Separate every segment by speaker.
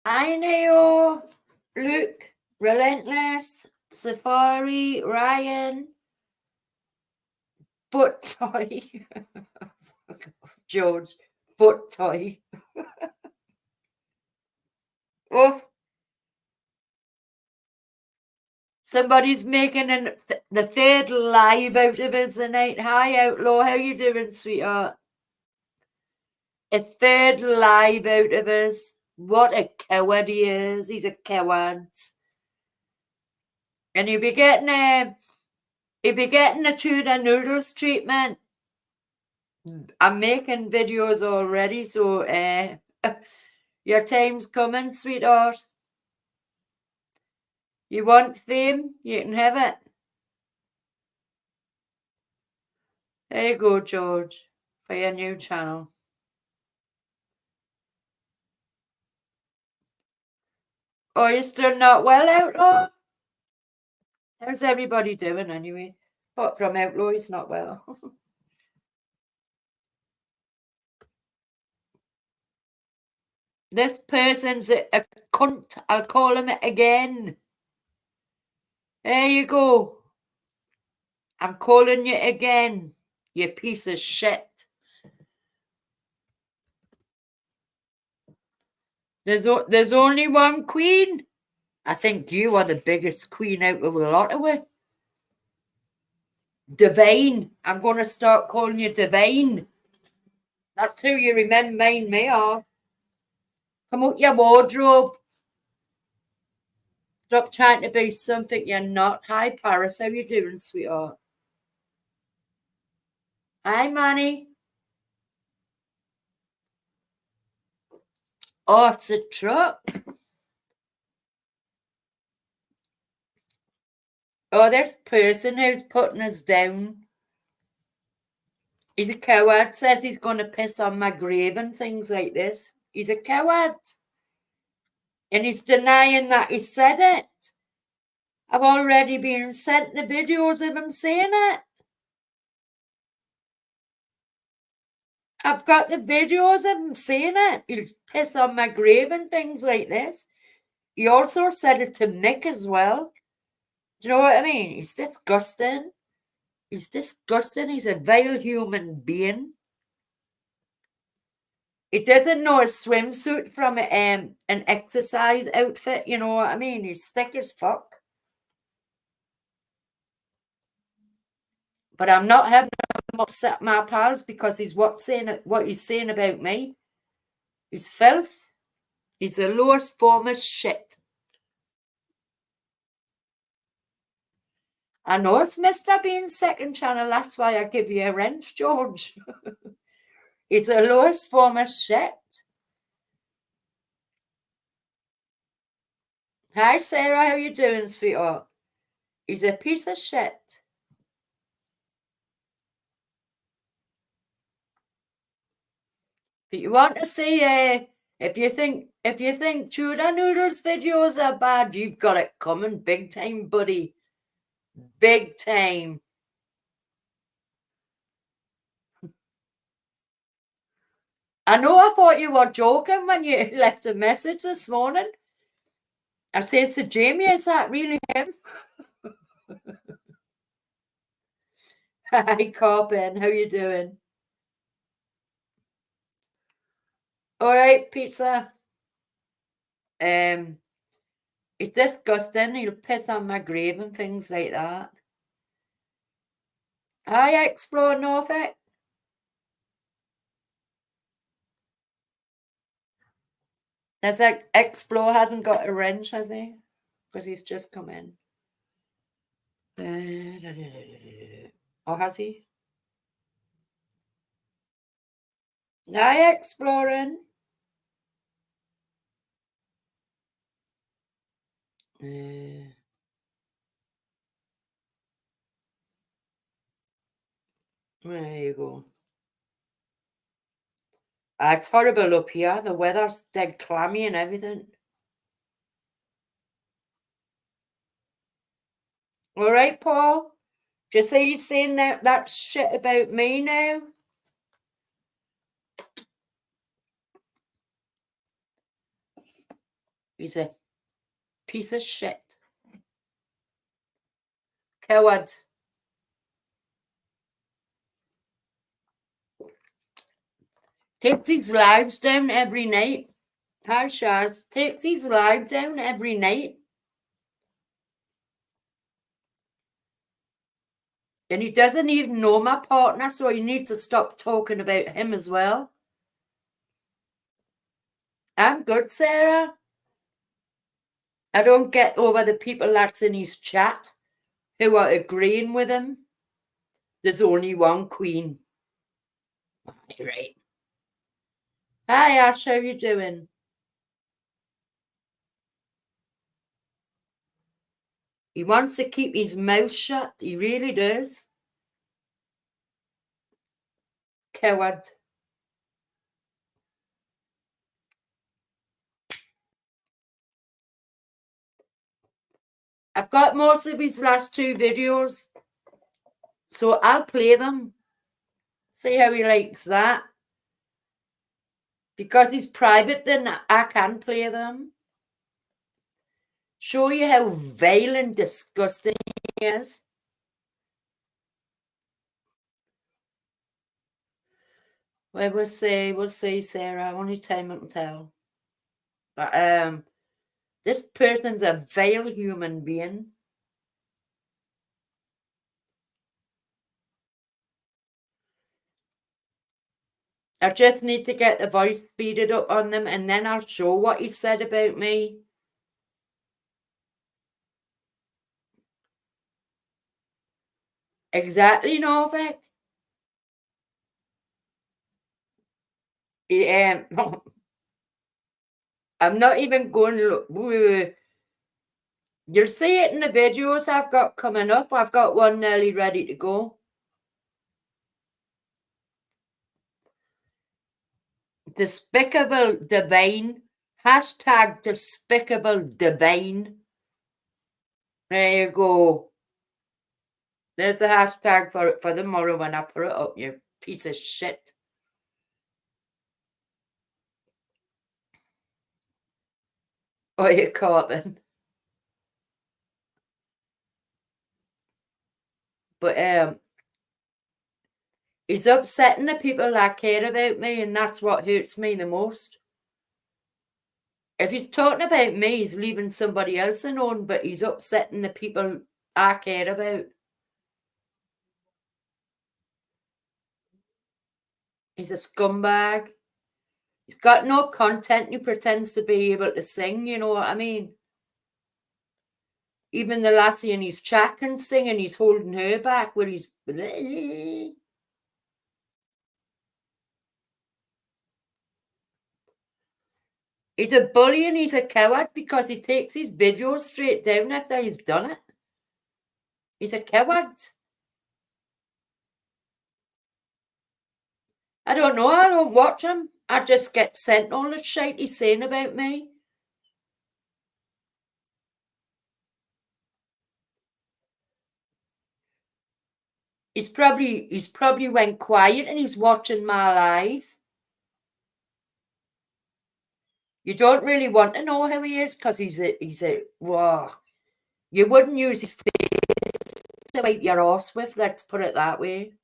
Speaker 1: Hi, Neo, Luke, Relentless, Safari, Ryan, Butt Toy, George, Butt Toy. Oh, somebody's making the third live out of us tonight. Hi, Outlaw, how you doing, sweetheart? A third live out of us. What a coward he is. He's a coward. And he'll be getting a tuna noodles treatment. I'm making videos already, so your time's coming, sweetheart. You want fame? You can have it. There you go, George, for your new channel. Oh, you're still not well, Outlaw? How's everybody doing anyway? Apart from Outlaw, he's not well. This person's a cunt. I'll call him it again. There you go. I'm calling you again, you piece of shit. There's only one queen. I think you are the biggest queen out of the lot of it. Divine. I'm going to start calling you Divine. That's who you remember me of. Come out your wardrobe. Stop trying to be something you're not. Hi, Paris. How you doing, sweetheart? Hi, Manny. Oh, it's a truck. Oh, there's person who's putting us down. He's a coward, says he's going to piss on my grave and things like this. He's a coward. And he's denying that he said it. I've already been sent the videos of him saying it. I've got the videos of him saying it. He'll piss on my grave and things like this. He also said it to Nick as well. Do you know what I mean? He's disgusting. He's disgusting. He's a vile human being. He doesn't know a swimsuit from an exercise outfit. You know what I mean? He's thick as fuck. But I'm not having him upset my pals because he's what he's saying about me. He's filth. He's the lowest form of shit. I know it's Mr. Bean's second channel. That's why I give you a wrench, George. It's the lowest form of shit. Hi, Sarah. How you doing, sweetheart? He's a piece of shit. But you want to see if you think tuna noodles videos are bad, you've got it coming big time, buddy. Big time. I know I thought you were joking when you left a message this morning. I said to Jamie, is that really him? Hi, Corbin. How you doing? All right, pizza. It's disgusting. He'll piss on my grave and things like that. Hi, Explore Norfolk. There's like Explore hasn't got a wrench, has he? Because he's just come in. Or has he? Hi, Exploring. There you go. It's horrible up here. The weather's dead clammy and everything. All right, Paul. Just say you saying that shit about me now. He's a piece of shit. Coward. Takes his lives down every night. Hi, Shaz. Takes his live down every night. And he doesn't even know my partner, so he needs to stop talking about him as well. I'm good, Sarah. I don't get over the people that's in his chat who are agreeing with him. There's only one queen. Right. Hi, Ash. How you doing? He wants to keep his mouth shut. He really does. Coward. I've got most of his last 2 videos, so I'll play them. See how he likes that. Because he's private, then I can play them. Show you how vile and disgusting he is. Well, we'll see, Sarah. Only time will tell. But this person's a vile human being. I just need to get the voice speeded up on them, and then I'll show what he said about me. Exactly, Norvik. I'm not even going to look. You'll see it in the videos I've got coming up. I've got one nearly ready to go. Despicable divine. Hashtag despicable divine. There you go. There's the hashtag for it for tomorrow when I put it up, you piece of shit. Oh, you Corbin. But he's upsetting the people that care about me, and that's what hurts me the most. If he's talking about me, he's leaving somebody else alone, but he's upsetting the people I care about. He's a scumbag. He's got no content. He pretends to be able to sing, you know what I mean? Even the lassie in his chat can sing, and he's holding her back where he's. He's a bully and he's a coward because he takes his videos straight down after he's done it. He's a coward. I don't know. I don't watch him. I just get sent all the shit he's saying about me. He's probably went quiet and he's watching my live. You don't really want to know how he is because he's a wow. You wouldn't use his face to wipe your arse with. Let's put it that way.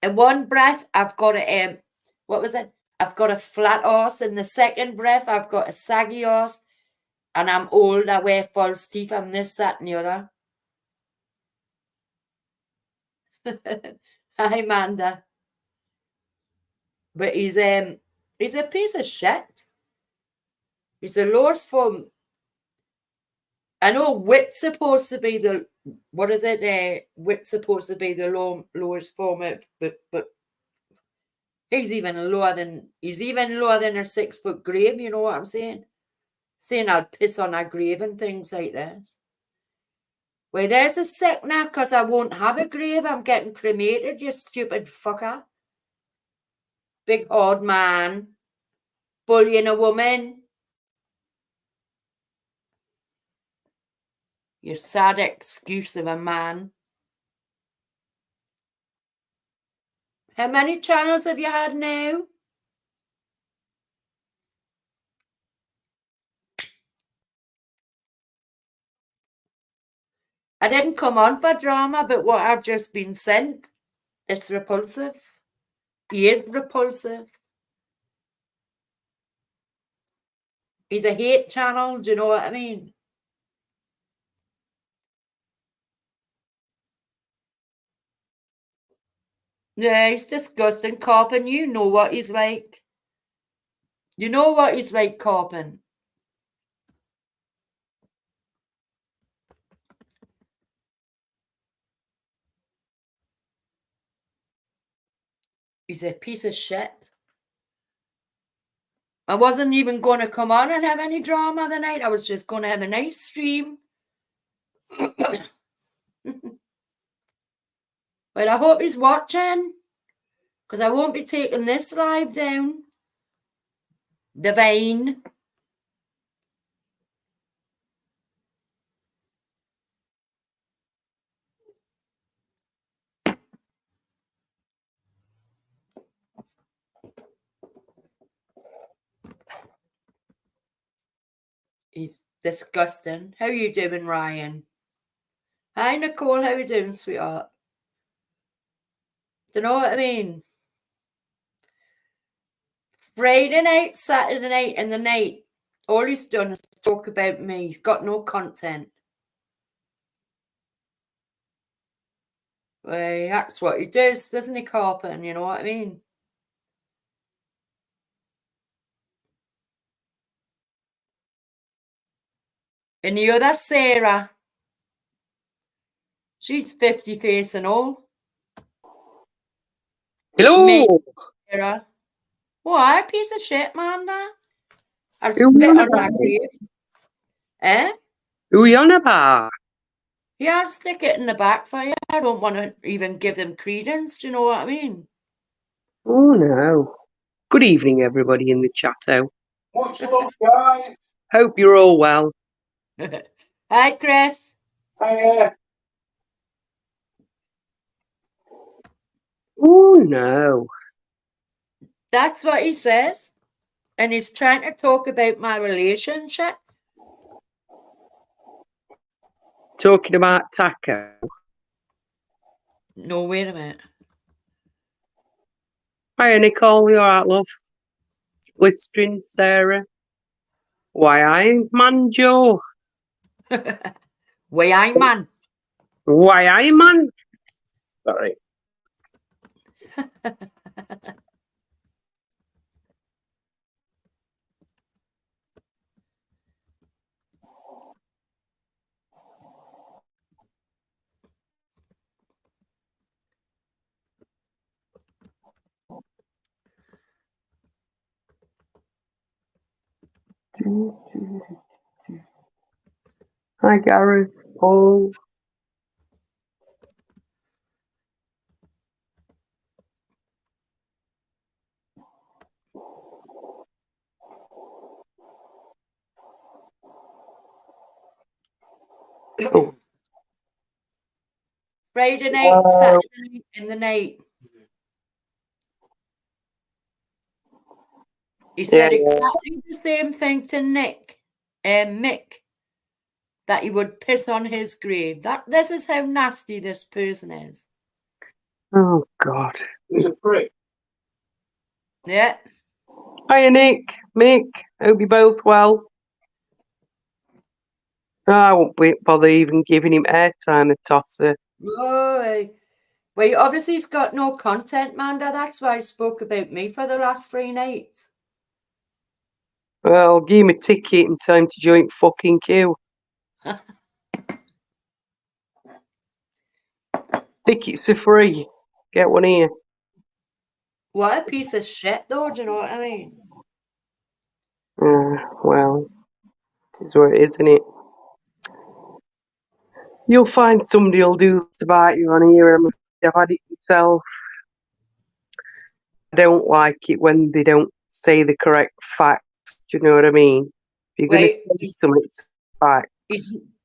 Speaker 1: In one breath, I've got a what was it? I've got a flat arse. In the second breath, I've got a saggy arse, and I'm old. I wear false teeth. I'm this, that, and the other. Hi, Amanda. But he's a piece of shit. He's the lowest form. I know wit's supposed to be the what is it? Wit's supposed to be the lowest form, but he's even lower than a 6-foot grave. You know what I'm saying? Saying I'll piss on a grave and things like this. Well, there's a sec now, because I won't have a grave. I'm getting cremated, you stupid fucker. Big hard man. Bullying a woman. You sad excuse of a man. How many channels have you had now? I didn't come on for drama, but what I've just been sent, it's repulsive. He is repulsive. He's a hate channel, do you know what I mean? Yeah, he's disgusting. Coppin, you know what he's like. You know what he's like, Coppin. He's a piece of shit. I wasn't even going to come on and have any drama the night. I was just going to have a nice stream. But I hope he's watching, because I won't be taking this live down. Divine. He's disgusting. How you doing, Ryan? Hi, Nicole. How you doing, sweetheart? Do you know what I mean? Friday night, Saturday night, and the night, all he's done is talk about me. He's got no content. Well, that's what he does, doesn't he, Carpen? You know what I mean? And the other Sarah, she's 50 face and all.
Speaker 2: Hello.
Speaker 1: Me, Sarah. What a piece of shit, man, that. I'll
Speaker 2: Who
Speaker 1: spit
Speaker 2: you on
Speaker 1: on my
Speaker 2: about?
Speaker 1: grave. Eh?
Speaker 2: Who are you on about?
Speaker 1: Yeah, I'll stick it in the back for you. I don't want to even give them credence. Do you know what I mean?
Speaker 2: Oh no. Good evening, everybody in the chat.
Speaker 3: What's up, guys?
Speaker 2: Hope you're all well.
Speaker 1: Hi, Chris.
Speaker 3: Hiya.
Speaker 2: Oh no.
Speaker 1: That's what he says. And he's trying to talk about my relationship.
Speaker 2: Talking about taco.
Speaker 1: No, wait a minute.
Speaker 2: Hiya, Nicole. You alright, love? Listerine, Sarah. Why, I'm man, Joe.
Speaker 1: Way I man.
Speaker 2: Why, I'm man. Sorry. Hi, Gareth. Paul. Oh.
Speaker 1: Friday night, Saturday night, and the night. He said exactly the same thing to Mick, that he would piss on his grave. This is how nasty this person is.
Speaker 2: Oh, God.
Speaker 3: He's a prick.
Speaker 1: Yeah.
Speaker 2: Hiya, Nick. Mick. Hope you're both well. I won't bother even giving him airtime, the tosser.
Speaker 1: Oh, well, obviously he's got no content, Manda. That's why he spoke about me for the last 3 nights.
Speaker 2: Well, give him a ticket and tell him to join fucking queue. Tickets are free. Get one here.
Speaker 1: What a piece of shit, though. Do you know what I mean?
Speaker 2: Well, it is what it is, isn't it? You'll find somebody who'll do this about you on here. I've had it myself. I don't like it when they don't say the correct facts. Do you know what I mean? If you're going to say something, it's facts.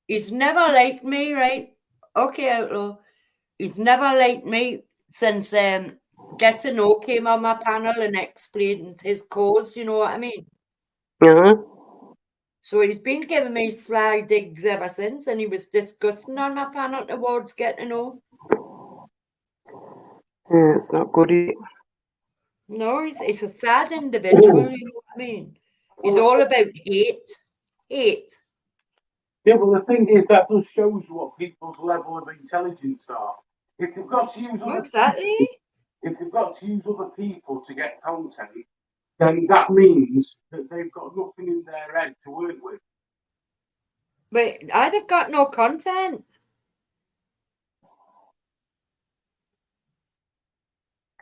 Speaker 1: He's never liked me, right? Okay, Outlaw. He's never liked me since Get to Know came on my panel and explained his cause. You know what I mean?
Speaker 2: Uh-huh.
Speaker 1: So he's been giving me sly digs ever since, and he was disgusting on my panel towards Get to Know.
Speaker 2: Yeah, it's not good, is it?
Speaker 1: No, he's a sad individual, you know what I mean? He's all about hate. Hate.
Speaker 3: Yeah, well, the thing is, that just shows what people's level of intelligence are. If they've got to use
Speaker 1: Well,
Speaker 3: other
Speaker 1: exactly.
Speaker 3: if they've got to use other people to get content, then that means that they've got nothing in their head to work with.
Speaker 1: But I've got no content.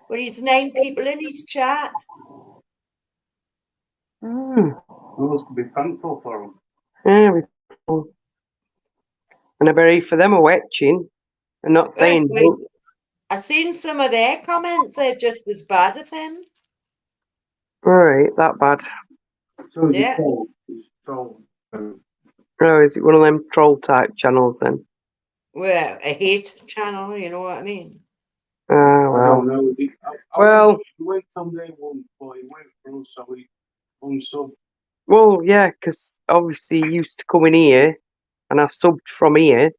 Speaker 1: But he's 9 people in his chat.
Speaker 3: We must be thankful for them.
Speaker 2: Yeah, and I bet for them are watching and not saying no.
Speaker 1: I've seen some of their comments, they're just as bad as him.
Speaker 2: Right, that bad.
Speaker 3: So he's
Speaker 1: Yeah.
Speaker 3: a troll. He's a troll.
Speaker 2: Oh, is it one of them troll type channels then?
Speaker 1: Well, a hate channel, you know what I mean?
Speaker 2: Ah,
Speaker 3: I
Speaker 2: well.
Speaker 3: don't know.
Speaker 2: Well,
Speaker 3: he went on day one, but he went for us, so he unsub.
Speaker 2: well, yeah, because obviously he used to come in here, and I subbed from here,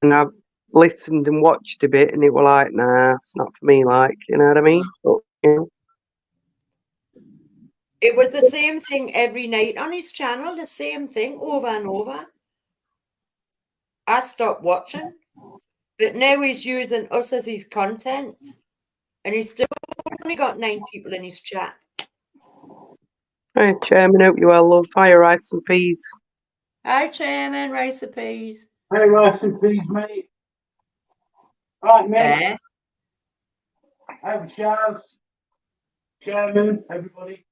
Speaker 2: and I listened and watched a bit, and it was like, nah, it's not for me, like, you know what I mean? But, you know.
Speaker 1: It was the same thing every night on his channel, the same thing over and over. I stopped watching. But now he's using us as his content. And he's still only got 9 people in his chat.
Speaker 2: Hi, Chairman, hope you well, love. Fire rice and peas.
Speaker 1: Hi, Chairman, rice and peas.
Speaker 3: Hey, rice and peas, mate. Right, mate. Have Charles, Chairman, everybody.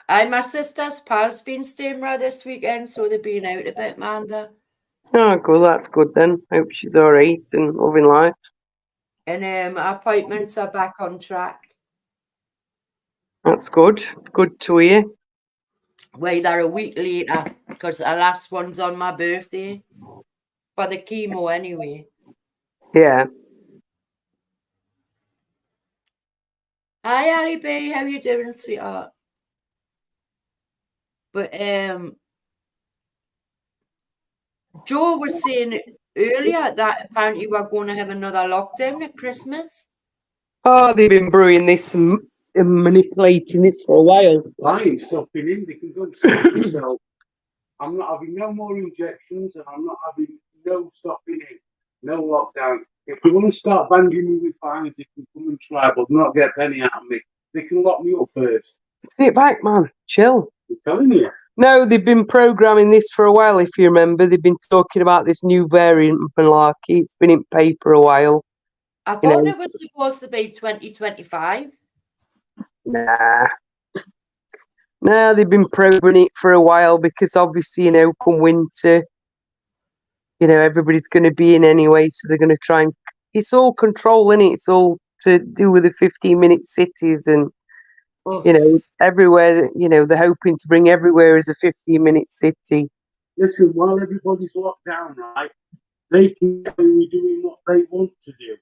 Speaker 1: My sister's pal's been staying round this weekend, so they've been out a bit, Manda.
Speaker 2: Oh, good, that's good then. Hope she's alright and loving life.
Speaker 1: And appointments are back on track.
Speaker 2: That's good. Good to hear.
Speaker 1: Well, they're a week later, because the last one's on my birthday. For the chemo, anyway.
Speaker 2: Yeah.
Speaker 1: Hi, Ali B, how you doing, sweetheart? But Joe was saying earlier that apparently we're going to have another lockdown at Christmas.
Speaker 2: Oh, they've been brewing this and manipulating this for a while.
Speaker 3: Right, stopping in. They can go stop themselves. I'm not having no more injections, and I'm not having no stopping in, no lockdown. If they want to start banging me with fines, they can come and try, but not get a penny out of me. They can lock me up first.
Speaker 2: Sit back, man. Chill.
Speaker 3: I'm telling you.
Speaker 2: No, they've been programming this for a while, if you remember. They've been talking about this new variant of malarkey. It's been in paper a while.
Speaker 1: I thought it was supposed to be 2025.
Speaker 2: Nah. No, they've been probing it for a while because obviously, come winter, everybody's going to be in anyway, so they're going to try and... It's all control, innit? It's all to do with the 15-minute cities and, everywhere, they're hoping to bring everywhere as a 15-minute city.
Speaker 3: Listen, while everybody's locked down, right, they can be doing what they want to do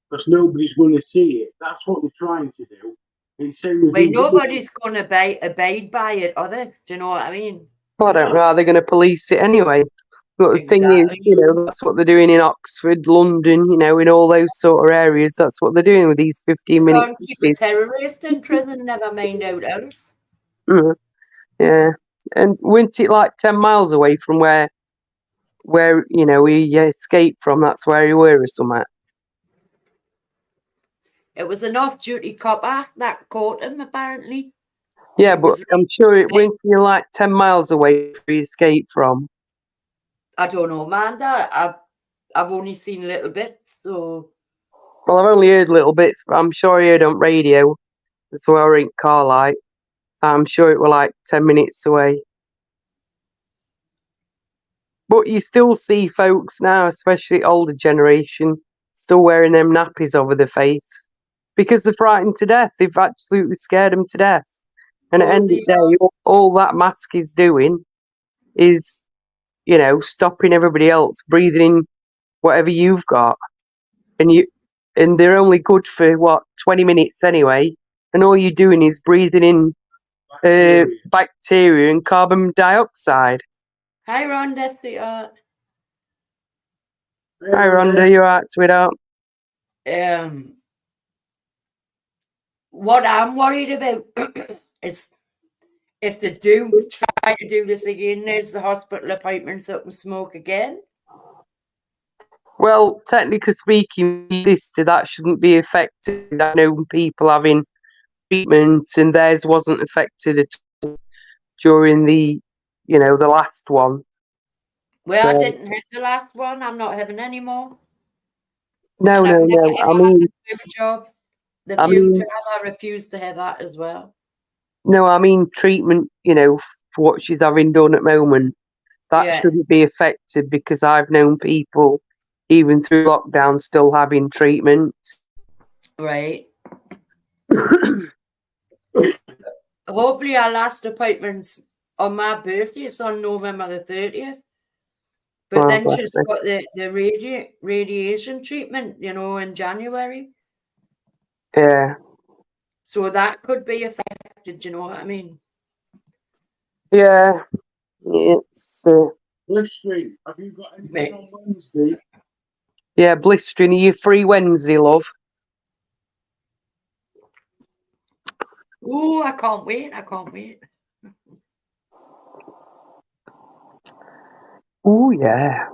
Speaker 3: because nobody's going to see it. That's what they're trying to do. It's same as
Speaker 1: nobody's going to abide by it, are they? Do you know what I mean?
Speaker 2: Well, I don't know how they're going to police it anyway. But the thing is, that's what they're doing in Oxford, London, in all those sort of areas. That's what they're doing with these 15 minutes.
Speaker 1: Can't keep a terrorist in prison, never mind out else.
Speaker 2: Yeah. And weren't it like 10 miles away from where he escaped from? That's where he were or something.
Speaker 1: It was an off-duty copper that caught him, apparently.
Speaker 2: Yeah, but I'm sure it went like 10 miles away where he escaped from.
Speaker 1: I don't know, Amanda. I've only seen little bits, so...
Speaker 2: Well, I've only heard little bits, but I'm sure I heard on radio as well, in Carlight. I'm sure it was like 10 minutes away. But you still see folks now, especially older generation, still wearing them nappies over their face because they're frightened to death. They've absolutely scared them to death. And at the end of the day, all that mask is doing is, stopping everybody else breathing in whatever you've got. And they're only good for 20 minutes anyway. And all you're doing is breathing in bacteria and carbon dioxide.
Speaker 1: Hi, Rhonda, sweetheart.
Speaker 2: Hi, Rhonda, you alright, sweetheart?
Speaker 1: What I'm worried about is if they do try to do this again, there's the hospital appointments up with smoke again.
Speaker 2: Well, technically speaking, sister, that shouldn't be affected. I know people having treatment and theirs wasn't affected at all during the last one.
Speaker 1: Well, I
Speaker 2: So
Speaker 1: didn't have the last one. I'm not having any more.
Speaker 2: no,
Speaker 1: And I've
Speaker 2: no,
Speaker 1: never
Speaker 2: no.
Speaker 1: ever had to do a job. The
Speaker 2: I
Speaker 1: fume
Speaker 2: mean,
Speaker 1: job, I refuse to have that as well.
Speaker 2: no, I mean treatment. For what she's having done at the moment, that
Speaker 1: Yeah,
Speaker 2: shouldn't be affected because I've known people, even through lockdown, still having treatment.
Speaker 1: right. Hopefully, our last appointment's on my birthday. It's on November the 30th. But
Speaker 2: Oh,
Speaker 1: then
Speaker 2: bless
Speaker 1: she's
Speaker 2: her.
Speaker 1: got the radiation treatment, in January.
Speaker 2: Yeah,
Speaker 1: So that could be affected, you know what I mean?
Speaker 2: yeah. It's
Speaker 3: Blistering, have you got anything
Speaker 1: Mate.
Speaker 3: on Wednesday?
Speaker 2: yeah, blistering. Are you free Wednesday, love?
Speaker 1: Oh, I can't wait. I can't wait.
Speaker 2: Oh yeah.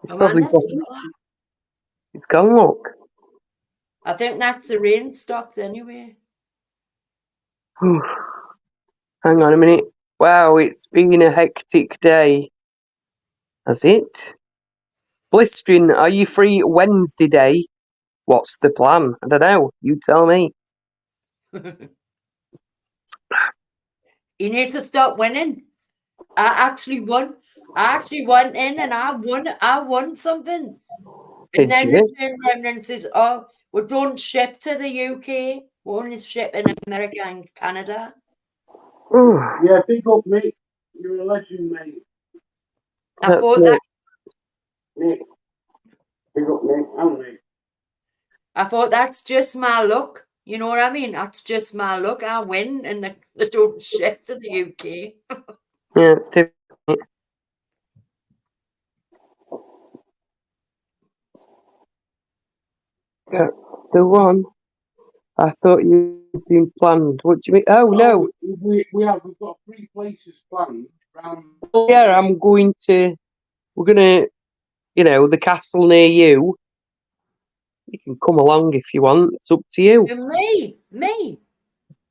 Speaker 2: It's
Speaker 1: Oh, man,
Speaker 2: probably
Speaker 1: that's
Speaker 2: gone. It's gone. Look.
Speaker 1: I think that's the rain stopped anyway.
Speaker 2: Hang on a minute. Wow, it's been a hectic day. Has it? Blistering, are you free Wednesday day? What's the plan? I don't know. You tell me.
Speaker 1: He needs to stop winning. I actually won. I actually went in and I won. I won something. And
Speaker 2: Did
Speaker 1: then they
Speaker 2: you?
Speaker 1: turn around and says, "Oh, we don't ship to the UK. We only ship in America and Canada."
Speaker 3: Yeah, big up, mate. You're a legend, mate.
Speaker 1: I
Speaker 2: That's
Speaker 1: thought
Speaker 2: it.
Speaker 1: that
Speaker 3: Mate, big up, mate. I'm mate.
Speaker 1: I thought that's just my luck. You know what I mean? That's just my luck. I win and they don't ship to the UK.
Speaker 2: Yeah, it's different. That's the one. I thought you seemed planned. What do you mean? Oh no.
Speaker 3: We've got 3 places planned round.
Speaker 2: Well, yeah, we're gonna, the castle near you. You can come along if you want. It's up to you.
Speaker 1: Me.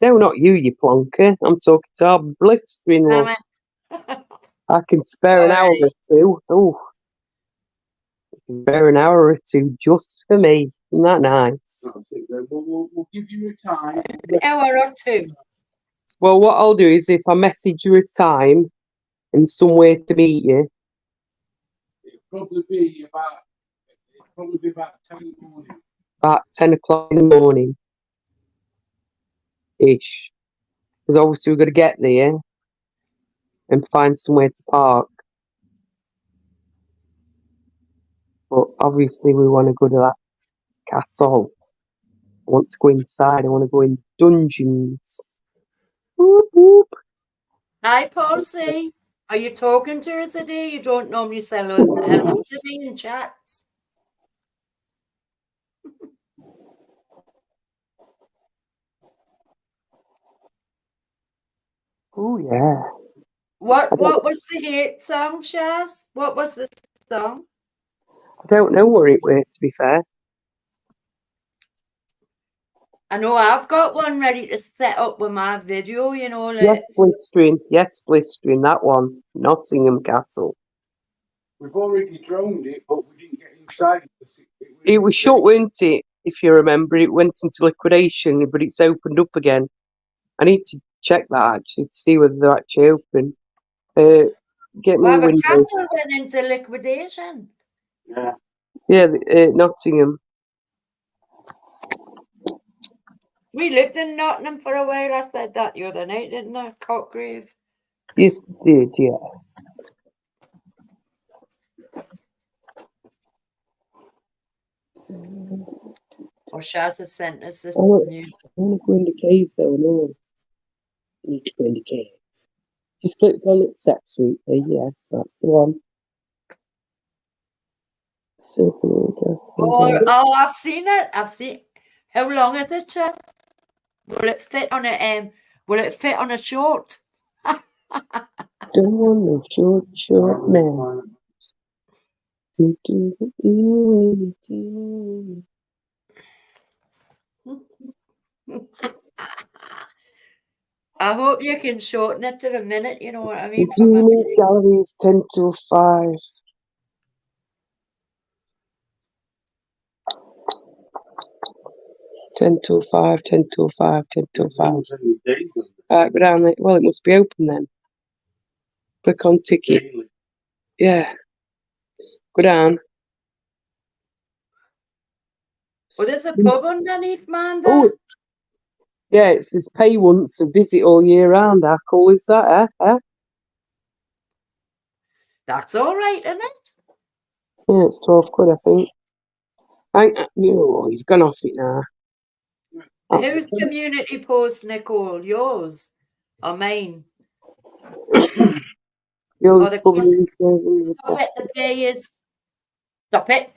Speaker 2: No, not you, you plonker. I'm talking to our blistering
Speaker 1: I
Speaker 2: love.
Speaker 1: went,
Speaker 2: I can spare
Speaker 1: all
Speaker 2: an hour or
Speaker 1: right.
Speaker 2: two. Oh, spare an hour or two just for me. Isn't that nice?
Speaker 3: That's it then. We'll give you a time.
Speaker 1: An hour or two.
Speaker 2: Well, what I'll do is if I message you a time and somewhere to meet you,
Speaker 3: It'll probably be about 10 in the morning.
Speaker 2: about 10 o'clock in the morning ish. Because obviously we've got to get there and find somewhere to park. But obviously we want to go to that castle. I want to go inside. I want to go in dungeons. Whoop, whoop.
Speaker 1: Hi, Palsy. Are you talking to us today? You don't normally say hello to me in chats.
Speaker 2: Oh yeah.
Speaker 1: What was the hit song, Shaz? What was the song?
Speaker 2: I don't know where it went, to be fair.
Speaker 1: I know I've got one ready to set up with my video,
Speaker 2: Yes,
Speaker 1: like
Speaker 2: blistering. Yes, blistering. That one. Nottingham Castle.
Speaker 3: We've already droned it, but we didn't get inside because
Speaker 2: It was shut, weren't it? If you remember, it went into liquidation, but it's opened up again. I need to check that actually to see whether they're actually open. Get me
Speaker 1: well,
Speaker 2: a
Speaker 1: the
Speaker 2: window.
Speaker 1: castle went into liquidation.
Speaker 3: Yeah.
Speaker 2: Yeah, Nottingham.
Speaker 1: We lived in Nottingham for a while. I said that the other night, didn't I? Cockgrave.
Speaker 2: Yes, it did. Yes.
Speaker 1: Or Shaz has sent us this
Speaker 2: I want
Speaker 1: music.
Speaker 2: to go in the cave though. No. need to go in the cave. Just click on accept, sweetie. Yes, that's the one.
Speaker 1: Oh, I've seen it. How long is it, Chess? Will it fit on a short?
Speaker 2: Don't want no short man.
Speaker 1: I hope you can shorten it to a minute, you know what I mean?
Speaker 2: Resuming galleries 10 till 5. Ten till 5, 10 till 5, 10 till 5. Go down there. Well, it must be open then. Click on tickets. Yeah. Go down.
Speaker 1: Oh, there's a pub underneath, man.
Speaker 2: Oh, yeah, it says pay once and visit all year round. How cool is that, eh?
Speaker 1: That's all right, isn't it?
Speaker 2: Yeah, it's 12 quid, I think. He's gone off it now.
Speaker 1: Whose community post, Nicole? Yours or mine?
Speaker 2: Yours
Speaker 1: the
Speaker 2: probably
Speaker 1: Stop it, the pay is. Stop it.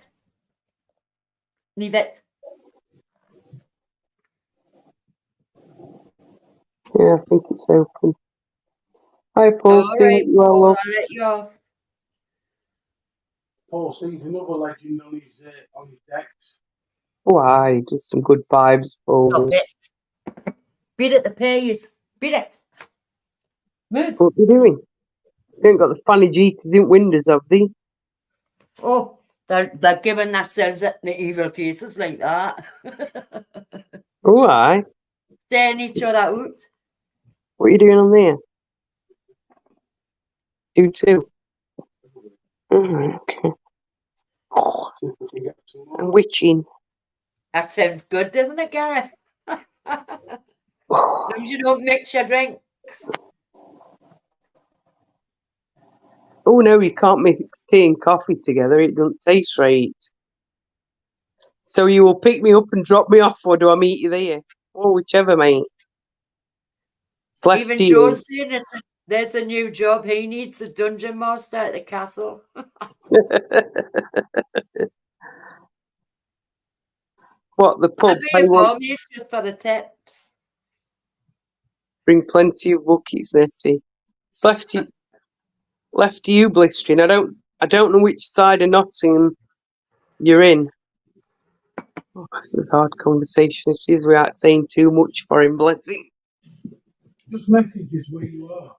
Speaker 1: Leave it.
Speaker 2: Yeah, I think it's open. Hi, Paul.
Speaker 1: All right,
Speaker 2: Well,
Speaker 1: Paul, I'll let you off.
Speaker 3: Paul sees another legend on his decks.
Speaker 2: Why? Just some good vibes, Paul.
Speaker 1: Stop it. Beat it, the pay is. Beat it. Move.
Speaker 2: What are you doing? You ain't got the funny Jeeters in windows, have they?
Speaker 1: Oh, they're giving themselves at the evil faces like that.
Speaker 2: Oh, aye.
Speaker 1: Staring each other out.
Speaker 2: What are you doing on there? You too. Okay. I'm witching.
Speaker 1: That sounds good, doesn't it, Gareth? As long as you don't mix your drinks.
Speaker 2: Oh no, you can't mix tea and coffee together. It doesn't taste right. So you will pick me up and drop me off, or do I meet you there? Or whichever, mate. It's left
Speaker 1: Even
Speaker 2: to you.
Speaker 1: Joe's saying there's a new job. He needs a dungeon master at the castle.
Speaker 2: What, the pub?
Speaker 1: I'd be a me just for the tips.
Speaker 2: Bring plenty of buckets, Nessie. It's left to you, blistering. I don't know which side of Nottingham you're in. Oh, this is hard conversation. This is without saying too much for him, bless him.
Speaker 3: Just messages where you are.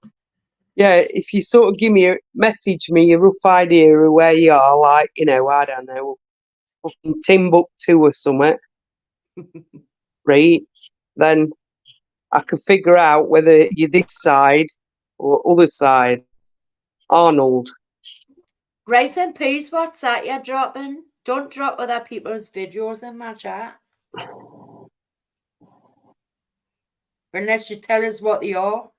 Speaker 2: Yeah, if you sort of message me a rough idea of where you are, like, I don't know, fucking Timbuktu or something, right? Then I can figure out whether you're this side or other side. Arnold.
Speaker 1: Rice and peas, what's that you're dropping? Don't drop other people's videos in my chat. Unless you tell us what they are.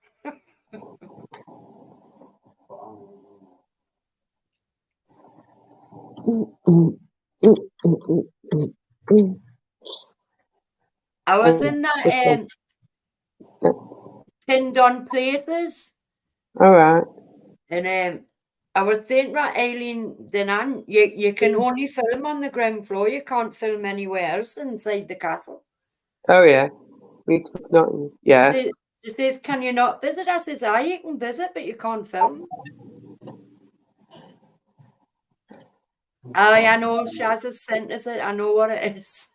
Speaker 1: I was in that pinned on places.
Speaker 2: All right.
Speaker 1: And I was thinking about Aileen Dinan, you can only film on the ground floor. You can't film anywhere else inside the castle.
Speaker 2: Oh yeah. Yeah.
Speaker 1: She says, can you not visit? I says, you can visit, but you can't film. I know Shaz has sent us it. I know what it is.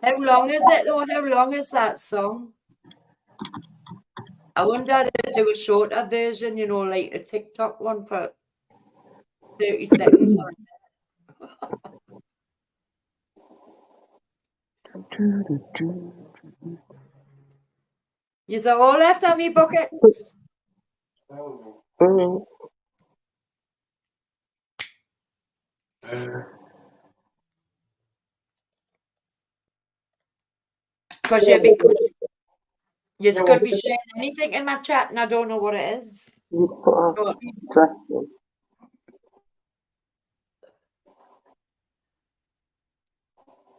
Speaker 1: How long is it though? How long is that song? I wonder if they do a shorter version, like a TikTok one for 30 seconds. You're all left on me buckets. Because you could be sharing anything in my chat and I don't know what it is.
Speaker 2: You put a dress in.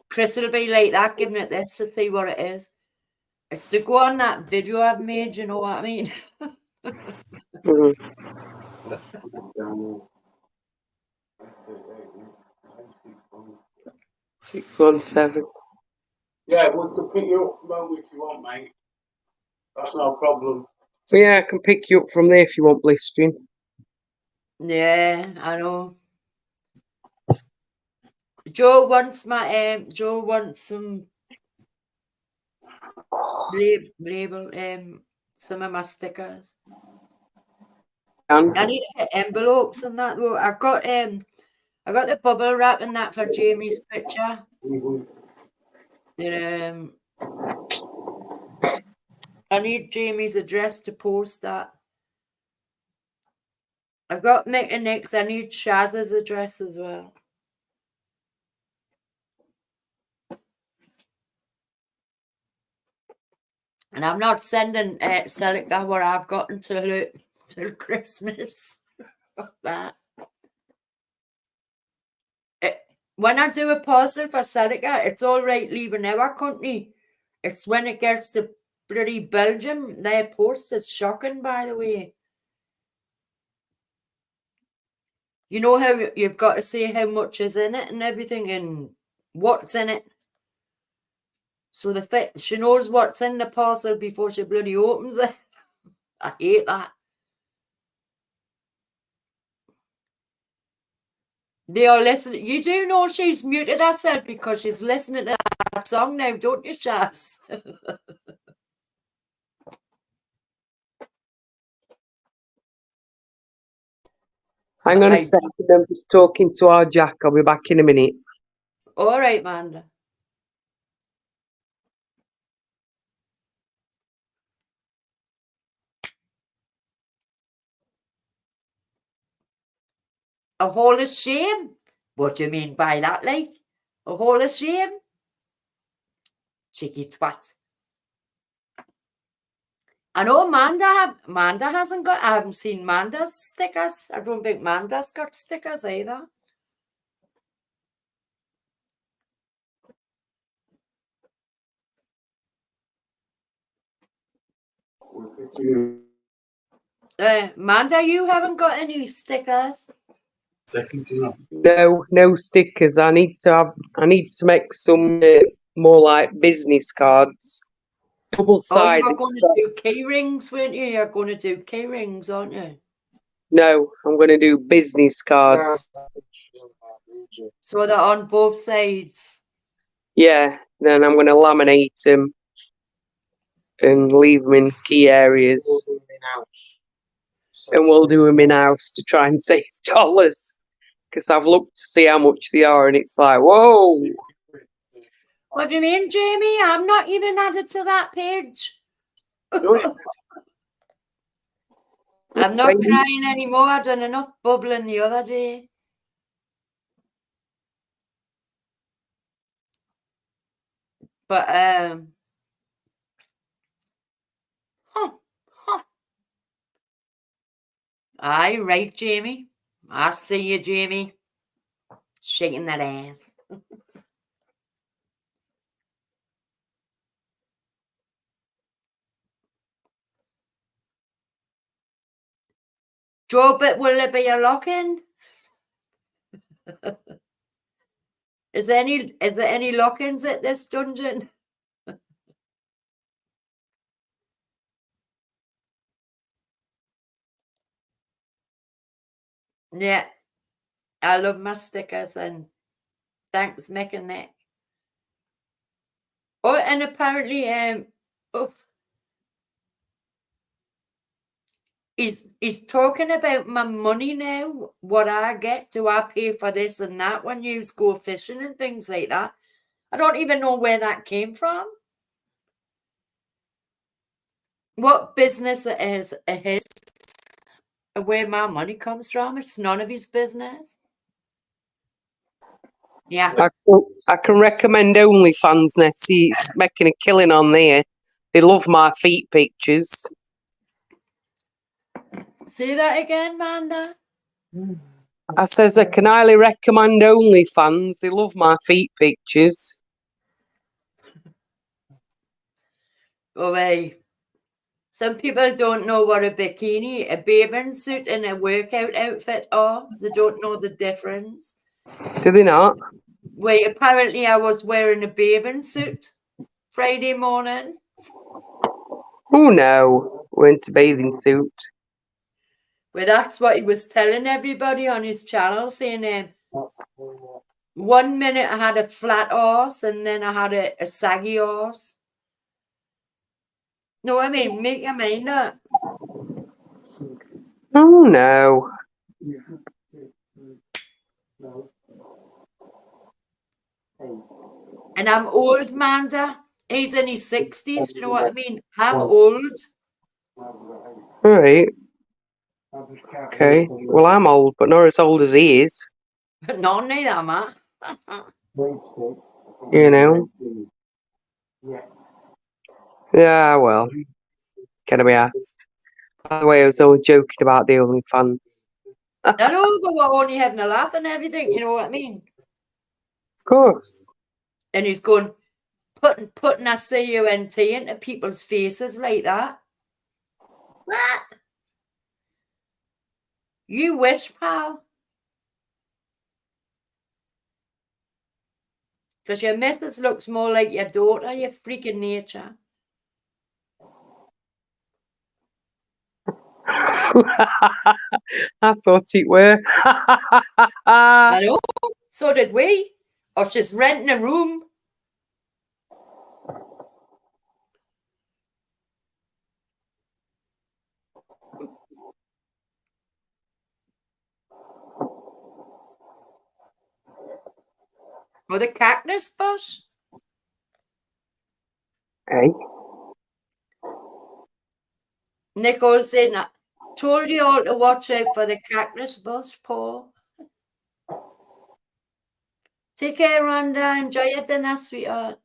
Speaker 1: Chris will be like that, giving it this to see what it is. It's to go on that video I've made, you know what I mean?
Speaker 2: Mm. 617.
Speaker 3: Yeah, we can pick you up from home if you want, mate. That's no problem.
Speaker 2: Yeah, I can pick you up from there if you want blistering.
Speaker 1: Yeah, I know. Joe wants some label some of my stickers.
Speaker 2: And
Speaker 1: I need to get envelopes and that though. I got the bubble wrap and that for Jamie's picture. And I need Jamie's address to post that. I've got Mick and Nick's. I need Shaz's address as well. And I'm not sending Celica what I've got until Christmas. That. When I do a parcel for Celica, it's all right leaving our country. It's when it gets to bloody Belgium, their post is shocking, by the way. You know how you've got to say how much is in it and everything and what's in it. So she knows what's in the parcel before she bloody opens it. I hate that. They are listening. You do know she's muted herself because she's listening to that song now, don't you, Shaz?
Speaker 2: hang on a second, I'm just talking to our Jack. I'll be back in a minute.
Speaker 1: All right, Manda. A hole of shame? What do you mean by that, like? A hole of shame? Cheeky twat. I know Manda hasn't got, I haven't seen Manda's stickers. I don't think Manda's got stickers either. Manda, you haven't got any stickers?
Speaker 2: No stickers. I need to make some more like business cards. Double
Speaker 1: Oh, you
Speaker 2: sided.
Speaker 1: were going to do key rings, weren't you? You're going to do key rings, aren't you?
Speaker 2: No, I'm going to do business cards.
Speaker 1: So they're on both sides.
Speaker 2: Yeah, then I'm going to laminate them and leave them in key areas. And we'll do them in house to try and save dollars. Because I've looked to see how much they are, and it's like, whoa.
Speaker 1: What do you mean, Jamie? I'm not even added to that page. I'm not crying anymore. I've done enough bubbling the other day. But aye, right, Jamie. I see you, Jamie. Shaking that ass. Joe, but will there be a lock-in? Is there any lock-ins at this dungeon? Yeah. I love my stickers and thanks Mick and Nick. Oh, and apparently he's talking about my money now, what I get. Do I pay for this and that when you go fishing and things like that? I don't even know where that came from. What business it is his, where my money comes from. It's none of his business. Yeah.
Speaker 2: I can recommend OnlyFans, Nessie. It's making a killing on there. They love my feet pictures.
Speaker 1: Say that again, Manda.
Speaker 2: I says I can highly recommend OnlyFans. They love my feet pictures.
Speaker 1: Oh, hey. Some people don't know what a bikini, a bathing suit, and a workout outfit are. They don't know the difference.
Speaker 2: Do they not?
Speaker 1: Wait, apparently I was wearing a bathing suit Friday morning.
Speaker 2: Oh no, went to bathing suit.
Speaker 1: Well, that's what he was telling everybody on his channel, saying 1 minute I had a flat horse and then I had a saggy horse. No, I mean, make your mind up.
Speaker 2: Oh no.
Speaker 1: And I'm old, Manda. He's in his 60s, you know what I mean? I'm old.
Speaker 2: Alright. Okay. Well, I'm old, but not as old as he is.
Speaker 1: Not neither am I.
Speaker 2: You know? Yeah, well. Can I be asked? By the way, I was only joking about the OnlyFans.
Speaker 1: I know, but we're only having a laugh and everything, you know what I mean?
Speaker 2: Of course.
Speaker 1: And he's going, putting a CUNT into people's faces like that. What? You wish, pal. Because your missus looks more like your daughter, you freaking nature.
Speaker 2: I thought it were.
Speaker 1: I know. So did we. Or just renting a room. Or the cactus bush.
Speaker 2: Hey.
Speaker 1: Nicole's saying, I told you all to watch out for the cactus bush, Paul. Take care, Rhonda. Enjoy your dinner, sweetheart.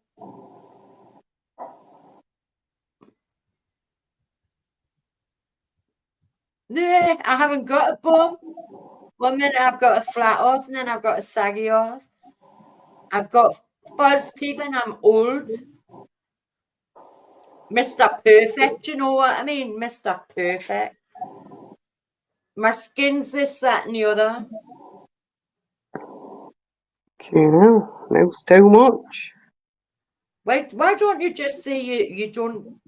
Speaker 1: Yeah, I haven't got a bum. 1 minute I've got a flat horse and then I've got a saggy horse. I've got false teeth and I'm old. Mr. Perfect, you know what I mean? Mr. Perfect. My skin's this, that, and the other.
Speaker 2: You know, no so much.
Speaker 1: Why don't you just say you don't,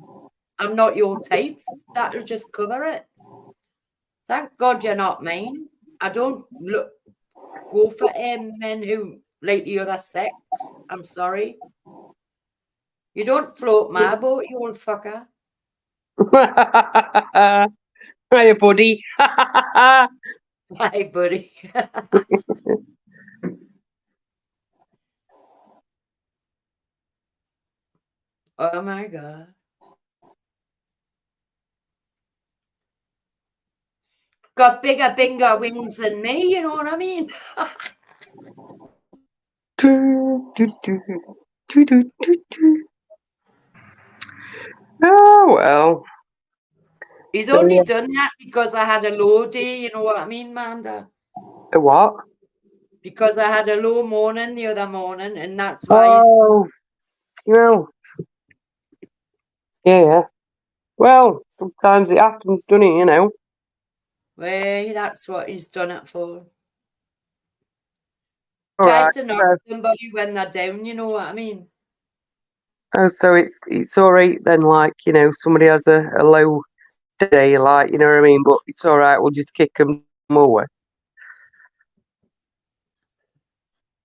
Speaker 1: I'm not your type? That'll just cover it. Thank God you're not mine. I don't go for men who like the other sex. I'm sorry. You don't float my boat, you old fucker.
Speaker 2: Hiya, buddy.
Speaker 1: Hi, buddy. Oh my God. Got bigger wings than me, you know what I mean?
Speaker 2: Oh, well.
Speaker 1: He's
Speaker 2: So,
Speaker 1: only done that because I had a low day, you know what I mean, Manda?
Speaker 2: a what?
Speaker 1: Because I had a low morning the other morning, and that's why he's...
Speaker 2: Oh, you know. Yeah. Well, sometimes it happens, doesn't it, you know?
Speaker 1: Well, that's what he's done it for.
Speaker 2: All
Speaker 1: Tries
Speaker 2: right.
Speaker 1: to knock somebody when they're down, you know what I mean?
Speaker 2: Oh, so it's all right then, like, you know, somebody has a low day, like, you know what I mean? But it's all right, we'll just kick them away.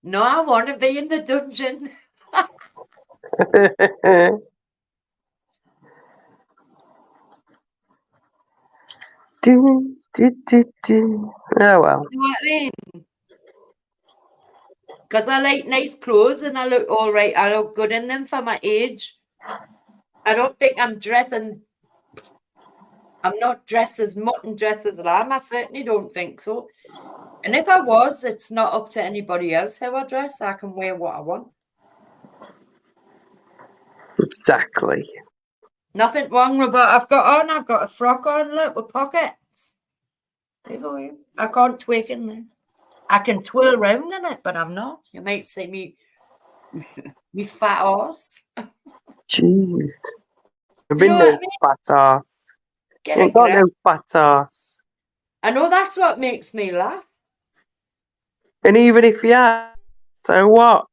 Speaker 1: No, I want to be in the dungeon.
Speaker 2: Oh, well.
Speaker 1: You know what I mean? Because I like nice clothes and I look all right. I look good in them for my age. I don't think I'm not dressed as mutton dressed as I am. I certainly don't think so. And if I was, it's not up to anybody else how I dress. I can wear what I want.
Speaker 2: Exactly.
Speaker 1: Nothing wrong with what I've got a frock on, look, with pockets. I can't twig in there. I can twirl around in it, but I'm not. You might see me fat horse.
Speaker 2: Jeez.
Speaker 1: Do you know
Speaker 2: been
Speaker 1: what
Speaker 2: no
Speaker 1: I mean?
Speaker 2: fat ass.
Speaker 1: Get
Speaker 2: You
Speaker 1: a
Speaker 2: ain't got
Speaker 1: grip.
Speaker 2: no fat ass.
Speaker 1: I know that's what makes me laugh.
Speaker 2: And even if you had, so what?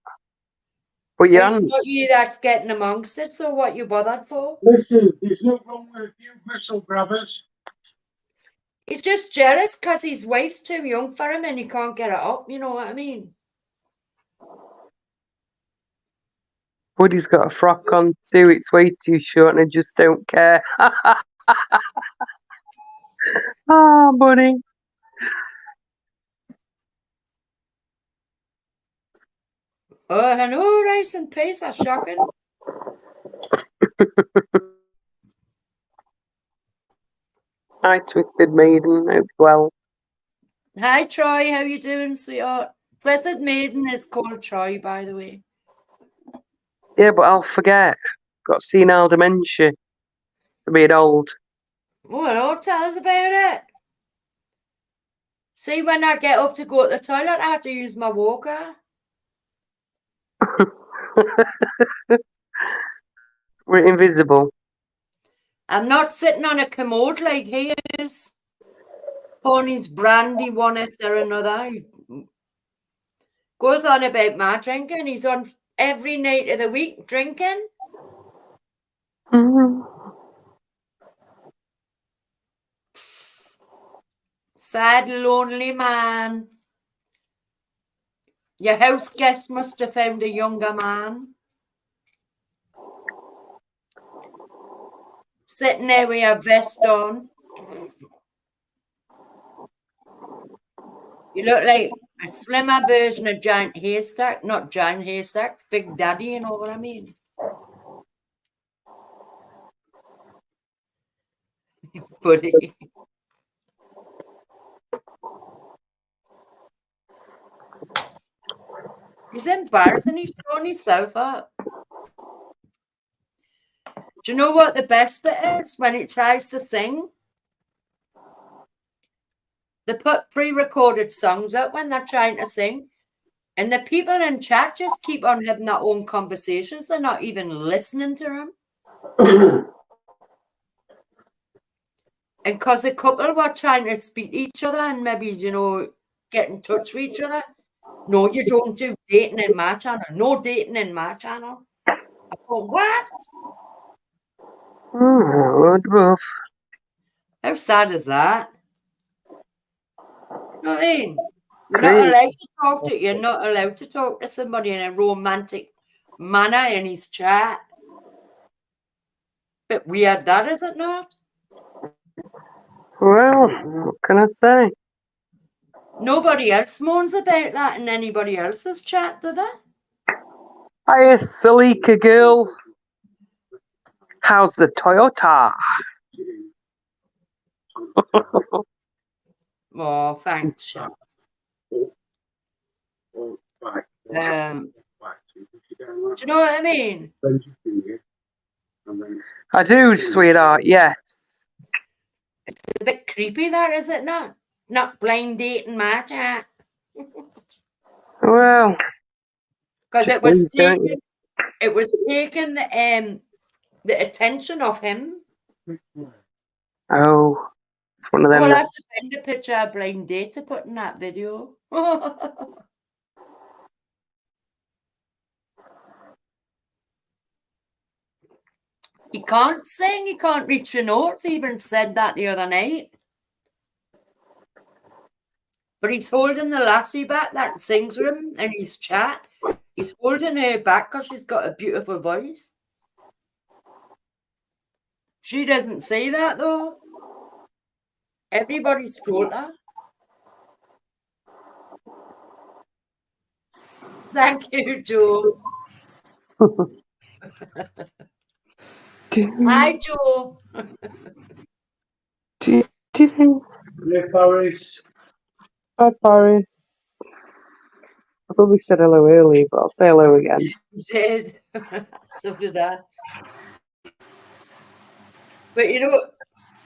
Speaker 2: But you
Speaker 1: Well, it's
Speaker 2: haven't.
Speaker 1: not you that's getting amongst it, so what you bothered for?
Speaker 3: Listen, there's no wrong with a few whistle grabbers.
Speaker 1: He's just jealous because his wife's too young for him and he can't get it up, you know what I mean?
Speaker 2: Woody's got a frock on too. It's way too short and I just don't care. Ah, buddy.
Speaker 1: Oh, I know, rice and peas are shocking.
Speaker 2: Hi, Twisted Maiden. Hope well.
Speaker 1: Hi, Troy. How you doing, sweetheart? Twisted Maiden is called Troy, by the way.
Speaker 2: Yeah, but I'll forget. Got senile dementia. For being old.
Speaker 1: Well, tell us about it. See, when I get up to go to the toilet, I have to use my walker.
Speaker 2: We're invisible.
Speaker 1: I'm not sitting on a commode like he is. Pony's brandy one after another. He goes on about my drinking. He's on every night of the week drinking.
Speaker 2: Mm-hmm.
Speaker 1: Sad, lonely man. Your house guest must have found a younger man. Sitting there with your vest on. You look like a slimmer version of Giant Haystack. Not Giant Haystacks, Big Daddy, you know what I mean? Buddy. He's embarrassing. He's throwing himself up. Do you know what the best bit is? When he tries to sing, they put pre-recorded songs up when they're trying to sing, and the people in chat just keep on having their own conversations. They're not even listening to him. And because the couple were trying to speak to each other and maybe, get in touch with each other. No, you don't do dating in my channel. No dating in my channel. I go, what?
Speaker 2: Lord above.
Speaker 1: How sad is that? You know what I mean? You're not
Speaker 2: Great.
Speaker 1: allowed to talk to you're not allowed to talk to somebody in a romantic manner in his chat. Bit weird that, is it not?
Speaker 2: Well, what can I say?
Speaker 1: Nobody else moans about that in anybody else's chat, do they?
Speaker 2: Hiya, Salika girl. How's the Toyota?
Speaker 1: Oh, thanks, Sha. Do you know what I mean?
Speaker 2: I do, sweetheart, yes.
Speaker 1: It's a bit creepy, that, is it not? Not blind dating my chat.
Speaker 2: Well,
Speaker 1: Because
Speaker 2: just leave, don't you?
Speaker 1: it was taking the attention of him.
Speaker 2: Oh, it's one of them.
Speaker 1: I'll have to find a picture of blind date to put in that video. He can't sing, he can't reach the notes. He even said that the other night. But he's holding the lassie back that sings with him in his chat. He's holding her back because she's got a beautiful voice. She doesn't say that though. Everybody's told her. Thank you, Joe. Hi, Joe.
Speaker 3: Hey, Paris.
Speaker 2: Hi, Paris. I probably said hello earlier, but I'll say hello again.
Speaker 1: You did. So did I. But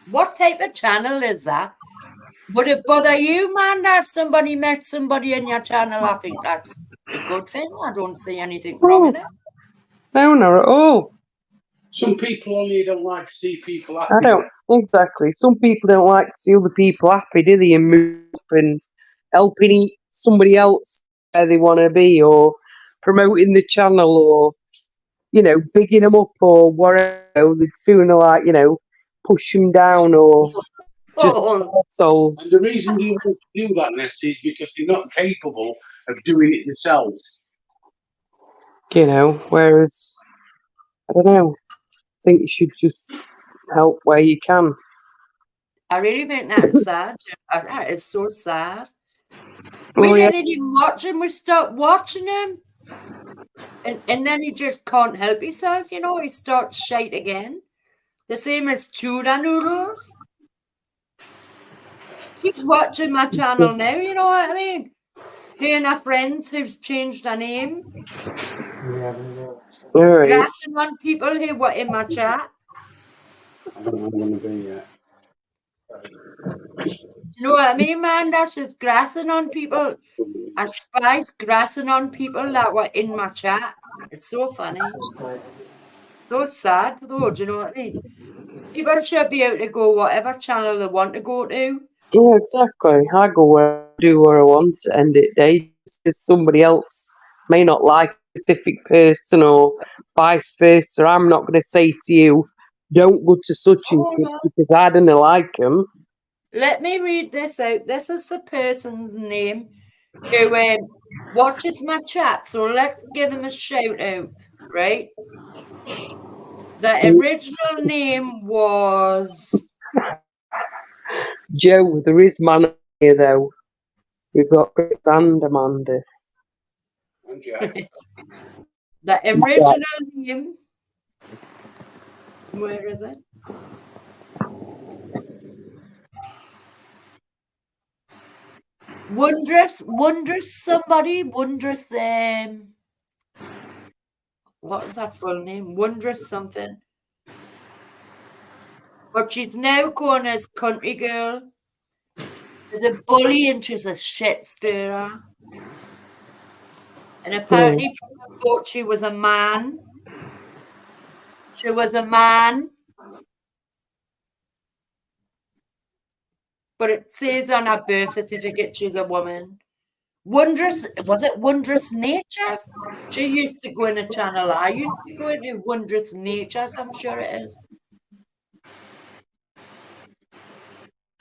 Speaker 1: what type of channel is that? Would it bother you, man, that somebody met somebody in your channel? I think that's a good thing. I don't see anything wrong in it.
Speaker 2: No, not at all.
Speaker 3: Some people only don't like to see people
Speaker 2: I
Speaker 3: happy.
Speaker 2: don't exactly. Some people don't like to see other people happy, do they? And move up and helping somebody else where they want to be, or promoting the channel, or bigging them up, or whatever. They'd sooner push them down, or just
Speaker 1: Oh,
Speaker 3: And
Speaker 2: assholes.
Speaker 3: the reason they don't do that, Ness, is because they're not capable of doing it themselves.
Speaker 2: Whereas I don't know. I think you should just help where you can.
Speaker 1: I really think that's sad. That is so sad.
Speaker 2: Well,
Speaker 1: We
Speaker 2: yeah,
Speaker 1: didn't even watch him. We stopped watching him. And then he just can't help himself, he starts shite again. The same as tuna noodles. He's watching my channel now, you know what I mean? He and our friends who's changed her name,
Speaker 2: all right.
Speaker 1: grassing on people who were in my chat.
Speaker 3: I don't know what I'm going to be yet.
Speaker 1: You know what I mean, man? That's just grassing on people. Our spies grassing on people that were in my chat. It's so funny. So sad though, do you know what I mean? People should be able to go whatever channel they want to go to.
Speaker 2: Yeah, exactly. I go where I do where I want to end it day. Just 'cause somebody else may not like a specific person, or vice versa. I'm not going to say to you, don't go to such and
Speaker 1: Oh,
Speaker 2: such
Speaker 1: no.
Speaker 2: because I don't like them.
Speaker 1: Let me read this out. This is the person's name who watches my chat. So let's give them a shout out, right? The original name was
Speaker 2: Joe, there is man here though. We've got Chris and Amanda.
Speaker 3: And Jack.
Speaker 1: the original name. Where is it? Wondrous somebody, wondrous what was that full name? Wondrous something. But she's now going as country girl. She's a bully and she's a shit stirrer. And apparently people thought she was a man. She was a man. But it says on her birth certificate she's a woman. Was it Wondrous Natures? She used to go in a channel I used to go into, Wondrous Natures, I'm sure it is.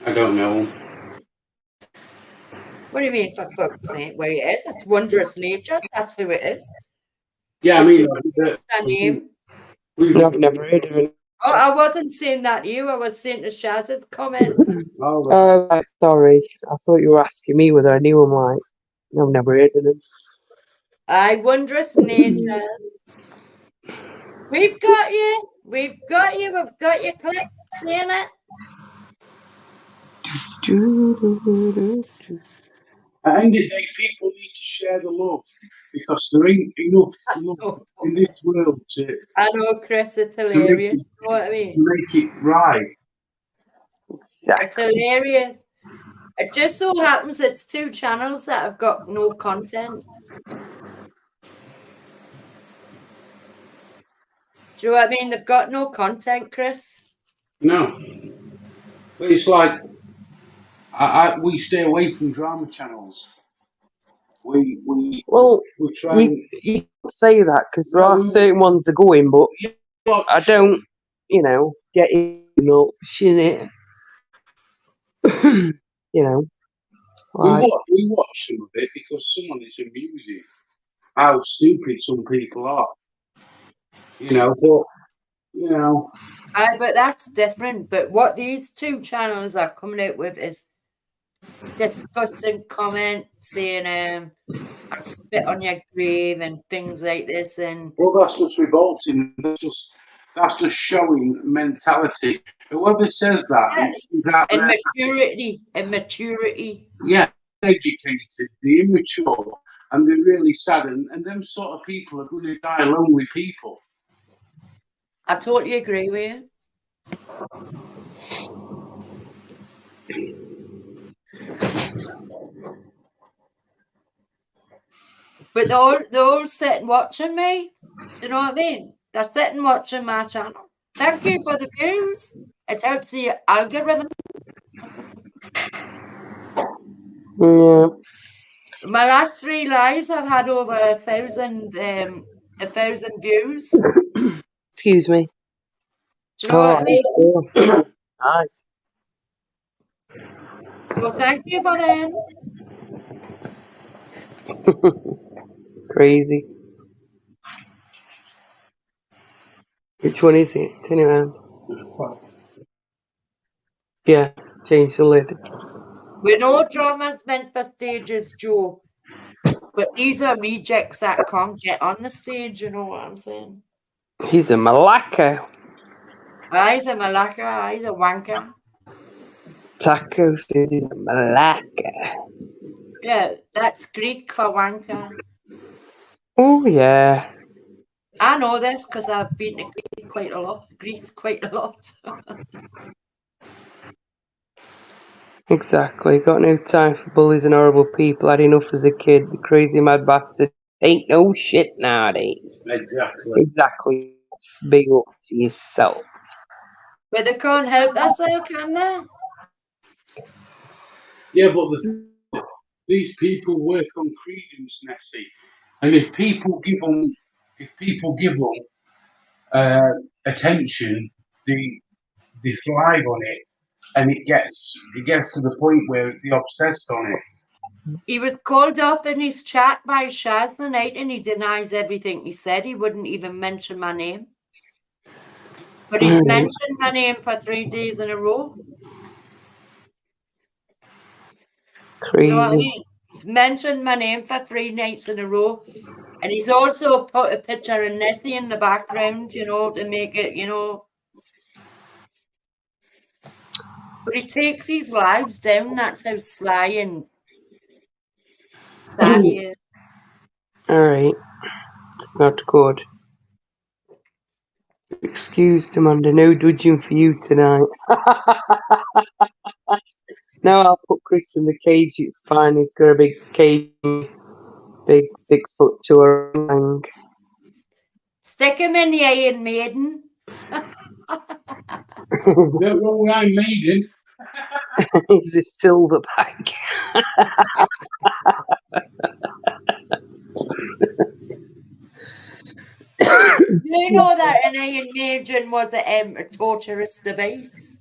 Speaker 3: I don't know.
Speaker 1: What do you mean, for fuck's sake? Well, it is. It's Wondrous Natures. That's who it is.
Speaker 3: Yeah, I
Speaker 1: But
Speaker 3: mean,
Speaker 1: she's changed her name.
Speaker 2: I've never heard of it.
Speaker 1: Oh, I wasn't saying that to you. I was saying to Shaz's comment.
Speaker 2: Oh, sorry. I thought you were asking me whether I knew him. Like, I've never heard of him.
Speaker 1: Wondrous Natures. We've got you. We've got you. We've got you. Click. Seeing it.
Speaker 3: At the end of the day, people need to share the love because there ain't enough love in this world to
Speaker 1: I know, Chris. It's
Speaker 3: make
Speaker 1: hilarious.
Speaker 3: it,
Speaker 1: You know what I mean?
Speaker 3: make it right.
Speaker 1: It's hilarious. It just so happens it's two channels that have got no content. Do you know what I mean? They've got no content, Chris.
Speaker 3: No. But it's like, we stay away from drama channels. We
Speaker 2: Well,
Speaker 3: try and.
Speaker 2: you can't say that because there
Speaker 3: No,
Speaker 2: are certain ones that are going, but I don't, get in in it. Like,
Speaker 3: We watch some of it because someone is amusing how stupid some people are.
Speaker 1: But that's different. But what these two channels are coming out with is discussing comments saying I spit on your grave and things like this. And
Speaker 3: Well, that's just revolting. That's just showing mentality. Whoever says that is out
Speaker 1: and
Speaker 3: there.
Speaker 1: maturity.
Speaker 3: Yeah, educated, they're immature, and they're really sad. And them sort of people are going to die lonely people.
Speaker 1: I totally agree with you. But they're all sitting watching me. Do you know what I mean? They're sitting watching my channel. Thank you for the views. It helps the algorithm.
Speaker 2: Yeah.
Speaker 1: My last 3 lives, I've had over 1,000 views.
Speaker 2: Excuse me.
Speaker 1: Do you know what I mean?
Speaker 2: Oh, nice.
Speaker 1: So thank you for them.
Speaker 2: Crazy. Which one is it? Turn it around. Yeah, change the lid.
Speaker 1: We know drama's meant for stages, Joe. But these are rejects that can't get on the stage, you know what I'm saying?
Speaker 2: He's a malacca.
Speaker 1: He's a malacca, he's a wanker.
Speaker 2: Taco says he's a malacca.
Speaker 1: Yeah, that's Greek for wanker.
Speaker 2: Oh, yeah.
Speaker 1: I know this because I've been to Greece quite a lot.
Speaker 2: Exactly. Got no time for bullies and horrible people. Had enough as a kid. The crazy mad bastard ain't no shit nowadays. Exactly. Big up to yourself.
Speaker 1: But they can't help themselves, can they?
Speaker 3: Yeah, but these people work on credence, Nessie, and if people give them attention, they thrive on it, and it gets to the point where they're obsessed on it.
Speaker 1: He was called up in his chat by Shaz the night and he denies everything he said. He wouldn't even mention my name. But he's mentioned my name for 3 days in a row.
Speaker 2: Crazy.
Speaker 1: You know what I mean? He's mentioned my name for 3 nights in a row. And he's also put a picture of Nessie in the background, you know, to make it, you know. But he takes his lives down. That's how sly and sad he is.
Speaker 2: Alright. It's not good. Excuse, Amanda. No judging for you tonight. Now I'll put Chris in the cage. It's fine. He's got a big cage. Big 6'2" orang.
Speaker 1: Stick him in the Iron Maiden.
Speaker 3: Don't wrong Iron Maiden.
Speaker 2: He's a silverback.
Speaker 1: You know that an Iron Maiden was a torturous device.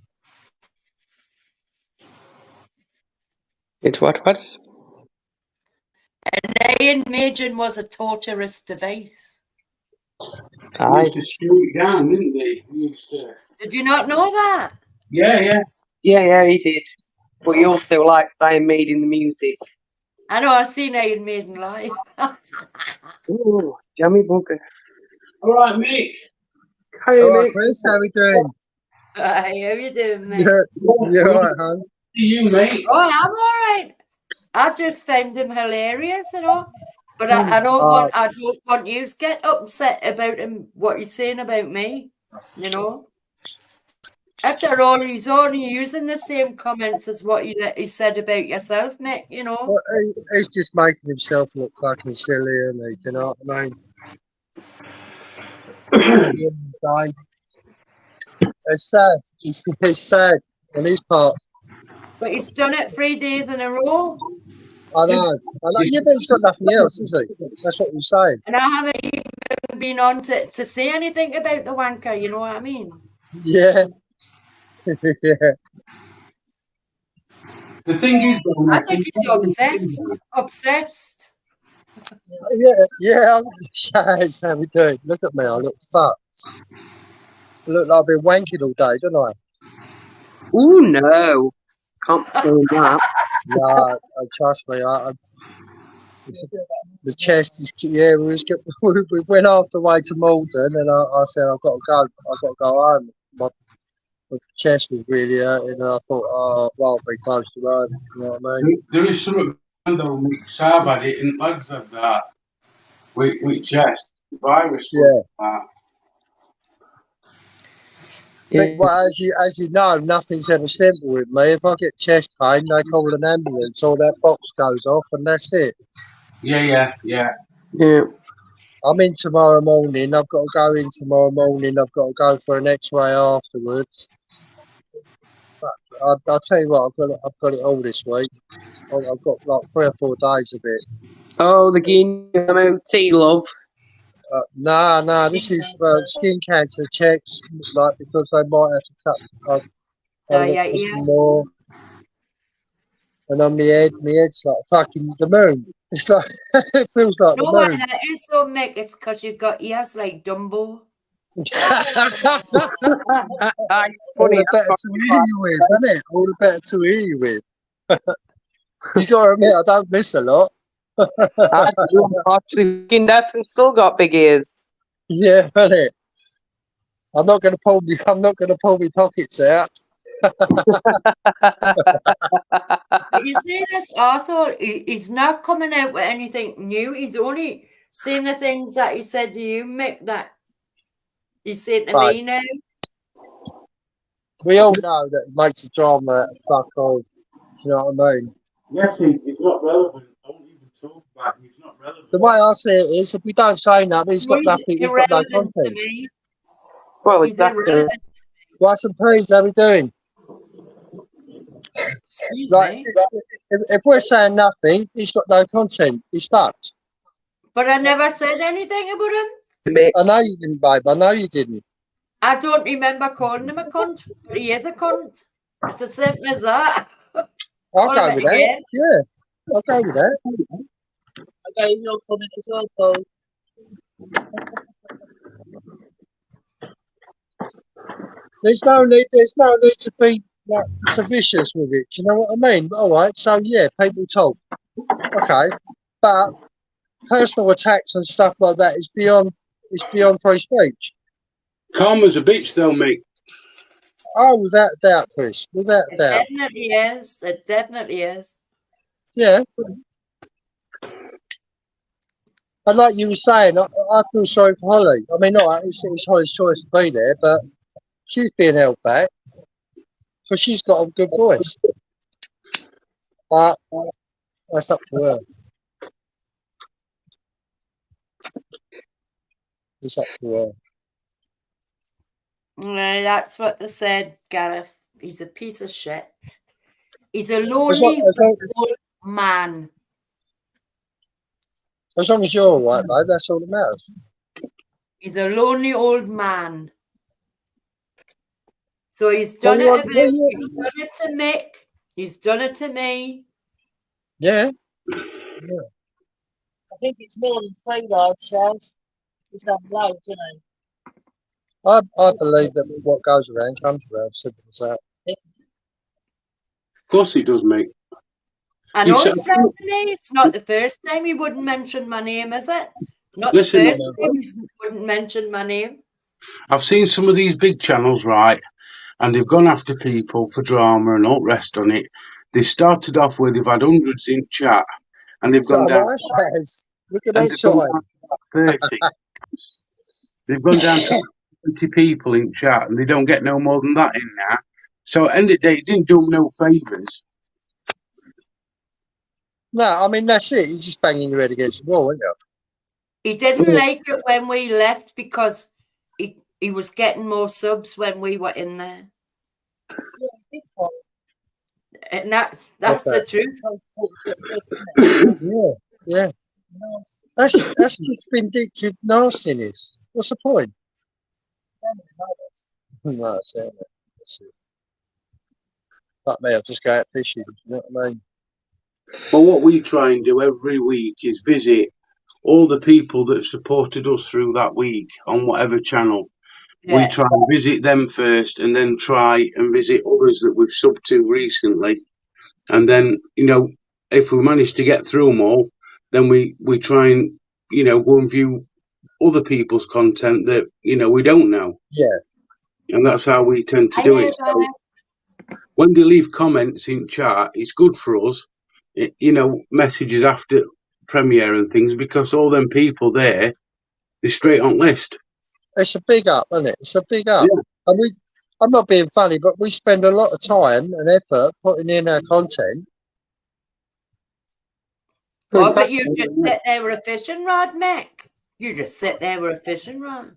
Speaker 2: It's what?
Speaker 1: An Iron Maiden was a torturous device.
Speaker 3: They used to shoot it down, didn't they?
Speaker 1: Did you not know that?
Speaker 3: Yeah.
Speaker 2: Yeah, he did. But he also likes Iron Maiden the music.
Speaker 1: I know, I've seen Iron Maiden live.
Speaker 2: Ooh, jammy bugger.
Speaker 3: All right, Mick.
Speaker 2: Hi,
Speaker 4: All right,
Speaker 2: Mick.
Speaker 4: Chris, how we doing?
Speaker 1: How you doing, mate?
Speaker 4: You're all right, hon.
Speaker 3: You, mate.
Speaker 1: Oh, I'm all right. I just found him hilarious, you know. But I don't want you to get upset about him, what he's saying about me, you know. After all, he's only using the same comments as what he said about yourself, Mick, you know.
Speaker 4: Well, he's just making himself look fucking silly, isn't he? You know what I mean? At the end of the day, it's sad. It's sad on his part.
Speaker 1: But he's done it 3 days in a row.
Speaker 4: I know. Yeah, but he's got nothing else, is he? That's what we're saying.
Speaker 1: And I haven't even been on to say anything about the wanker, you know what I mean?
Speaker 4: Yeah. Yeah.
Speaker 3: The thing is, though,
Speaker 1: I think he's obsessed.
Speaker 4: Yeah. Shaz, how we doing? Look at me. I look fucked. I look like I've been wanking all day, don't I?
Speaker 2: Ooh, no. Can't say that.
Speaker 4: No, trust me. The chest is we went half the way to Malden, and I said I've got to go. I've got to go home. My chest was really hurting, and I thought, oh, well, I'll be close to home. You know what I mean?
Speaker 3: there is something, though, Mick. Saab had it, and lads had that with chest virus.
Speaker 4: Yeah. Well, as you know, nothing's ever simple with me. If I get chest pain, they call an ambulance, or that box goes off, and that's it.
Speaker 3: Yeah.
Speaker 2: Yeah.
Speaker 4: I'm in tomorrow morning. I've got to go in tomorrow morning. I've got to go for an X-ray afterwards. I'll tell you what, I've got it all this week. I've got like 3 or 4 days of it.
Speaker 2: Oh, the getting MOT, love.
Speaker 4: Nah. This is skin cancer checks, like because they might have to cut.
Speaker 1: Oh,
Speaker 4: I've looked
Speaker 1: yeah,
Speaker 4: for
Speaker 1: yeah.
Speaker 4: some more. And on my head's like fucking the moon. It's like it feels like
Speaker 1: No,
Speaker 4: the
Speaker 1: why
Speaker 4: moon.
Speaker 1: that is so, Mick? It's because you've got ears like Dumbo.
Speaker 2: It's
Speaker 4: All
Speaker 2: funny.
Speaker 4: the better to hear you with, isn't it? All the better to hear you with. You got to admit, I don't miss a lot.
Speaker 2: I do. I'm actually fucking deaf and still got big ears.
Speaker 4: Yeah, isn't it? I'm not going to pull my pockets out.
Speaker 1: But you see, this Arthur, he's not coming out with anything new. He's only saying the things that he said to you, Mick, that he's saying to
Speaker 4: Right.
Speaker 1: me now.
Speaker 4: We all know that it makes a drama out of fuck all. Do you know what I mean?
Speaker 3: Yes, it's not relevant. I won't even talk about him. It's not relevant.
Speaker 4: The way I see it is, if we don't say nothing, he's got
Speaker 1: Well,
Speaker 4: nothing.
Speaker 1: he's
Speaker 4: He's got no
Speaker 1: irrelevant to
Speaker 4: content.
Speaker 1: me.
Speaker 2: Well,
Speaker 1: He's
Speaker 2: exactly.
Speaker 1: irrelevant.
Speaker 4: Rice and peas, how we doing?
Speaker 1: Excuse
Speaker 4: Like,
Speaker 1: me.
Speaker 4: if we're saying nothing, he's got no content. He's fucked.
Speaker 1: But I never said anything about him.
Speaker 4: I know you didn't, babe. I know you didn't.
Speaker 1: I don't remember calling him a cunt, but he is a cunt. It's as simple as that.
Speaker 4: I'll
Speaker 1: Call
Speaker 4: go
Speaker 1: him
Speaker 4: with
Speaker 1: it
Speaker 4: that.
Speaker 1: again.
Speaker 4: Yeah, I'll go with that.
Speaker 5: I gave your comment as well, Paul.
Speaker 4: There's no need to be like so vicious with it. Do you know what I mean? All right, so yeah, people talk. Okay, but personal attacks and stuff like that is beyond free speech.
Speaker 3: Karma's a bitch, though, mate.
Speaker 4: Oh, without a doubt, Chris. Without a
Speaker 1: It
Speaker 4: doubt.
Speaker 1: definitely is. It definitely is.
Speaker 4: Yeah. And like you were saying, I feel sorry for Holly. I mean, not it's Holly's choice to be there, but she's being held back because she's got a good voice. But that's up to her. It's up to her.
Speaker 1: No, that's what they said, Gareth. He's a piece of shit. He's a
Speaker 4: As
Speaker 1: lonely
Speaker 4: long
Speaker 1: old man.
Speaker 4: as you're all right, babe, that's all that matters.
Speaker 1: He's a lonely old man. So he's
Speaker 4: Well,
Speaker 1: done
Speaker 4: you
Speaker 1: it
Speaker 4: want-
Speaker 1: a
Speaker 4: well,
Speaker 1: bit.
Speaker 4: you-
Speaker 1: He's done it to Mick. He's done it to me.
Speaker 4: Yeah.
Speaker 5: I think it's more than 3 lives, Shaz. It's have loads, isn't it?
Speaker 4: I believe that what goes around comes around. Simple as that.
Speaker 3: Of course it does, mate.
Speaker 1: I
Speaker 3: You
Speaker 1: know
Speaker 3: said-
Speaker 1: he's friend to me. It's not the first time he wouldn't mention my name, is it? Not
Speaker 3: Listen,
Speaker 1: the first time he wouldn't mention my name.
Speaker 3: I've seen some of these big channels, right, and they've gone after people for drama and all the rest on it. They started off with they've had hundreds in chat, and they've gone
Speaker 4: So
Speaker 3: down.
Speaker 4: I says, look at
Speaker 3: And
Speaker 4: that
Speaker 3: they've gone
Speaker 4: shine.
Speaker 3: down to 30. They've gone down to 20 people in chat, and they don't get no more than that in now. So at the end of the day, it didn't do them no favours.
Speaker 4: No, I mean that's it. You're just banging your head against the wall, aren't you?
Speaker 1: He didn't like it when we left because he was getting more subs when we were in there.
Speaker 5: Yeah, big one.
Speaker 1: And that's
Speaker 4: Okay.
Speaker 1: the truth.
Speaker 4: Yeah. That's just vindictive nastiness. What's the point? No, that's it. That's it. Like me, I'll just go out fishing. You know what I mean?
Speaker 3: Well, what we try and do every week is visit all the people that supported us through that week on whatever channel. We
Speaker 1: Yeah.
Speaker 3: try and visit them first and then try and visit others that we've subbed to recently. And then, if we manage to get through them all, then we try and, go and view other people's content that, we don't know.
Speaker 4: Yeah.
Speaker 3: And that's how we tend to do it. So when they leave comments in chat, it's good for us, messages after premiere and things, because all them people there, they're straight on list.
Speaker 4: It's a big up, isn't it? It's a big up.
Speaker 3: Yeah.
Speaker 4: And I'm not being funny, but we spend a lot of time and effort putting in our content.
Speaker 1: Oh, but you just sit there with a fishing rod, Mick. You just sit there with a fishing rod.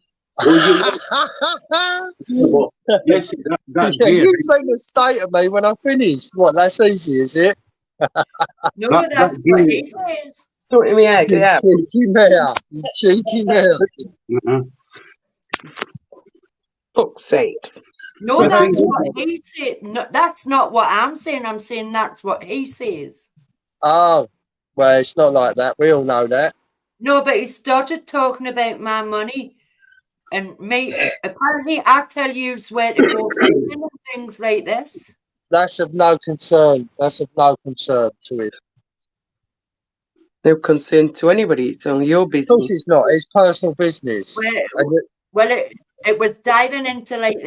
Speaker 3: Or is it what? Yes, that's
Speaker 4: Yeah,
Speaker 3: gear.
Speaker 4: you seen the state of me when I finish. What, that's easy, is it?
Speaker 1: No,
Speaker 3: That's
Speaker 1: that's what
Speaker 3: gear.
Speaker 1: he says.
Speaker 2: Something in my head,
Speaker 4: You
Speaker 2: yeah.
Speaker 4: cheeky mare. You cheeky mare.
Speaker 3: Uh-huh.
Speaker 2: Fuck's sake.
Speaker 1: No,
Speaker 3: The thing
Speaker 1: that's
Speaker 3: is,
Speaker 1: what he said. No, that's not what I'm saying. I'm saying that's what he says.
Speaker 4: Oh, well, it's not like that. We all know that.
Speaker 1: No, but he started talking about my money and me. Apparently, I tell you where to go fishing and things like this.
Speaker 4: That's of no concern. That's of no concern to him.
Speaker 2: No concern to anybody. It's only your
Speaker 4: Of course,
Speaker 2: business.
Speaker 4: it's not. It's personal business. And
Speaker 1: Well, it was diving into like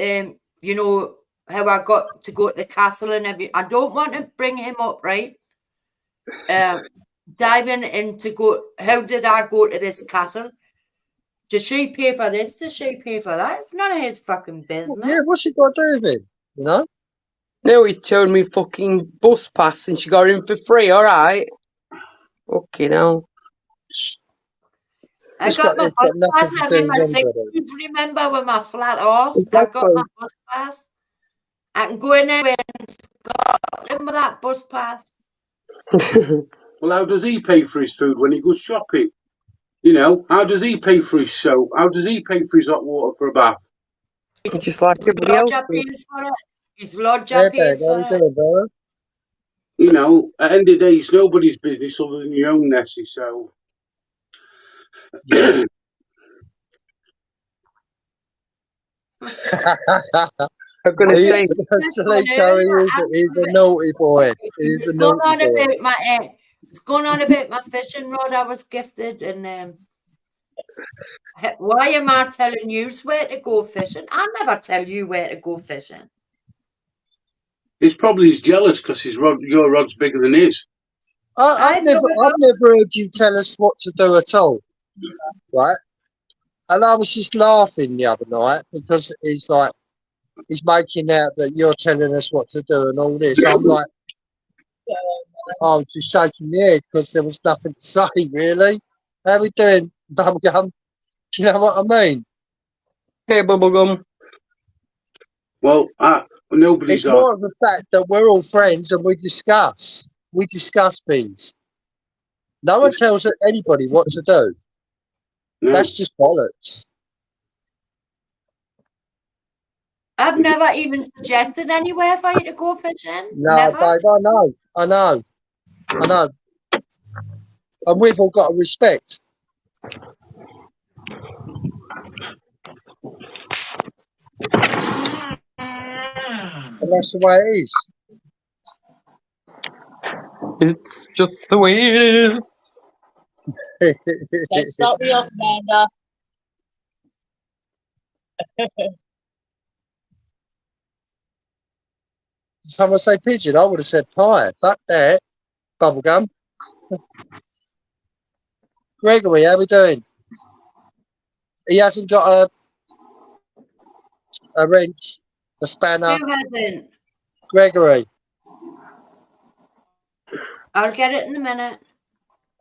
Speaker 1: you know, how I got to go to the castle and everything. I don't want to bring him up, right? Diving into how did I go to this castle? Does she pay for this? Does she pay for that? It's none of his fucking business.
Speaker 4: yeah, what's it got to do with him? You know?
Speaker 2: No, he showed me fucking bus pass and she got in for free, alright. Okay, now.
Speaker 1: I
Speaker 4: It's
Speaker 1: got my
Speaker 4: got
Speaker 1: bus
Speaker 4: nothing
Speaker 1: pass.
Speaker 4: to
Speaker 1: I'm
Speaker 4: do
Speaker 1: in my
Speaker 4: with anybody.
Speaker 1: 60s, remember, with my flat horse. I got my bus pass. I can go anywhere in Scotland with that bus pass.
Speaker 3: well, how does he pay for his food when he goes shopping? You know, how does he pay for his soap? How does he pay for his hot water for a bath?
Speaker 2: Just like everybody else
Speaker 1: Lodger
Speaker 2: did.
Speaker 1: pays for it. His lodger
Speaker 4: Yeah,
Speaker 1: pays
Speaker 4: how
Speaker 1: for
Speaker 4: you
Speaker 1: it.
Speaker 4: doing, brother?
Speaker 3: You know, at the end of the day, it's nobody's business other than your own, Nessie. So,
Speaker 4: Yeah.
Speaker 2: I'm going to say,
Speaker 4: Salico, he's a naughty boy. He's a
Speaker 1: It's going
Speaker 4: naughty
Speaker 1: on
Speaker 4: boy.
Speaker 1: about my it's going on about my fishing rod I was gifted, and why am I telling you where to go fishing? I never tell you where to go fishing.
Speaker 3: it's probably he's jealous because your rod's bigger than his.
Speaker 4: I've never heard you tell us what to do at all, right? And I was just laughing the other night because he's making out that you're telling us what to do and all this. I'm like, I was just shaking my head because there was nothing to say, really. How we doing, Bubblegum? Do you know what I mean?
Speaker 2: hey, Bubblegum.
Speaker 3: Well, nobody's
Speaker 4: It's more of the fact that we're all friends and we discuss. We discuss things. No one tells anybody what to do.
Speaker 3: No.
Speaker 4: That's just bollocks.
Speaker 1: I've never even suggested anywhere for you to go fishing.
Speaker 4: No,
Speaker 1: Never.
Speaker 4: babe, I know. And we've all got to respect. And that's the way it is.
Speaker 2: It's just the way it is.
Speaker 5: Don't start me off, Amanda.
Speaker 4: Someone say pigeon, I would have said pie. Fuck that. Bubblegum. Gregory, how we doing? He hasn't got a wrench, a spanner.
Speaker 1: Who hasn't?
Speaker 4: Gregory.
Speaker 1: I'll get it in a minute.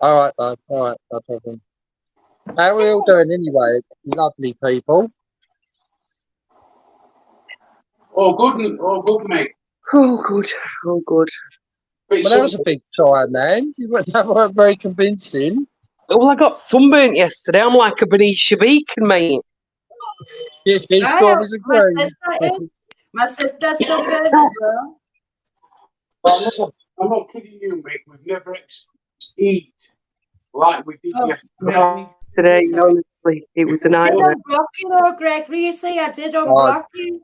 Speaker 4: All right, babe. All right, no problem. How are we all doing anyway? Lovely people.
Speaker 3: Oh, good, mate.
Speaker 2: Oh, good. Oh, good.
Speaker 3: But
Speaker 4: Well, that was a big try, man. That weren't very convincing.
Speaker 2: Well, I got sunburnt yesterday. I'm like a Benicia beacon, mate.
Speaker 4: His score was a green.
Speaker 1: My sister's sunburned as well.
Speaker 3: I'm not kidding you, mate. We've never eat like we did yesterday.
Speaker 2: Today, honestly, it was a
Speaker 1: I did
Speaker 2: nightmare.
Speaker 1: unblock you though, Gregory. You see, I did unblock you.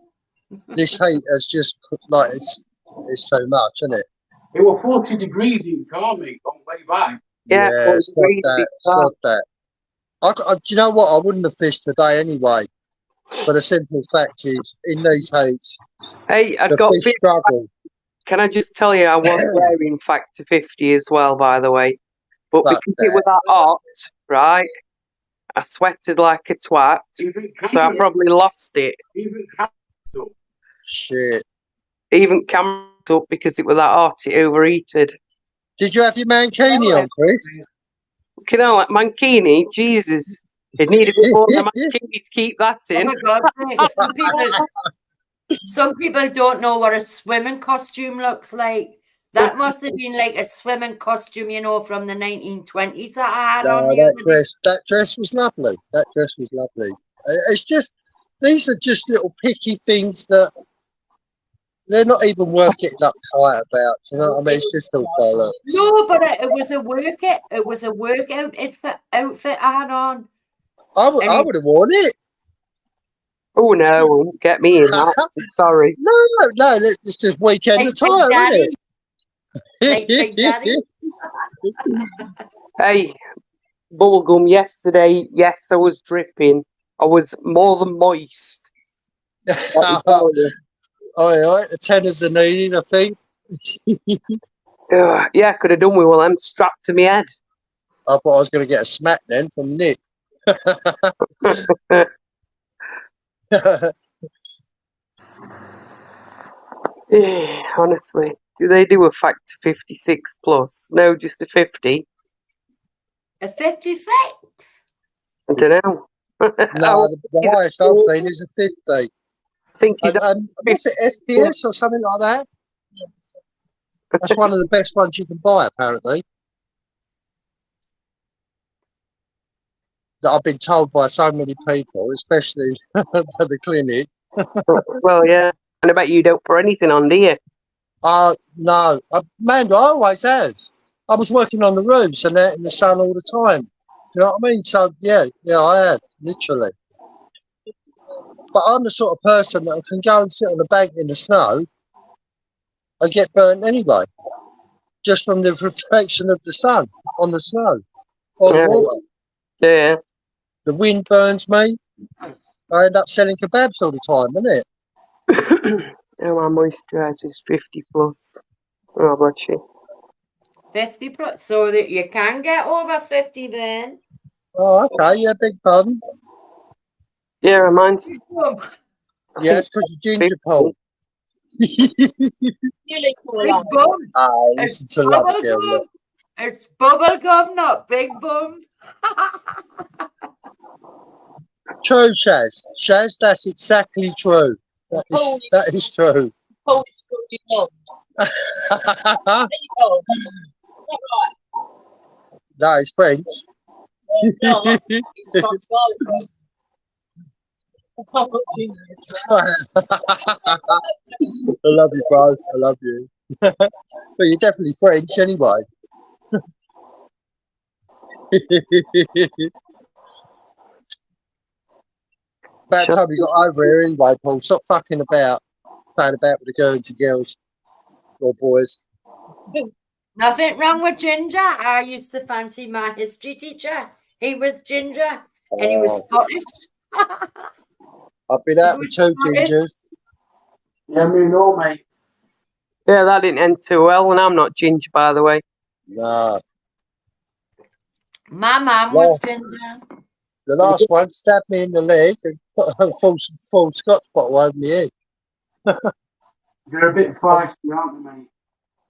Speaker 4: This heat has just like it's too much, isn't it?
Speaker 3: It was 40 degrees in Carmig on the way back.
Speaker 2: Yeah,
Speaker 4: Stop that. Do you know what? I wouldn't have fished today anyway. But the simple fact is, in these heats,
Speaker 2: hey, I
Speaker 4: the
Speaker 2: got
Speaker 4: fish struggle.
Speaker 2: Can I just tell you, I was wearing Factor 50 as well, by the way. But
Speaker 4: Fuck
Speaker 2: because it was that hot, right, I sweated like a twat. So I probably lost it.
Speaker 3: Even
Speaker 4: Shit.
Speaker 2: Even camera up because it was that hot, it overheated.
Speaker 4: Did you have your mankini on, Chris?
Speaker 2: You know, like Mankini, Jesus. You'd need a bit more than to keep that
Speaker 1: Oh
Speaker 2: in.
Speaker 1: my God, mate, some people don't know what a swimming costume looks like. That must have been like a swimming costume, you know, from the 1920s that I had on
Speaker 4: No,
Speaker 1: the other day.
Speaker 4: that dress was lovely. That dress was lovely. It's just these are just little picky things that they're not even worth getting uptight about. You know what I mean? It's just all bollocks.
Speaker 1: No, but it was a work outfit I had on.
Speaker 4: I would have worn it.
Speaker 2: Oh no, won't get me in that. Sorry.
Speaker 4: No, it's just weekend
Speaker 1: Like Big
Speaker 4: attire,
Speaker 1: Daddy.
Speaker 4: isn't
Speaker 1: Like Big Daddy.
Speaker 4: it?
Speaker 2: Hey, bubblegum yesterday. Yes, I was dripping. I was more than moist.
Speaker 4: Oh, the tenors are needed, I think.
Speaker 2: Yeah, could have done with one of them strapped to my head.
Speaker 4: I thought I was going to get a smack then from Nick.
Speaker 2: Honestly, do they do a factor 56 plus? No, just a 50.
Speaker 1: A 56.
Speaker 2: I don't know.
Speaker 4: No, the highest I've seen is a 50.
Speaker 2: I think he's
Speaker 4: What's it, SPS or something like that? That's one of the best ones you can buy, apparently. That I've been told by so many people, especially at the clinic.
Speaker 2: well, yeah. And I bet you don't put anything on, do you?
Speaker 4: No. Man, I always have. I was working on the roofs and out in the sun all the time. Do you know what I mean? So, yeah, I have, literally. But I'm the sort of person that can go and sit on a bank in the snow and get burnt anyway. Just from the reflection of the sun on the snow or the water.
Speaker 2: Yeah.
Speaker 4: The wind burns me. I end up selling kebabs all the time, isn't it?
Speaker 2: Oh, my moisturiser is 50 plus. Oh, bless you.
Speaker 1: 50 plus, so that you can get over 50 then.
Speaker 4: Oh, okay. Yeah, big pardon.
Speaker 2: Yeah, mine's.
Speaker 4: Yeah, it's because of ginger pole.
Speaker 1: Big bum.
Speaker 4: Oh, listen to love girl.
Speaker 1: It's bubble gum, not big bum.
Speaker 4: True, Shaz. Shaz, that's exactly true. That is true. That is French. I love you, bro. I love you. But you're definitely French anyway. About time we got over here anyway, Paul. Stop fucking about, playing about with the girls and girls or boys.
Speaker 1: Nothing wrong with ginger. I used to fancy my history teacher. He was ginger and he was Scottish.
Speaker 4: I've been out with two gingers.
Speaker 3: Yeah, me no, mate.
Speaker 2: Yeah, that didn't end too well, and I'm not ginger, by the way.
Speaker 4: Nah.
Speaker 1: My mum was ginger.
Speaker 4: The last one stabbed me in the leg and put a full Scotch bottle over my head.
Speaker 3: You're a bit feisty, aren't you, mate?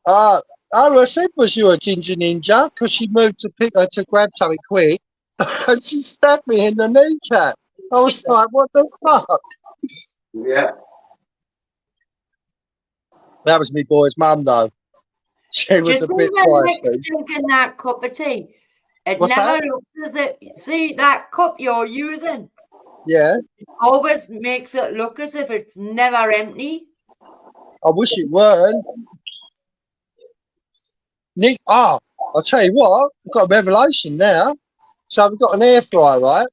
Speaker 4: All I said was you a ginger ninja because she moved to grab something quick and she stabbed me in the kneecap. I was like, what the fuck?
Speaker 3: Yeah.
Speaker 4: That was me boy's mum though. She was
Speaker 1: Just
Speaker 4: a bit
Speaker 1: next
Speaker 4: feisty.
Speaker 1: drinking that cup of tea. It
Speaker 4: What's
Speaker 1: never
Speaker 4: that?
Speaker 1: looks as if, see that cup you're using,
Speaker 4: Yeah,
Speaker 1: always makes it look as if it's never empty.
Speaker 4: I wish it weren't. Nick, I'll tell you what, I've got a revelation now. So I've got an air fryer, right?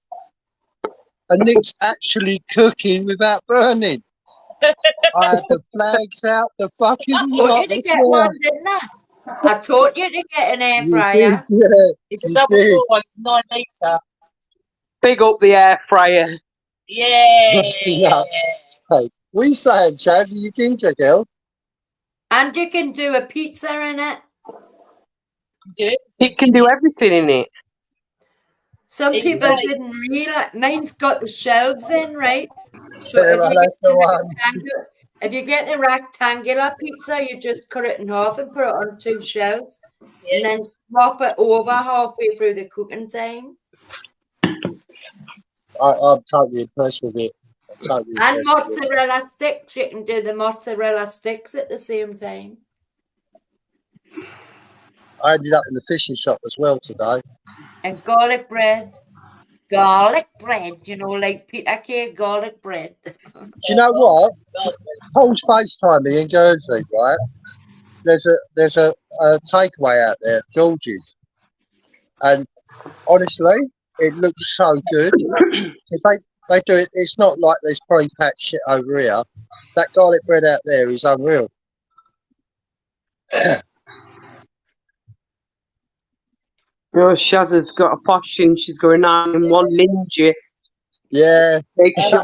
Speaker 4: And Nick's actually cooking without burning. I had the flags out, the fucking
Speaker 1: I told
Speaker 4: lot.
Speaker 1: you to get one, didn't I? I told you to get an air
Speaker 4: You
Speaker 1: fryer.
Speaker 4: did, yeah.
Speaker 5: It's a
Speaker 4: You
Speaker 5: double
Speaker 4: did.
Speaker 5: door one, it's 9 litre.
Speaker 2: Big up the air fryer.
Speaker 5: Yeah.
Speaker 4: What are you saying, Shaz? Are you ginger, girl?
Speaker 1: And you can do a pizza in it.
Speaker 2: It can do everything in it.
Speaker 1: Some people didn't realize. Mine's got the shelves in, right? So
Speaker 4: Sarah, that's the one.
Speaker 1: if you get the rectangular pizza, you just cut it in half and put it on 2 shelves, and then swap it over halfway through the cooking time.
Speaker 4: I'm totally impressed with it. I'm totally
Speaker 1: And
Speaker 4: impressed with it.
Speaker 1: mozzarella sticks. You can do the mozzarella sticks at the same time.
Speaker 4: I ended up in the fishing shop as well today.
Speaker 1: And garlic bread. Garlic bread, like pita cake garlic bread.
Speaker 4: Do you know what? Paul's FaceTime me in Guernsey, right? There's a takeaway out there, George's, and honestly, it looks so good. If they do it, it's not like there's pre-packed shit over here. That garlic bread out there is unreal.
Speaker 2: Shaz has got a posh and she's going 9-in-1 ninja.
Speaker 4: Yeah.
Speaker 2: Make sure.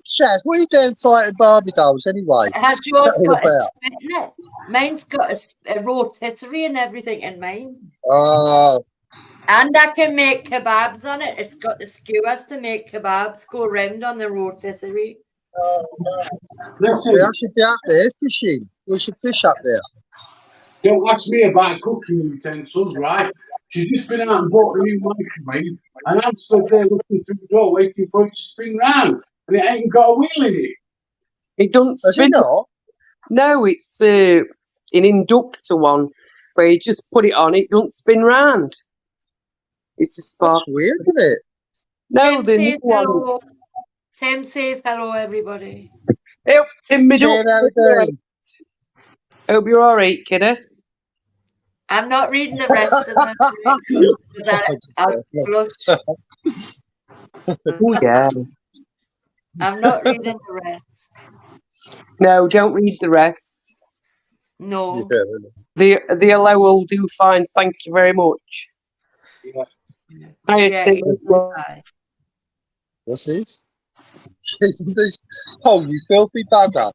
Speaker 4: Shaz, what are you doing fighting Barbie dolls anyway?
Speaker 1: Has
Speaker 4: What's
Speaker 1: yours
Speaker 4: that all
Speaker 1: got a
Speaker 4: about?
Speaker 1: spit in it? Mine's got a rotisserie and everything in mine.
Speaker 4: Oh,
Speaker 1: And I can make kebabs on it. It's got the skewers to make kebabs go round on the rotisserie.
Speaker 3: Listen,
Speaker 4: we should be up there fishing. We should fish up there.
Speaker 3: don't ask me about cooking utensils, right? She's just been out and bought a new microwave, and I'm stood there looking through the door waiting for it to spin round, and it ain't got a wheel in it.
Speaker 2: It doesn't
Speaker 4: Has it
Speaker 2: spin.
Speaker 4: not?
Speaker 2: No, it's an inductor one where you just put it on, it doesn't spin round. It's a spark.
Speaker 4: That's weird, isn't it?
Speaker 2: No,
Speaker 1: Tim
Speaker 2: the new
Speaker 1: says
Speaker 2: one.
Speaker 1: hello. Tim says hello, everybody.
Speaker 2: Help Tim me
Speaker 4: Tim, how we doing?
Speaker 2: Hope you're alright, kiddo.
Speaker 1: I'm not reading the rest of them. I'll blush.
Speaker 2: Oh yeah.
Speaker 1: I'm not reading the rest.
Speaker 2: No, don't read the rest.
Speaker 1: No.
Speaker 4: Yeah.
Speaker 2: The hello will do fine, thank you very much.
Speaker 3: Yeah.
Speaker 2: Hiya,
Speaker 1: Yeah,
Speaker 2: Tim.
Speaker 1: you do fine.
Speaker 4: What's this? Isn't this? Oh, you filthy bugger!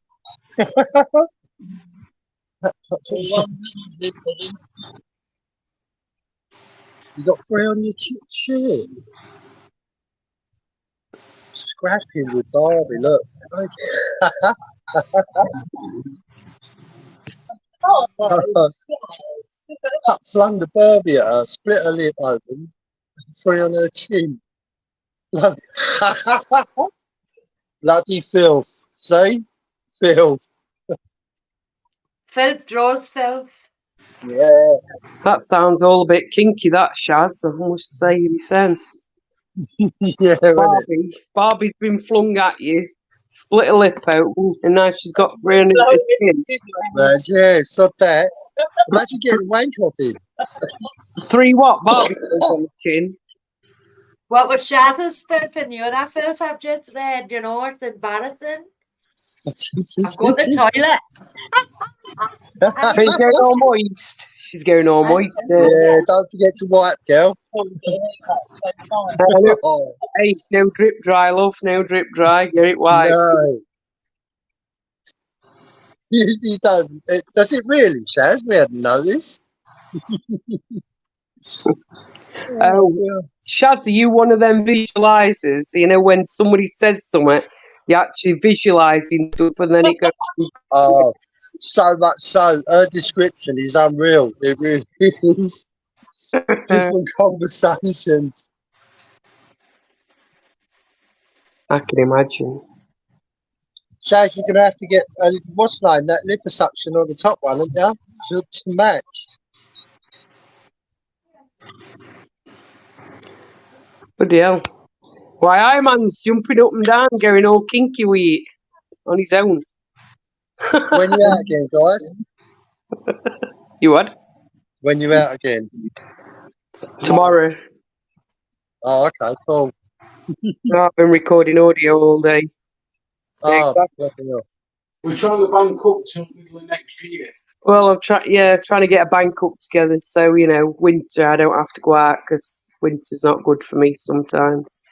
Speaker 4: You got 3 on your shit. Scrapping with Barbie. Look. Flung the Barbie at her, split her lip open, 3 on her chin. Bloody filth. See? Filth.
Speaker 1: Filth draws filth.
Speaker 4: Yeah.
Speaker 2: That sounds all a bit kinky, that Shaz, I must say myself.
Speaker 4: Yeah, innit?
Speaker 2: Barbie's been flung at you, split her lip out, and now she's got 3 on her chin.
Speaker 4: Man, yeah, stop that. Imagine getting a wank off him.
Speaker 2: 3 what? Barbie on the chin.
Speaker 1: What was Shaz's filth and the other filth I've just read? It's embarrassing. I've got the toilet.
Speaker 2: She's going all moist. She's going all moist.
Speaker 4: Yeah, don't forget to wipe, girl. Oh,
Speaker 2: Hey, no drip dry, love. No drip dry. Get it wiped.
Speaker 4: no. You don't. Does it really, Shaz? We hadn't noticed.
Speaker 2: Oh, Shaz, are you one of them visualizers? You know, when somebody says something, you actually visualising stuff and then it goes.
Speaker 4: Oh, so much so. Her description is unreal. It really is. Just from conversations.
Speaker 2: I can imagine.
Speaker 4: Shaz, you're going to have to get, what's the name, that liposuction on the top one, aren't you? To match.
Speaker 2: Bloody hell. Why, Ironman's jumping up and down, going all kinky with it on his own.
Speaker 4: When you out again, guys?
Speaker 2: You what?
Speaker 4: When you out again?
Speaker 2: Tomorrow.
Speaker 4: Oh, okay, cool.
Speaker 2: I've been recording audio all day.
Speaker 4: Oh,
Speaker 2: exactly.
Speaker 4: bloody hell.
Speaker 3: We're trying to bank up till middle of next year.
Speaker 2: Well, I'm trying to get a bank up together so, winter I don't have to go out because winter's not good for me sometimes.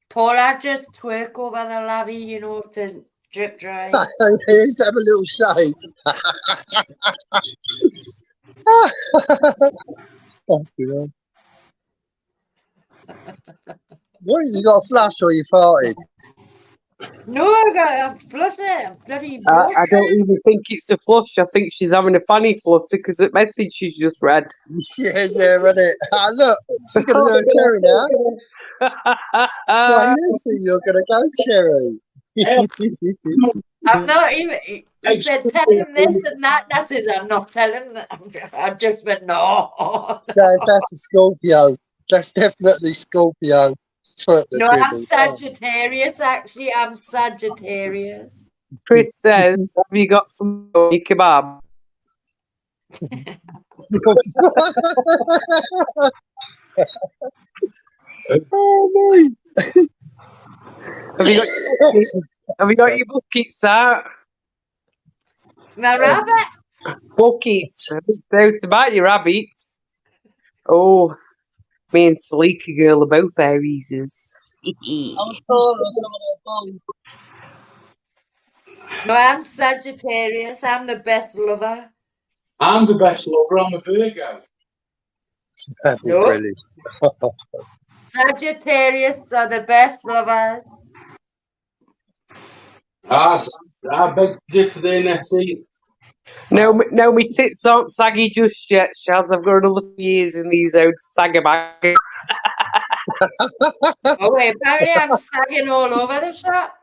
Speaker 1: Paula just twerk over the lavy, to drip dry.
Speaker 4: Let's have a little shake. Oh, God. What is you got a flush or you farted?
Speaker 1: No, I'm flutter. I'm bloody
Speaker 2: I don't
Speaker 1: exhausted.
Speaker 2: even think it's a flush. I think she's having a fanny flutter because the message she's just read.
Speaker 4: Yeah, read it. Ah, look, she's going to do a cherry now. Why, listen, you're going to go cherry.
Speaker 1: I'm not even. He said, tell him this and that. That is, I'm not telling them. I've just been, no.
Speaker 4: That's a Scorpio. That's definitely Scorpio. Twerk the
Speaker 1: No, I'm
Speaker 4: dibble.
Speaker 1: Sagittarius, actually. I'm Sagittarius.
Speaker 2: Chris says, "Have you got some kebab?"
Speaker 4: Oh, mate.
Speaker 2: Have you got your buckets out?
Speaker 1: My rabbit.
Speaker 2: Buckets. Out about your rabbit. Oh, me and Salika girl are both Arieses.
Speaker 5: I'm a Taurus, I'm an bull.
Speaker 1: No, I'm Sagittarius. I'm the best lover.
Speaker 3: I'm the best lover. I'm a Virgo.
Speaker 1: No.
Speaker 4: Brilliant.
Speaker 1: Sagittarius are the best lovers.
Speaker 3: I beg to differ there, Nessie.
Speaker 2: No, my tits aren't saggy just yet, Shaz. I've got another few years in these old saggy bags.
Speaker 1: Oh, wait, apparently I'm sagging all over the shop.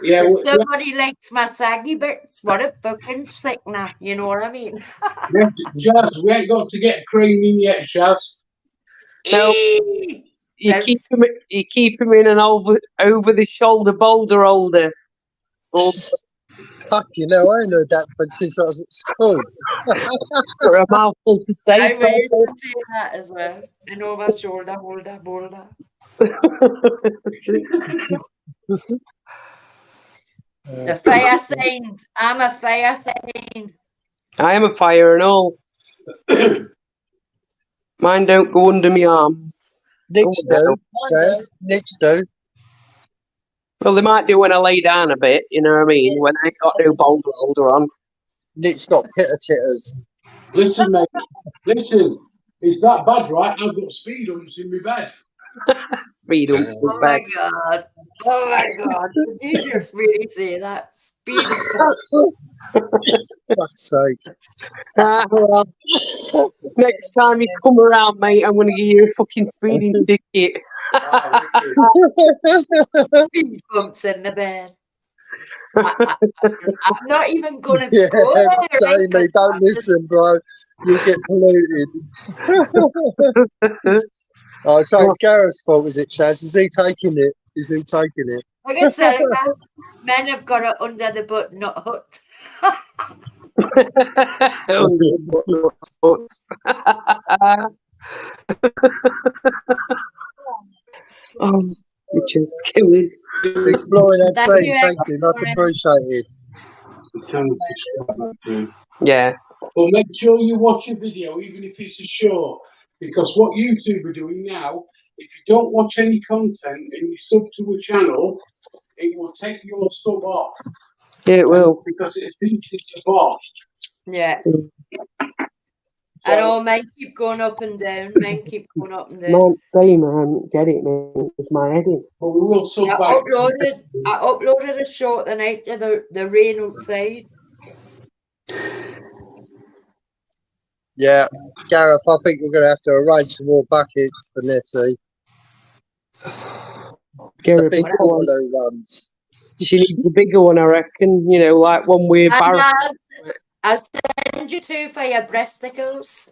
Speaker 3: Yeah,
Speaker 1: If somebody likes my saggy bits, what a fucking sickener. You know what I mean?
Speaker 3: Shaz, we ain't got to get cream in yet, Shaz.
Speaker 2: No.
Speaker 1: Eee!
Speaker 2: You keep him in an over the shoulder boulder holder.
Speaker 4: Fuck, you know, I know that since I was at school.
Speaker 2: For a mouthful to say.
Speaker 1: I used to say that as well. An over shoulder holder boulder. The fire signs. I'm a fire sign.
Speaker 2: I am a fire and all. Mine don't go under my arms.
Speaker 4: Nicks do, Trev. Nicks do.
Speaker 2: Well, they might do when I lay down a bit, you know what I mean? When I ain't got no boulder holder on.
Speaker 4: Nick's got pitter titters.
Speaker 3: Listen, mate. Listen, it's that bad, right? I've got speed humps in my bed.
Speaker 2: Speed up.
Speaker 1: Oh my god. Oh my god. Did you just really say that? Speed up.
Speaker 4: Fuck's sake.
Speaker 2: Well, next time you come around, mate, I'm going to give you a fucking speeding ticket.
Speaker 1: Speed bumps in the bed. I'm not even going to
Speaker 4: Yeah,
Speaker 1: go there.
Speaker 4: Jamie, don't listen, bro. You'll get polluted. Oh, so it's Gareth's fault, is it, Shaz? Is he taking it? Is he taking it?
Speaker 1: Like I said, men have got it under the butt, not hooked.
Speaker 2: Oh, Richard's killing.
Speaker 4: Exploring that
Speaker 1: Thank
Speaker 4: scene,
Speaker 1: you,
Speaker 4: thank you. Much appreciated.
Speaker 2: Yeah.
Speaker 3: But make sure you watch a video, even if it's a short, because what YouTube are doing now, if you don't watch any content and you sub to a channel, it will take your sub off.
Speaker 2: Yeah, it will.
Speaker 3: Because it thinks it's a bot.
Speaker 1: Yeah. I know, mine keep going up and down. Mine keep going up and down.
Speaker 2: Can't say, man. Get it, man. It's my edit.
Speaker 3: But we will sub
Speaker 1: I
Speaker 3: back.
Speaker 1: uploaded a short the night of the rain outside.
Speaker 4: Yeah, Gareth, I think we're going to have to arrange some more buckets for Nessie.
Speaker 2: Get
Speaker 4: The
Speaker 2: a
Speaker 4: big
Speaker 2: bigger one.
Speaker 4: Waterloo ones.
Speaker 2: She needs a bigger one, I reckon. You know, like one with
Speaker 1: And
Speaker 2: barrel.
Speaker 1: I'll send you two for your breasticles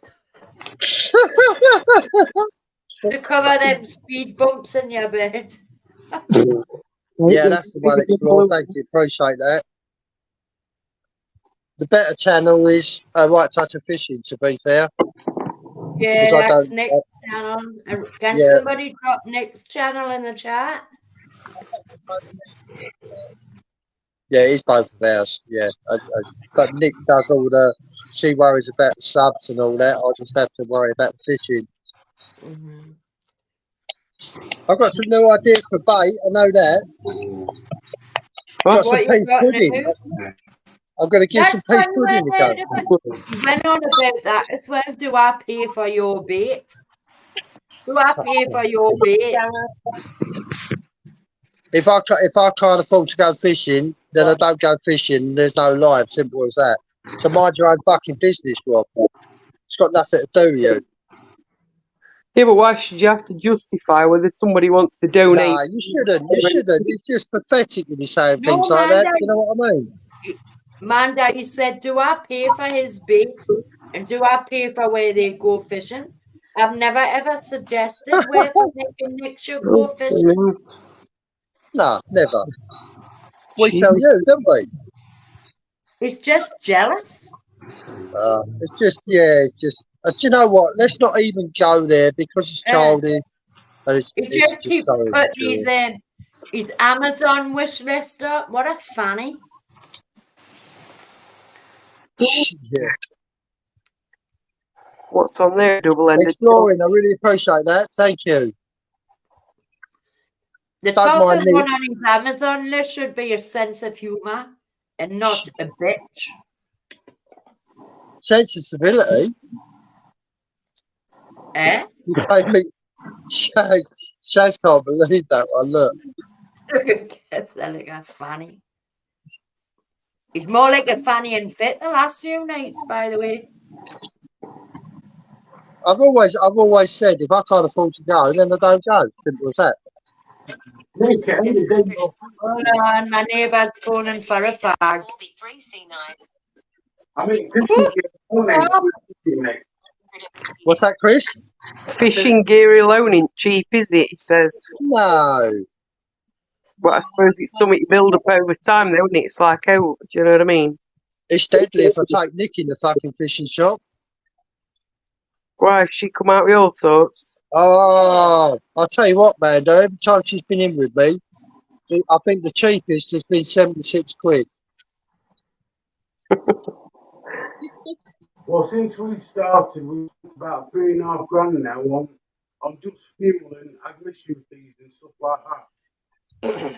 Speaker 1: to cover them speed bumps in your bed.
Speaker 4: Yeah, that's the one, Explore. Thank you, appreciate that. The better channel is Right Touch of Fishing, to be fair.
Speaker 1: Yeah,
Speaker 4: Because I
Speaker 1: that's
Speaker 4: don't-
Speaker 1: Nick's channel. Can
Speaker 4: Yeah.
Speaker 1: somebody drop Nick's channel in the chat?
Speaker 4: Yeah, it's both of ours. Yeah, but Nick does all the. She worries about the subs and all that. I just have to worry about the fishing.
Speaker 1: Mm-hmm.
Speaker 4: I've got some new ideas for bait. I know that. Got some
Speaker 1: What you
Speaker 4: peas
Speaker 1: got
Speaker 4: pudding.
Speaker 1: now?
Speaker 4: I'm going to give
Speaker 1: That's
Speaker 4: some peas
Speaker 1: what you
Speaker 4: pudding a
Speaker 1: went
Speaker 4: go.
Speaker 1: on about. You went on about that as well. Do I pay for your bait? Do I pay for your bait?
Speaker 4: If I can't afford to go fishing, then I don't go fishing. There's no life. Simple as that. So mind your own fucking business, Rob. It's got nothing to do with you.
Speaker 2: Yeah, but why should you have to justify whether somebody wants to donate?
Speaker 4: Nah, you shouldn't. You shouldn't. It's just pathetic when you saying
Speaker 1: No,
Speaker 4: things like that.
Speaker 1: Manda,
Speaker 4: Do you know what I mean?
Speaker 1: Manda, he said, do I pay for his bait? And do I pay for where they go fishing? I've never ever suggested where for Nick and Nick should go fishing.
Speaker 4: Nah, never. We
Speaker 2: Gee.
Speaker 4: tell you, don't we?
Speaker 1: He's just jealous.
Speaker 4: It's just, yeah, it's just. Do you know what? Let's not even go there because it's childish and
Speaker 1: He
Speaker 4: it's
Speaker 1: just
Speaker 4: just
Speaker 1: keeps
Speaker 4: so
Speaker 1: putting
Speaker 4: immature.
Speaker 1: his Amazon wish list up. What a fanny.
Speaker 4: Yeah.
Speaker 2: What's on there? Double-ended.
Speaker 4: Exploring, I really appreciate that. Thank you.
Speaker 1: The
Speaker 4: Don't mind
Speaker 1: toppest
Speaker 4: me.
Speaker 1: one on his Amazon list should be a sense of humour and not a bitch.
Speaker 4: Sensibility.
Speaker 1: Eh?
Speaker 4: You made me. Shaz can't believe that one. Look.
Speaker 1: That's like a fanny. He's more like a fanny and fit the last few nights, by the way.
Speaker 4: I've always said if I can't afford to go, then I don't go. Simple as that.
Speaker 3: Nick, at the end of the day, you're
Speaker 1: Hold on, my neighbour's phoning for a bag.
Speaker 3: I mean, fishing gear alone ain't cheap, Nick.
Speaker 4: What's that, Chris?
Speaker 2: Fishing gear alone ain't cheap, is it? He says.
Speaker 4: No.
Speaker 2: But I suppose it's something you build up over time, though, isn't it? It's like, oh, do you know what I mean?
Speaker 4: It's deadly if I take Nick in the fucking fishing shop.
Speaker 2: Why, she come out with all sorts.
Speaker 4: Oh, I'll tell you what, man, though, every time she's been in with me, I think the cheapest has been 76 quid.
Speaker 3: Well, since we've started, we've spent about $3.5 now on just fuel and admission fees and stuff like that.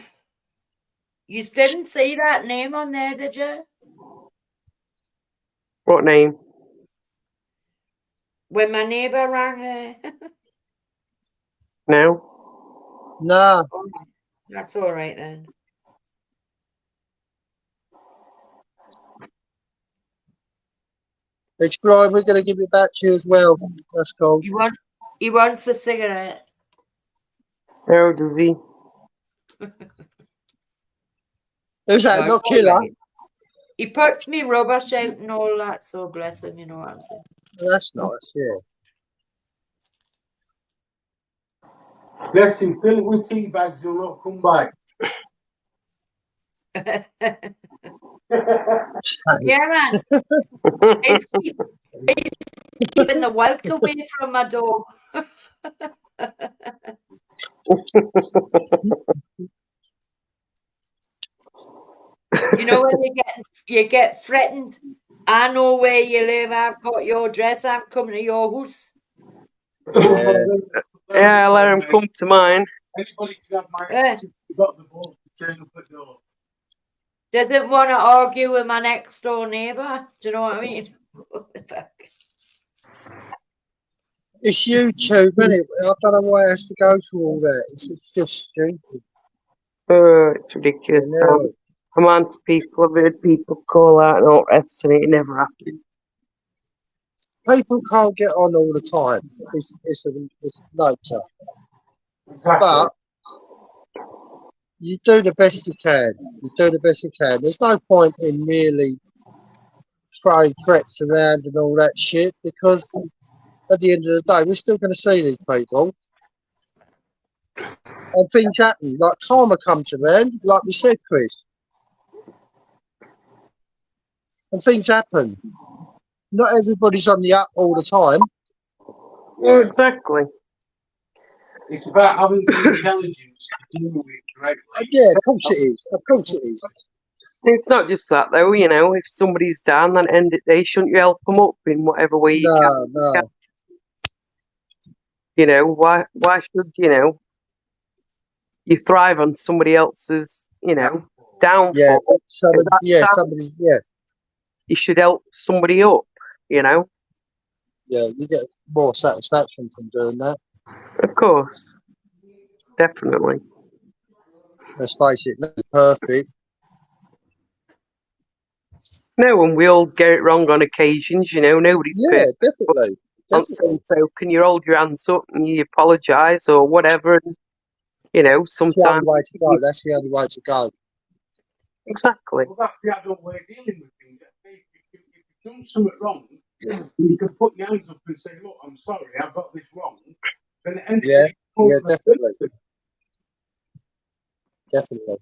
Speaker 1: You didn't see that name on there, did you?
Speaker 2: What name?
Speaker 1: When my neighbour rang her.
Speaker 2: No?
Speaker 4: Nah,
Speaker 1: That's all right then.
Speaker 4: Explorer, we're going to give it back to you as well. That's cool.
Speaker 1: He wants a cigarette.
Speaker 2: Oh, does he?
Speaker 4: Who's that?
Speaker 1: No,
Speaker 4: Not
Speaker 1: it's all
Speaker 4: Killer?
Speaker 1: right. He puts me rubbish out and all that, so bless him, you know what I'm saying.
Speaker 4: That's nice, yeah.
Speaker 3: Bless him, fill it with tea bags, you'll not come back.
Speaker 1: Yeah, man. He's keeping the work away from my door. You know when you get threatened. I know where you live. I've got your address. I'm coming to your house.
Speaker 4: Yeah.
Speaker 2: Yeah, let him come to mine.
Speaker 3: Anybody can have my
Speaker 1: Eh.
Speaker 3: you've got the balls to turn up at the door.
Speaker 1: Doesn't want to argue with my next door neighbour. Do you know what I mean?
Speaker 4: It's YouTube, isn't it? I don't know why it has to go through all that. It's just stupid.
Speaker 2: It's ridiculous.
Speaker 4: You know?
Speaker 2: Amount of people, I've heard people call out and all the rest, and it never happened.
Speaker 4: People can't get on all the time. It's nature.
Speaker 3: Exactly.
Speaker 4: But you do the best you can. You do the best you can. There's no point in really throwing threats around and all that shit because at the end of the day, we're still going to see these people. And things happen. Like karma comes around, like we said, Chris. And things happen. Not everybody's on the up all the time.
Speaker 2: Yeah, exactly.
Speaker 3: It's about having the intelligence to deal with it correctly.
Speaker 4: Yeah, of course it is. Of course it is.
Speaker 2: It's not just that, though, you know. If somebody's down, then at the end of the day, shouldn't you help them up in whatever way you can?
Speaker 4: No.
Speaker 2: You know, why should, you know, you thrive on somebody else's, you know, downfall?
Speaker 4: Yeah,
Speaker 2: If
Speaker 4: somebody's, yeah.
Speaker 2: You should help somebody up, you know?
Speaker 4: Yeah, you get more satisfaction from doing that.
Speaker 2: Of course. Definitely.
Speaker 4: Let's face it, nothing's perfect.
Speaker 2: No, and we all get it wrong on occasions, nobody's
Speaker 4: Yeah,
Speaker 2: perfect.
Speaker 4: definitely.
Speaker 2: On the same token, you hold your hands up and you apologise or whatever. And,
Speaker 4: It's the only
Speaker 2: sometimes.
Speaker 4: way to go. That's the only way to go.
Speaker 2: Exactly.
Speaker 3: Well, that's the adult way of dealing with things. If you've done something wrong, you can put your hands up and say, look, I'm sorry, I got this wrong. Then at the end of the
Speaker 4: Yeah,
Speaker 3: day, it's
Speaker 4: yeah,
Speaker 3: over.
Speaker 4: definitely. Definitely.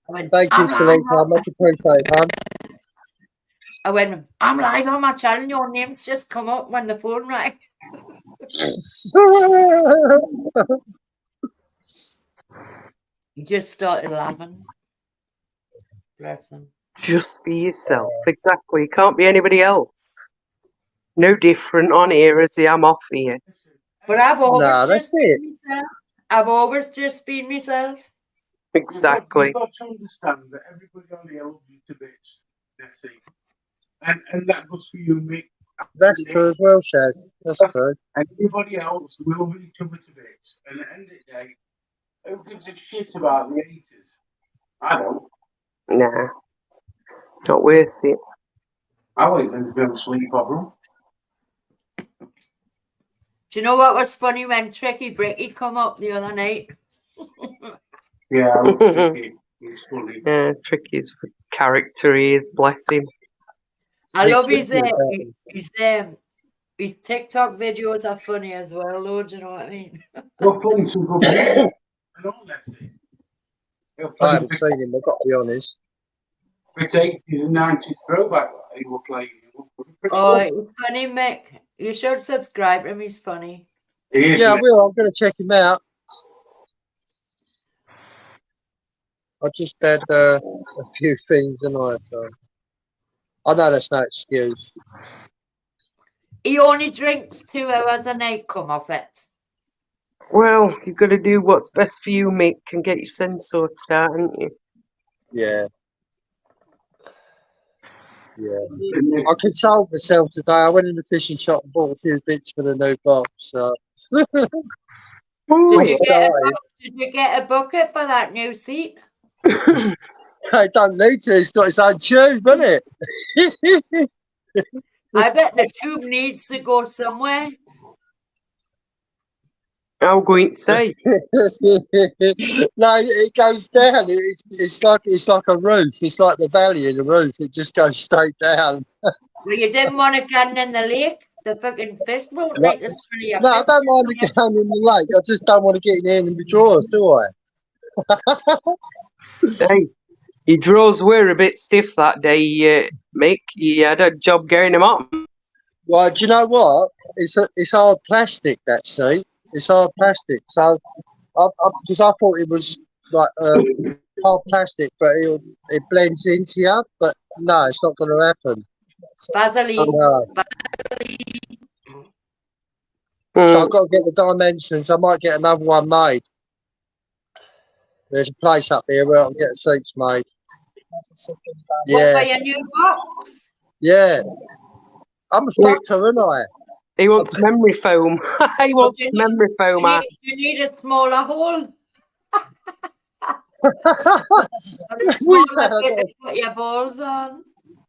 Speaker 1: I went,
Speaker 4: Thank you,
Speaker 1: I'm live.
Speaker 4: Selena. Much appreciated, man.
Speaker 1: I went, I'm live on my channel. Your name's just come up when the phone rang. He just started laughing. Bless him.
Speaker 2: Just be yourself. Exactly. You can't be anybody else. No different on here as I am off here.
Speaker 1: But I've always
Speaker 4: Nah, that's
Speaker 1: just
Speaker 4: it.
Speaker 1: been myself. I've always just been myself.
Speaker 2: Exactly.
Speaker 3: You've got to understand that everybody on here loves you to bits. That's it. And that goes for you, mate.
Speaker 4: That's true as well, Shaz. That's true.
Speaker 3: And everybody else will love each other to bits. And at the end of the day, who gives a shit about the haters? I don't.
Speaker 2: Nah. Not worth it.
Speaker 3: I wait them to go to sleep over them.
Speaker 1: Do you know what was funny when Tricky Bricky come up the other night?
Speaker 3: Yeah, I love Tricky. He's funny.
Speaker 2: Yeah, Tricky's character he is, bless him.
Speaker 1: I love
Speaker 4: It's
Speaker 1: his TikTok videos are funny as well, though. Do you know what I mean?
Speaker 3: We're playing some good music. And all that shit.
Speaker 4: I haven't seen him, I've got to be honest.
Speaker 3: It's 80s and 90s throwback that he were playing.
Speaker 1: Oh, it's funny, Mick. You should subscribe to him. He's funny.
Speaker 4: Yeah, I will. I'm going to check him out. I just had a few things tonight, so I know that's no excuse.
Speaker 1: He only drinks 2 hours a night, come off it.
Speaker 2: Well, you've got to do what's best for you, Mick, and get your sense sorted out, haven't you?
Speaker 4: Yeah. Yeah. I consoled myself today. I went in the fishing shop and bought a few bits for the new box. So.
Speaker 2: Ooh,
Speaker 1: Did you get a bucket for that new seat?
Speaker 4: I don't need to. It's got its own tube, hasn't it?
Speaker 1: I bet the tube needs to go somewhere.
Speaker 2: I'm going to say.
Speaker 4: No, it goes down. It's like a roof. It's like the valley in the roof. It just goes straight down.
Speaker 1: Well, you didn't want to get in the lake. The fucking fish won't like the smell of your
Speaker 4: No, I
Speaker 1: fish.
Speaker 4: don't mind it down in the lake. I just don't want to get in there in the drawers, do I?
Speaker 2: Hey, your drawers were a bit stiff that day, Mick. You had a job getting them up.
Speaker 4: Well, do you know what? It's hard plastic, that seat. It's hard plastic. So, because I thought it was like hard plastic, but it blends into you. But no, it's not going to happen.
Speaker 1: Vaseline.
Speaker 4: No. So I've got to get the dimensions. I might get another one made. There's a place up here where I can get the seats made.
Speaker 1: What for your new box?
Speaker 4: Yeah. I'm a fucker, aren't I?
Speaker 2: He wants memory foam. He wants memory foam.
Speaker 1: You need a smaller hole.
Speaker 4: We
Speaker 1: Smaller bit to put your balls on.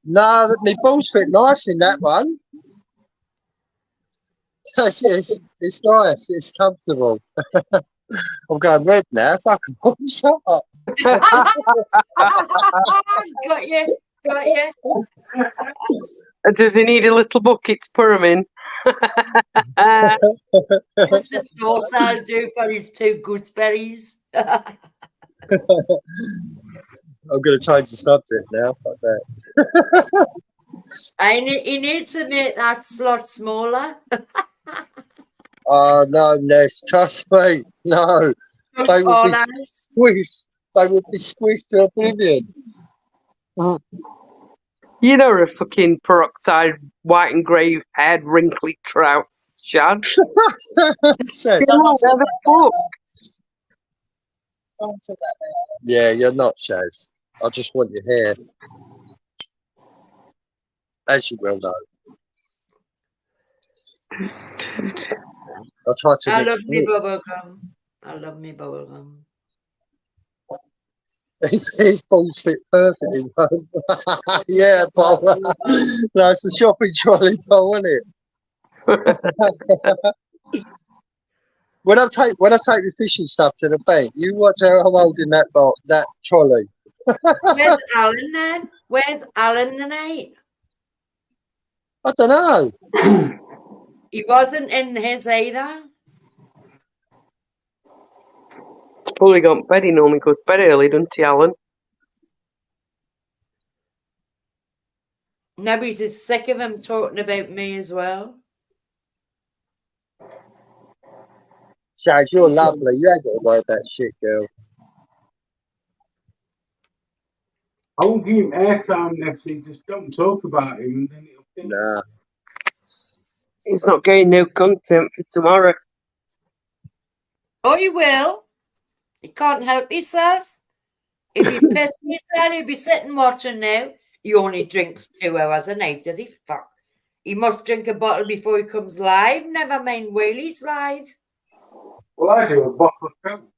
Speaker 4: No, my balls fit nice in that one. it's nice. It's comfortable. I'm going red now. Fuck off. Shut up.
Speaker 1: Got you. Got you.
Speaker 2: Does he need a little bucket to put him in?
Speaker 1: What's the sauce I'll do for his 2 gooseberries?
Speaker 4: I'm going to change the subject now. Fuck that.
Speaker 1: He needs to make that slot smaller.
Speaker 4: Oh, no, Ness. Trust me. No. They would be squeezed. They would be squeezed to oblivion.
Speaker 2: You know a fucking peroxide, white and grey haired, wrinkly trouts, Shaz.
Speaker 4: Yeah, you're not, Shaz. I just want your hair. As you well know. I try to.
Speaker 1: I love me bubblegum. I love me bubblegum.
Speaker 4: His balls fit perfectly. Yeah, Paul. No, it's a shopping trolley, Paul, isn't it? When I take the fishing stuff to the bank, you watch how I'm holding that trolley.
Speaker 1: Where's Alan then? Where's Alan tonight?
Speaker 4: I don't know.
Speaker 1: He wasn't in his either.
Speaker 2: Probably got in bed. He normally goes to bed early, doesn't he, Alan?
Speaker 1: Maybe he's just sick of him talking about me as well.
Speaker 4: Shaz, you're lovely. You ain't got to worry about shit, girl.
Speaker 3: I won't give him airtime next week. Just don't talk about him, and then it'll finish.
Speaker 4: Nah.
Speaker 2: He's not getting no content for tomorrow.
Speaker 1: Oh, he will. He can't help himself. He'd be pissed himself. He'd be sitting watching now. He only drinks 2 hours a night, does he? Fuck. He must drink a bottle before he comes live. Never mind while he's live.
Speaker 3: Well, I do a bottle of Coke.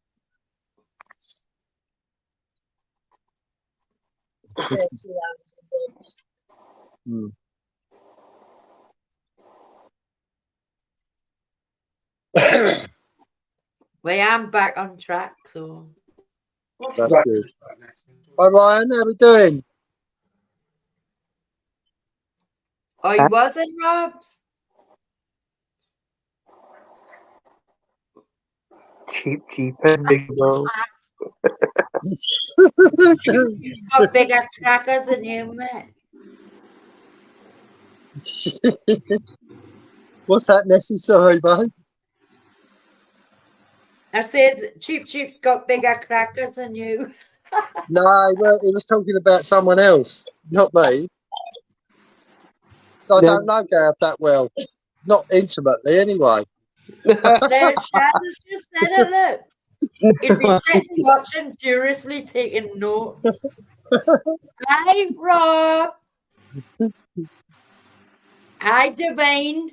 Speaker 4: Hmm.
Speaker 1: Well, I'm back on track, so.
Speaker 4: That's good. Hi, Ryan. How we doing?
Speaker 1: Oh, he wasn't, Robs?
Speaker 2: Cheap as big balls.
Speaker 1: He's got bigger crackers than you, man.
Speaker 4: What's that necessary, babe?
Speaker 1: I says Cheap's got bigger crackers than you.
Speaker 4: No, well, he was talking about someone else, not me. I don't know Gareth that well. Not intimately, anyway.
Speaker 1: There's Shaz has just said it, look. He'd be sitting watching, furiously taking notes. Hi, Rob. Hi, Devine.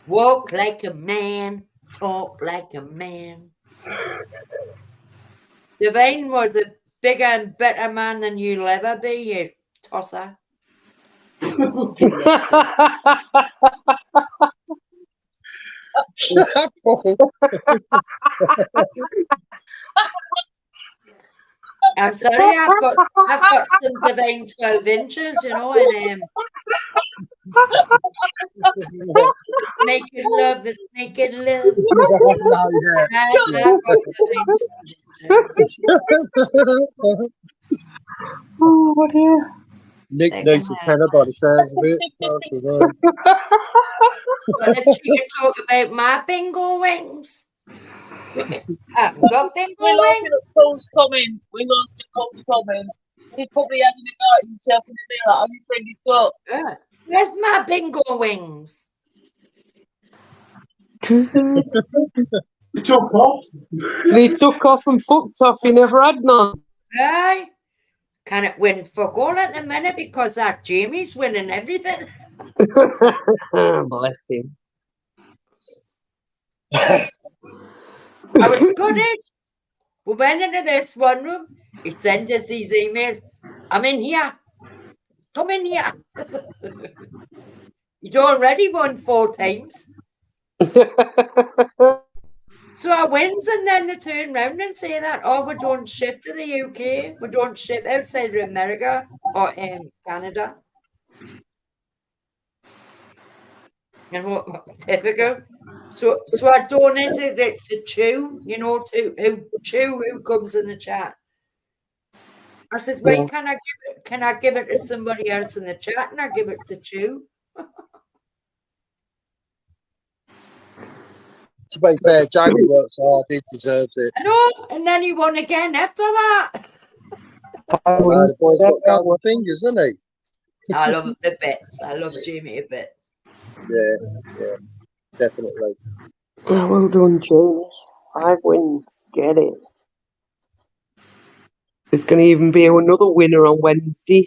Speaker 1: Walk like a man, talk like a man. Devine was a bigger and better man than you'll ever be, you tosser. I'm sorry, I've got some Devine 12 inches, you know, and this naked love.
Speaker 4: No, yeah.
Speaker 1: I've got Devine 12 inches.
Speaker 2: Oh dear.
Speaker 4: Nick
Speaker 1: Second
Speaker 4: needs a
Speaker 1: hand.
Speaker 4: tenner by the sounds of it. Fucking hell.
Speaker 1: Well, if you can talk about my bingo wings. I've got bingo
Speaker 5: We're laughing
Speaker 1: wings.
Speaker 5: at Paul's comment. We're laughing at Paul's comment. He's probably having a go at himself in the mirror. Only friend he's got.
Speaker 1: Yeah. Where's my bingo wings?
Speaker 3: He took off.
Speaker 2: They took off and fucked off. He never had none.
Speaker 1: Aye. Can it win fuck all at the minute because that Jamie's winning everything?
Speaker 2: Bless him.
Speaker 1: I was good at. We went into this one room. He sent us these emails. I'm in here. Come in here. He'd already won 4 times. So I wins and then they turn round and say that, oh, we don't ship to the UK. We don't ship outside of America or Canada. And what typical. So I donated it to Chew, you know, who comes in the chat. I says, why can I give it to somebody else in the chat and I give it to Chew?
Speaker 4: To be fair, Jamie works hard. He deserves it.
Speaker 1: I know, and then he won again after that.
Speaker 4: I know, the boy's got golden fingers, isn't he?
Speaker 1: I love him a bit. I love Jamie a bit.
Speaker 4: Yeah, definitely.
Speaker 2: Oh, well done, Jamie. 5 wins. Get it. There's going to even be another winner on Wednesday.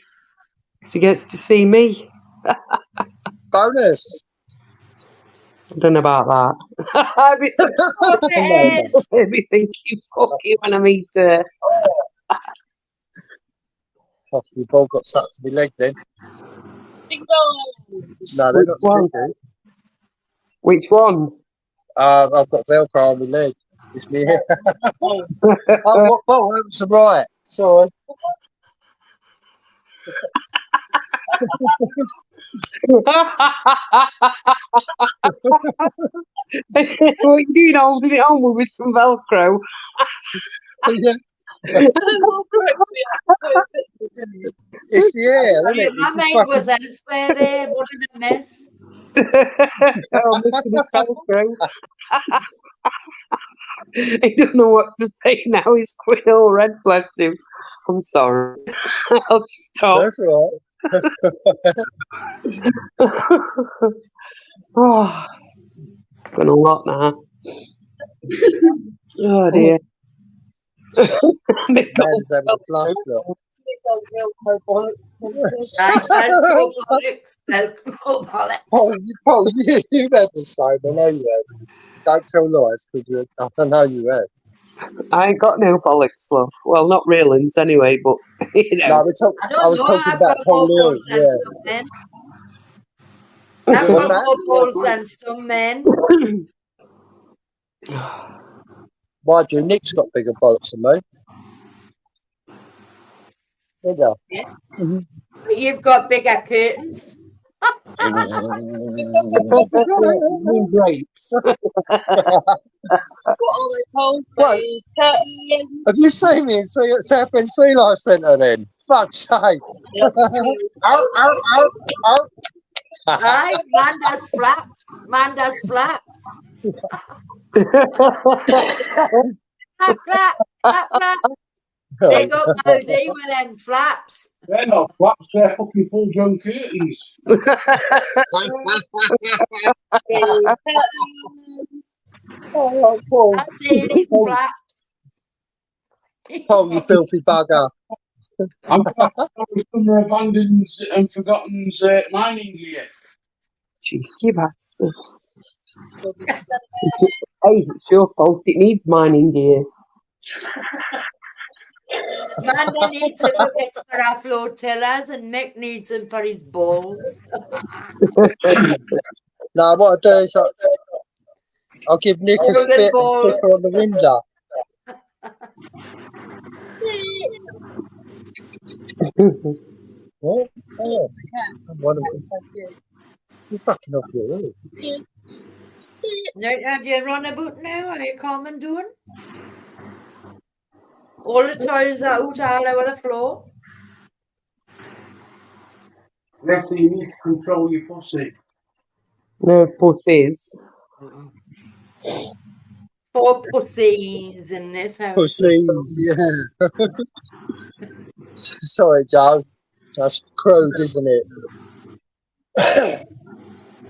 Speaker 2: She gets to see me.
Speaker 4: Bonus.
Speaker 2: I don't know about that. I'd be
Speaker 1: Of course it is.
Speaker 2: think you fuck you when I meet her.
Speaker 4: Possibly ball got stuck to my leg then.
Speaker 5: Single.
Speaker 4: No, they're
Speaker 2: Which
Speaker 4: not
Speaker 2: one?
Speaker 4: sticky.
Speaker 2: Which one?
Speaker 4: I've got Velcro on my leg. It's me.
Speaker 5: Oh,
Speaker 4: Oh, what ball? That was right. Sorry.
Speaker 2: What are you doing holding it on with some Velcro?
Speaker 4: Yeah,
Speaker 5: well, correct me. I'm so offended, didn't you?
Speaker 4: it's the air, isn't
Speaker 1: Sorry,
Speaker 4: it?
Speaker 1: my
Speaker 4: It's just
Speaker 1: mind was
Speaker 4: fucking.
Speaker 1: elsewhere there. What did I miss?
Speaker 2: I'm making it Velcro. I don't know what to say now. He's quite all red, bless him. I'm sorry. I'll stop.
Speaker 4: That's right. That's
Speaker 2: Oh, gone a lot now. Oh dear.
Speaker 4: man is having a flush look.
Speaker 1: Like Velcro bollocks, Velcro bollocks.
Speaker 4: You had the same. I know you had. Don't tell lies because I know you had.
Speaker 2: I ain't got no bollocks, love. Well, not real ones anyway, but you
Speaker 4: No,
Speaker 2: know.
Speaker 1: I
Speaker 4: I
Speaker 1: don't
Speaker 4: was
Speaker 1: know.
Speaker 4: talking
Speaker 1: I've
Speaker 4: about
Speaker 1: got
Speaker 4: Paul
Speaker 1: more
Speaker 4: Hill.
Speaker 1: balls than
Speaker 4: Yeah.
Speaker 1: some men. I've
Speaker 4: What's
Speaker 1: got
Speaker 4: that?
Speaker 1: more balls than some men.
Speaker 4: Mind you, Nick's got bigger bollocks than me. There you go.
Speaker 1: But you've got bigger curtains.
Speaker 2: Mean grapes.
Speaker 5: What are they called?
Speaker 4: What?
Speaker 5: They curtains.
Speaker 4: Have you seen me in South End Sea Life Centre then? Fuck's sake.
Speaker 5: Yep, see.
Speaker 4: Ow, ow, ow, ow.
Speaker 1: Aye, man does flaps. Man does flaps. Flap, flap, flap, flap. They got Maldi with them flaps.
Speaker 3: They're not flaps, they're fucking full drum curtains.
Speaker 4: Oh, Paul.
Speaker 1: That's Haley's flaps.
Speaker 4: Paul, you filthy bugger.
Speaker 3: I'm with some abandoned and forgotten mining gear.
Speaker 2: Cheeky bastard. Hey, it's your fault. It needs mining gear.
Speaker 1: Manda needs the buckets for our flotillas and Mick needs them for his balls.
Speaker 4: No, what I do is I'll give Nick a
Speaker 1: Golden
Speaker 4: spit and stick
Speaker 1: balls.
Speaker 4: her on the window. What? Oh, one of them. You're fucking off your head.
Speaker 1: Now, do you run about now? Are you coming doing? All the toys are out all over the floor.
Speaker 3: Leslie, you need to control your pussy.
Speaker 2: No pussies.
Speaker 1: 4 pussies in this house.
Speaker 4: Pussies, yeah. Sorry, Joe. That's crude, isn't it?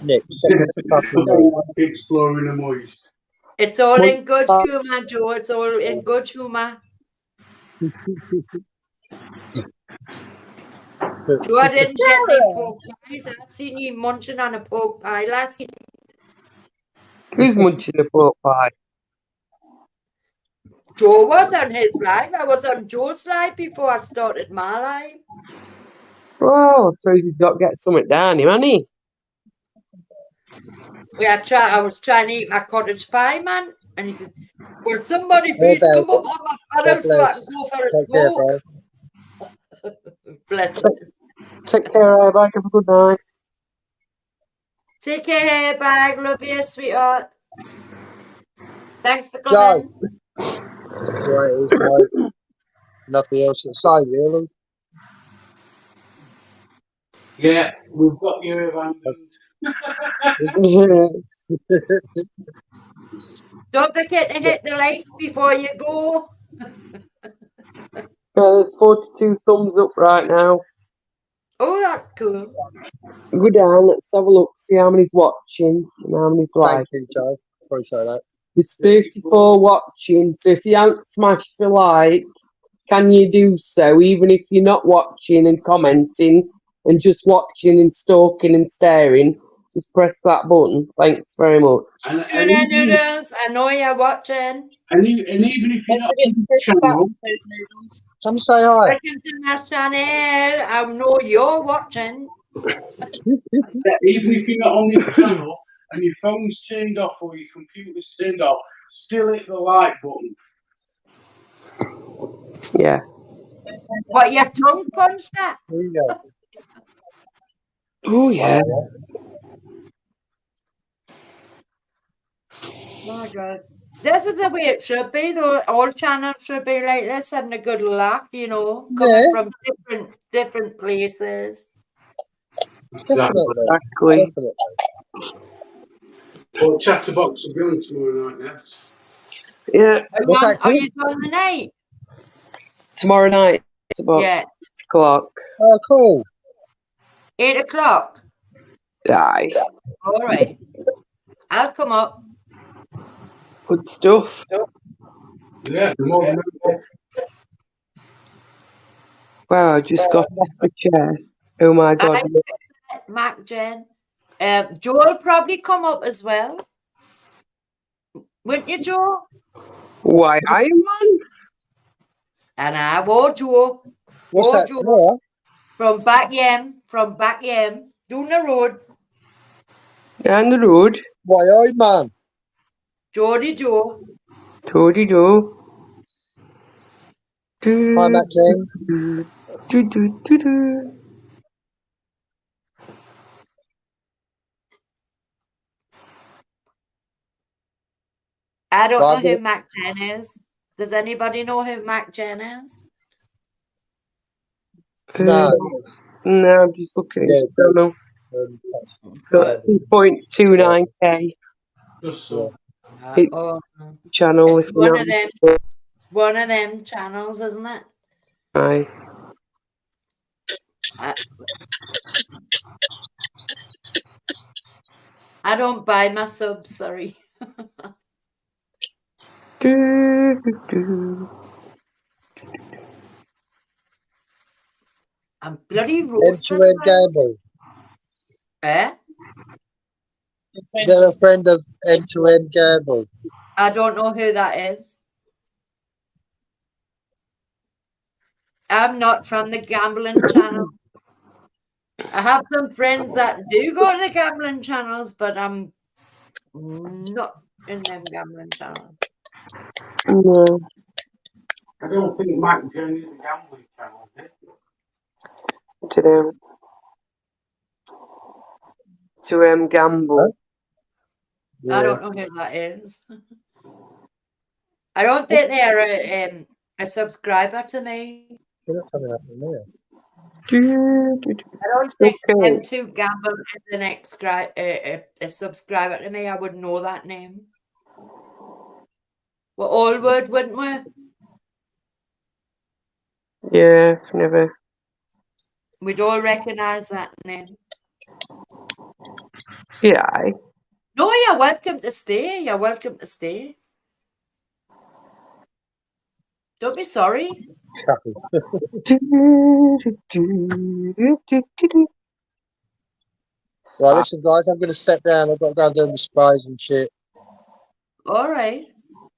Speaker 4: Nick, send us a fucking note.
Speaker 3: Exploring the moist.
Speaker 1: It's all in good humour, Joe. It's all in good humour. Joe, I didn't get any pork pies. I seen you munching on a pork pie last night.
Speaker 2: Who's munching a pork pie?
Speaker 1: Joe was on his live. I was on Joe's live before I started my live.
Speaker 2: Well, I suppose he's got to get something down him, hasn't he?
Speaker 1: I was trying to eat my cottage pie, man. And he says, will somebody
Speaker 4: Hey,
Speaker 1: please
Speaker 4: babe.
Speaker 1: come up on my paddle so I can go for a
Speaker 4: Take care,
Speaker 1: smoke?
Speaker 4: bro.
Speaker 1: Bless you.
Speaker 2: Take care, everybody. Have a good night.
Speaker 1: Take care, bag. Love you, sweetheart. Thanks for
Speaker 4: Joe.
Speaker 1: coming.
Speaker 4: Right, it's mate. Nothing else to say, really.
Speaker 3: Yeah, we've got you abandoned.
Speaker 1: Don't forget to hit the like before you go.
Speaker 2: There's 42 thumbs up right now.
Speaker 1: Oh, that's cool.
Speaker 2: Go down, let's have a look, see how many's watching and how many's
Speaker 4: Thank
Speaker 2: live.
Speaker 4: you, Joe. Appreciate that.
Speaker 2: There's 34 watching, so if you haven't smashed the like, can you do so, even if you're not watching and commenting and just watching and stalking and staring? just press that button. Thanks very much.
Speaker 3: And,
Speaker 1: Tuna noodles, I know you're watching.
Speaker 3: and even if you're
Speaker 5: Don't
Speaker 3: not
Speaker 5: forget
Speaker 3: on
Speaker 5: to
Speaker 3: the
Speaker 5: press the
Speaker 3: channel,
Speaker 5: button, food noodles.
Speaker 4: Come say hi.
Speaker 1: Welcome to my channel. I know you're watching.
Speaker 3: even if you're not on the channel and your phone's turned off or your computer's turned off, still hit the like button.
Speaker 2: Yeah.
Speaker 1: What, your tongue punched at?
Speaker 4: Here you go.
Speaker 2: Oh yeah.
Speaker 1: My God. This is the way it should be, though. All channels should be like this, having a good laugh, you know, coming
Speaker 4: Yeah.
Speaker 1: from different places.
Speaker 4: Definitely.
Speaker 2: Exactly.
Speaker 4: Definitely.
Speaker 3: Well, Chatterbox will be on tomorrow night, yes.
Speaker 2: Yeah.
Speaker 4: What's that,
Speaker 1: Are you
Speaker 4: Chris?
Speaker 1: on the night?
Speaker 2: Tomorrow night it's about
Speaker 1: Yeah.
Speaker 2: 6:00.
Speaker 4: Oh, cool.
Speaker 1: 8 o'clock.
Speaker 2: Aye.
Speaker 1: All right. I'll come up.
Speaker 2: Good stuff.
Speaker 3: Yeah, the more the merrier.
Speaker 2: Wow, I just got off the chair. Oh my god.
Speaker 1: Mac Jen. Joe'll probably come up as well. Wouldn't you, Joe?
Speaker 2: Why Iron Man?
Speaker 1: And I will, Joe.
Speaker 4: What's
Speaker 1: Oh,
Speaker 4: that
Speaker 1: Joe.
Speaker 4: tomorrow?
Speaker 1: From back yam, down the road.
Speaker 2: Down the road.
Speaker 4: Why, oi, man.
Speaker 1: Geordie Joe.
Speaker 2: Toady do.
Speaker 4: Hi, Matt King.
Speaker 2: Do.
Speaker 1: I don't
Speaker 4: Well,
Speaker 1: know
Speaker 4: I'm
Speaker 1: who
Speaker 4: gonna-
Speaker 1: Mac Jen is. Does anybody know who Mac Jen is?
Speaker 4: No.
Speaker 2: No, I'm just looking.
Speaker 4: Yeah.
Speaker 2: Don't know.
Speaker 1: So,
Speaker 2: 2.29k
Speaker 3: Just so.
Speaker 2: It's
Speaker 1: oh,
Speaker 2: channel.
Speaker 1: it's
Speaker 2: If you're not
Speaker 1: one of them channels, isn't it?
Speaker 2: aye.
Speaker 1: I don't buy my subs, sorry.
Speaker 2: Do.
Speaker 1: I'm bloody roasted.
Speaker 4: M2M Gamble.
Speaker 1: Eh?
Speaker 4: They're a friend of M2M Gamble.
Speaker 1: I don't know who that is. I'm not from the gambling channel. I have some friends that do go to the gambling channels, but I'm not in them gambling channels.
Speaker 2: No.
Speaker 3: I don't think Mac Jen is a gambling channel, is it?
Speaker 2: To gamble.
Speaker 4: Yeah.
Speaker 1: I don't know who that is. I don't think they're a subscriber to me.
Speaker 4: They're not coming up in there.
Speaker 1: I don't think
Speaker 2: Okay.
Speaker 1: M2 Gamble is a subscriber to me. I would know that name. We're all word, wouldn't we?
Speaker 2: Yeah, I've never.
Speaker 1: We'd all recognise that name.
Speaker 2: Yeah, aye.
Speaker 1: No, you're welcome to stay. You're welcome to stay. Don't be sorry.
Speaker 4: Right, listen, guys, I'm going to step down. I've got to go and do my sprays and shit.
Speaker 1: All right.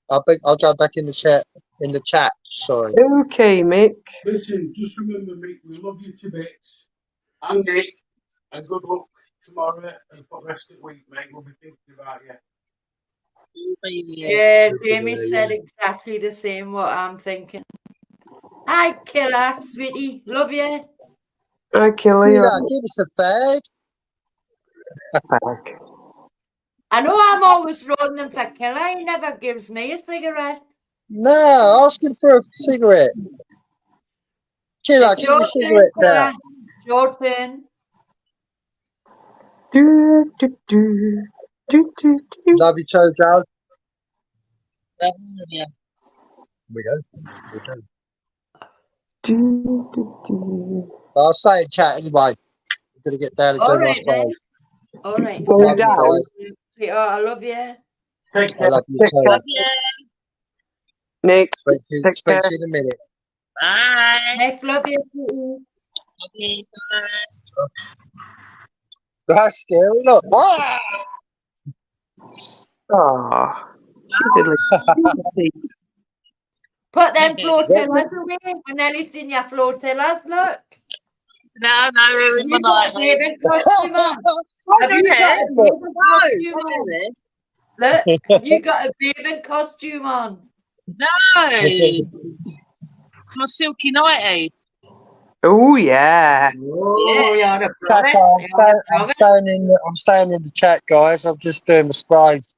Speaker 4: I'll go back in the chat. Sorry.
Speaker 2: Okay, Mick.
Speaker 3: Listen, just remember, Mick, we love you to bits. And Nick, and good luck tomorrow and for the rest of the week, mate. We'll be thinking about you.
Speaker 1: Yeah, Jamie said exactly the same what I'm thinking. Hi, killer, sweetie. Love you.
Speaker 2: I kill you.
Speaker 4: Tina, give us a fag.
Speaker 2: Back.
Speaker 1: I know I'm always rolling him for killer. He never gives me a cigarette.
Speaker 4: No, ask him for a cigarette. Killer,
Speaker 1: It's
Speaker 4: give your
Speaker 1: your turn,
Speaker 4: cigarettes
Speaker 1: killer.
Speaker 4: out.
Speaker 1: Your turn.
Speaker 4: Love you, Jojo.
Speaker 5: Yeah.
Speaker 4: We do. I'll say in chat anyway. I'm going to get down and
Speaker 1: All
Speaker 4: do my
Speaker 1: right, then.
Speaker 4: sprays.
Speaker 1: All right.
Speaker 2: Go
Speaker 4: Love you,
Speaker 2: down.
Speaker 4: guys.
Speaker 1: Sweetheart, I love you.
Speaker 3: Take
Speaker 4: I
Speaker 3: care.
Speaker 4: love you
Speaker 2: Take
Speaker 4: too.
Speaker 2: care.
Speaker 5: Yeah.
Speaker 2: Nick,
Speaker 4: Speak
Speaker 2: take care.
Speaker 4: to you in a minute.
Speaker 5: Bye.
Speaker 1: Nick, love you, sweetie.
Speaker 5: Okay, bye.
Speaker 4: That's scary. Look. Ah!
Speaker 2: Oh, she's a little cutie.
Speaker 1: Put them flotillas
Speaker 4: What's
Speaker 1: away. We're nearly seen your flotillas, look.
Speaker 5: No, we're in
Speaker 1: Have
Speaker 5: my
Speaker 1: you got a
Speaker 5: night.
Speaker 1: bathing costume on? Have you got a
Speaker 4: Look.
Speaker 1: bathing
Speaker 5: No,
Speaker 1: costume on?
Speaker 5: really?
Speaker 1: Look, have you got a bathing costume on?
Speaker 5: No. It's my silky nightie.
Speaker 2: Oh yeah.
Speaker 1: Oh, you're a
Speaker 4: Chat,
Speaker 1: promise.
Speaker 4: I'm,
Speaker 1: You're a
Speaker 4: I'm
Speaker 1: promise.
Speaker 4: staying in the chat, guys. I'm just doing my sprays.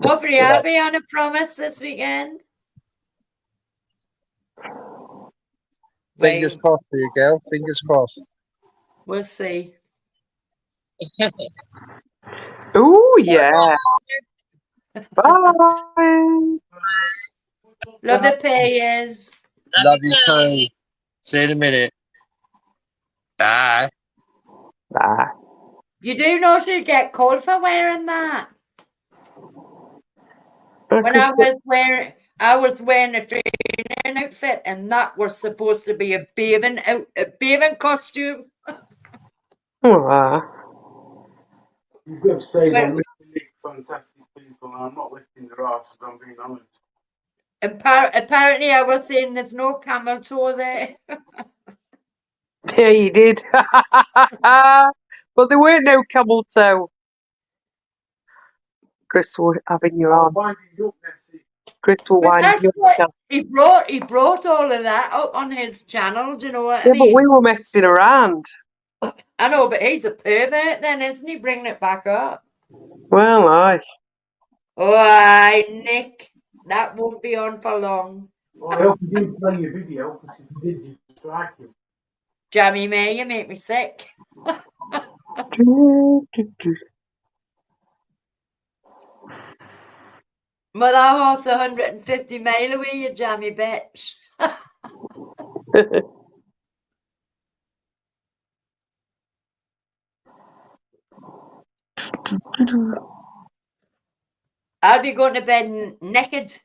Speaker 1: Hopefully, I'll be on a promise this weekend.
Speaker 4: Fingers
Speaker 1: Right,
Speaker 4: crossed for you, girl. Fingers crossed.
Speaker 1: we'll see.
Speaker 2: Oh yeah. Bye.
Speaker 1: Love the payers.
Speaker 4: Love you too. See you in a minute. Bye.
Speaker 2: Bye.
Speaker 1: You do know she'll get called for wearing that. When I was wearing a training outfit, and that was supposed to be a bathing costume.
Speaker 2: Oh,
Speaker 3: You've got to say
Speaker 1: Well,
Speaker 3: they're really fantastic people, and I'm not lifting their arse, if I'm being honest.
Speaker 1: Apparently, I was saying there's no camel toe there.
Speaker 2: yeah, you did. But there weren't no camel toe. Chris will having you
Speaker 3: I'll
Speaker 2: on.
Speaker 3: wind you up, Nessie.
Speaker 2: Chris will
Speaker 1: But
Speaker 2: wind
Speaker 1: that's
Speaker 2: you
Speaker 1: what
Speaker 2: up.
Speaker 1: he brought all of that up on his channel. Do you know what I
Speaker 2: Yeah, but
Speaker 1: mean?
Speaker 2: we were messing around.
Speaker 1: I know, but he's a pervert then, isn't he? Bringing it back up.
Speaker 2: Well, aye.
Speaker 1: Oh, aye, Nick. That won't be on for long.
Speaker 3: Well, I hope you didn't play your video, because if you did, you'd strike him.
Speaker 1: Jammy May, you make me sick. Mother Hoff's 150 mile away, you jammy bitch. I'll be going to bed naked.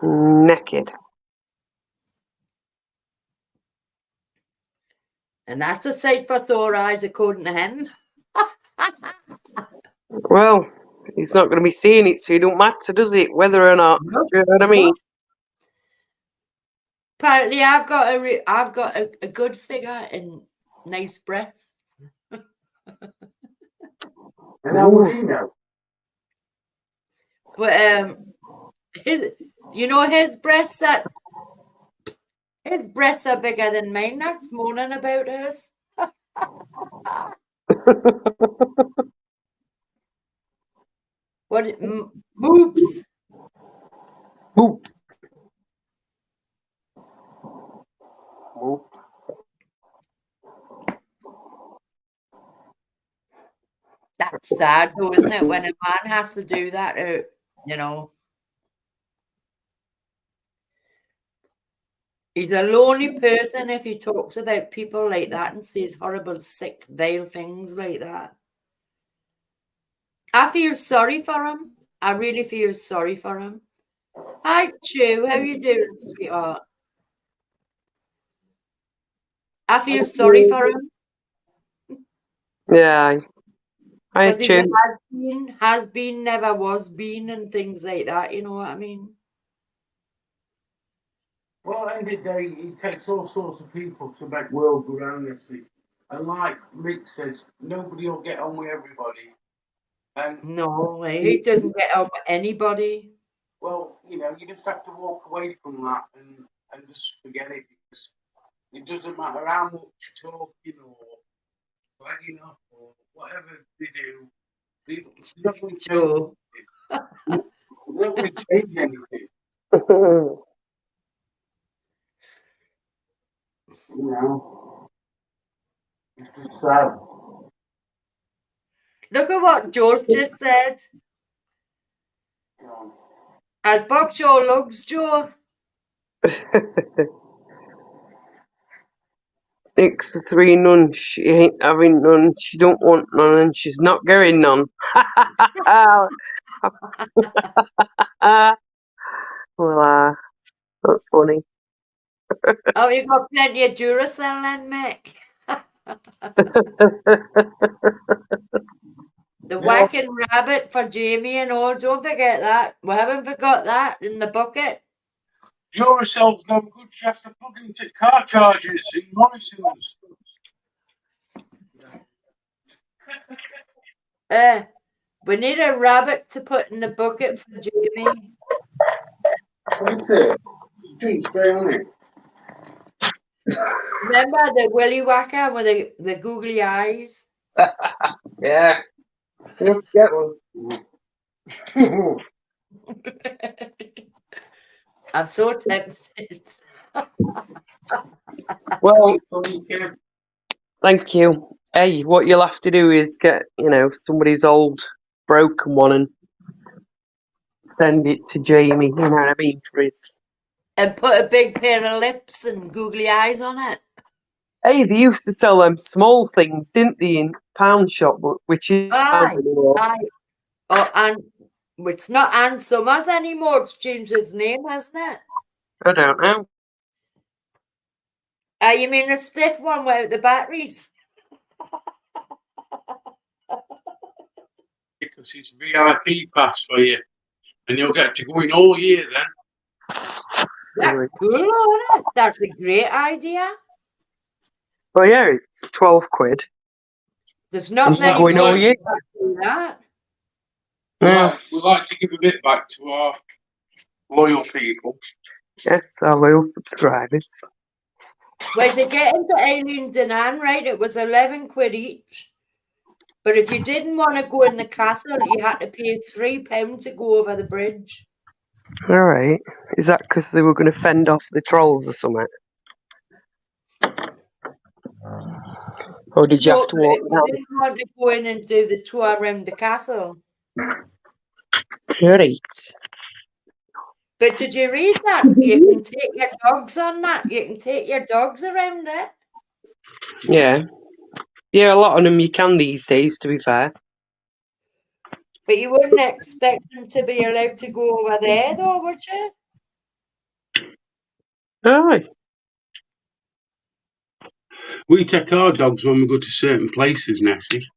Speaker 2: Naked.
Speaker 1: And that's a sight for sore eyes, according to him.
Speaker 2: Well, he's not going to be seeing it, so it don't matter, does it? Whether or not.
Speaker 1: Nope.
Speaker 2: Do you know what I mean?
Speaker 1: Apparently, I've got a good figure and nice breath.
Speaker 3: And how would he know?
Speaker 1: But his breasts are bigger than mine. That's moaning about hers. What? Boobs.
Speaker 2: Oops. Oops.
Speaker 1: That's sad, though, isn't it? When a man has to do that, you know. He's a lonely person if he talks about people like that and says horrible, sick, vile things like that. I feel sorry for him. I really feel sorry for him. Hi, Chu. How you doing, sweetheart? I feel sorry for him
Speaker 2: Yeah. I
Speaker 1: because he's a
Speaker 2: tune.
Speaker 1: has been, never was been, and things like that. You know what I mean?
Speaker 3: Well, at the end of the day, it takes all sorts of people to make world go round, Nessie. And like Rick says, nobody will get on with everybody. And
Speaker 1: No, he doesn't get on with anybody.
Speaker 3: well, you just have to walk away from that and just forget it, because it doesn't matter how much talking or flagging up or whatever they do. They're not going to change
Speaker 1: So,
Speaker 3: anything. They're not going to change anything. It's just sad.
Speaker 1: look at what Joe just said. I'll box your lugs, Joe.
Speaker 2: It's the 3 none. She ain't having none. She don't want none, and she's not getting none. Well, that's funny.
Speaker 1: Oh, you got plenty of Duracell then, Mick. The whacking rabbit for Jamie and all. Don't forget that. We haven't forgot that in the bucket.
Speaker 3: Duracell's no good. She has to plug into car chargers in Morrison's.
Speaker 1: We need a rabbit to put in the bucket for Jamie.
Speaker 3: What's it? Drink straight on it.
Speaker 1: Remember the willy whacker with the googly eyes?
Speaker 2: Yeah. You'll get one.
Speaker 1: I'm so tempted.
Speaker 2: Well, thank you. Hey, what you'll have to do is get, somebody's old broken one and send it to Jamie, you know what I mean, for his...
Speaker 1: And put a big pair of lips and googly eyes on it.
Speaker 2: Hey, they used to sell them small things, didn't they, in pound shop, which is pound
Speaker 1: Aye,
Speaker 2: anymore.
Speaker 1: aye. Oh, and it's not Ann Summers anymore. It's changed its name, hasn't it?
Speaker 2: I don't know.
Speaker 1: You mean the stiff one without the batteries?
Speaker 3: Because it's VIP pass for you. And you'll get to go in all year then.
Speaker 1: That's cool, isn't it? That's a great idea.
Speaker 2: Well, yeah, it's 12 quid.
Speaker 1: There's not many
Speaker 2: going all year.
Speaker 1: places that do that.
Speaker 2: Yeah.
Speaker 3: We like to give a bit back to our loyal people.
Speaker 2: Yes, our loyal subscribers.
Speaker 1: Well, to get into Eileen Dinan, right, it was 11 quid each. But if you didn't want to go in the castle, you had to pay £3 to go over the bridge.
Speaker 2: All right. Is that because they were going to fend off the trolls or something? Or did you have to walk
Speaker 1: If you
Speaker 2: down?
Speaker 1: didn't want to go in and do the tour around the castle.
Speaker 2: Right.
Speaker 1: But did you read that? You can take your dogs on that. You can take your dogs around it.
Speaker 2: Yeah. Yeah, a lot of them you can these days, to be fair.
Speaker 1: But you wouldn't expect them to be allowed to go over there, though, would you?
Speaker 2: Aye.
Speaker 3: We take our dogs when we go to certain places, Nessie.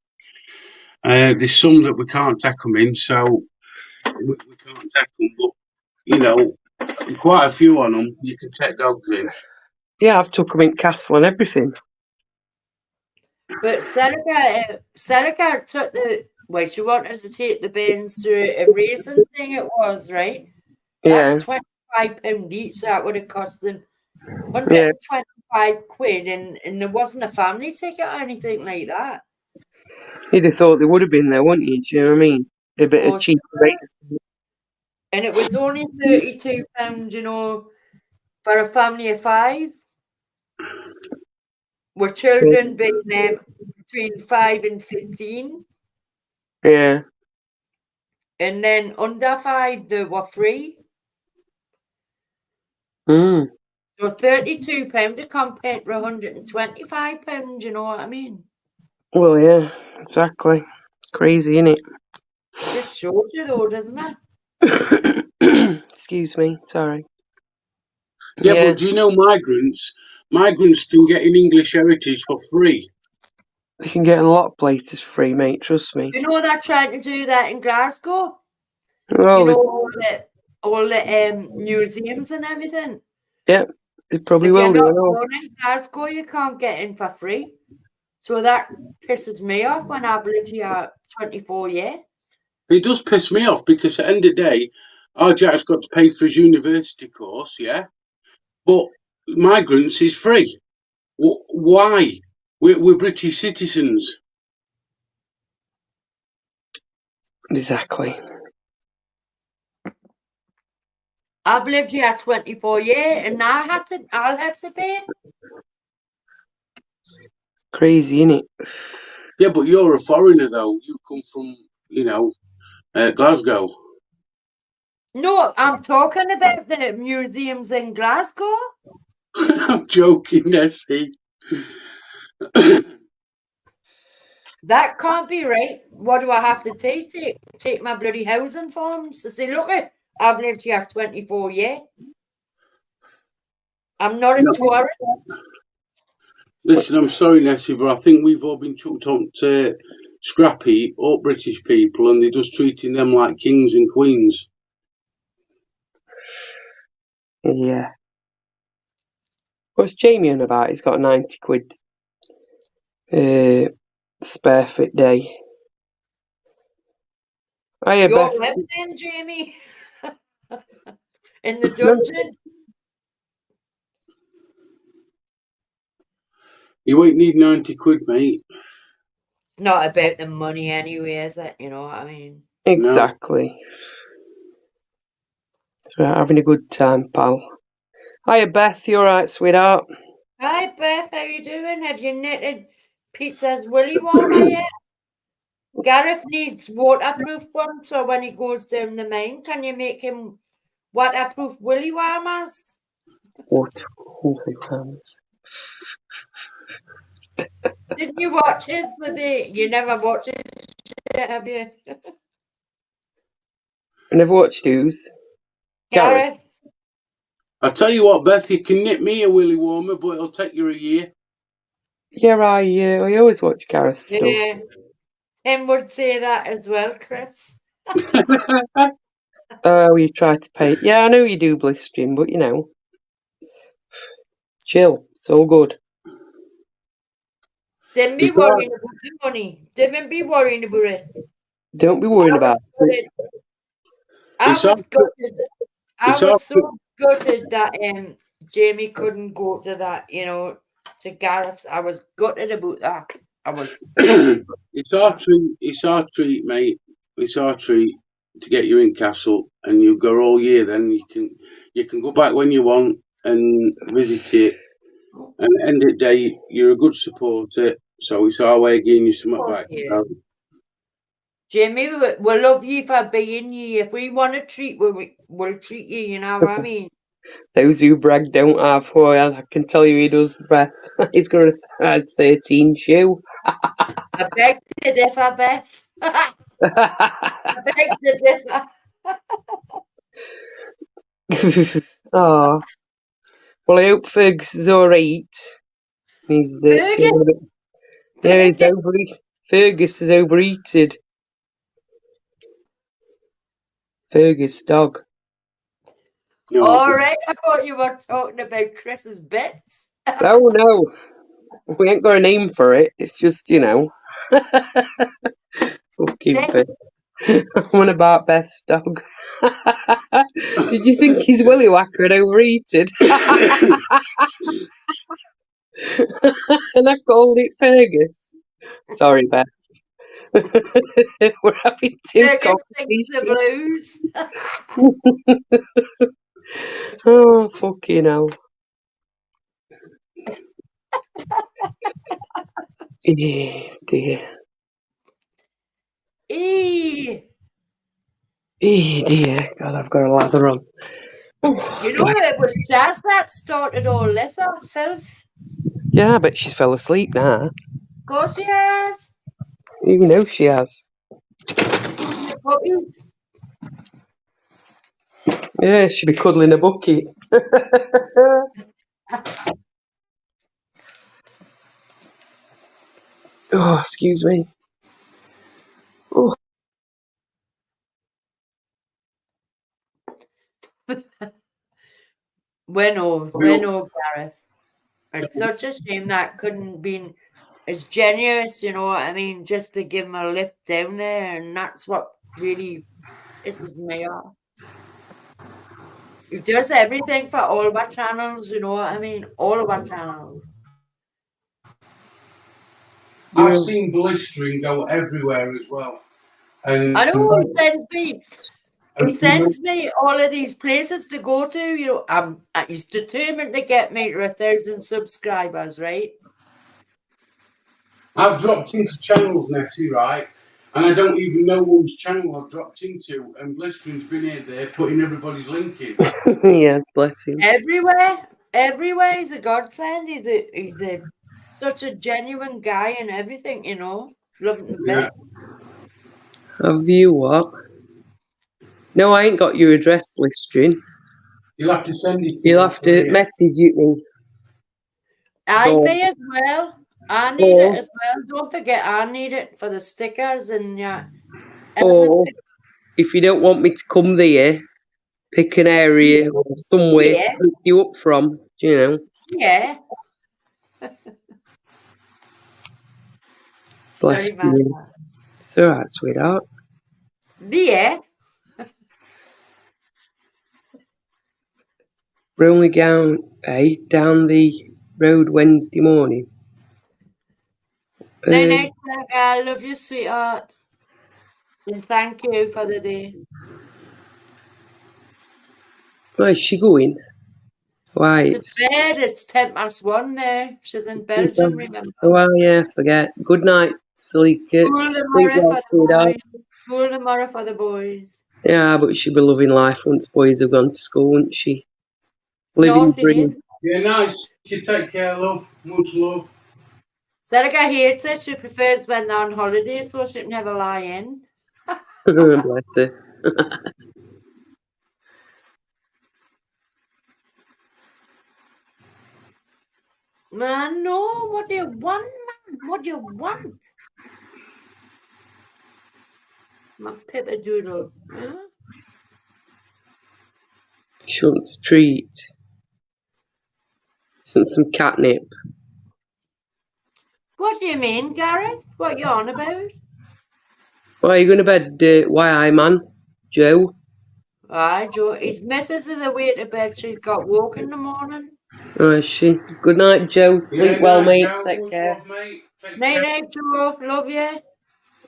Speaker 3: There's some that we can't take them in, so we can't take them. But, quite a few on them you can take dogs in.
Speaker 2: Yeah, I've took them in castle and everything.
Speaker 1: But Seneca took well, she wanted to take the bairns to a racing thing, it was, right?
Speaker 2: Yeah.
Speaker 1: That £25 each, that would have cost them
Speaker 2: Yeah.
Speaker 1: 125 quid, and there wasn't a family ticket or anything like that.
Speaker 2: You'd have thought they would have been there, wouldn't you? Do you know what I mean? A bit of cheap rates.
Speaker 1: And it was only £32, for a family of 5. With children being between 5 and 15.
Speaker 2: Yeah.
Speaker 1: And then under 5, they were free.
Speaker 2: Mm.
Speaker 1: So £32 to compare to £125, you know what I mean?
Speaker 2: Well, yeah, exactly. Crazy, innit?
Speaker 1: Just shows you though, doesn't it?
Speaker 2: Excuse me, sorry.
Speaker 3: Yeah, but do you know migrants? Migrants can get in English Heritage for free.
Speaker 2: They can get in a lot of places free, mate, trust me.
Speaker 1: You know they're trying to do that in Glasgow?
Speaker 2: Oh,
Speaker 1: You know, all the museums and everything.
Speaker 2: Yeah, they probably
Speaker 1: If
Speaker 2: will
Speaker 1: you're
Speaker 2: do.
Speaker 1: not born in Glasgow, you can't get in for free. So that pisses me off when I've lived here 24 years.
Speaker 3: It does piss me off because at the end of the day, our Jack's got to pay for his university course, yeah? But migrants is free. Why? We're British citizens.
Speaker 2: Exactly.
Speaker 1: I've lived here 24 years and I'll have to pay.
Speaker 2: Crazy, innit?
Speaker 3: Yeah, but you're a foreigner though. You come from, Glasgow.
Speaker 1: No, I'm talking about the museums in Glasgow.
Speaker 3: I'm joking, Nessie.
Speaker 1: That can't be right. What do I have to take my bloody housing forms to say, look, I've lived here 24 years. I'm not a
Speaker 3: No.
Speaker 1: tourist.
Speaker 3: Listen, I'm sorry, Nessie, but I think we've all been chucked on to scrappy, all British people, and they're just treating them like kings and queens.
Speaker 2: Yeah. What's Jamie on about? He's got a 90 quid spare fit day. Hiya,
Speaker 1: You're
Speaker 2: Beth.
Speaker 1: living in, Jamie. In the
Speaker 2: It's not-
Speaker 1: dungeon.
Speaker 3: You won't need 90 quid, mate.
Speaker 1: It's not about the money anyway, is it? You know what I mean?
Speaker 2: Exactly. It's about having a good time, pal. Hiya, Beth. You alright, sweetheart?
Speaker 1: Hi, Beth. How you doing? Have you knitted Pizza's willy warmer yet? Gareth needs waterproof one, so when he goes down the mine, can you make him waterproof willy warmers?
Speaker 2: What? Holy crumbs.
Speaker 1: Didn't you watch his the day? You never watched it, have you?
Speaker 2: I never watched who's. Gareth.
Speaker 1: Gareth.
Speaker 3: I tell you what, Beth, you can knit me a willy warmer, but it'll take you a year.
Speaker 2: Yeah, I always watch Gareth's stuff.
Speaker 1: Yeah. Him would say that as well, Chris.
Speaker 2: Oh, you try to pay. Yeah, I know you do, blistering, but you know. Chill. It's all good.
Speaker 1: Don't be
Speaker 3: Is that-
Speaker 1: worrying about the money. Don't be worrying about it.
Speaker 2: Don't be worrying about it.
Speaker 1: I
Speaker 3: It's
Speaker 1: was
Speaker 3: up-
Speaker 1: gutted. I
Speaker 3: it's
Speaker 1: was
Speaker 3: up-
Speaker 1: so gutted that Jamie couldn't go to that, you know, to Gareth's. I was gutted about that. I was.
Speaker 3: It's our treat. It's our treat, mate. It's our treat to get you in Castle, and you go all year. Then you can go back when you want and visit it. And at the end of the day, you're a good supporter, so it's our way of giving you something
Speaker 1: Oh,
Speaker 3: back.
Speaker 1: yeah. Jamie, we'll love you for being you. If we want to treat, we'll treat you. You know what I mean?
Speaker 2: Those who brag don't have oil. I can tell you he does, Beth. He's got a 13 shoe.
Speaker 1: I beg to differ, Beth. I beg to differ.
Speaker 2: Oh. Well, I hope Fergus is alright. He's feeling a bit. Yeah, he's Fergus is overeated. Fergus, dog.
Speaker 3: No,
Speaker 1: All right, I thought you were talking about Chris's bits.
Speaker 2: Oh no, we ain't got a name for it. It's just, you know. Fucking bit. I'm on about Beth's dog. Did you think he's willy whacker and overeated? And I called it Fergus. Sorry, Beth. We're having two
Speaker 1: Fergus sings the
Speaker 2: conversations.
Speaker 1: blues.
Speaker 2: Oh, fucking hell. Dear.
Speaker 1: Eee.
Speaker 2: Dear. God, I've got a lather on.
Speaker 1: You know, it was Jazz that started all this off, filth.
Speaker 2: Yeah, I bet she fell asleep now.
Speaker 1: Of course she has.
Speaker 2: You know she has.
Speaker 1: The puppies.
Speaker 2: Yeah, she'd be cuddling a bucket. Oh, excuse me. Oh.
Speaker 1: Bueno, Gareth. It's such a shame that couldn't been as generous, you know what I mean, just to give him a lift down there, and that's what really pisses me off. He does everything for all of our channels, you know what I mean? All of our channels.
Speaker 3: I've seen blistering go everywhere as well. And
Speaker 1: I know he sends me all of these places to go to, you know. He's determined to get me to 1,000 subscribers, right?
Speaker 3: I've dropped into channels, Nessie, right? And I don't even know whose channel I've dropped into. And Blistering's been here there putting everybody's link in.
Speaker 2: Yes, bless him.
Speaker 1: Everywhere he's a godsend. He's such a genuine guy and everything, you know. Loving the bit.
Speaker 2: Have you what? No, I ain't got your address, blistering.
Speaker 3: You'll have to send it to
Speaker 2: You'll
Speaker 3: me.
Speaker 2: have to message me.
Speaker 1: Me as well. I need it as well. Don't forget, I need it for the stickers and
Speaker 2: Or if you don't want me to come there, pick an area or somewhere to pick you up from, you know.
Speaker 1: Yeah.
Speaker 2: Bless
Speaker 1: Sorry, man.
Speaker 2: you. It's alright, sweetheart.
Speaker 1: Yeah.
Speaker 2: We're only down the road Wednesday morning.
Speaker 1: Night, I love you, sweetheart. And thank you for the day.
Speaker 2: Where's she going? Why?
Speaker 1: To bed, it's 1:10 there. She's in
Speaker 2: Is
Speaker 1: Belgium,
Speaker 2: that-
Speaker 1: remember?
Speaker 2: Oh, yeah, forget. Good night, Salika.
Speaker 1: School
Speaker 2: Sleep
Speaker 1: tomorrow
Speaker 2: well,
Speaker 1: for the
Speaker 2: sweetheart.
Speaker 1: boys. School tomorrow for the boys.
Speaker 2: Yeah, but she'll be loving life once boys have gone to school, won't she? Living
Speaker 1: No,
Speaker 2: the dream.
Speaker 3: Yeah, nice. You take care, love. Much love.
Speaker 1: Sarika hates it. She prefers when they're on holiday so she can never lie in.
Speaker 2: Bless her.
Speaker 1: Man, no. What do you want, man? What do you want? My pippa doodle. Huh?
Speaker 2: She wants a treat. She wants some catnip.
Speaker 1: What do you mean, Gareth? What you on about?
Speaker 2: Why are you going to bed? Why, man? Joe?
Speaker 1: Aye, Joe. His missus is away to bed. She's got woke in the morning.
Speaker 2: Oh, is she? Good night, Joe. Sleep well, mate. Take care.
Speaker 3: Love, mate. Take
Speaker 1: Night,
Speaker 3: care.
Speaker 1: night, Joe. Love you.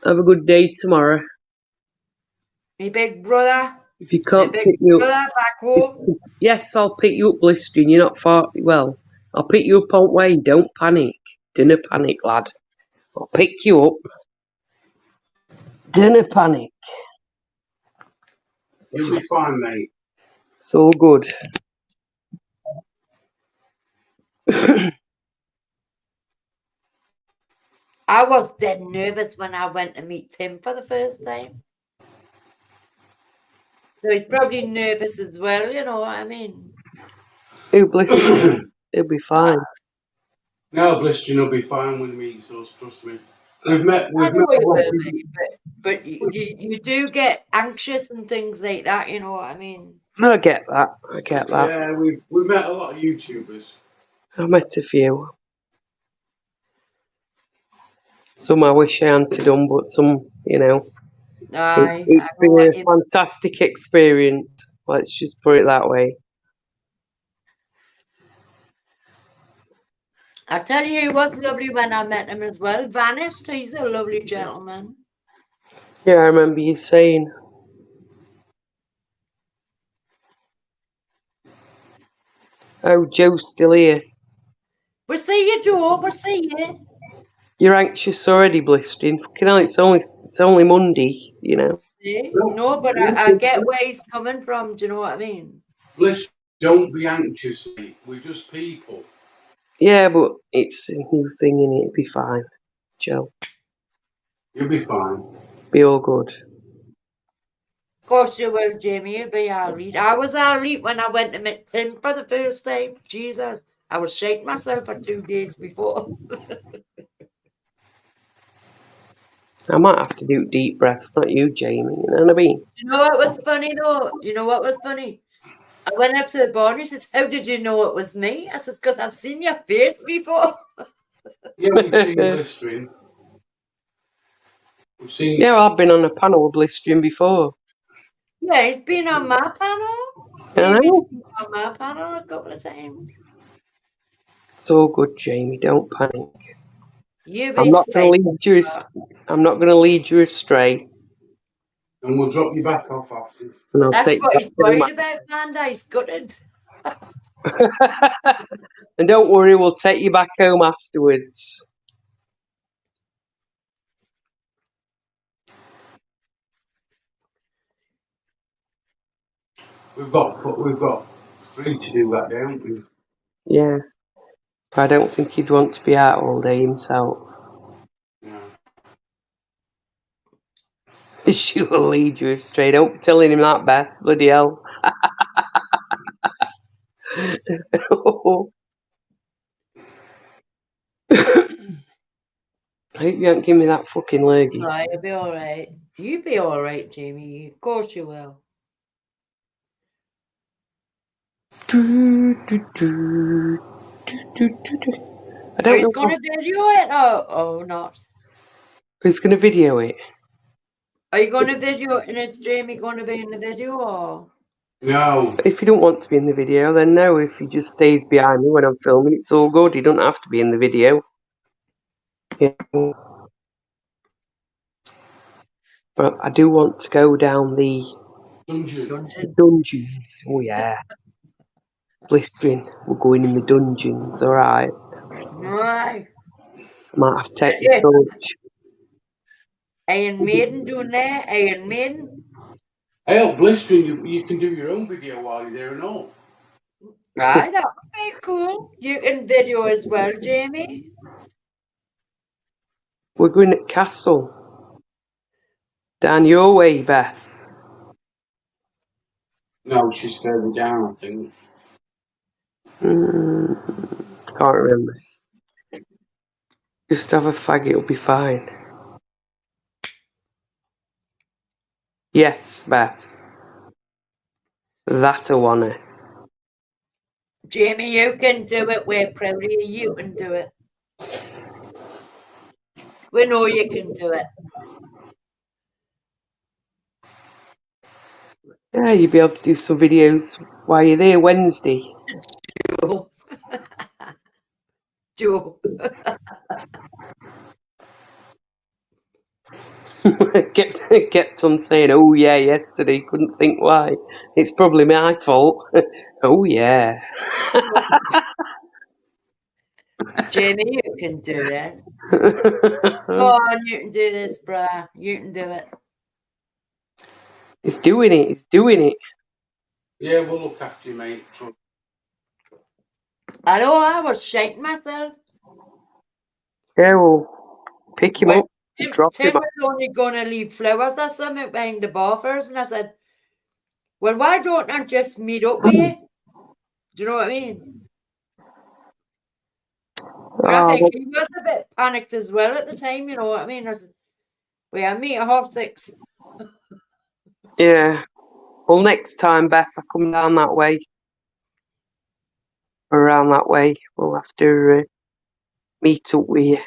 Speaker 2: Have a good day tomorrow.
Speaker 1: Me big brother.
Speaker 2: If you
Speaker 1: My
Speaker 2: can't
Speaker 1: big
Speaker 2: pick me up,
Speaker 1: brother back home.
Speaker 2: yes, I'll pick you up, Blistering. You're not far. Well, I'll pick you up on way. Don't panic. Dinner panic, lad. I'll pick you up. Dinner panic.
Speaker 3: You'll be fine, mate.
Speaker 2: It's all good.
Speaker 1: I was dead nervous when I went to meet Tim for the first time. So he's probably nervous as well, you know what I mean?
Speaker 2: Oh, Blistering. It'll be fine.
Speaker 3: No, Blistering will be fine when he meets us, trust me. We've met
Speaker 1: I
Speaker 3: a
Speaker 1: know you
Speaker 3: lot
Speaker 1: will,
Speaker 3: of
Speaker 1: mate, but you do get anxious and things like that, you know what I mean?
Speaker 2: I get that. I get that.
Speaker 3: Yeah, we've met a lot of YouTubers.
Speaker 2: I met a few. Some I wish I hadn't done, but some, you know,
Speaker 1: Aye,
Speaker 2: it's
Speaker 1: I know
Speaker 2: been
Speaker 1: what
Speaker 2: a
Speaker 1: you
Speaker 2: fantastic experience. Let's just put it that way.
Speaker 1: I tell you, he was lovely when I met him as well. Vanished, he's a lovely gentleman.
Speaker 2: Yeah, I remember you saying. Oh, Joe's still here.
Speaker 1: We'll see you, Joe. We'll see you.
Speaker 2: You're anxious already, Blistering. Fucking hell, it's only Monday, you know.
Speaker 1: See? No, but I get where he's coming from. Do you know what I mean?
Speaker 3: Blistering, don't be anxious, mate. We're just people.
Speaker 2: Yeah, but it's a new thing, innit? It'll be fine, Joe.
Speaker 3: You'll be fine.
Speaker 2: Be all good.
Speaker 1: Of course you will, Jamie. You'll be all right. I was all right when I went to meet Tim for the first time. Jesus, I was shaking myself for 2 days before.
Speaker 2: I might have to do deep breaths, not you, Jamie. You know what I mean?
Speaker 1: You know what was funny though? You know what was funny? I went up to the bar and he says, "How did you know it was me?" I says, "Because I've seen your face before."
Speaker 3: Yeah, we've seen Blistering. We've seen.
Speaker 2: Yeah, I've been on a panel with Blistering before.
Speaker 1: Yeah, he's been on my panel.
Speaker 2: I
Speaker 1: Jamie's
Speaker 2: know.
Speaker 1: been on my panel a couple of times.
Speaker 2: It's all good, Jamie. Don't panic.
Speaker 1: You
Speaker 2: I'm
Speaker 1: be
Speaker 2: not going
Speaker 1: fine.
Speaker 2: to lead you. I'm not going to lead you astray,
Speaker 3: And we'll drop you back off after.
Speaker 2: and I'll
Speaker 1: That's
Speaker 2: take
Speaker 1: what
Speaker 2: you
Speaker 1: he's
Speaker 2: back home.
Speaker 1: worried about, Panda. He's gutted.
Speaker 2: And don't worry, we'll take you back home afterwards.
Speaker 3: We've got 3 to do that, don't we?
Speaker 2: Yeah. I don't think he'd want to be out all day himself.
Speaker 3: Yeah.
Speaker 2: She will lead you astray. Don't be telling him that, Beth. Bloody hell. I hope you don't give me that fucking lurgy.
Speaker 1: No, you'll be all right. You be all right, Jamie. Of course you will.
Speaker 2: I don't
Speaker 1: He's
Speaker 2: know
Speaker 1: going to video it or not?
Speaker 2: who's going to video it.
Speaker 1: Are you going to video it and is Jamie going to be in the video or?
Speaker 3: No.
Speaker 2: If you don't want to be in the video, then no. If he just stays behind me when I'm filming, it's all good. He don't have to be in the video. Yeah. But I do want to go down the
Speaker 3: Dungeon.
Speaker 2: dungeons. Oh yeah. Blistering. We're going in the dungeons, alright.
Speaker 1: Right.
Speaker 2: Might have to take
Speaker 1: Yeah.
Speaker 2: the torch.
Speaker 1: Iron Maiden doing there. Iron Maiden.
Speaker 3: Hell, blistering, you can do your own video while you're there and all.
Speaker 1: Right, that would be cool. You can video as well, Jamie.
Speaker 2: We're going at Castle. Down your way, Beth.
Speaker 3: No, she's further down, I think.
Speaker 2: Can't remember. Just have a fag, it'll be fine. Yes, Beth. That I wanna.
Speaker 1: Jamie, you can do it. We're proud of you. You can do it. We know you can do it.
Speaker 2: Yeah, you'll be able to do some videos while you're there Wednesday.
Speaker 1: Joe. Joe.
Speaker 2: kept on saying, oh yeah, yesterday, couldn't think why. It's probably my fault. Oh yeah.
Speaker 1: Jamie, you can do it. Go on, you can do this, brah. You can do it.
Speaker 2: He's doing it, he's doing it.
Speaker 3: Yeah, we'll look after you, mate.
Speaker 1: I know I was shaking myself.
Speaker 2: Yeah, we'll pick him
Speaker 1: When
Speaker 2: up, drop
Speaker 1: Tim
Speaker 2: him off.
Speaker 1: was only going to leave flowers or something behind the bar first, and I said, well, why don't I just meet up with you? Do you know what I mean? And I
Speaker 2: Oh,
Speaker 1: think he was a bit panicked as well at the time, you know what I mean? I said, we had meet at 6:30.
Speaker 2: yeah. Well, next time, Beth, I come down that way. Around that way, we'll have to meet up with you.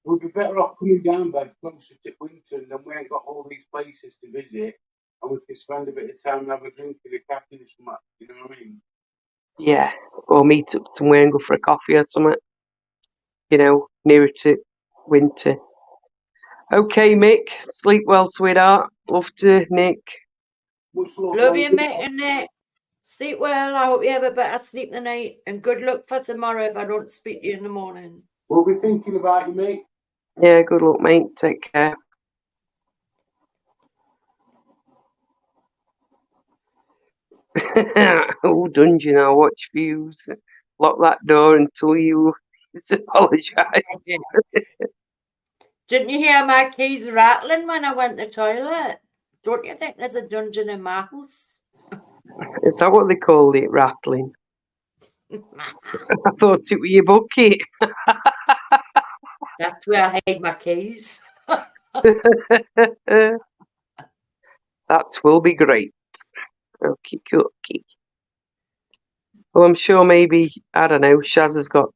Speaker 3: We'd be better off coming down by closer to winter, and then we ain't got all these places to visit, and we can spend a bit of time and have a drink in a cafe or something. You know what I mean?
Speaker 2: Yeah, or meet up somewhere and go for a coffee or something. You know, nearer to winter. Okay, Mick. Sleep well, sweetheart. Love to Nick.
Speaker 3: Much love,
Speaker 1: Love you,
Speaker 3: lady.
Speaker 1: mate, and sleep well. I hope you have a better sleep tonight, and good luck for tomorrow if I don't speak to you in the morning.
Speaker 3: We'll be thinking about you, mate.
Speaker 2: Yeah, good luck, mate. Take care. Oh, dungeon, I'll watch views. Lock that door until you apologise.
Speaker 1: Didn't you hear my keys rattling when I went to the toilet? Don't you think there's a dungeon in my house?
Speaker 2: Is that what they called it, rattling? I thought it was your bucket.
Speaker 1: That's where I hide my keys.
Speaker 2: That will be great. Okie dokie. Well, I'm sure maybe, I don't know, Shaz has got...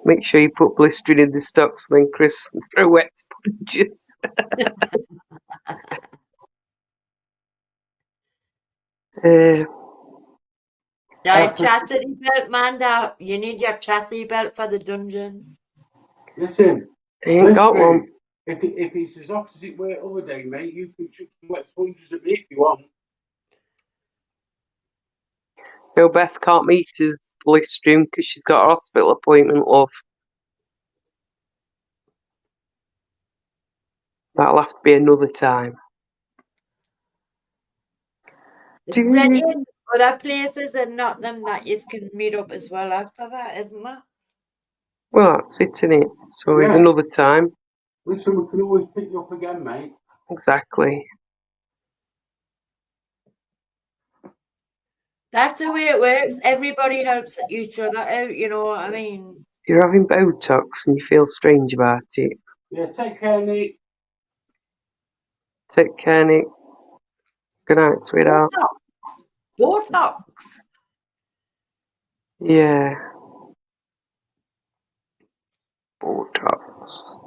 Speaker 2: make sure you put blistering in the stocks, then Chris throw wet sponges.
Speaker 1: Chastity belt, man. You need your chastity belt for the dungeon.
Speaker 3: Listen,
Speaker 2: I ain't got one.
Speaker 3: if it's as opposite way other day, mate, you can chuck some wet sponges at me if you want.
Speaker 2: No, Beth can't meet us blistering because she's got a hospital appointment, love. That'll have to be another time.
Speaker 1: There's plenty of other places and not them that you can meet up as well after that, isn't there?
Speaker 2: Well, that's it, innit? So it's
Speaker 3: Yeah.
Speaker 2: another time.
Speaker 3: Listen, we can always pick you up again, mate.
Speaker 2: Exactly.
Speaker 1: That's the way it works. Everybody helps each other out, you know what I mean?
Speaker 2: You're having Botox and you feel strange about it.
Speaker 3: Yeah, take care, Nick.
Speaker 2: Take care, Nick. Good night, sweetheart.
Speaker 1: Botox.
Speaker 2: Yeah. Botox.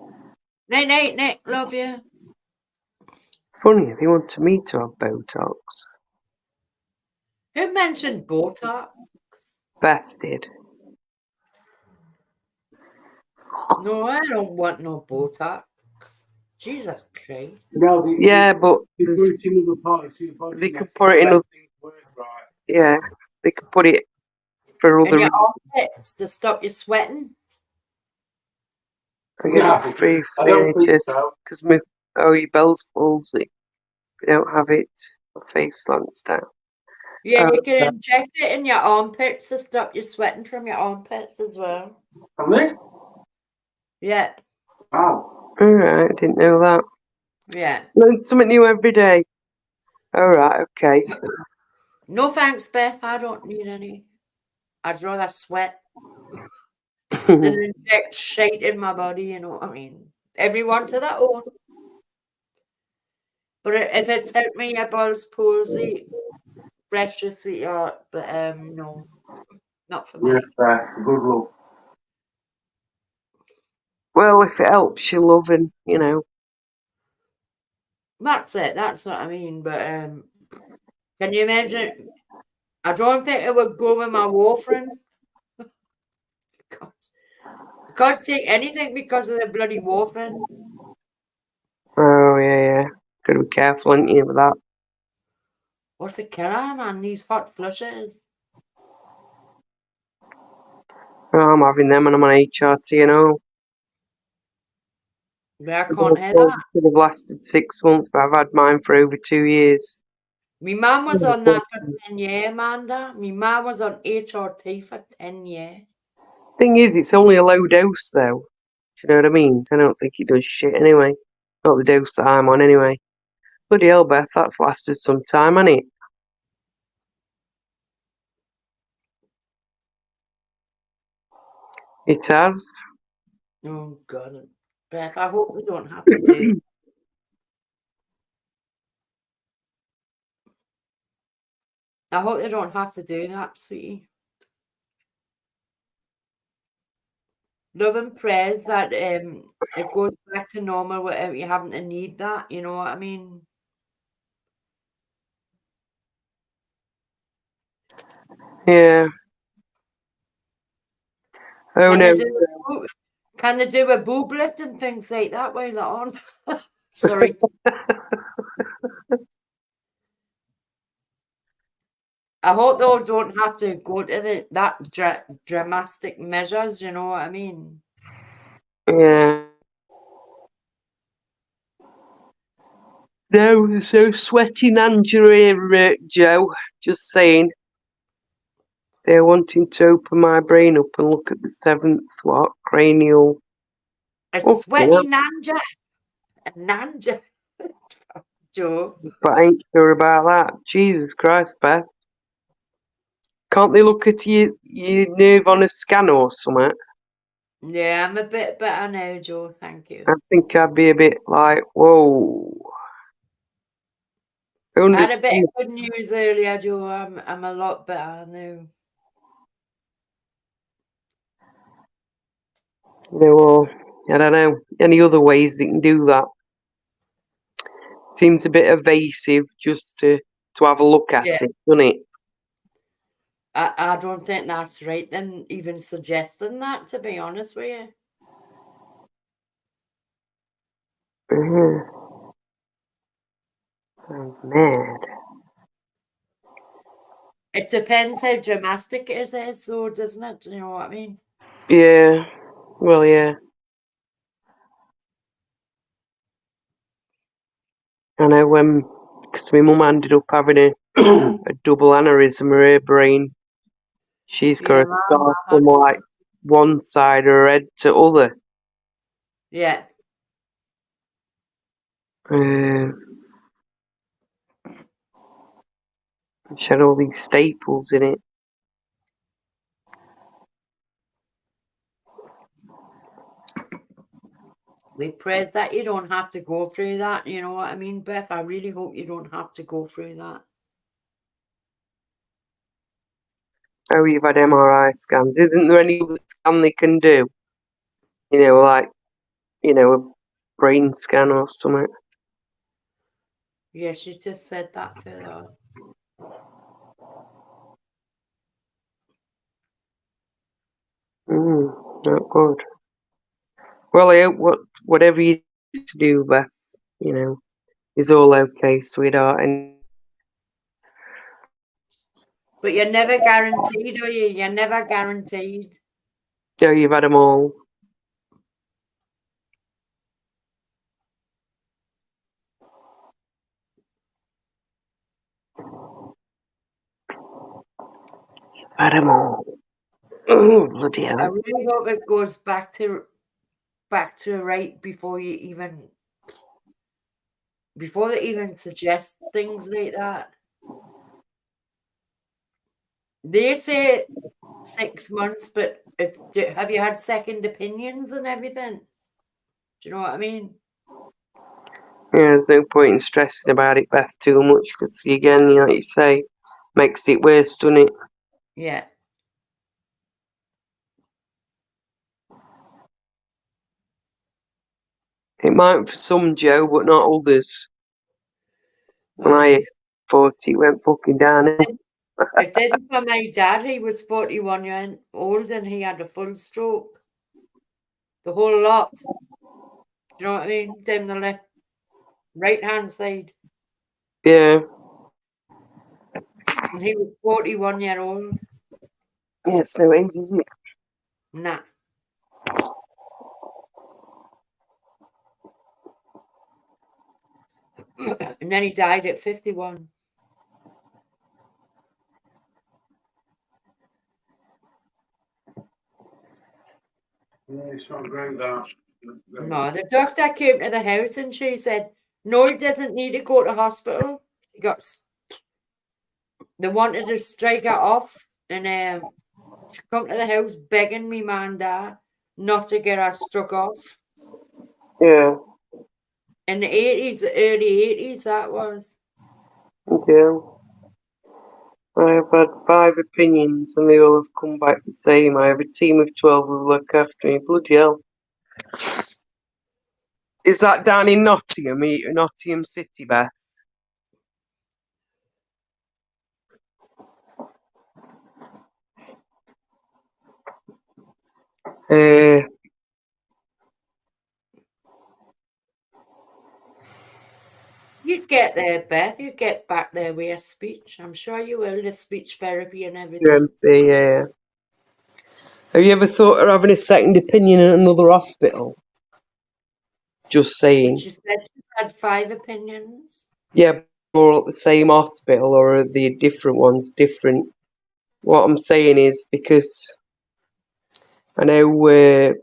Speaker 1: Night, night, Nick. Love you.
Speaker 2: Funny, they want me to have Botox.
Speaker 1: Who mentioned Botox?
Speaker 2: Beth did.
Speaker 1: No, I don't want no Botox. Jesus Christ.
Speaker 3: No,
Speaker 2: Yeah, but
Speaker 3: they
Speaker 2: there's-
Speaker 3: put it in other parts of your body.
Speaker 2: they
Speaker 3: and
Speaker 2: could
Speaker 3: that's
Speaker 2: put it in
Speaker 3: how
Speaker 2: a-
Speaker 3: things work, right?
Speaker 2: yeah, they could put it for
Speaker 1: And
Speaker 2: other
Speaker 1: your
Speaker 2: reasons.
Speaker 1: armpits to stop you sweating.
Speaker 2: I get
Speaker 3: No,
Speaker 2: it free for
Speaker 3: I
Speaker 2: the
Speaker 3: don't think
Speaker 2: NHS
Speaker 3: so.
Speaker 2: because your bell's palsy. We don't have it. My face slants down.
Speaker 1: Yeah, you
Speaker 2: Oh,
Speaker 1: can inject it in your armpits to stop you sweating from your armpits as well.
Speaker 3: Am I?
Speaker 1: Yeah,
Speaker 3: Oh.
Speaker 2: alright, I didn't know that.
Speaker 1: yeah.
Speaker 2: Learn something new every day. Alright, okay.
Speaker 1: No thanks, Beth. I don't need any. I'd rather sweat than inject shit in my body, you know what I mean? Everyone to their own. But if it's helped me, your balls palsy, bless your sweetheart. But no, not for me.
Speaker 3: Yeah, good luck.
Speaker 2: Well, if it helps you loving, you know.
Speaker 1: That's it. That's what I mean. But can you imagine? I don't think it would go with my warfarin. God. I can't take anything because of the bloody warfarin.
Speaker 2: Oh, yeah. Gotta be careful, ain't you, with that?
Speaker 1: What's the killer, man? These hot flushes.
Speaker 2: Oh, I'm having them and I'm on HRT, you know.
Speaker 1: But I
Speaker 2: I
Speaker 1: can't hear
Speaker 2: thought
Speaker 1: that.
Speaker 2: it could have lasted 6 months, but I've had mine for over 2 years.
Speaker 1: My mum was on that for 10 years, Amanda. My mum was on HRT for 10 years.
Speaker 2: Thing is, it's only a low dose, though. Do you know what I mean? I don't think it does shit anyway. Not the dose that I'm on, anyway. Bloody hell, Beth, that's lasted some time, hasn't it? It has.
Speaker 1: Oh, God. Beth, I hope we don't have to do. I hope they don't have to do that, sweetie. Love and prayers that it goes back to normal without you having to need that. You know what I mean?
Speaker 2: Yeah. Oh,
Speaker 1: Can
Speaker 2: no.
Speaker 1: they do a boob, can they do a boob lift and things like that while they're on? Sorry. I hope they don't have to go to that dramatic measures. You know what I mean?
Speaker 2: Yeah. No, so sweaty Nigeria, Joe. Just saying. They're wanting to open my brain up and look at the seventh, cranial.
Speaker 1: A
Speaker 2: Oh, yeah.
Speaker 1: sweaty nanja. A nanja. Joe.
Speaker 2: But I ain't sure about that. Jesus Christ, Beth. Can't they look at your nerve on a scan or something?
Speaker 1: Yeah, I'm a bit better now, Joe. Thank you.
Speaker 2: I think I'd be a bit like, whoa. I
Speaker 1: I had a bit
Speaker 2: understand.
Speaker 1: of good news earlier, Joe. I'm a lot better now.
Speaker 2: Or, I don't know, any other ways they can do that. Seems a bit evasive just to have a look at
Speaker 1: Yeah.
Speaker 2: it, doesn't it?
Speaker 1: I don't think that's right. Then even suggesting that, to be honest with you.
Speaker 2: Sounds mad.
Speaker 1: It depends how dramatic it is, though, doesn't it? You know what I mean?
Speaker 2: Yeah. Well, yeah. I know because my mum ended up having a double aneurysm of her brain. She's got
Speaker 1: Yeah,
Speaker 2: a scar
Speaker 1: I
Speaker 2: from
Speaker 1: had one.
Speaker 2: like one side of her head to other.
Speaker 1: Yeah.
Speaker 2: Uh, She had all these staples in it.
Speaker 1: We pray that you don't have to go through that. You know what I mean, Beth? I really hope you don't have to go through that.
Speaker 2: Oh, you've had MRI scans. Isn't there any other scan they can do? You know, like, a brain scan or something.
Speaker 1: Yeah, she just said that further.
Speaker 2: Not good. Well, I hope whatever you need to do, Beth, is all okay, sweetheart. And
Speaker 1: But you're never guaranteed, are you? You're never guaranteed.
Speaker 2: you've had them all. Had them all. Oh, bloody hell.
Speaker 1: I really hope it goes back to right before they even suggest things like that. They say 6 months, but have you had second opinions and everything? Do you know what I mean?
Speaker 2: Yeah, there's no point in stressing about it, Beth, too much, because, again, like you say, makes it worse, doesn't it?
Speaker 1: Yeah.
Speaker 2: It might for some, Joe, but not others. When I hit 40, it went fucking downhill.
Speaker 1: It didn't for my dad. He was 41 years old and he had a full stroke. The whole lot. Do you know what I mean? Down the right-hand side.
Speaker 2: Yeah.
Speaker 1: And he was 41 year old.
Speaker 2: Yeah, it's no age, is it?
Speaker 1: Nah. And then he died at 51.
Speaker 3: Yeah, it's not great, that.
Speaker 1: No, the doctor came to the house and she said, no, he doesn't need to go to hospital. They wanted to strike her off and she come to the house begging me, man, and dad, not to get her struck off.
Speaker 2: Yeah.
Speaker 1: In the 80s, early 80s, that was.
Speaker 2: Yeah. I have had 5 opinions and they all have come back the same. I have a team of 12 who look after me. Bloody hell. Is that down in Nottingham City, Beth?
Speaker 1: You'd get there, Beth. You'd get back there with your speech. I'm sure you will, the speech therapy and everything.
Speaker 2: Yeah. Have you ever thought of having a second opinion in another hospital? Just saying.
Speaker 1: But she said she's had 5 opinions.
Speaker 2: Yeah, all at the same hospital, or are the different ones different? What I'm saying is because I know,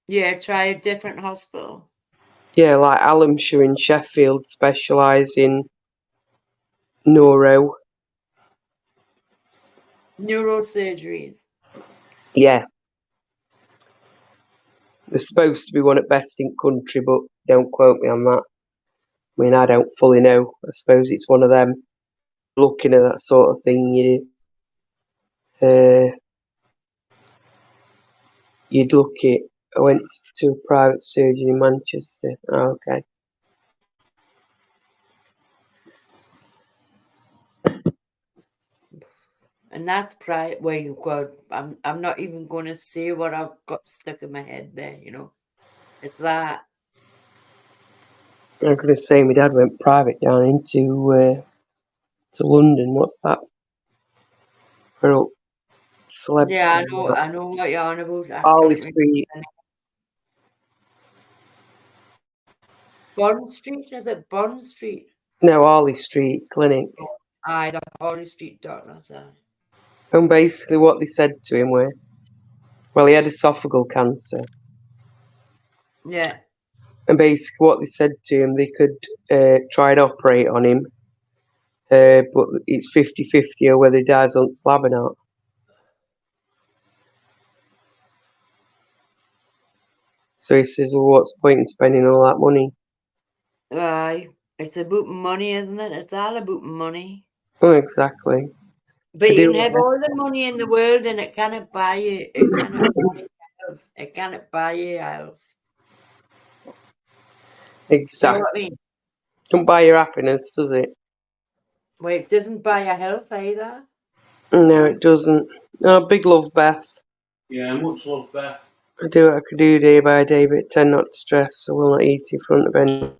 Speaker 1: Yeah, try a different hospital.
Speaker 2: yeah, like Alhamshire and Sheffield specialise in neuro.
Speaker 1: Neurosurgeries.
Speaker 2: Yeah. There's supposed to be one at best in country, but don't quote me on that. I mean, I don't fully know. I suppose it's one of them. Looking at that sort of thing, you'd look at. I went to a private surgeon in Manchester. Oh, okay.
Speaker 1: And that's private where you've got. I'm not even going to say what I've got stuck in my head there. It's that.
Speaker 2: I'm going to say my dad went private down into to London. What's that? For celebs.
Speaker 1: Yeah, I know what you're on about. I
Speaker 2: Harley
Speaker 1: can't
Speaker 2: Street.
Speaker 1: remember. Bond Street, is it Bond Street?
Speaker 2: No, Harley Street Clinic.
Speaker 1: Aye, the Harley Street doctors.
Speaker 2: And basically what they said to him were, well, he had esophageal cancer.
Speaker 1: Yeah.
Speaker 2: And basically what they said to him, they could try and operate on him but it's 50-50 or whether he dies on slab or not. So he says, well, what's the point in spending all that money?
Speaker 1: Aye. It's about money, isn't it? It's all about money.
Speaker 2: Oh, exactly.
Speaker 1: But
Speaker 2: To
Speaker 1: you
Speaker 2: do
Speaker 1: can have
Speaker 2: it.
Speaker 1: all the money in the world and it cannot buy you. It cannot buy you health. It cannot buy you health. Do you know
Speaker 2: Exactly.
Speaker 1: what I mean?
Speaker 2: Don't buy your happiness, does it?
Speaker 1: Well, it doesn't buy your health either.
Speaker 2: No, it doesn't. Oh, big love, Beth.
Speaker 3: Yeah, much love, Beth.
Speaker 2: I do what I can do day by day, but tend not to stress. I will not eat in front of anyone.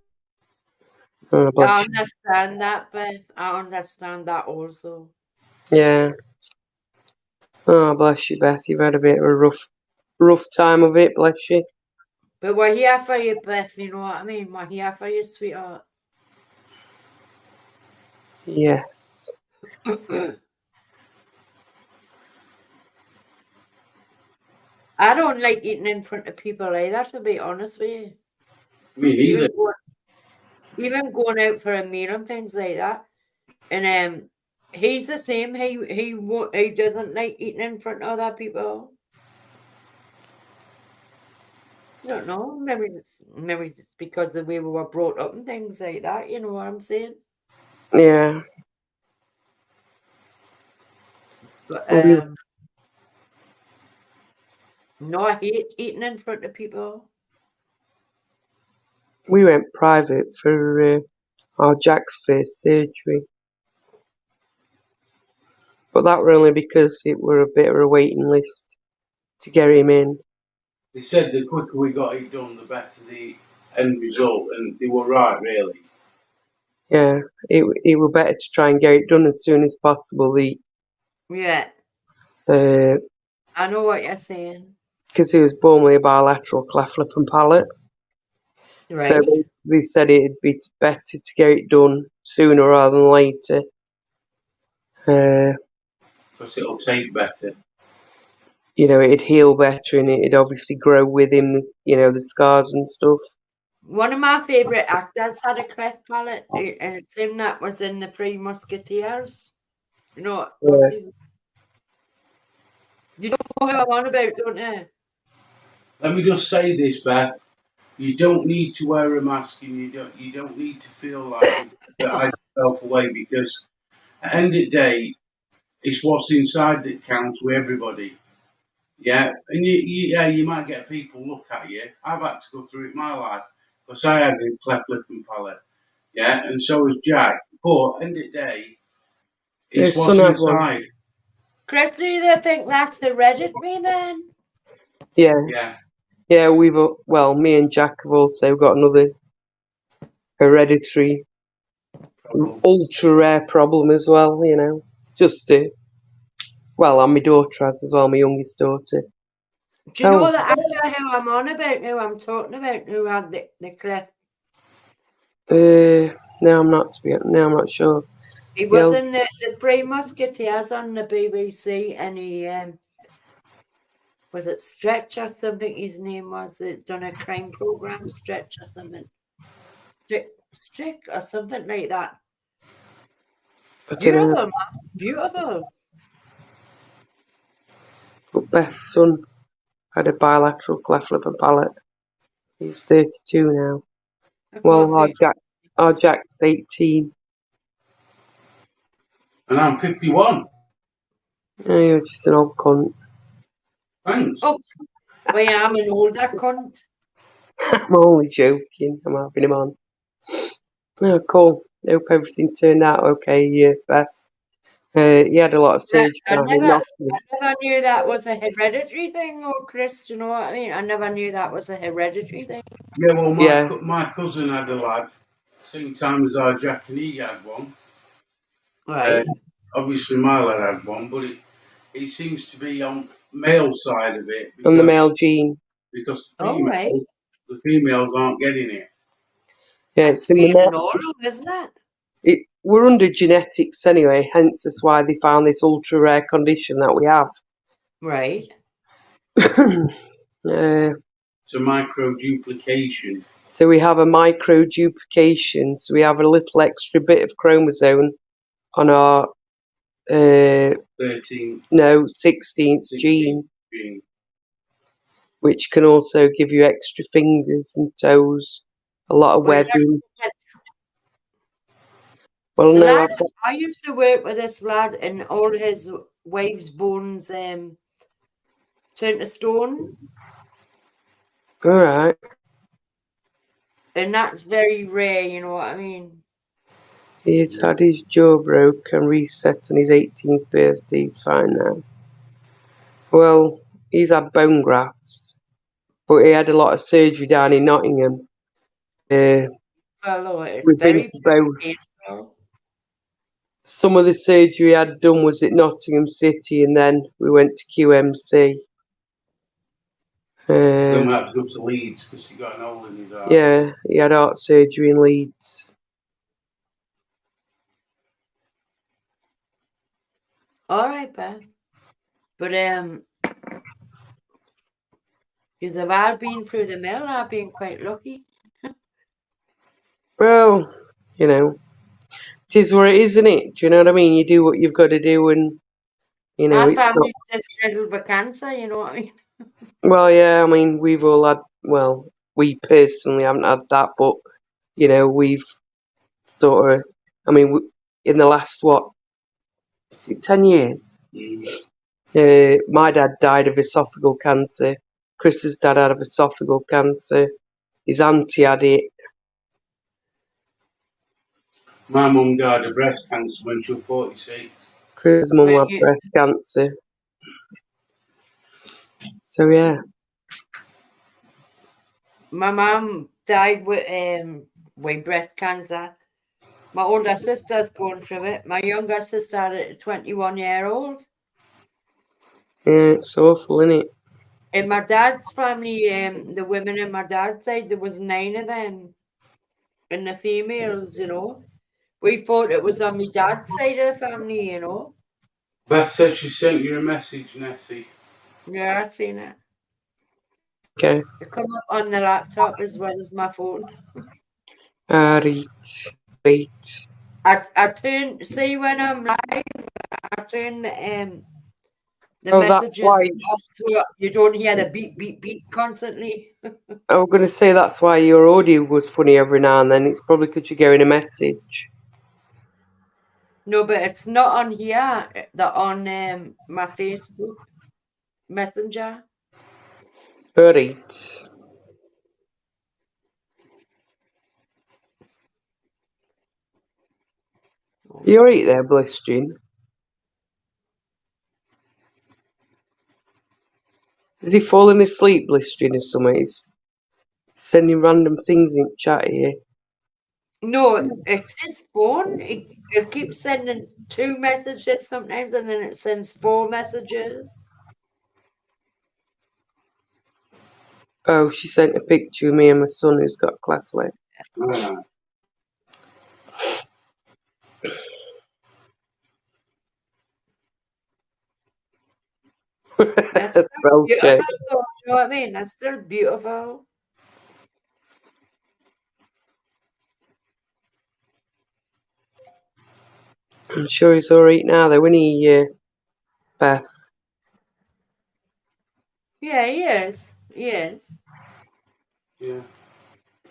Speaker 2: Oh,
Speaker 1: I
Speaker 2: bless you.
Speaker 1: understand that, Beth. I understand that also.
Speaker 2: Yeah. Oh, bless you, Beth. You've had a bit of a rough time of it, bless you.
Speaker 1: But we're here for you, Beth. You know what I mean? We're here for you, sweetheart.
Speaker 2: Yes.
Speaker 1: I don't like eating in front of people either, to be honest with you.
Speaker 3: Me neither.
Speaker 1: Even going out for a meal and things like that. And he's the same. He doesn't like eating in front of other people. I don't know. Maybe it's because of the way we were brought up and things like that. You know what I'm saying?
Speaker 2: Yeah.
Speaker 1: But
Speaker 2: Well,
Speaker 1: no, I hate eating in front of people.
Speaker 2: we went private for our Jack's first surgery. But that were only because it were a bit of a waiting list to get him in.
Speaker 3: They said the quicker we got it done, the better the end result, and they were right, really.
Speaker 2: Yeah, it were better to try and get it done as soon as possible.
Speaker 1: Yeah,
Speaker 2: Because
Speaker 1: I know what you're saying.
Speaker 2: he was born with a bilateral cleft lip and palate.
Speaker 1: Right.
Speaker 2: So they said it'd be better to get it done sooner rather than later.
Speaker 3: Because it'll take better.
Speaker 2: It'd heal better and it'd obviously grow with him, the scars and stuff.
Speaker 1: One of my favourite actors had a cleft palate, and it's him that was in the Three Musketeers. You know, you know who I'm on about, don't you?
Speaker 3: Let me just say this, Beth. You don't need to wear a mask, and you don't need to feel like you to hide yourself away, because at the end of the day, it's what's inside that counts with everybody. Yeah, and you might get people look at you. I've had to go through it in my life because I had a cleft lip and palate. Yeah, and so has Jack. But at the end of the day, it's
Speaker 2: His
Speaker 3: what's
Speaker 2: son had one.
Speaker 3: inside.
Speaker 1: Chris, do you think that's hereditary then?
Speaker 2: Yeah.
Speaker 3: Yeah.
Speaker 2: Yeah, me and Jack have also got another hereditary, ultra rare problem as well, Just and my daughter has as well, my youngest daughter.
Speaker 1: Do you know the actor who I'm on about, who I'm talking about, who had the cleft?
Speaker 2: No, I'm not sure.
Speaker 1: He was in the Three Musketeers on the BBC, and he was it Stretch or something? His name was. It done a crime program, Stretch or something, Strick or something like that. Beautiful, man, beautiful.
Speaker 2: But Beth's son had a bilateral cleft lip and palate. He's 32 now. Well, our Jack's 18.
Speaker 3: And I'm 51.
Speaker 2: Oh, you're just an old cunt.
Speaker 3: Thanks.
Speaker 1: Oh, well, I'm an older cunt.
Speaker 2: I'm only joking. I'm having him on. Oh, cool. Hope everything turned out okay, Beth. He had a lot of surgery.
Speaker 1: I never knew that was a hereditary thing, or Chris. Do you know what I mean? I never knew that was a hereditary thing.
Speaker 3: Yeah, well, my cousin had a lad, same time as our Jack, and he had one.
Speaker 1: Right.
Speaker 3: Obviously, my lad had one, but it seems to be on male side of it.
Speaker 2: On the male gene.
Speaker 3: Because
Speaker 1: Right.
Speaker 3: the females aren't getting it.
Speaker 2: Yeah, it's in the male.
Speaker 1: Isn't it?
Speaker 2: We're under genetics anyway, hence that's why they found this ultra rare condition that we have.
Speaker 1: Right.
Speaker 3: It's a microduplication.
Speaker 2: So we have a microduplication, so we have a little extra bit of chromosome on our
Speaker 3: 13th.
Speaker 2: 16th gene, which can also give you extra fingers and toes, a lot of
Speaker 1: Well,
Speaker 2: webbing.
Speaker 1: that's-
Speaker 2: Well,
Speaker 1: the
Speaker 2: no,
Speaker 1: lad, I used to work with this lad, and all his wife's bones turned to stone,
Speaker 2: all right.
Speaker 1: and that's very rare. You know what I mean?
Speaker 2: He's had his jaw broke and reset on his 18th birthday. He's fine now. Well, he's had bone grafts, but he had a lot of surgery down in Nottingham.
Speaker 1: Well, it's
Speaker 2: We've been
Speaker 1: very
Speaker 2: to both.
Speaker 1: painful.
Speaker 2: Some of the surgery he had done was at Nottingham City, and then we went to QMC.
Speaker 3: Then we had to go to Leeds because he got an hole in his heart.
Speaker 2: Yeah, he had heart surgery in Leeds.
Speaker 1: All right, Beth. But because if I'd been through the mill, I've been quite lucky.
Speaker 2: Well, you know, it is what it is, isn't it? Do you know what I mean? You do what you've got to do, and you know,
Speaker 1: My
Speaker 2: it's not.
Speaker 1: family's just riddled with cancer. You know what I mean?
Speaker 2: Well, yeah, I mean, we've all had. Well, we personally haven't had that, but you know, we've sort of. I mean, in the last what, is it 10 years? My dad died of esophageal cancer. Chris's dad had of esophageal cancer. His auntie had it.
Speaker 3: My mum died of breast cancer when she was 46.
Speaker 2: Chris's mum
Speaker 1: But
Speaker 2: had breast cancer. So yeah.
Speaker 1: my mum died with breast cancer. My older sister's going through it. My younger sister had it at 21-year-old.
Speaker 2: Yeah, it's awful, isn't it?
Speaker 1: In my dad's family, the women in my dad's side, there was 9 of them. And the females, you know. We thought it was on my dad's side of the family, you know.
Speaker 3: Beth said she sent you a message, Nessie.
Speaker 1: Yeah, I've seen it.
Speaker 2: Okay.
Speaker 1: It come up on the laptop as well as my phone.
Speaker 2: Right. Right.
Speaker 1: I turn, see when I'm live, I turn the
Speaker 2: Oh, that's why.
Speaker 1: messages off so you don't hear the beep, beep, beep constantly.
Speaker 2: I was going to say that's why your audio was funny every now and then. It's probably because you're getting a message.
Speaker 1: No, but it's not on here. They're on my Facebook Messenger.
Speaker 2: Right. You're right there, blistering. Is he falling asleep, blistering, or something? He's sending random things in chat here.
Speaker 1: No, it's his phone. It keeps sending 2 messages sometimes, and then it sends 4 messages.
Speaker 2: Oh, she sent a picture of me and my son who's got cleft lip.
Speaker 1: That's still
Speaker 2: Okay.
Speaker 1: beautiful, though, you know what I mean? That's still beautiful.
Speaker 2: I'm sure he's alright now, though, isn't he, Beth?
Speaker 1: Yeah, he is. He is.
Speaker 3: Yeah.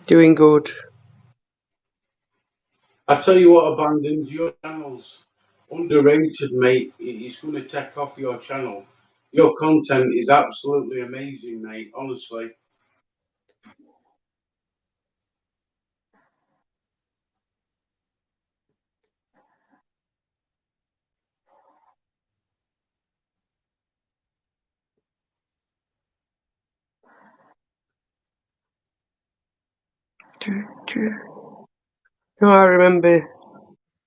Speaker 2: Doing good.
Speaker 3: I tell you what, abandons your channel's underrated, mate. It's going to take off your channel. Your content is absolutely amazing, mate. Honestly.
Speaker 2: No, I remember,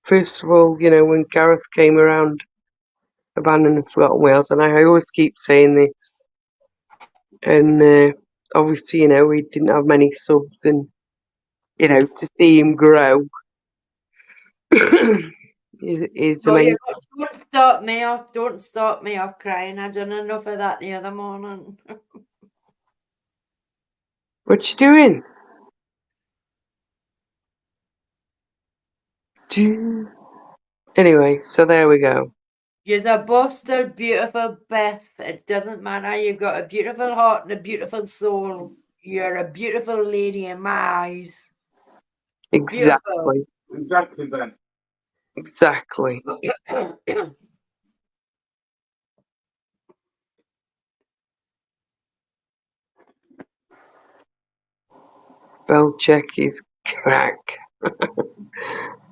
Speaker 2: first of all, you know, when Gareth came around, Abandoned and Forgotten Wales, and I always keep saying this, and obviously, you know, he didn't have many subs, and, you know, to see him grow is
Speaker 1: No,
Speaker 2: amazing.
Speaker 1: don't stop me off. Don't stop me off crying. I done enough of that the other morning.
Speaker 2: What you doing? Anyway, so there we go.
Speaker 1: You're both still beautiful, Beth. It doesn't matter. You've got a beautiful heart and a beautiful soul. You're a beautiful lady in my eyes.
Speaker 2: Exactly.
Speaker 3: Exactly, Ben.
Speaker 2: Exactly. Spell check is crack.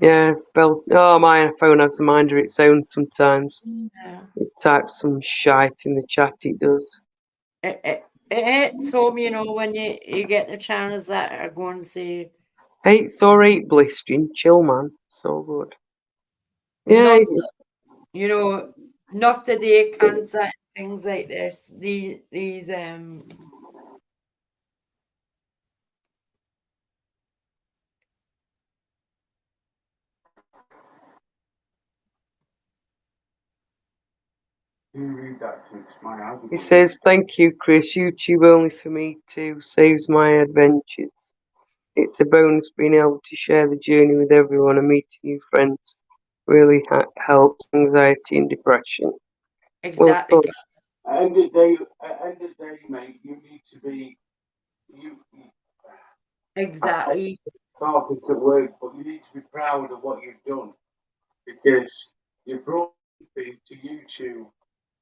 Speaker 2: Yeah, spell. Oh, my phone has a mind of its own sometimes.
Speaker 1: Yeah.
Speaker 2: It types some shite in the chat, it does.
Speaker 1: It hits home, you know, when you get the channels that are going to say,
Speaker 2: 8 or 8 blistering, chill, man. So good. Yeah,
Speaker 1: not, you know, not today cancer, things like this. These
Speaker 3: You read that to my eyes.
Speaker 2: he says, thank you, Chris. YouTube only for me too. Saves my adventures. It's a bonus being able to share the journey with everyone and meeting new friends. Really helps anxiety and depression. Well,
Speaker 1: exactly.
Speaker 3: End of day, mate, you need to be you.
Speaker 1: Exactly.
Speaker 3: Can't think of words, but you need to be proud of what you've done because you've brought something to YouTube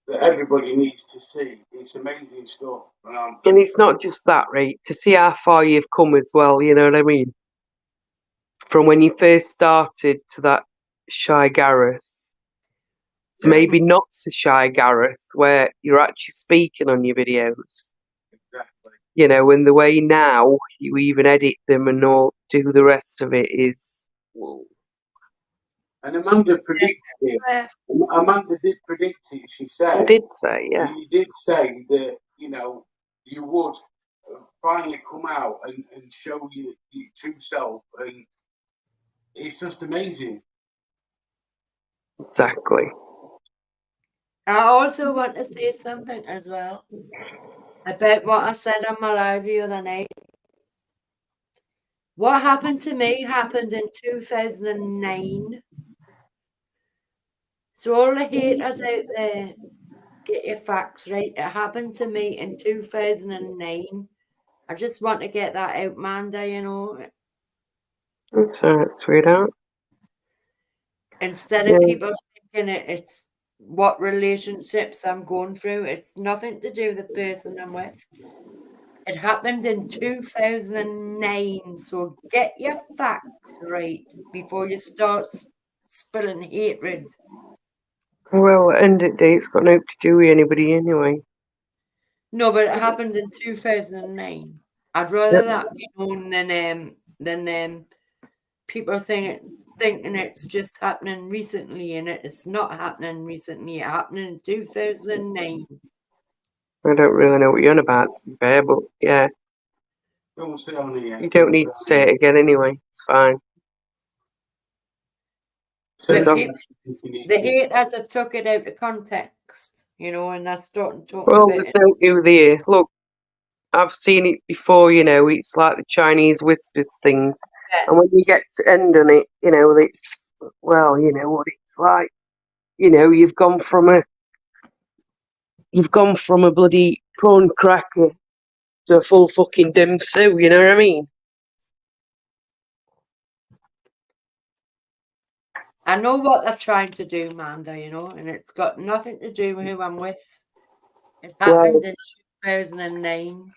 Speaker 3: that everybody needs to see. It's amazing stuff.
Speaker 2: and it's not just that, right? To see how far you've come as well, you know what I mean? From when you first started to that shy Gareth, to maybe not so shy Gareth, where you're actually speaking on your videos.
Speaker 3: Exactly.
Speaker 2: You know, and the way now you even edit them and all do the rest of it is. Whoa.
Speaker 3: And Amanda predicted it. Amanda did predict it. She
Speaker 2: I
Speaker 3: said,
Speaker 2: did say,
Speaker 3: you
Speaker 2: yes.
Speaker 3: did say that, you know, you would finally come out and show your true self. And it's just amazing.
Speaker 2: Exactly.
Speaker 1: I also want to say something as well about what I said on my live the other night. What happened to me happened in 2009. So all the haters out there, get your facts right. It happened to me in 2009. I just want to get that out, Manda, you know.
Speaker 2: That's alright, sweetheart.
Speaker 1: Instead
Speaker 2: Yeah.
Speaker 1: of people thinking it's what relationships I'm going through, it's nothing to do with the person I'm with. It happened in 2009, so get your facts right before you start spilling hatred.
Speaker 2: Well, at the end of the day, it's got nothing to do with anybody anyway.
Speaker 1: No, but it happened in 2009. I'd rather that be known than people thinking it's just happening recently, and it's not happening recently. It happened in 2009.
Speaker 2: I don't really know what you're on about, to be fair, but yeah.
Speaker 3: Don't say on here.
Speaker 2: You don't need to say it again anyway. It's fine.
Speaker 1: But
Speaker 2: So-
Speaker 1: the haters have took it out of context, you know, and they're starting talking
Speaker 2: Well,
Speaker 1: about
Speaker 2: there's
Speaker 1: it.
Speaker 2: no new there. Look, I've seen it before, you know, it's like the Chinese whispers things.
Speaker 1: Yeah.
Speaker 2: And when you get to end on it, you know, it's, well, you know what it's like. You know, you've gone from a bloody prawn cracker to a full fucking dim sue, you know what I mean?
Speaker 1: I know what they're trying to do, Manda, you know, and it's got nothing to do with who I'm with. It happened in 2009.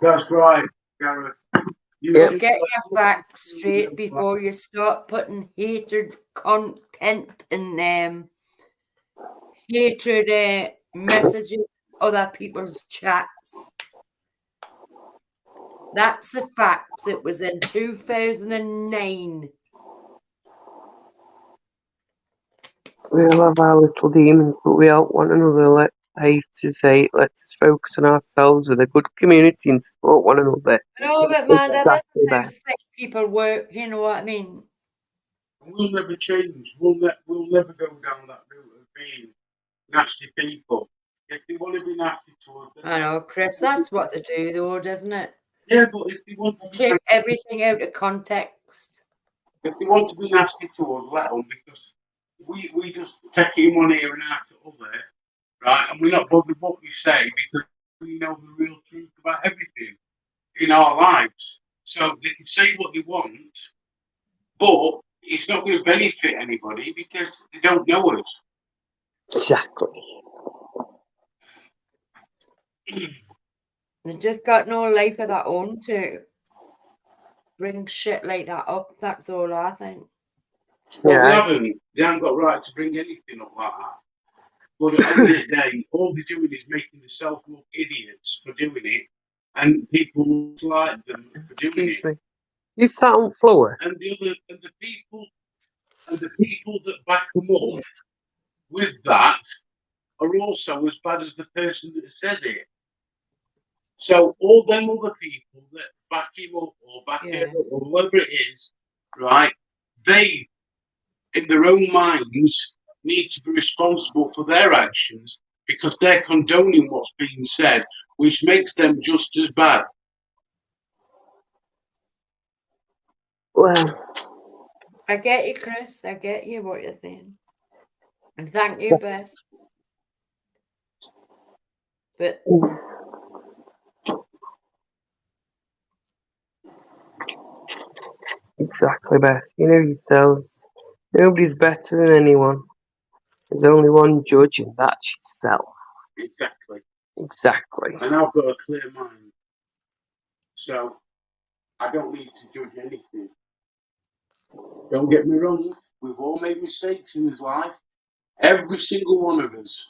Speaker 3: That's right, Gareth.
Speaker 1: So get your facts straight before you start putting hatred content and hatred messages in other people's chats. That's the facts. It was in 2009.
Speaker 2: We all have our little demons, but we help one another. Let haters hate. Let's focus on ourselves with a good community and support one another.
Speaker 1: No, but Manda, that's
Speaker 2: Exactly
Speaker 1: how
Speaker 2: that.
Speaker 1: sick people work. You know what I mean?
Speaker 3: We'll never change. We'll never go down that route of being nasty people. If they want to be nasty to us, then
Speaker 1: I know, Chris. That's what they do, though, doesn't it?
Speaker 3: yeah, but if they want to be
Speaker 1: Take
Speaker 3: nasty,
Speaker 1: everything out of context.
Speaker 3: If they want to be nasty to us, let them, because we just take it in one ear and out the other, right? And we're not bothered what we say because we know the real truth about everything in our lives. So they can say what they want, but it's not going to benefit anybody because they don't know us.
Speaker 2: Exactly.
Speaker 1: They just got no life of their own to bring shit like that up. That's all I think.
Speaker 3: Well,
Speaker 2: Yeah.
Speaker 3: they haven't got right to bring anything up like that. But at the end of the day, all they're doing is making themselves look idiots for doing it, and people like them for doing
Speaker 2: Excuse
Speaker 3: it.
Speaker 2: me. You sat on the floor.
Speaker 3: And the people that back them up with that are also as bad as the person that says it. So all them other people that back him up or back her
Speaker 1: Yeah.
Speaker 3: up or whoever it is, right? They, in their own minds, need to be responsible for their actions because they're condoning what's being said, which makes them just as bad.
Speaker 2: Well,
Speaker 1: I get you, Chris. I get you what you're saying. And thank you, Beth. But
Speaker 2: exactly, Beth. You know yourselves. Nobody's better than anyone. There's only one judge, and that's yourself.
Speaker 3: Exactly.
Speaker 2: Exactly.
Speaker 3: And I've got a clear mind. So I don't need to judge anything. Don't get me wrong, we've all made mistakes in this life. Every single one of us.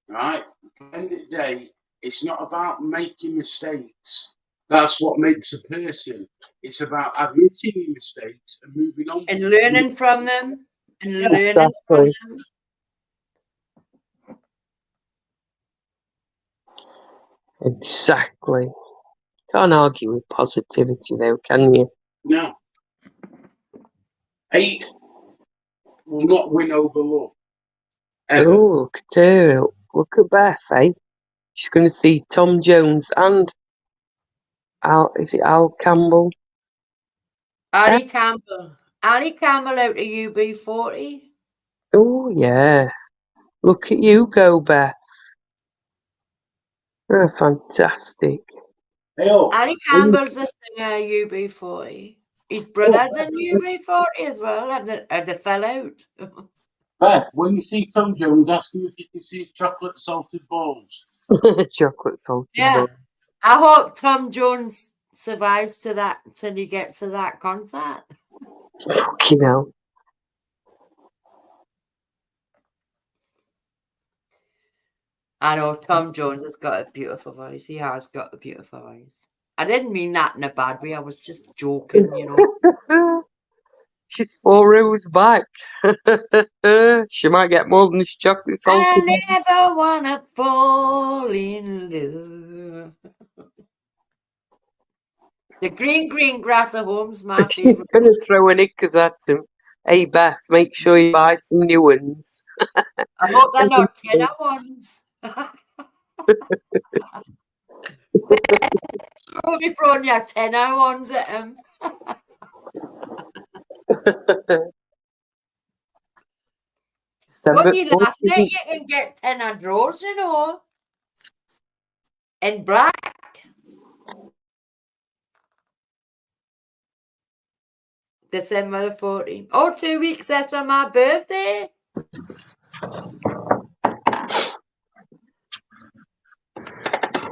Speaker 3: Right? At the end of the day, it's not about making mistakes. That's what makes a person. It's about admitting your mistakes and moving on.
Speaker 1: and learning from them. And learning from
Speaker 2: Exactly.
Speaker 1: them.
Speaker 2: Exactly. Can't argue with positivity, though, can you?
Speaker 3: No. Hate will not win over love. Ever.
Speaker 2: Oh, look at her. Look at Beth, eh? She's going to see Tom Jones and is it Al Campbell?
Speaker 1: Ali Campbell. Ali Campbell out of UB40.
Speaker 2: Oh, yeah. Look at you go, Beth. Oh, fantastic.
Speaker 3: Hey, oh,
Speaker 1: Ali Campbell's a singer UB40. His brother's in UB40 as well. Have they fell out?
Speaker 3: Beth, when you see Tom Jones, ask him if you can see his chocolate salted balls.
Speaker 2: Chocolate salted
Speaker 1: Yeah.
Speaker 2: balls.
Speaker 1: I hope Tom Jones survives to that till he gets to that concert.
Speaker 2: Fucking hell.
Speaker 1: I know Tom Jones has got a beautiful voice. He has got a beautiful voice. I didn't mean that in a bad way. I was just joking, you know.
Speaker 2: She's 4 rows back. She might get more than this chocolate salted
Speaker 1: I
Speaker 2: balls.
Speaker 1: never wanna fall in love. The green grass at home's my
Speaker 2: She's
Speaker 1: favourite.
Speaker 2: going to throw her knickers at him. Hey, Beth, make sure you buy some new ones.
Speaker 1: I hope they're not tenner ones. You'll be throwing your tenner ones at him. What are you laughing at? You can get tenner drawers, you know. In black. December the 14th. Oh, 2 weeks after my birthday.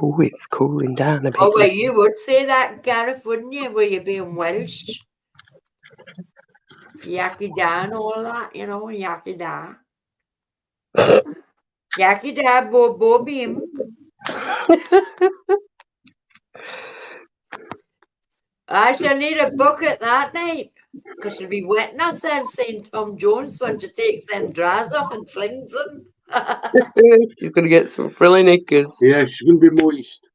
Speaker 2: Oh, it's cooling down a bit.
Speaker 1: Oh, well, you would say that, Gareth, wouldn't you? Were you being Welsh? Yaki da and all that, you know, yaki da. Yaki da, bo bim. I shall need a bucket that night, because she'll be wetting herself saying Tom Jones when she takes them drawers off and flings them.
Speaker 2: She's going to get some frilly knickers.
Speaker 3: Yeah, she's going to be moist.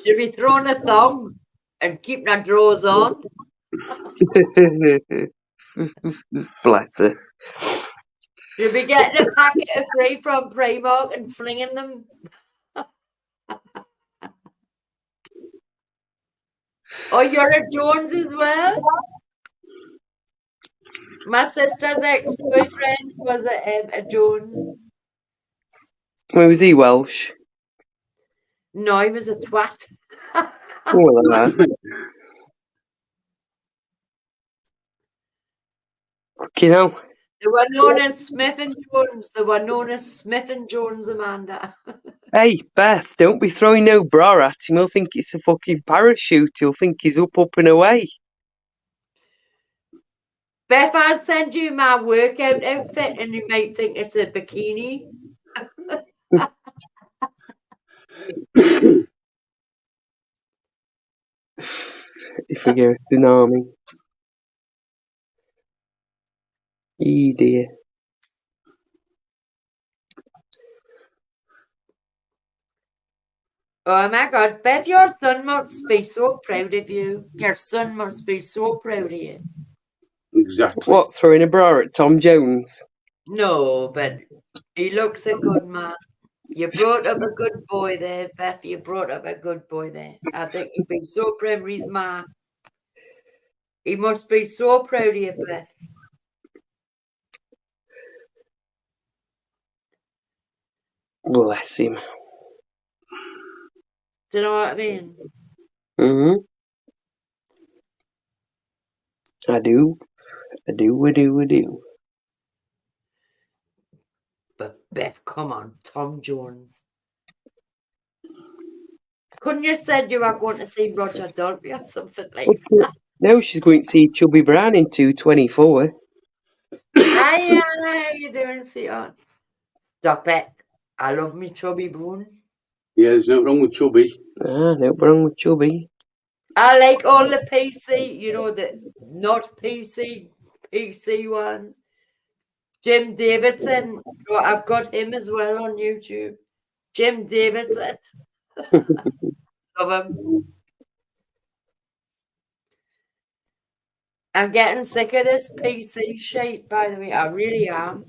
Speaker 1: She'll be throwing a thong and keeping her drawers on.
Speaker 2: Bless her.
Speaker 1: She'll be getting a packet of 3 from Primark and flinging them. Oh, you're a Jones as well? My sister's ex-boyfriend was a Jones.
Speaker 2: Where was he Welsh?
Speaker 1: No, he was a twat.
Speaker 2: Oh, well, you know.
Speaker 1: They were known as Smith and Jones. They were known as Smith and Jones, Amanda.
Speaker 2: Hey, Beth, don't be throwing no bra at him. He'll think it's a fucking parachute. He'll think he's up and away.
Speaker 1: Beth, I'll send you my workout outfit and you might think it's a bikini.
Speaker 2: If we get a tsunami. You dear.
Speaker 1: Oh my God, Beth, your son must be so proud of you. Your son must be so proud of you.
Speaker 3: Exactly.
Speaker 2: What, throwing a bra at Tom Jones?
Speaker 1: No, but he looks a good man. You brought up a good boy there, Beth. You brought up a good boy there. I think he'd be so proud of his ma. He must be so proud of you, Beth.
Speaker 2: Bless him.
Speaker 1: Do you know what I mean?
Speaker 2: Mm-hmm. I do. I do.
Speaker 1: But Beth, come on, Tom Jones. Couldn't you said you were going to see Roger Daltrey or something like that?
Speaker 2: Now she's going to see Chubby Brown in 224.
Speaker 1: Hi, how you doing, sweetheart? Stop it. I love me Chubby Brown.
Speaker 3: Yeah, there's nothing wrong with Chubby.
Speaker 2: Ah, no wrong with Chubby.
Speaker 1: I like all the PC, you know, the not PC ones. Jim Davidson, oh, I've got him as well on YouTube. Jim Davidson, love him. I'm getting sick of this PC shit, by the way. I really am.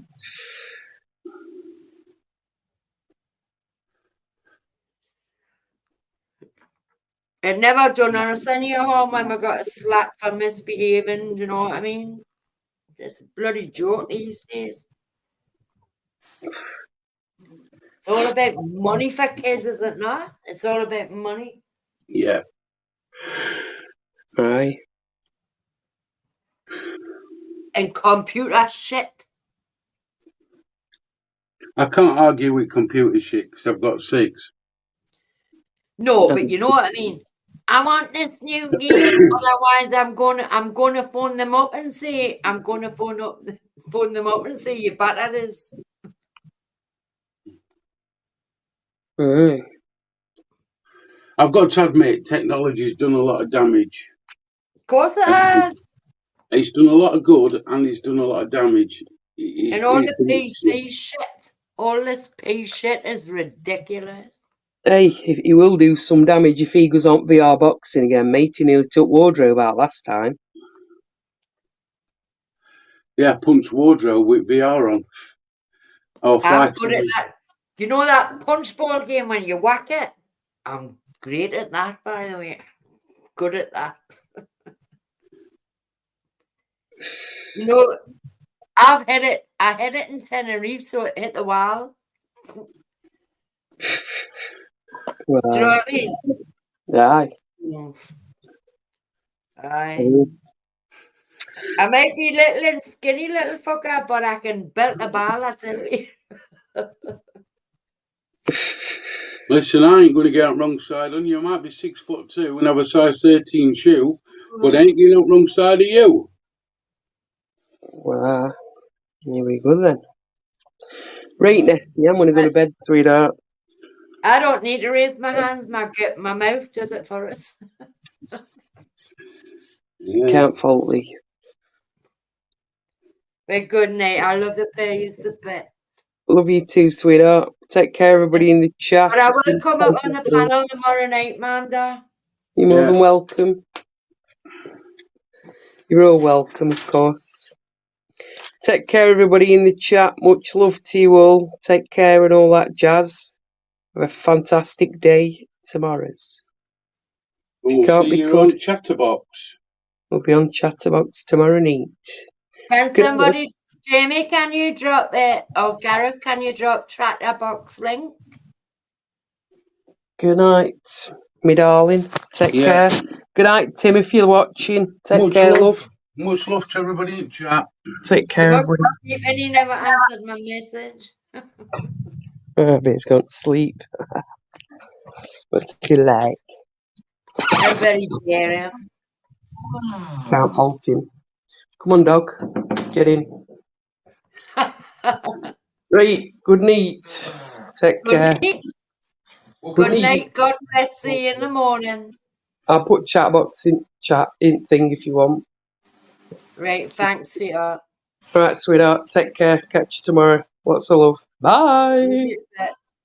Speaker 1: It never done us any harm when we got a slap for misbehaving, you know what I mean? It's a bloody joke these days. It's all about money for kids, is it not? It's all about money.
Speaker 3: Yeah.
Speaker 2: Aye.
Speaker 1: And computer shit.
Speaker 3: I can't argue with computer shit because I've got 6.
Speaker 1: No, but you know what I mean. I want this new game. Otherwise, I'm gonna phone them up and say phone them up and say you better this.
Speaker 2: Aye.
Speaker 3: I've got to admit, technology's done a lot of damage.
Speaker 1: Of course it has.
Speaker 3: It's done a lot of good and it's done a lot of damage. It's,
Speaker 1: And all
Speaker 3: it's
Speaker 1: the
Speaker 3: been-
Speaker 1: PC shit. All this PC shit is ridiculous.
Speaker 2: Hey, he will do some damage if he goes on VR boxing again, mate. He nearly took Wardrobe out last time.
Speaker 3: yeah, Punch Wardrobe with VR on. Oh,
Speaker 1: I'm
Speaker 3: fight.
Speaker 1: good at that. You know that punch ball game when you whack it? I'm great at that, by the way. Good at that. You know, I hit it in Tenerife, so it hit the wall.
Speaker 2: Well,
Speaker 1: Do you know what I mean?
Speaker 2: aye.
Speaker 1: Mm. Aye. I might be little and skinny little fucker, but I can belt a ball, I tell you.
Speaker 3: Listen, I ain't going to get out wrong side on you. I might be 6'2" and have a size 13 shoe, but I ain't getting out wrong side of you.
Speaker 2: Well, here we go then. Right, Nessie, I'm going to go to bed, sweetheart.
Speaker 1: I don't need to raise my hands. My mouth does it for us.
Speaker 3: Yeah.
Speaker 2: Can't fault thee.
Speaker 1: But good night. I love the pays the bit.
Speaker 2: Love you too, sweetheart. Take care, everybody in the chat.
Speaker 1: But I
Speaker 2: It's
Speaker 1: will
Speaker 2: been
Speaker 1: come up on the
Speaker 2: pleasure.
Speaker 1: panel tomorrow night, Manda.
Speaker 2: You're more
Speaker 3: Yeah.
Speaker 2: than welcome. You're all welcome, of course. Take care, everybody in the chat. Much love to you all. Take care and all that jazz. Have a fantastic day tomorrow's.
Speaker 3: We'll
Speaker 2: Can't
Speaker 3: see
Speaker 2: be
Speaker 3: you
Speaker 2: good.
Speaker 3: on Chatterbox.
Speaker 2: We'll be on Chatterbox tomorrow night.
Speaker 1: Can
Speaker 2: Good
Speaker 1: somebody, Jamie, can you drop it? Or Gareth, can you drop Chatterbox link?
Speaker 2: Good night, me darling. Take
Speaker 3: Yeah.
Speaker 2: care. Good night, Tim, if you're watching. Take
Speaker 3: Much
Speaker 2: care,
Speaker 3: love.
Speaker 2: love.
Speaker 3: Much love to everybody in chat.
Speaker 2: Take
Speaker 1: You
Speaker 2: care,
Speaker 1: must
Speaker 2: everybody.
Speaker 1: sleep and he never answered my message.
Speaker 2: I bet he's going to sleep. What's he like?
Speaker 1: How very dare him.
Speaker 2: Can't fault him. Come on, dog. Get in. Right. Good night. Take
Speaker 1: Good
Speaker 2: care.
Speaker 1: night.
Speaker 2: Good
Speaker 1: Good
Speaker 2: night.
Speaker 1: night. God bless. See you in the morning.
Speaker 2: I'll put Chatterbox in chat in thing if you want.
Speaker 1: Right. Thanks, sweetheart.
Speaker 2: Right, sweetheart. Take care. Catch you tomorrow. Lots of love. Bye.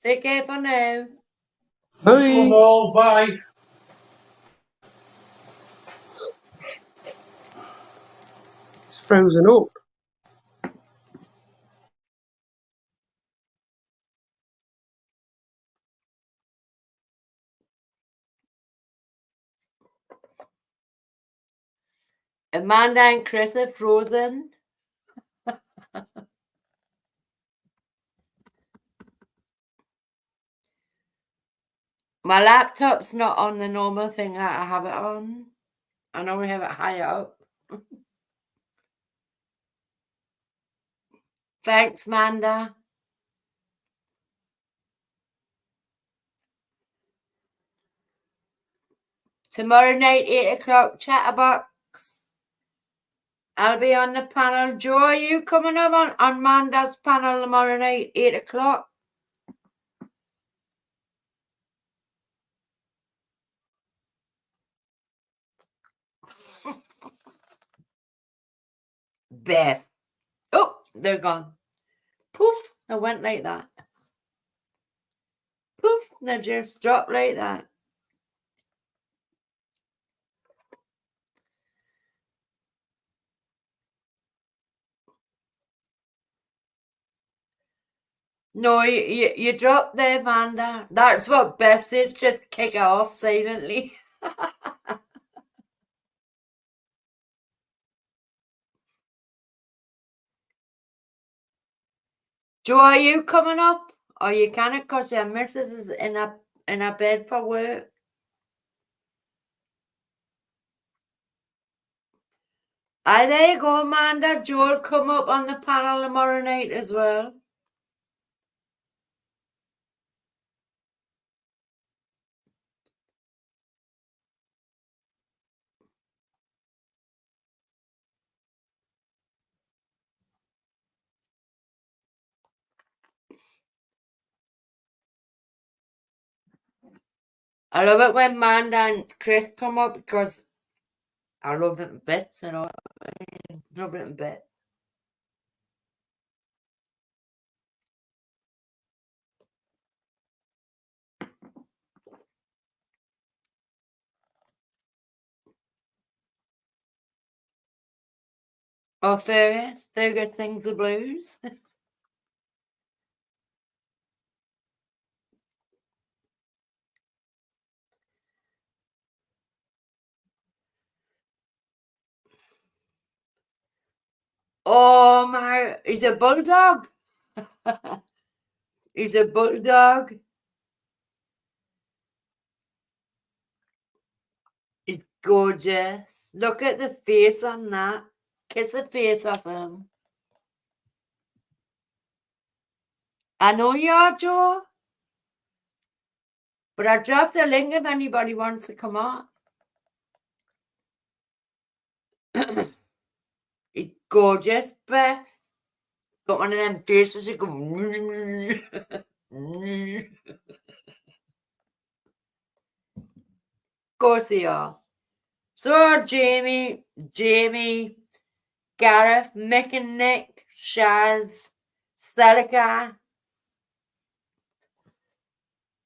Speaker 1: Take care for now.
Speaker 3: Much love
Speaker 2: Bye.
Speaker 3: all. Bye.
Speaker 2: It's frozen up.
Speaker 1: Amanda and Chris are frozen. My laptop's not on the normal thing that I have it on. I normally have it higher up. Thanks, Manda. Tomorrow night, 8 o'clock, Chatterbox. I'll be on the panel. Joe, are you coming up on Manda's panel tomorrow night, 8 o'clock? Beth. Oh, they're gone. Poof, they went like that. Poof, they just dropped like that. No, you dropped there, Vanda. That's what Beth says. Just kick it off silently. Joe, are you coming up? Or you can't because your missus is in a bed for work. There you go, Amanda. Joel come up on the panel tomorrow night as well. I love it when Amanda and Chris come up because I love it in bits, you know. I love it in bits. Oh, Fergus sings the blues. Oh my, he's a bulldog. He's a bulldog. He's gorgeous. Look at the face on that. Kiss the face off him. I know you are, Joe. But I dropped the link if anybody wants to come on. He's gorgeous, Beth. Got one of them faces you go. Of course they are. So are Jamie, Gareth, Mick and Nick, Shaz, Celica.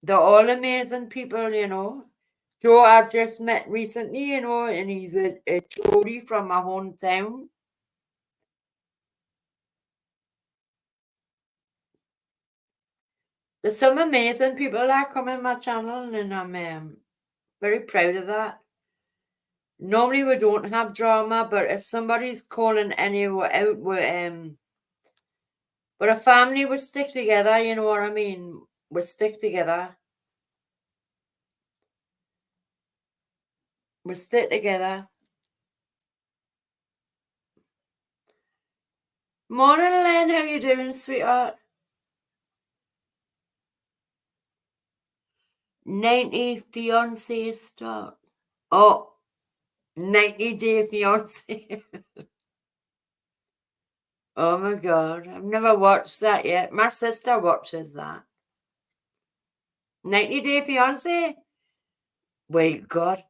Speaker 1: They're all amazing people, you know. Joe I've just met recently, you know, and he's a Tory from my hometown. There's some amazing people that come in my channel, and I'm very proud of that. Normally we don't have drama, but if somebody's calling anyone out, but a family would stick together, you know what I mean? We stick together. We stick together. Morning, Len. How you doing, sweetheart? 90 fiance start. Oh, 90-day fiance. Oh my God. I've never watched that yet. My sister watches that. 90-day fiance? Wait, God.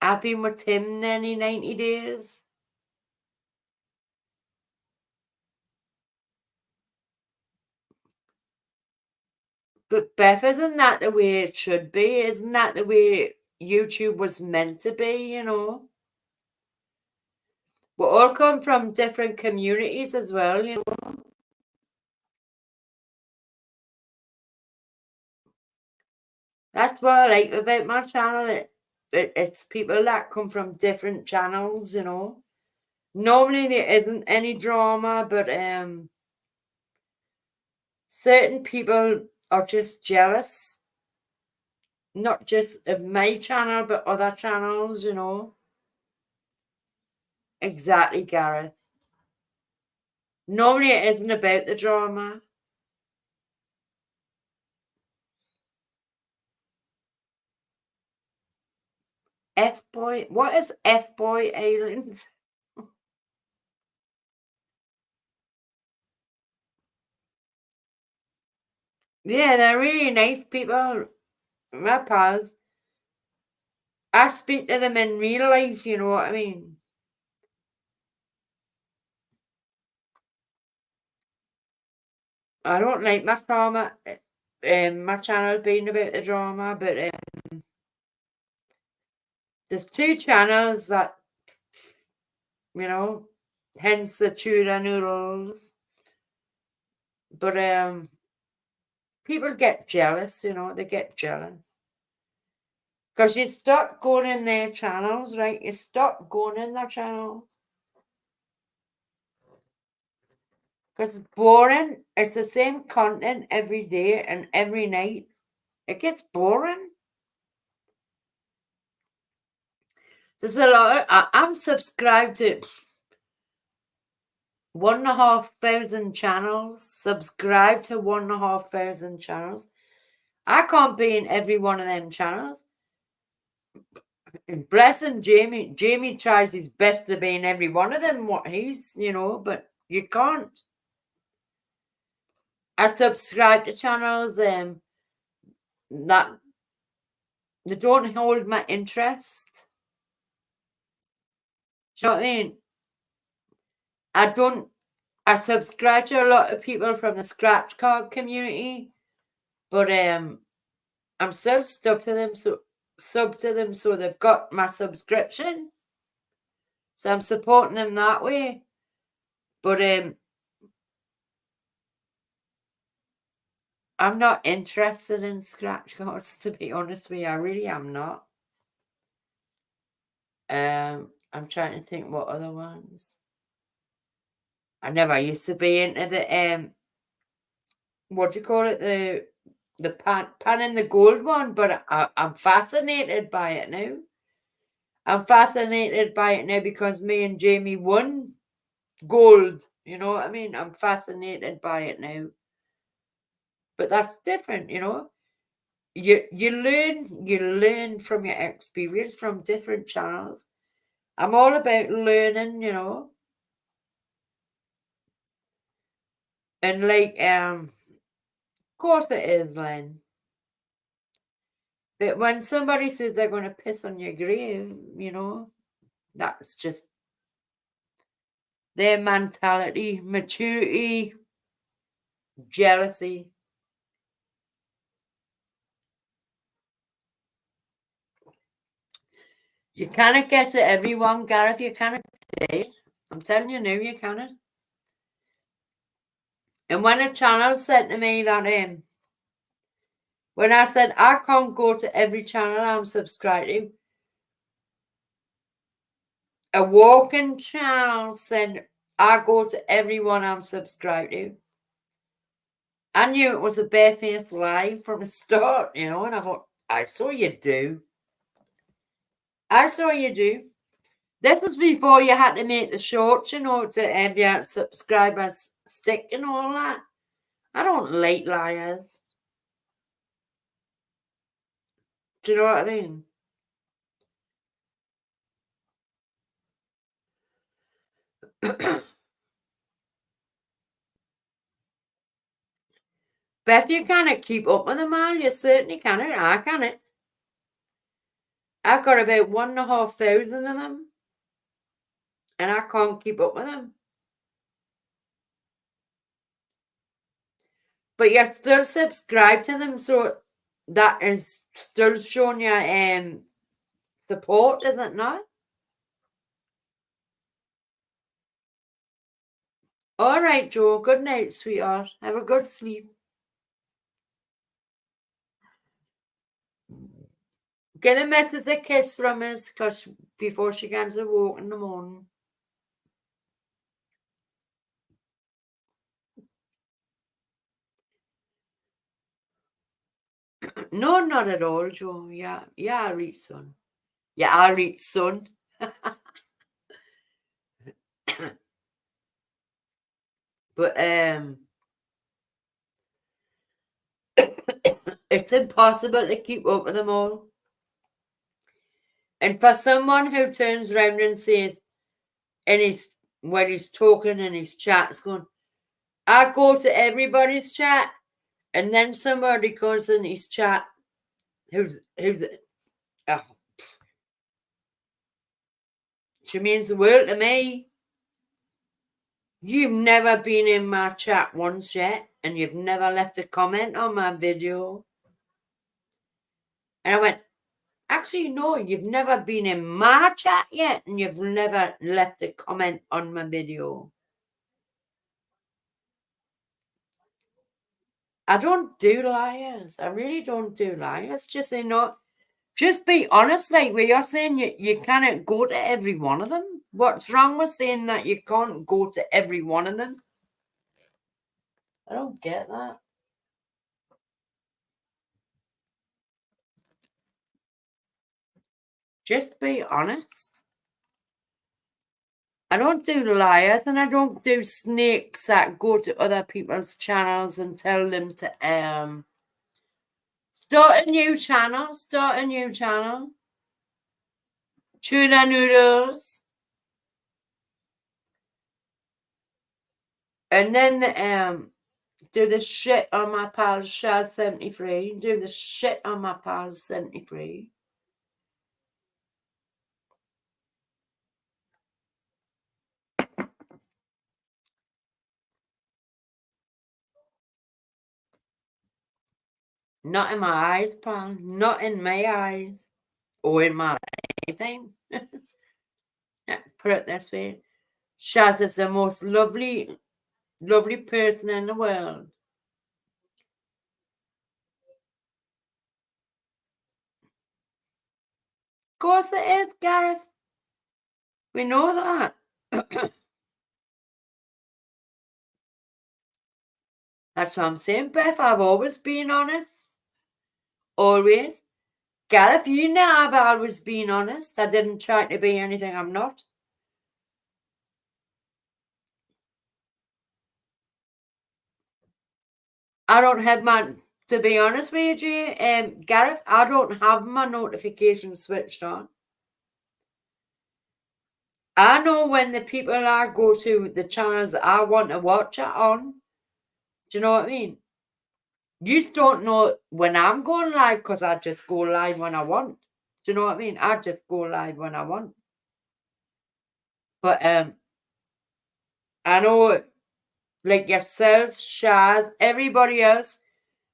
Speaker 1: I've been with him nearly 90 days. But Beth, isn't that the way it should be? Isn't that the way YouTube was meant to be, you know? We all come from different communities as well, you know? That's what I like about my channel. It's people that come from different channels, you know? Normally there isn't any drama, but certain people are just jealous. Not just of my channel, but other channels, you know? Exactly, Gareth. Normally it isn't about the drama. F-Boy? What is F-Boy Island? Yeah, they're really nice people. My pals. I speak to them in real life, you know what I mean? I don't like my drama, my channel being about the drama, but there's two channels that, you know, hence the tuna noodles. But people get jealous, you know, they get jealous. Because you stop going in their channels, right? You stop going in their channels. Because it's boring. It's the same content every day and every night. It gets boring. There's a lot. I'm subscribed to 1,500 channels. Subscribe to 1,500 channels. I can't be in every one of them channels. And bless him, Jamie. Jamie tries his best to be in every one of them. What he's, you know, but you can't. I subscribe to channels that they don't hold my interest. Do you know what I mean? I subscribe to a lot of people from the scratch card community, but I'm so sub to them, so they've got my subscription. So I'm supporting them that way. But I'm not interested in scratch cards, to be honest with you. I really am not. I'm trying to think what other ones. I never used to be into the what do you call it? The pan and the gold one, but I'm fascinated by it now. I'm fascinated by it now because me and Jamie won gold. You know what I mean? I'm fascinated by it now. But that's different, you know. You learn from your experience from different channels. I'm all about learning, you know. And like of course it is, Len. But when somebody says they're going to piss on your grave, you know, that's just their mentality, maturity, jealousy. You cannot get to everyone, Gareth. You cannot say it. I'm telling you now, you cannot. And when a channel said to me that When I said I can't go to every channel I'm subscribed to, a walking channel said I go to everyone I'm subscribed to. I knew it was a barefaced lie from the start, you know, and I thought, I saw you do. I saw you do. This was before you had to make the shorts, you know, to have your subscribers stick and all that. I don't like liars. Do you know what I mean? But if you cannot keep up with them all, you certainly cannot. I cannot. I've got about 1,500 of them, and I can't keep up with them. But you're still subscribed to them, so that is still showing your support, is it not? All right, Joe. Good night, sweetheart. Have a good sleep. Get the missus a kiss from us, because before she gets a walk in the morning. No, not at all, Joe. Yeah, I'll read soon. Yeah, I'll read soon. But it's impossible to keep up with them all. And for someone who turns around and says, when he's talking in his chat's going, I go to everybody's chat, and then somebody goes in his chat who's oh, she means the world to me. You've never been in my chat once yet, and you've never left a comment on my video. And I went, actually, no, you've never been in my chat yet, and you've never left a comment on my video. I don't do liars. I really don't do liars. Just say no. Just be honest, like where you're saying you cannot go to every one of them. What's wrong with saying that you can't go to every one of them? I don't get that. Just be honest. I don't do liars, and I don't do snakes that go to other people's channels and tell them to start a new channel. Tuna noodles. And then do the shit on my pals Shaz 73. Do the shit on my pals 73. Not in my eyes, pal. Not in my eyes. Or in my anything. Let's put it this way. Shaz is the most lovely person in the world. Of course it is, Gareth. We know that. That's what I'm saying, Beth. I've always been honest. Always. Gareth, you know I've always been honest. I didn't try to be anything I'm not. I don't have to be honest with you, Gareth, I don't have my notifications switched on. I know when the people I go to, the channels that I want to watch it on. Do you know what I mean? You just don't know when I'm going live because I just go live when I want. Do you know what I mean? I just go live when I want. But I know, like yourself, Shaz, everybody else,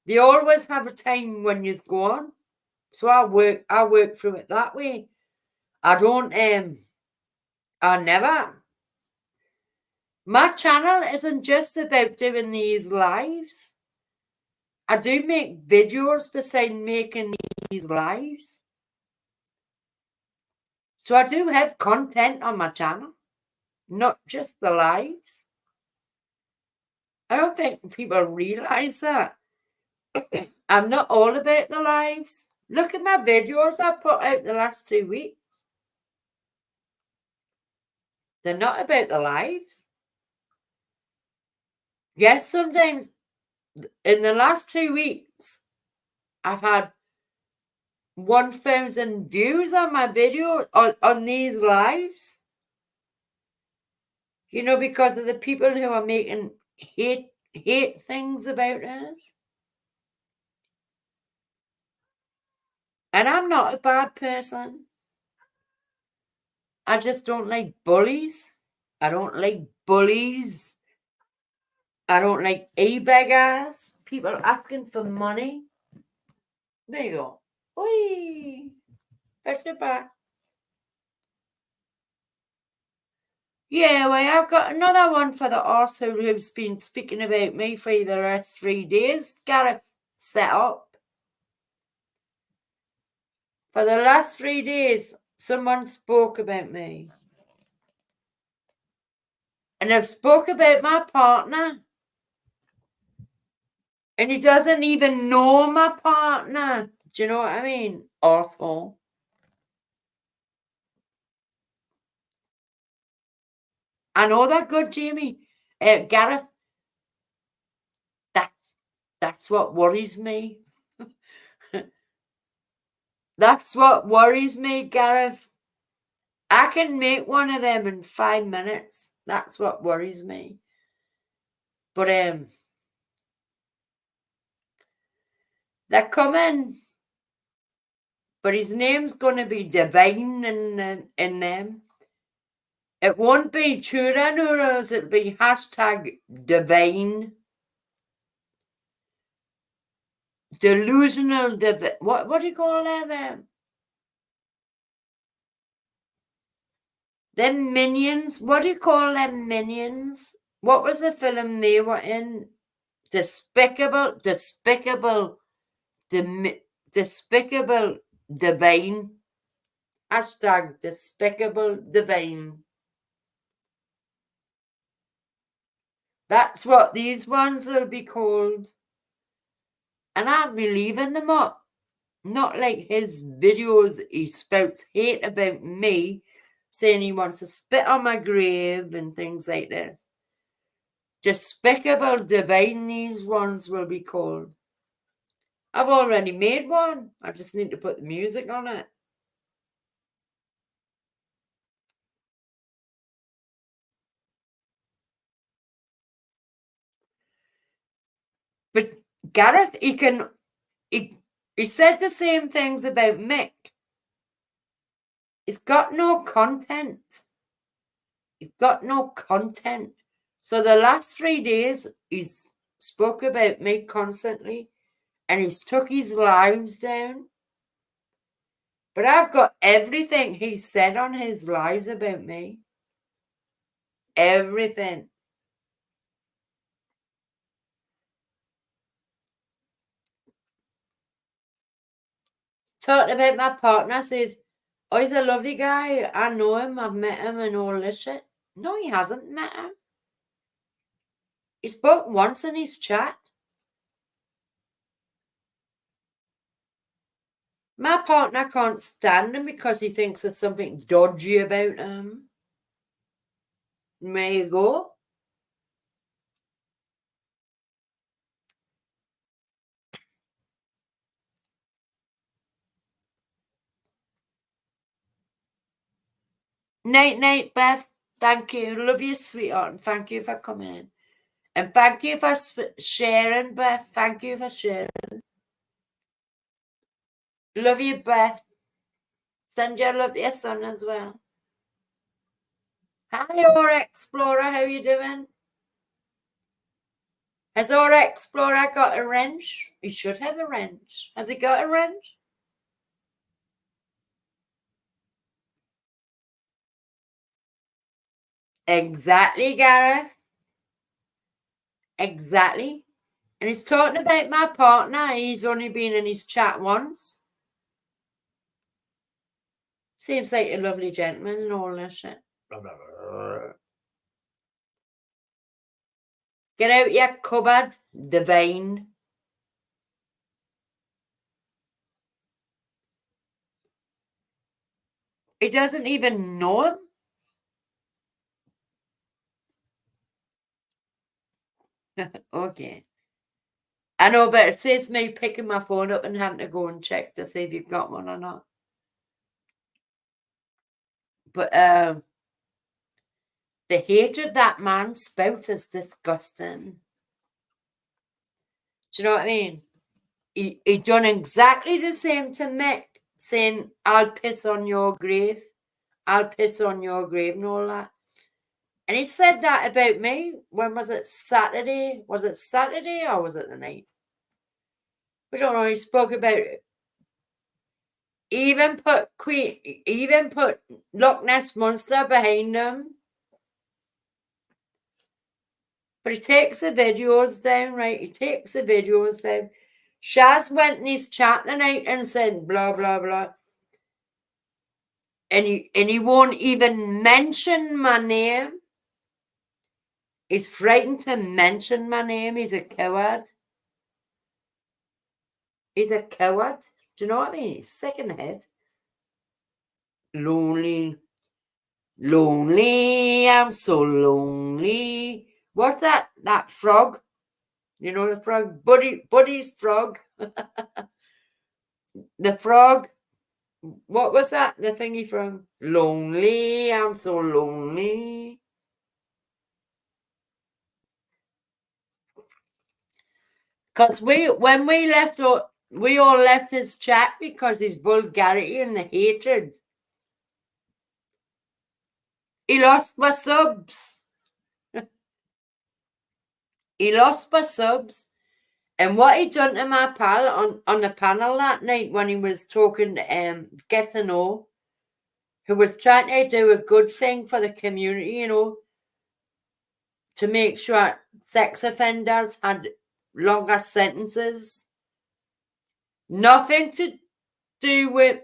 Speaker 1: they always have a time when you go on. So I work through it that way. I don't I never. My channel isn't just about doing these lives. I do make videos besides making these lives. So I do have content on my channel, not just the lives. I don't think people realise that. I'm not all about the lives. Look at my videos I put out the last 2 weeks. They're not about the lives. Yes, sometimes in the last 2 weeks, I've had 1,000 views on my video on these lives. You know, because of the people who are making hate things about us. And I'm not a bad person. I just don't like bullies. I don't like bullies. I don't like e-beggars. People asking for money. There you go. Oi! Push it back. Yeah, well, I've got another one for the arsehole who's been speaking about me for the last 3 days. Gareth set up. For the last 3 days, someone spoke about me. And I've spoke about my partner. And he doesn't even know my partner. Do you know what I mean? Arsehole. I know that good, Jamie. Gareth, that's what worries me. That's what worries me, Gareth. I can make one of them in 5 minutes. That's what worries me. But they're coming. But his name's gonna be Divine in them. It won't be Chura Noodles, it'll be hashtag Divine. Delusional what do you call them? Them minions. What do you call them minions? What was the film they were in? Despicable Divine. Hashtag Despicable Divine. That's what these ones will be called. And I'll be leaving them up. Not like his videos, he spouts hate about me, saying he wants to spit on my grave and things like this. Despicable Divine, these ones will be called. I've already made one. I just need to put the music on it. But Gareth, he said the same things about Mick. He's got no content. He's got no content. So the last 3 days, he's spoke about me constantly, and he's took his lives down. But I've got everything he said on his lives about me. Everything. Talking about my partner, says, oh, he's a lovely guy. I know him. I've met him and all this shit. No, he hasn't met him. He spoke once in his chat. My partner can't stand him because he thinks there's something dodgy about him. There you go. Night, Beth. Thank you. Love you, sweetheart. And thank you for coming in. And thank you for sharing, Beth. Thank you for sharing. Love you, Beth. Send your love to your son as well. Hi, Aura Explorer. How you doing? Has Aura Explorer got a wrench? He should have a wrench. Has he got a wrench? Exactly, Gareth. Exactly. And he's talking about my partner. He's only been in his chat once. Seems like a lovely gentleman and all that shit. Blah, blah, blah. Get out your cupboard, divine. He doesn't even know him. Okay. I know, but it says me picking my phone up and having to go and check to see if you've got one or not. But the hatred that man spouts is disgusting. Do you know what I mean? He done exactly the same to Mick, saying, I'll piss on your grave. I'll piss on your grave and all that. And he said that about me. When was it? Saturday? Was it Saturday or was it the night? We don't know. He spoke about it. He even put Loch Ness Monster behind him. But he takes the videos down, right? He takes the videos down. Shaz went in his chat the night and said blah blah blah. And he won't even mention my name. He's frightened to mention my name. He's a coward. He's a coward. Do you know what I mean? He's sick in the head. Lonely. Lonely. I'm so lonely. What's that? That frog? You know the frog? Buddy's frog. The frog. What was that? The thingy from? Lonely. I'm so lonely. Because when we left, we all left his chat because his vulgarity and the hatred. He lost my subs. He lost my subs. And what he done to my pal on the panel that night when he was talking Get to Know, who was trying to do a good thing for the community, you know, to make sure sex offenders had longer sentences. Nothing to do with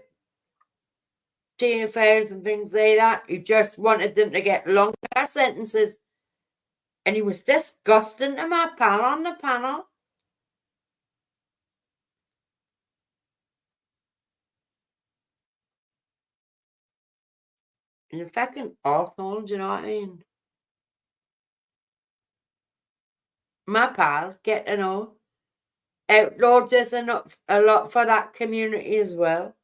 Speaker 1: teen affairs and things like that. He just wanted them to get longer sentences. And he was disgusting to my pal on the panel. And a fucking arsehole, do you know what I mean? My pal, Get to Know, outlawed this a lot for that community as well.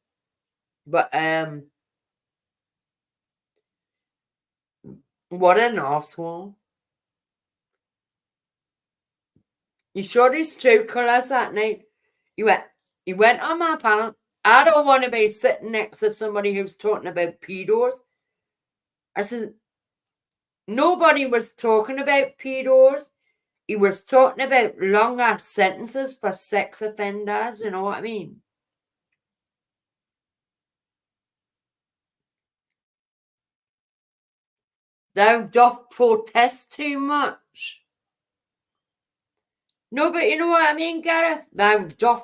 Speaker 1: But what an arsehole. He showed his true colours that night. He went on my panel. I don't want to be sitting next to somebody who's talking about pedos. I said, nobody was talking about pedos. He was talking about longer sentences for sex offenders, you know what I mean? Thou doth protest too much. No, but you know what I mean, Gareth? Thou doth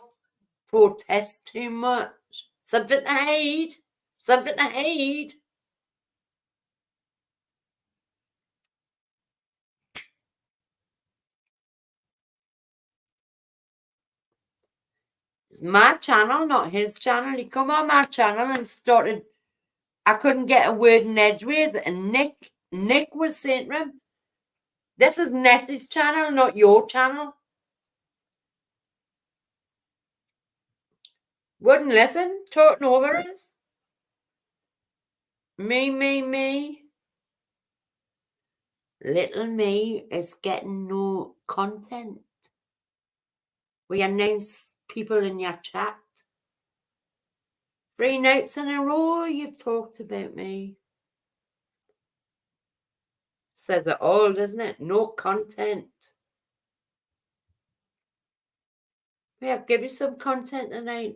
Speaker 1: protest too much. Something to hide. Something to hide. It's my channel, not his channel. He come on my channel and started. I couldn't get a word in edgeways, and Nick was saying to him, "This is Nessie's channel, not your channel." Wouldn't listen, talking over us. Me. Little me is getting no content. We announce people in your chat. 3 nights in a row you've talked about me. Says it all, doesn't it? No content. I'll give you some content tonight.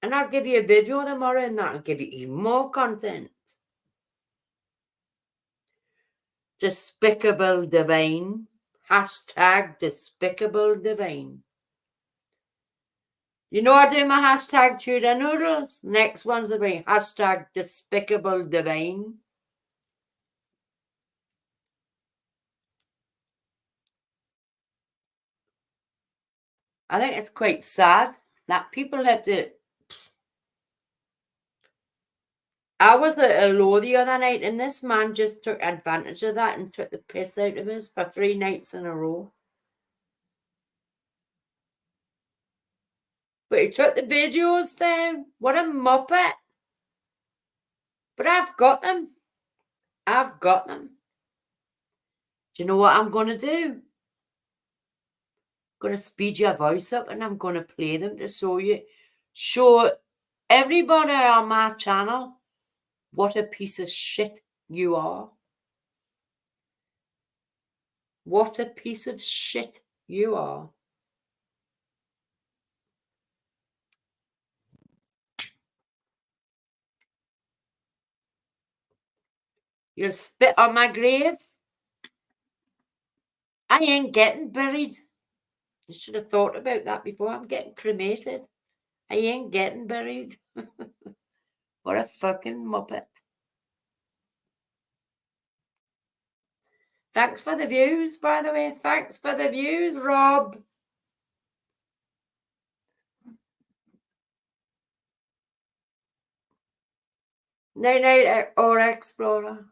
Speaker 1: And I'll give you a video tomorrow and that'll give you even more content. Despicable Divine. Hashtag Despicable Divine. You know I do my hashtag tuna noodles. Next one's will be hashtag despicable divine. I think it's quite sad that people have to. I was at a low the other night and this man just took advantage of that and took the piss out of us for 3 nights in a row. But he took the videos down. What a muppet. But I've got them. I've got them. Do you know what I'm going to do? I'm going to speed your voice up and I'm going to play them to show everybody on my channel what a piece of shit you are. What a piece of shit you are. You'll spit on my grave. I ain't getting buried. You should have thought about that before. I'm getting cremated. I ain't getting buried. What a fucking muppet. Thanks for the views, by the way. Thanks for the views, Rob. No, or Explorer.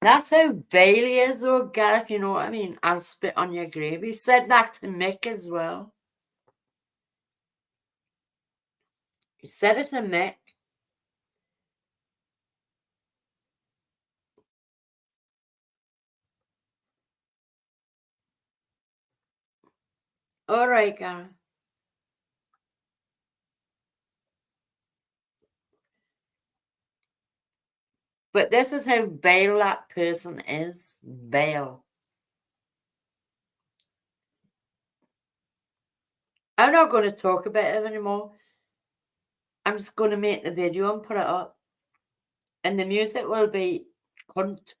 Speaker 1: That's how vile he is, though, Gareth, you know what I mean? I'll spit on your grave. He said that to Mick as well. He said it to Mick. All right, Gareth. But this is how vile that person is. Vile. I'm not going to talk about him anymore. I'm just going to make the video and put it up. And the music will be cunt.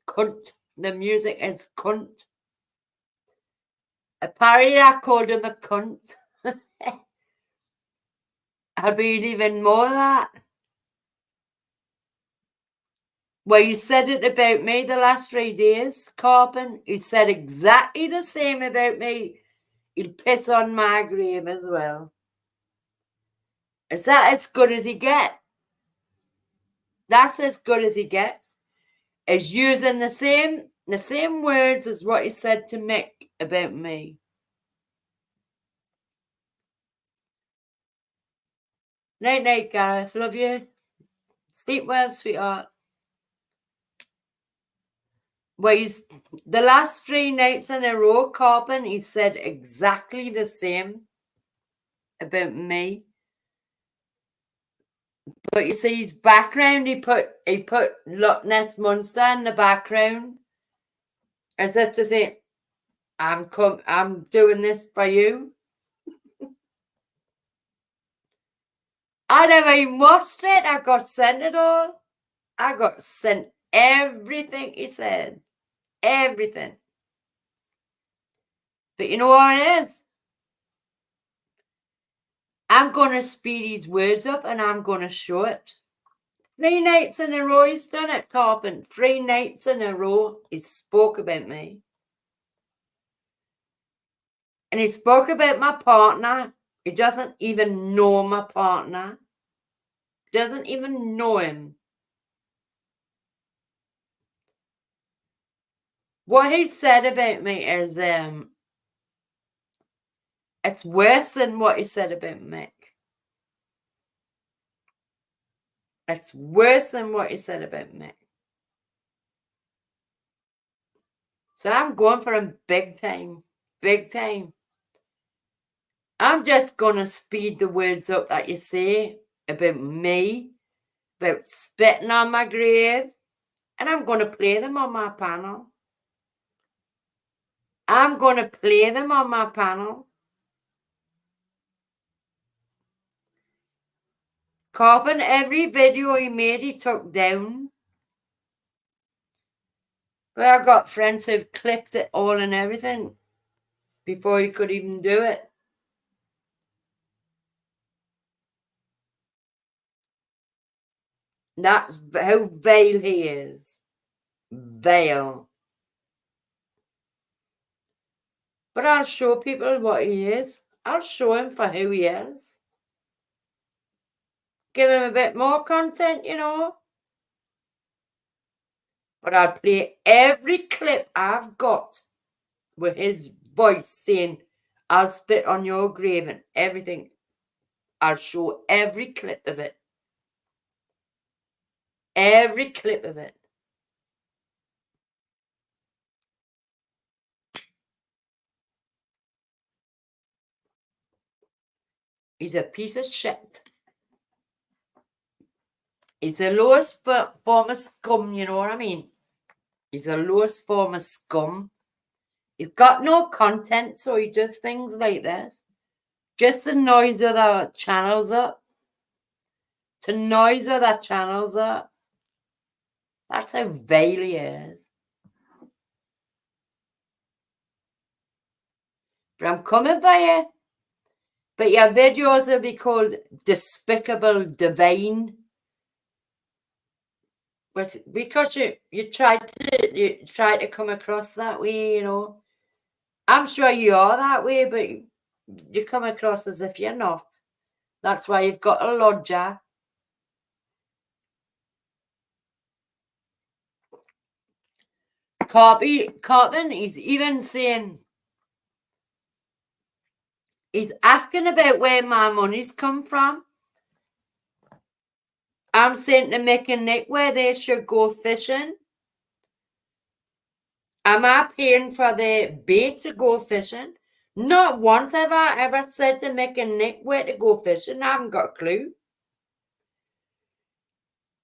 Speaker 1: Cunt. The music is cunt. Apparently I called him a cunt. I'll be even more of that. Well, you said it about me the last 3 days, Carpen. He said exactly the same about me. He'll piss on my grave as well. Is that as good as he gets? That's as good as he gets. Is using the same words as what he said to Mick about me. Night, Gareth. Love you. Sleep well, sweetheart. Well, the last 3 nights in a row, Carpen, he said exactly the same about me. But you see his background, he put Loch Ness Monster in the background, as if to say, I'm doing this for you. I never even watched it. I got sent it all. I got sent everything he said. Everything. But you know what it is? I'm going to speed his words up and I'm going to show it. 3 nights in a row he's done it, Carpen. 3 nights in a row he spoke about me. And he spoke about my partner. He doesn't even know my partner. Doesn't even know him. What he said about me is it's worse than what he said about Mick. It's worse than what he said about Mick. So I'm going for him big time. Big time. I'm just going to speed the words up that you say about me, about spitting on my grave, and I'm going to play them on my panel. I'm going to play them on my panel. Carpen, every video he made, he took down. But I got friends who've clipped it all and everything before you could even do it. That's how vile he is. Vile. But I'll show people what he is. I'll show him for who he is. Give him a bit more content, you know. But I'll play every clip I've got with his voice saying, I'll spit on your grave and everything. I'll show every clip of it. Every clip of it. He's a piece of shit. He's the lowest form of scum, you know what I mean? He's the lowest form of scum. He's got no content, so he does things like this. Just to noise other channels up. To noise other channels up. That's how vile he is. But I'm coming by you. But your videos will be called Despicable Divine. But because you try to come across that way, you know. I'm sure you are that way, but you come across as if you're not. That's why you've got a lodger. Carpin, he's even saying, he's asking about where my money's come from. I'm saying to Mick and Nick where they should go fishing. Am I paying for the bait to go fishing? Not once have I ever said to Mick and Nick where to go fishing. I haven't got a clue.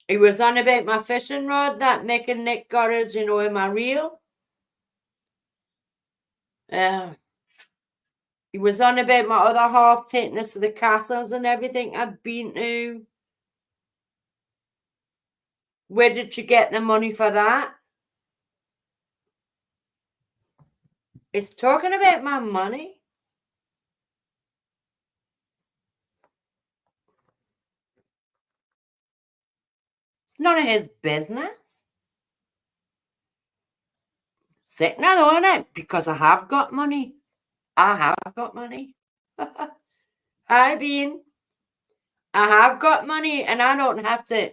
Speaker 1: He was on about my fishing rod that Mick and Nick got us, you know, in my reel. He was on about my other half taking us to the castles and everything I'd been to. Where did you get the money for that? He's talking about my money. It's none of his business. Sick now, isn't it? Because I have got money. I have got money. Hi, Bean. I have got money and I don't have to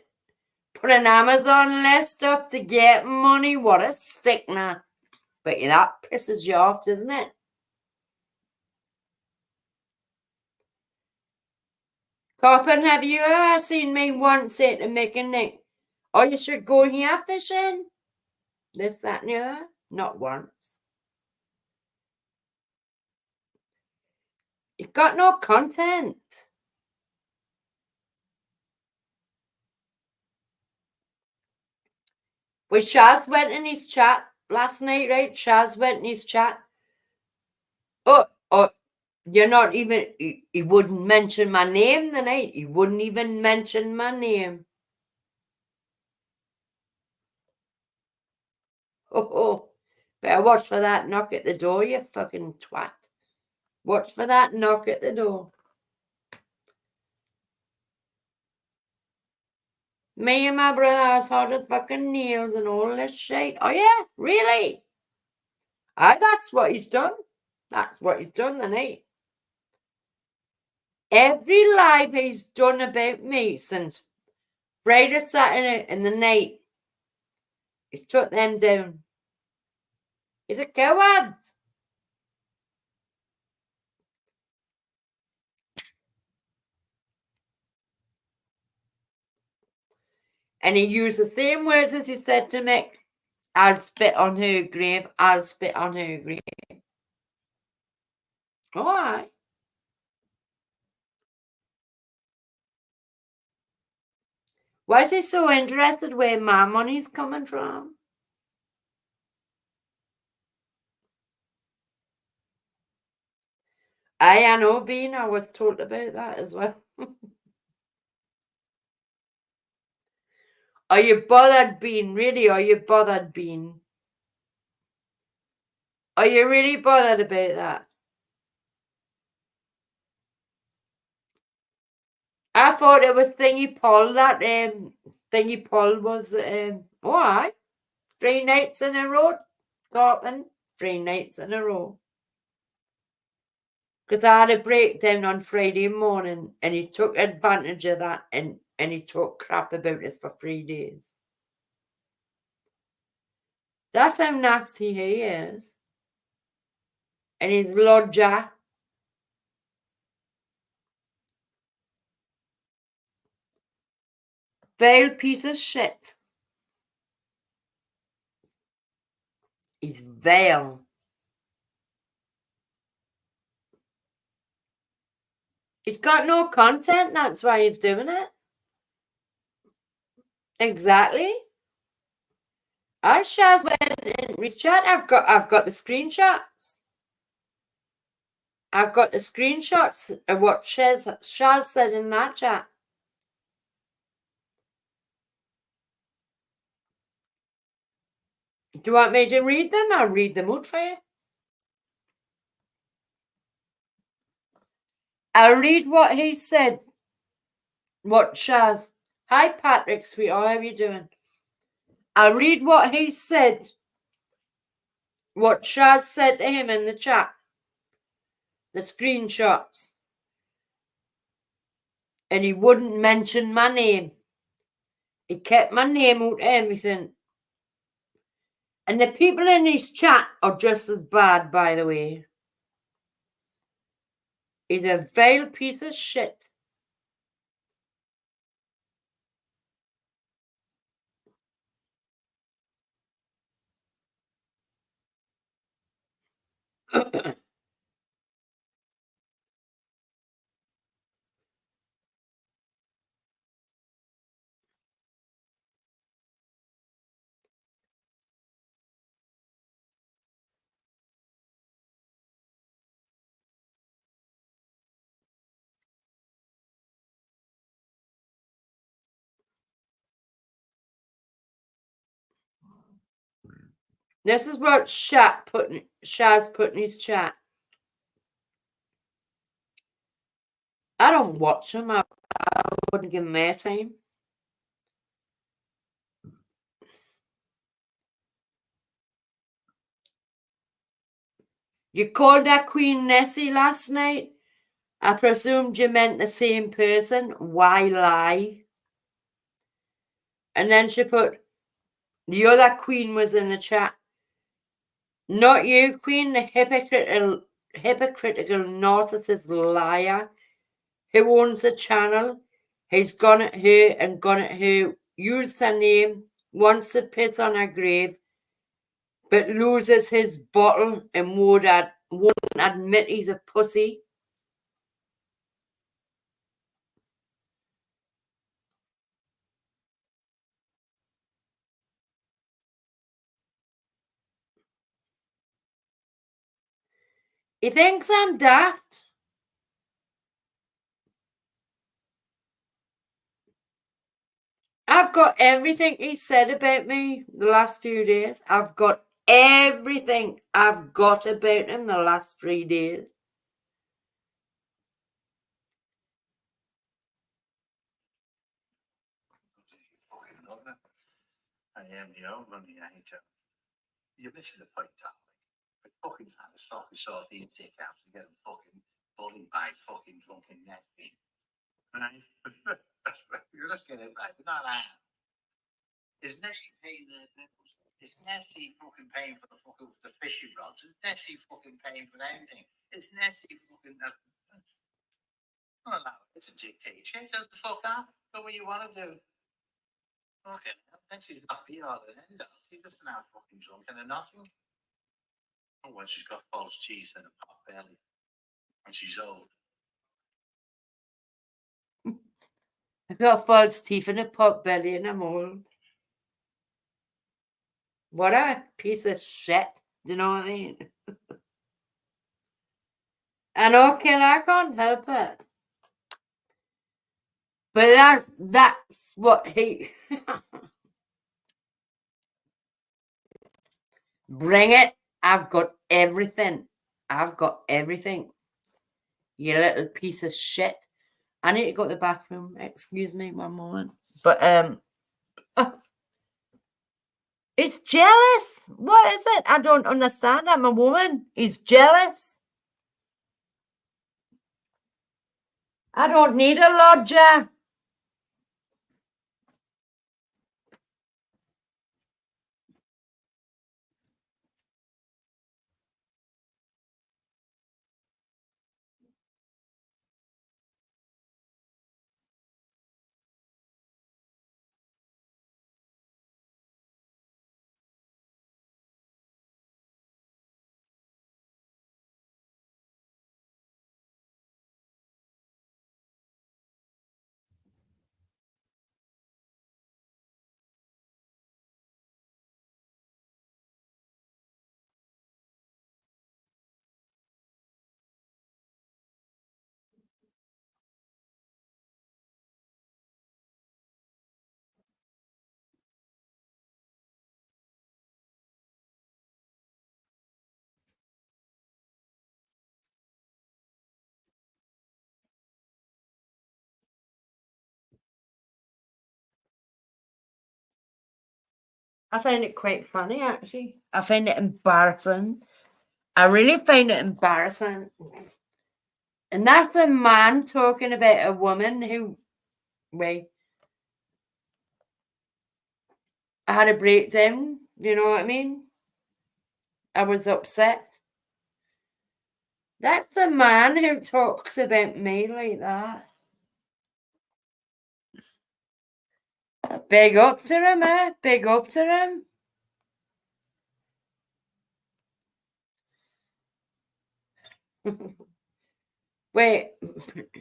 Speaker 1: put an Amazon list up to get money. What a sickener. But that pisses you off, doesn't it? Coppin, have you ever seen me once say to Mick and Nick, oh, you should go here fishing? This, that, and the other? Not once. You've got no content. Well, Shaz went in his chat last night, right? Shaz went in his chat. Oh, you're not even, he wouldn't mention my name the night. He wouldn't even mention my name. Oh, better watch for that knock at the door, you fucking twat. Watch for that knock at the door. Me and my brother has hard fucking nails and all this shit. Oh yeah, really? That's what he's done. That's what he's done the night. Every live he's done about me since Friday, Saturday, and the night, he's took them down. He's a coward. And he used the same words as he said to Mick. I'll spit on her grave. I'll spit on her grave. All right. Why is he so interested where my money's coming from? I know, Bean. I was told about that as well. Are you bothered, Bean? Really? Are you bothered, Bean? Are you really bothered about that? I thought it was Thingy Paul that Thingy Paul was alright. 3 nights in a row, Cartman. 3 nights in a row. Because I had a breakdown on Friday morning and he took advantage of that and he talked crap about us for 3 days. That's how nasty he is. And his lodger. Vile piece of shit. He's vile. He's got no content, that's why he's doing it. Exactly. I Shaz went in his chat. I've got the screenshots. I've got the screenshots of what Shaz said in that chat. Do you want me to read them? I'll read them out for you. I'll read what he said. What Shaz. Hi Patrick, sweetheart, how are you doing? I'll read what he said. What Shaz said to him in the chat. The screenshots. And he wouldn't mention my name. He kept my name out of everything. And the people in his chat are just as bad, by the way. He's a vile piece of shit. This is what Shaz put in his chat. I don't watch him. I wouldn't give him airtime. You called that Queen Nessie last night? I presumed you meant the same person. Why lie? And then she put, the other queen was in the chat. Not you, Queen, the hypocritical narcissist liar who owns the channel. He's gone at her and gone at her, used her name, wants to piss on her grave, but loses his bottle and won't admit he's a pussy. He thinks I'm daft. I've got everything he said about me the last few days. I've got everything I've got about him the last 3 days.
Speaker 6: I am your own money, I ain't you? You're missing the point, darling. We're fucking trying to sort these dick out and get them fucking bullied by fucking drunken Nessie. Right? You're just getting it right, but not I. Is Nessie paying the bills? Is Nessie fucking paying for the fishing rods? Is Nessie fucking paying for anything? Is Nessie fucking not allowed to dictate? Change the fuck up. Do what you want to do. Okay, Nessie's not be all than end up. She's just an out fucking drunk and a nothing. Oh, well, she's got false teeth and a pot belly. And she's old.
Speaker 1: I've got false teeth and a pot belly and I'm old. What a piece of shit. Do you know what I mean? And okay, I can't help it. But that's what he... Bring it. I've got everything. I've got everything. You little piece of shit. I need to go to the bathroom. Excuse me one moment. But it's jealous. What is it? I don't understand. I'm a woman. He's jealous. I don't need a lodger. I find it quite funny, actually. I find it embarrassing. I really find it embarrassing. And that's a man talking about a woman who, wait, I had a breakdown. You know what I mean? I was upset. That's the man who talks about me like that. Big up to him, eh? Big up to him. Wait,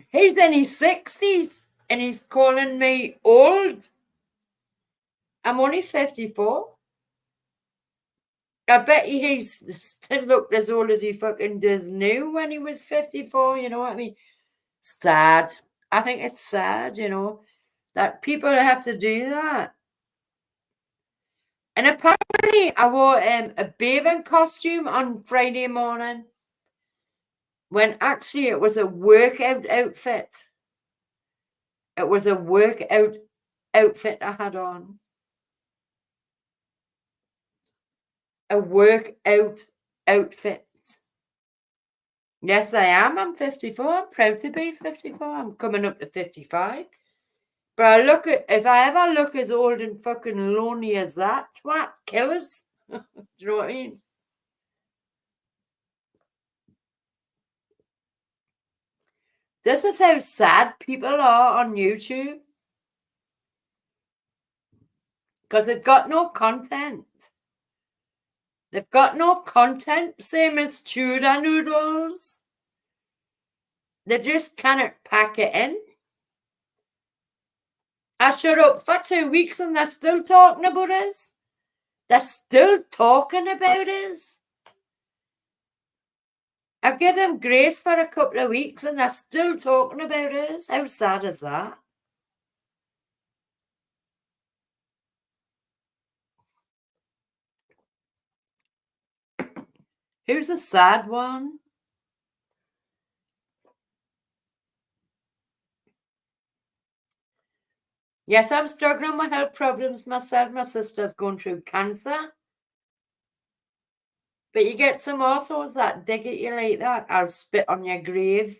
Speaker 1: he's in his 60s and he's calling me old. I'm only 54. I bet he's still looked as old as he fucking does now when he was 54, you know what I mean? Sad. I think it's sad, you know, that people have to do that. And apparently I wore a bathing costume on Friday morning when actually it was a workout outfit. It was a workout outfit I had on. A workout outfit. Yes, I am. I'm 54. I'm proud to be 54. I'm coming up to 55. But I look at, if I ever look as old and fucking lonely as that, what? Killers? Do you know what I mean? This is how sad people are on YouTube. Because they've got no content. They've got no content, same as tuna noodles. They just cannot pack it in. I shut up for 2 weeks and they're still talking about us. They're still talking about us. I give them grace for a couple of weeks and they're still talking about us. How sad is that? Who's a sad one? Yes, I'm struggling with health problems myself. My sister's going through cancer. But you get some assholes that dig at you like that. I'll spit on your grave.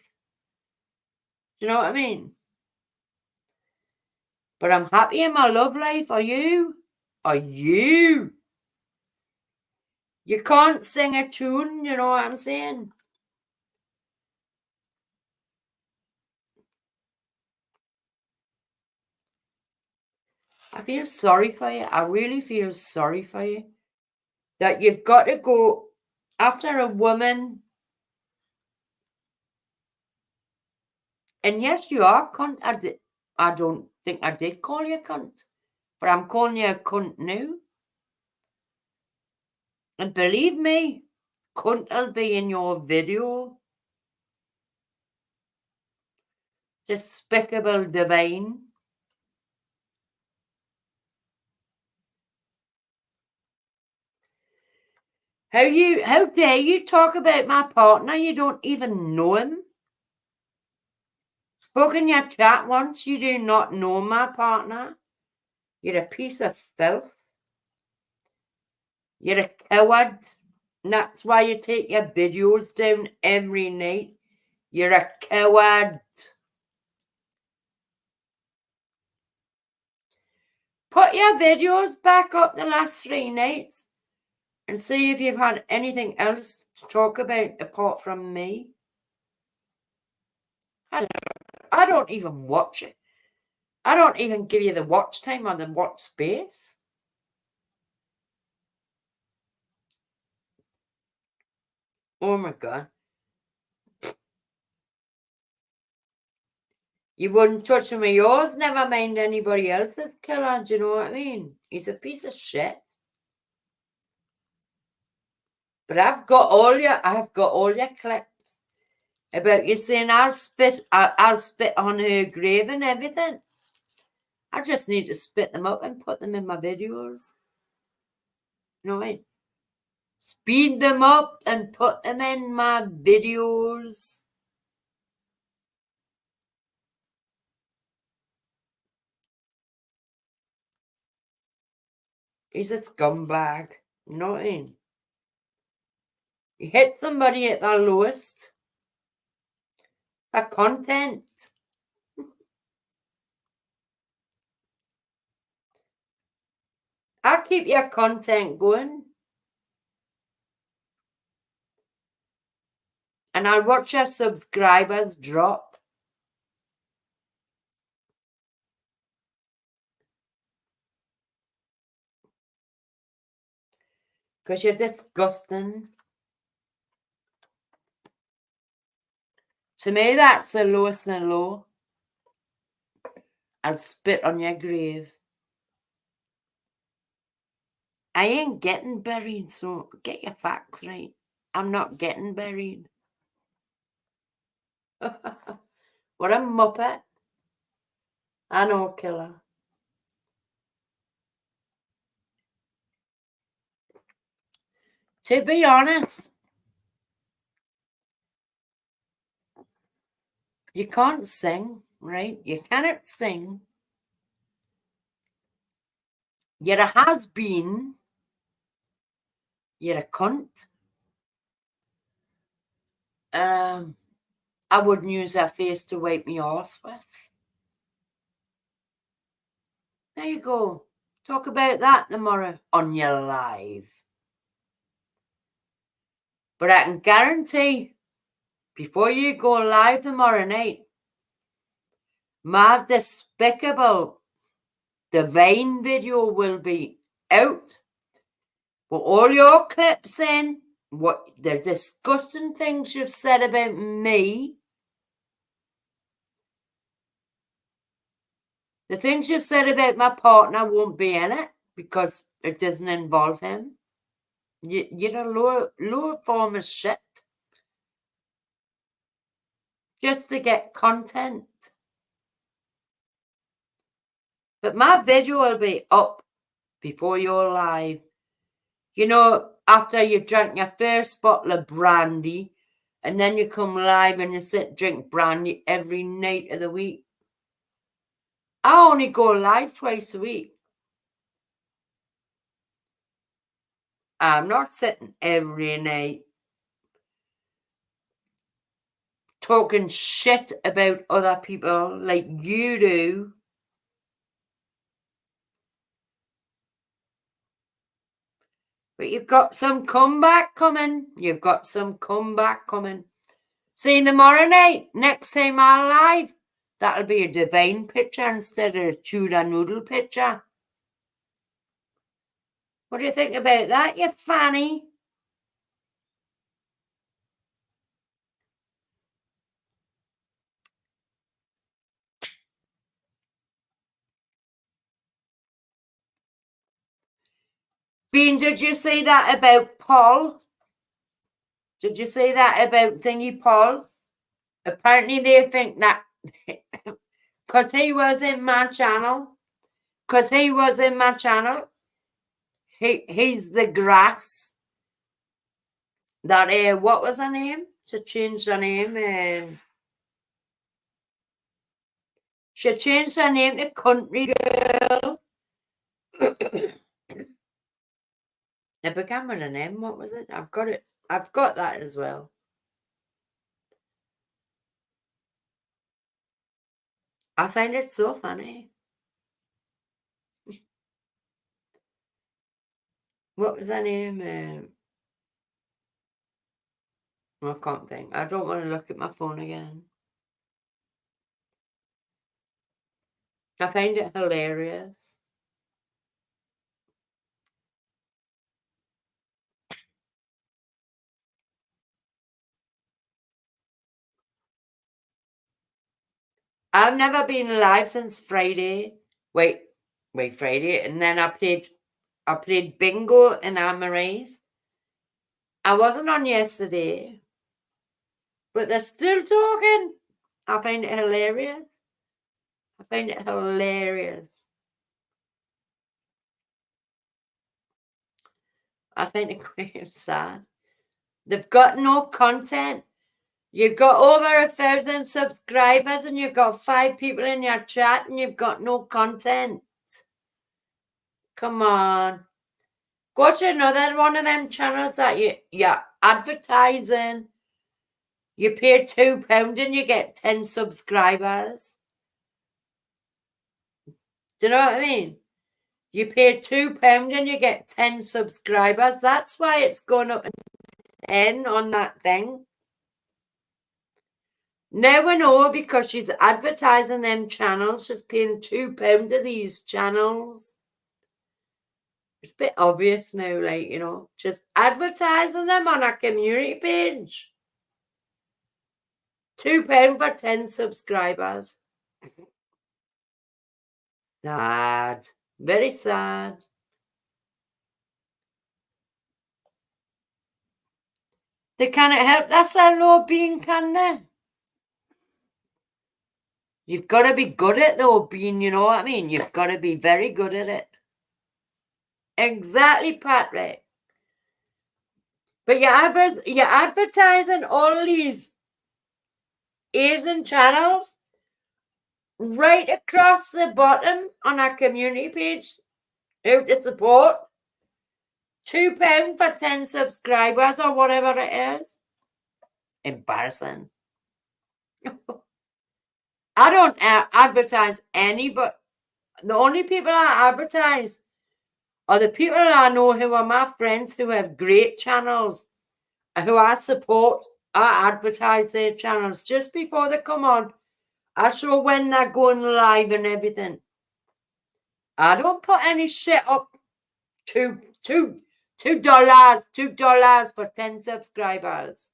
Speaker 1: Do you know what I mean? But I'm happy in my love life. Are you? Are you? You can't sing a tune, you know what I'm saying? I feel sorry for you. I really feel sorry for you. That you've got to go after a woman. And yes, you are cunt. I don't think I did call you a cunt. But I'm calling you a cunt now. And believe me, cunt will be in your video. Despicable divine. How dare you talk about my partner? You don't even know him. Spoke in your chat once, you do not know my partner. You're a piece of filth. You're a coward. And that's why you take your videos down every night. You're a coward. Put your videos back up the last 3 nights and see if you've had anything else to talk about apart from me. I don't even watch it. I don't even give you the watch time or the watch space. Oh my God. You wouldn't touch him with yours, never mind anybody else's killer, do you know what I mean? He's a piece of shit. But I've got all your clips about you saying I'll spit on her grave and everything. I just need to spit them up and put them in my videos. You know what I mean? Speed them up and put them in my videos. He's a scumbag. You know what I mean? You hit somebody at their lowest for content. I'll keep your content going. And I'll watch your subscribers drop. Because you're disgusting. To me, that's the lowest and low. I'll spit on your grave. I ain't getting buried, so get your facts right. I'm not getting buried. What a muppet. I know, killer. To be honest, you can't sing, right? You cannot sing. You're a has-been. You're a cunt. I wouldn't use her face to wipe me arse with. There you go. Talk about that tomorrow on your live. But I can guarantee, before you go live tomorrow night, my despicable divine video will be out. But all your clips in, what the disgusting things you've said about me, the things you said about my partner won't be in it because it doesn't involve him. You're a low form of shit. Just to get content. But my video will be up before you're live. You know, after you've drank your first bottle of brandy, and then you come live and you sit drink brandy every night of the week. I only go live twice a week. I'm not sitting every night talking shit about other people like you do. But you've got some comeback coming. You've got some comeback coming. See you tomorrow night. Next time I'm live, that'll be a divine picture instead of a tuna noodle picture. What do you think about that, you fanny? Bean, did you say that about Paul? Did you say that about Thingy Paul? Apparently they think that because he was in my channel, he's the grass That what was her name? She changed her name. She changed her name to Country Girl. It began with an M. What was it? I've got it. I've got that as well. I find it so funny. What was her name? I can't think. I don't want to look at my phone again. I find it hilarious. I've never been live since Friday. Wait, Friday, and then I played bingo in Amarise. I wasn't on yesterday, but they're still talking. I find it hilarious. I find it hilarious. I find it quite sad. They've got no content. You've got over 1,000 subscribers and you've got 5 people in your chat and you've got no content. Come on. Go to another one of them channels that you're advertising. You pay £2 and you get 10 subscribers. Do you know what I mean? You pay £2 and you get 10 subscribers. That's why it's going up to 10 on that thing. Now I know because she's advertising them channels. She's paying £2 to these channels. It's a bit obvious now, like, you know, just advertising them on our community page. £2 for 10 subscribers. Sad. Very sad. They can't help themselves, no being, can they? You've got to be good at though, being, you know what I mean? You've got to be very good at it. Exactly, Patrick. But you're advertising all these Asian channels right across the bottom on our community page. Who to support? £2 for 10 subscribers or whatever it is. Embarrassing. I don't advertise any, but the only people I advertise are the people I know who are my friends who have great channels, who I support. I advertise their channels just before they come on. I show when they're going live and everything. I don't put any shit up. $2 for 10 subscribers.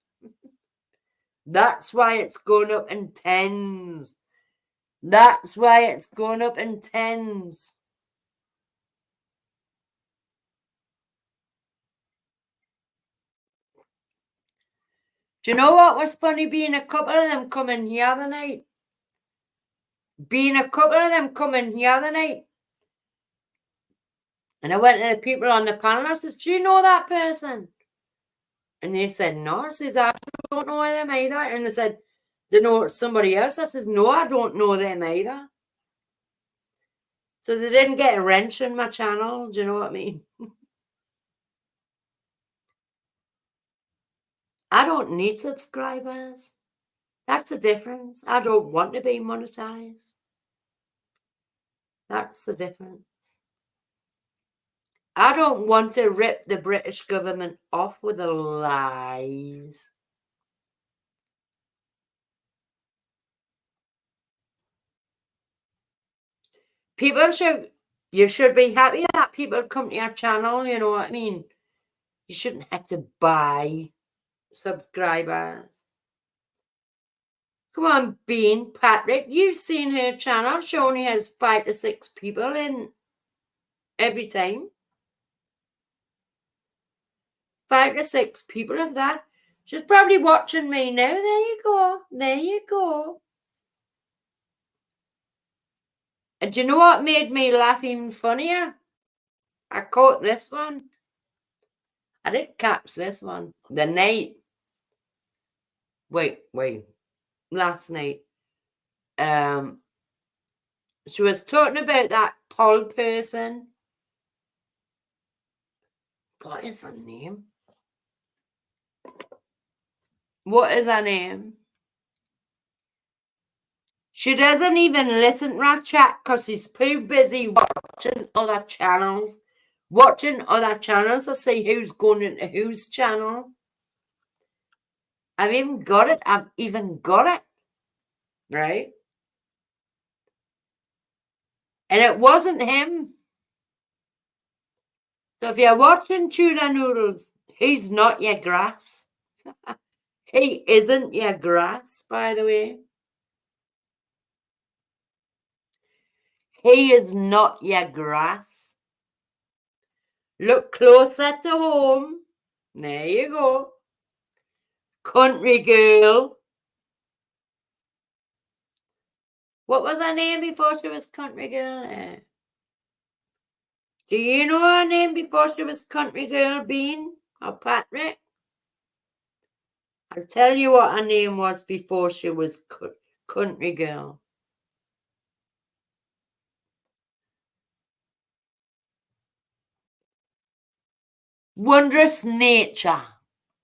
Speaker 1: That's why it's going up in tens. That's why it's going up in tens. Do you know what was funny? Being a couple of them coming here the night. And I went to the people on the panel. I says, do you know that person? And they said, no. I says, I don't know them either. And they said, they know somebody else. I says, no, I don't know them either. So they didn't get a wrench in my channel. Do you know what I mean? I don't need subscribers. That's the difference. I don't want to be monetized. That's the difference. I don't want to rip the British government off with the lies. You should be happy that people come to your channel, you know what I mean? You shouldn't have to buy subscribers. Come on, Bean, Patrick, you've seen her channel. She only has 5 to 6 people in every time. 5 to 6 people of that. She's probably watching me now. There you go. There you go. And do you know what made me laugh even funnier? I caught this one. I did catch this one. The night. Wait. Last night. She was talking about that Paul person. What is her name? What is her name? She doesn't even listen to our chat because she's too busy watching other channels. Watching other channels to see who's going into whose channel. I've even got it. Right? And it wasn't him. So if you're watching Tuna Noodles, he's not your grass. He isn't your grass, by the way. He is not your grass. Look closer to home. There you go. Country girl. What was her name before she was country girl? Do you know her name before she was country girl, Bean or Patrick? I'll tell you what her name was before she was country girl. Wondrous Nature.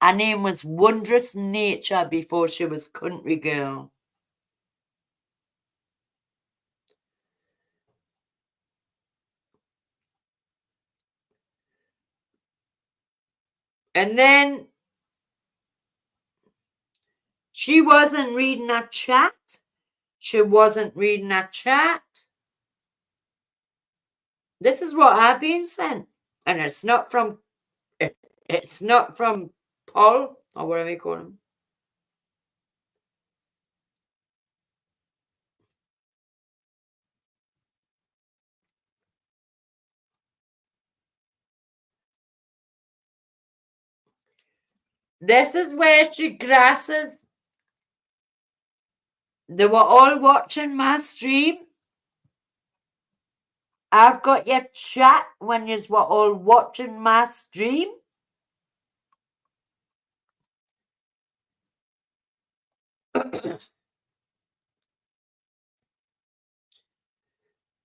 Speaker 1: Her name was Wondrous Nature before she was country girl. And then she wasn't reading that chat. She wasn't reading that chat. This is what I've been sent. And it's not from Paul or whatever you call him. This is where she grasses. They were all watching my stream. I've got your chat when you were all watching my stream.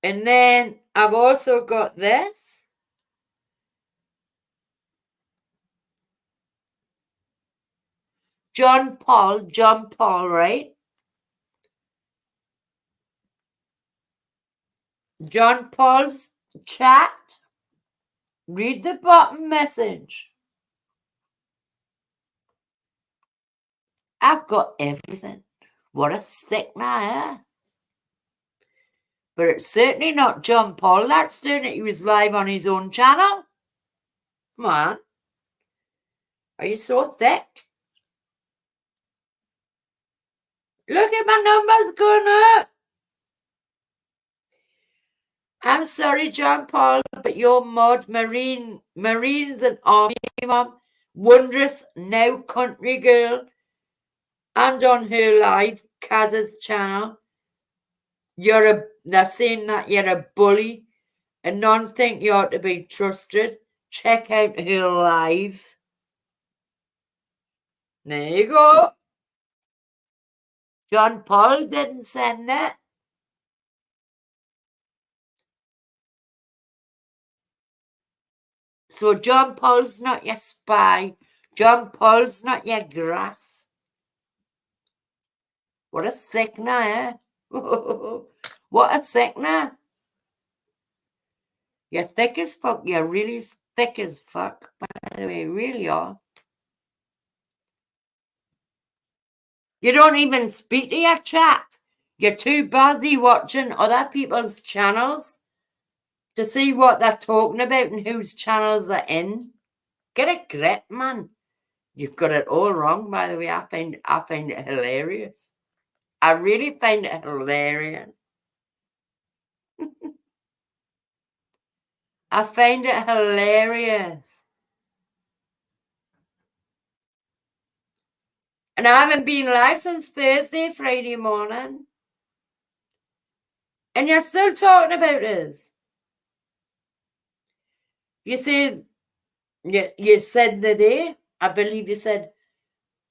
Speaker 1: And then I've also got this. John Paul, right? John Paul's chat. Read the bottom message. I've got everything. What a stick now, eh? But it's certainly not John Paul that's doing it. He was live on his own channel. Come on. Are you so thick? Look at my numbers going up. I'm sorry, John Paul, but your mod, Marines and Army Mom, Wondrous Now Country Girl, and on her live, Kaz's channel, they're saying that you're a bully and none think you ought to be trusted. Check out her live. There you go. John Paul didn't send it. So John Paul's not your spy. John Paul's not your grass. What a sickener, eh? What a sickener. You're thick as fuck. You're really thick as fuck. By the way, you really are. You don't even speak to your chat. You're too busy watching other people's channels to see what they're talking about and whose channels they're in. Get a grip, man. You've got it all wrong, by the way. I find it hilarious. I really find it hilarious. I find it hilarious. And I haven't been live since Thursday, Friday morning. And you're still talking about this. You see, You said the day, I believe you said,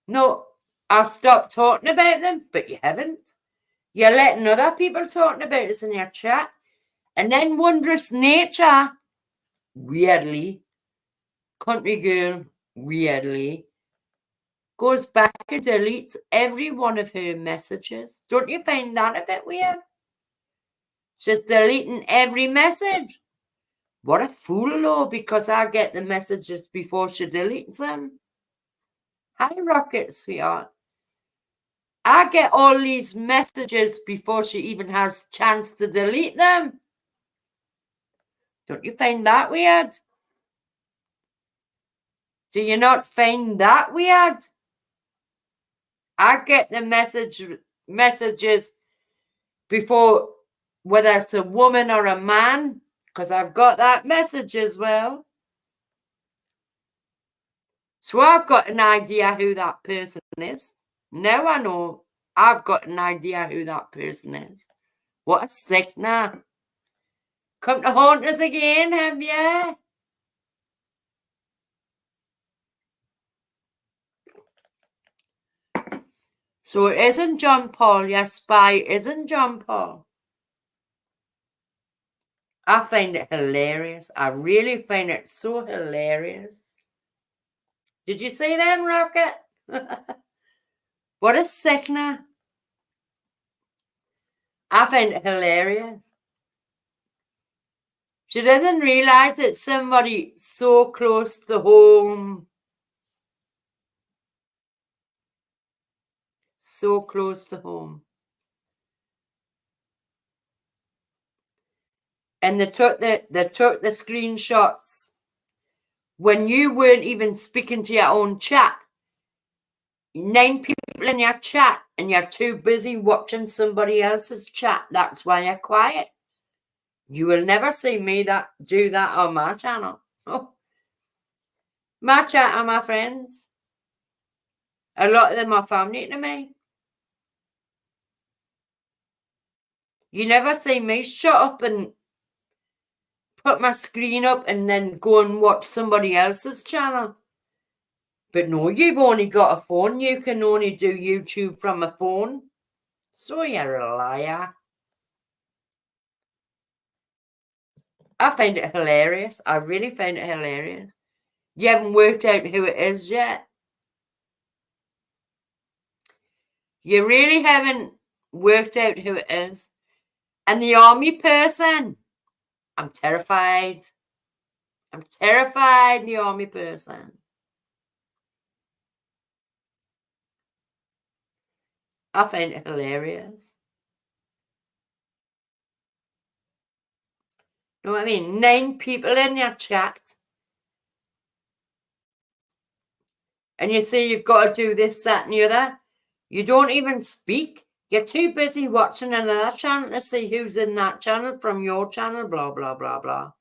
Speaker 1: no, I've stopped talking about them, but you haven't. You're letting other people talking about us in your chat. And then Wondrous Nature, weirdly, Country Girl, weirdly, goes back and deletes every one of her messages. Don't you find that a bit weird? She's deleting every message. What a fool, though, because I get the messages before she deletes them. Hi, Rocket, sweetheart. I get all these messages before she even has chance to delete them. Don't you find that weird? Do you not find that weird? I get the messages before, whether it's a woman or a man, because I've got that message as well. So I've got an idea who that person is. Now I know I've got an idea who that person is. What a sickener. Come to haunt us again, have you? So it isn't John Paul, your spy isn't John Paul. I find it hilarious. I really find it so hilarious. Did you see them, Rocket? What a sickener. I find it hilarious. She doesn't realise that somebody so close to home. So close to home. And they took the screenshots when you weren't even speaking to your own chat. 9 people in your chat and you're too busy watching somebody else's chat. That's why you're quiet. You will never see me do that on my channel. Oh. My chat are my friends. A lot of them are family to me. You never see me shut up and put my screen up and then go and watch somebody else's channel. But no, you've only got a phone. You can only do YouTube from a phone. So you're a liar. I find it hilarious. I really find it hilarious. You haven't worked out who it is yet. You really haven't worked out who it is. And the army person, I'm terrified. I'm terrified, the army person. I find it hilarious. You know what I mean? 9 people in your chat. And you say you've got to do this, that, and the other. You don't even speak. You're too busy watching another channel to see who's in that channel from your channel, blah, blah, blah, blah.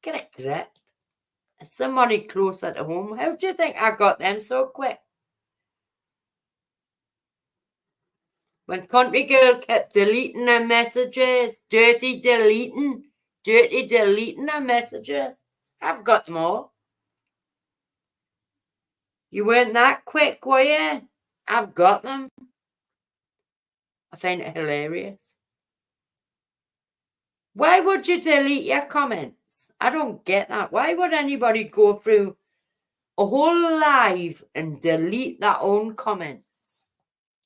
Speaker 1: Get a grip. Somebody closer to home. How do you think I got them so quick? When Country Girl kept deleting her messages, dirty deleting her messages. I've got them all. You weren't that quick, were you? I've got them. I find it hilarious. Why would you delete your comments? I don't get that. Why would anybody go through a whole live and delete their own comments?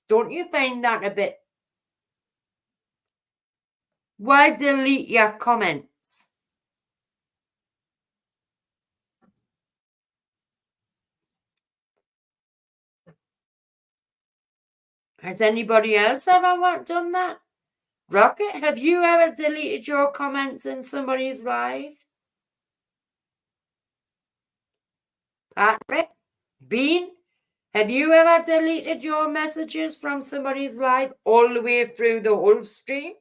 Speaker 1: Don't you find that a bit? Why delete your comments? Has anybody else ever done that? Rocket, have you ever deleted your comments in somebody's live? Patrick? Bean? Have you ever deleted your messages from somebody's live all the way through the whole stream?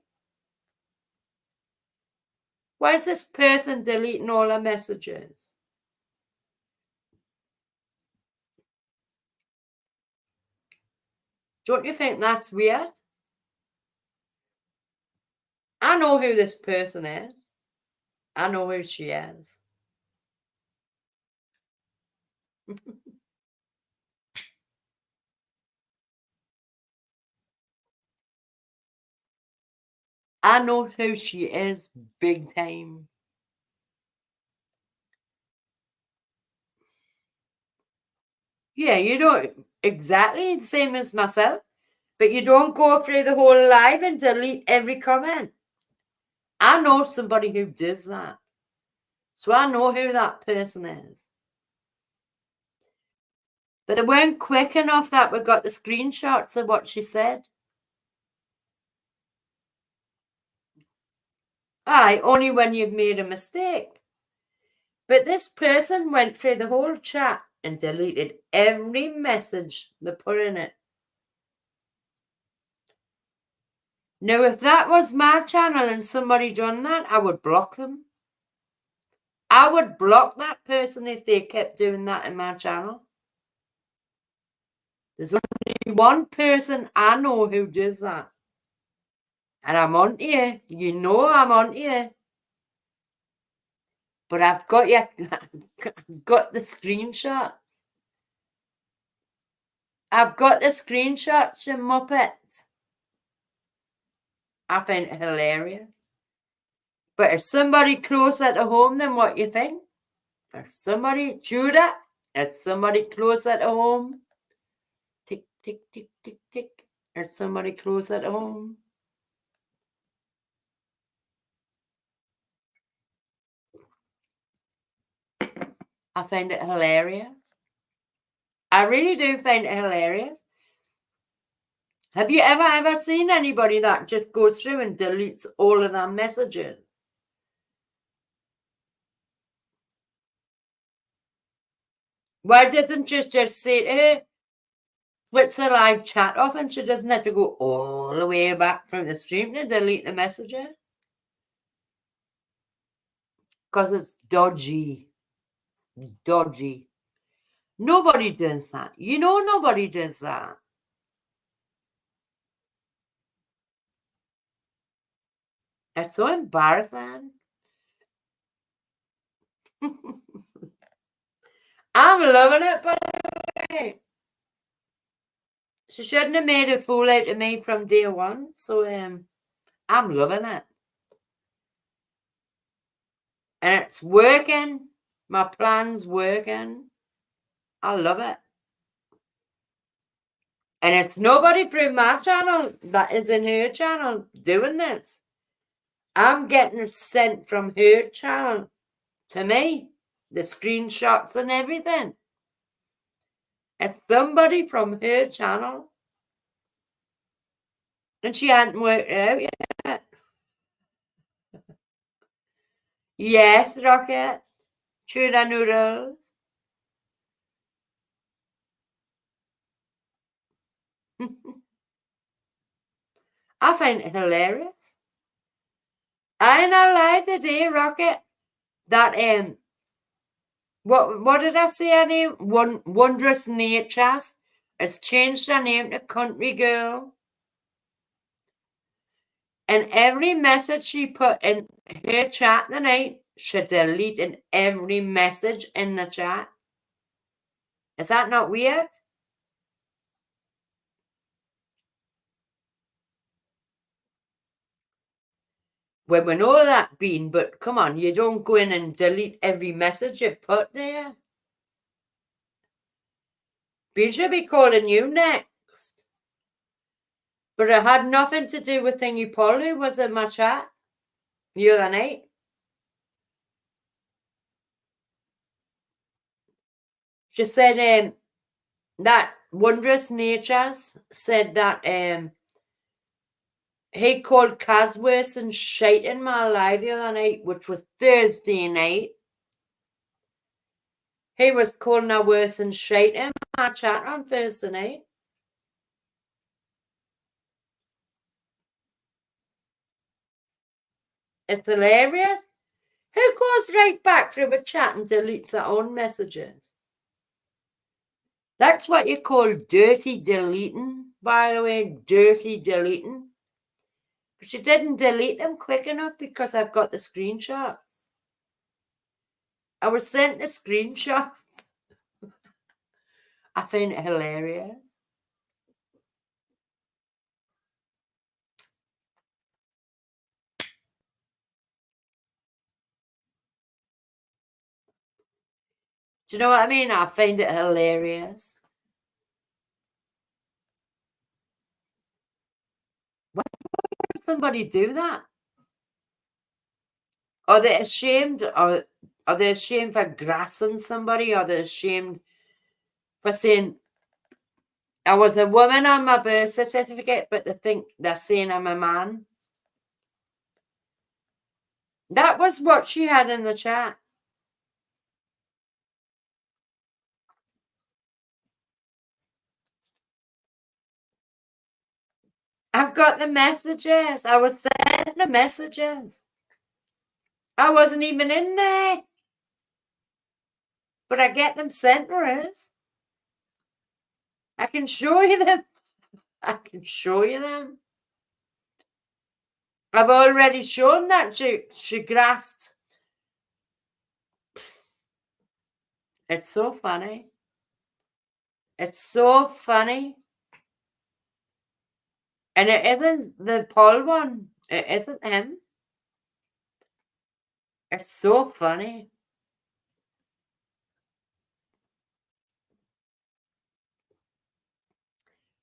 Speaker 1: Why is this person deleting all her messages? Don't you think that's weird? I know who this person is. I know who she is. I know who she is big time. Yeah, you don't exactly the same as myself, but you don't go through the whole live and delete every comment. I know somebody who does that. So I know who that person is. But they weren't quick enough that we got the screenshots of what she said. Aye, only when you've made a mistake. But this person went through the whole chat and deleted every message they put in it. Now, if that was my channel and somebody done that, I would block them. I would block that person if they kept doing that in my channel. There's only one person I know who does that. And I'm on to you. You know I'm on to you. But I've got you, got the screenshots. I've got the screenshots, you muppet. I find it hilarious. But is somebody closer to home than what you think? Is somebody, Judah, is somebody closer to home? Tick, tick, tick, tick, tick. Is somebody closer to home? I find it hilarious. I really do find it hilarious. Have you ever seen anybody that just goes through and deletes all of their messages? Why doesn't just say to her, switch the live chat off and she doesn't have to go all the way back from the stream to delete the messages? Because it's dodgy. Dodgy. Nobody does that. You know nobody does that. It's so embarrassing. I'm loving it, by the way. She shouldn't have made a fool out of me from day one. So I'm loving it. And it's working. My plan's working. I love it. And it's nobody through my channel that is in her channel doing this. I'm getting it sent from her channel to me. The screenshots and everything. It's somebody from her channel. And she hadn't worked it out yet. Yes, Rocket. Tuna noodles. I find it hilarious. I not like the day, Rocket, that what did I say her name? Wondrous Natures has changed her name to Country Girl. And every message she put in her chat tonight, she deleted every message in the chat. Is that not weird? Well, we know that, Bean, but come on, you don't go in and delete every message you put there. Bean should be calling you next. But it had nothing to do with Thingy Polly, was in my chat the other night. She said that Wondrous Natures said that he called Kaz worse and shite in my live the other night, which was Thursday night. He was calling her worse and shite in my chat on Thursday night. It's hilarious. Who goes right back through a chat and deletes their own messages? That's what you call dirty deleting, by the way, dirty deleting. But she didn't delete them quick enough because I've got the screenshots. I was sent the screenshots. I find it hilarious. Do you know what I mean? I find it hilarious. Why would somebody do that? Are they ashamed? Or are they ashamed for grassing somebody? Are they ashamed for saying I was a woman on my birth certificate, but they think they're saying I'm a man? That was what she had in the chat. I've got the messages. I was sent the messages. I wasn't even in there. But I get them sent to us. I can show you them. I can show you them. I've already shown that she grasped. It's so funny. It's so funny. And it isn't the Paul one. It isn't him. It's so funny.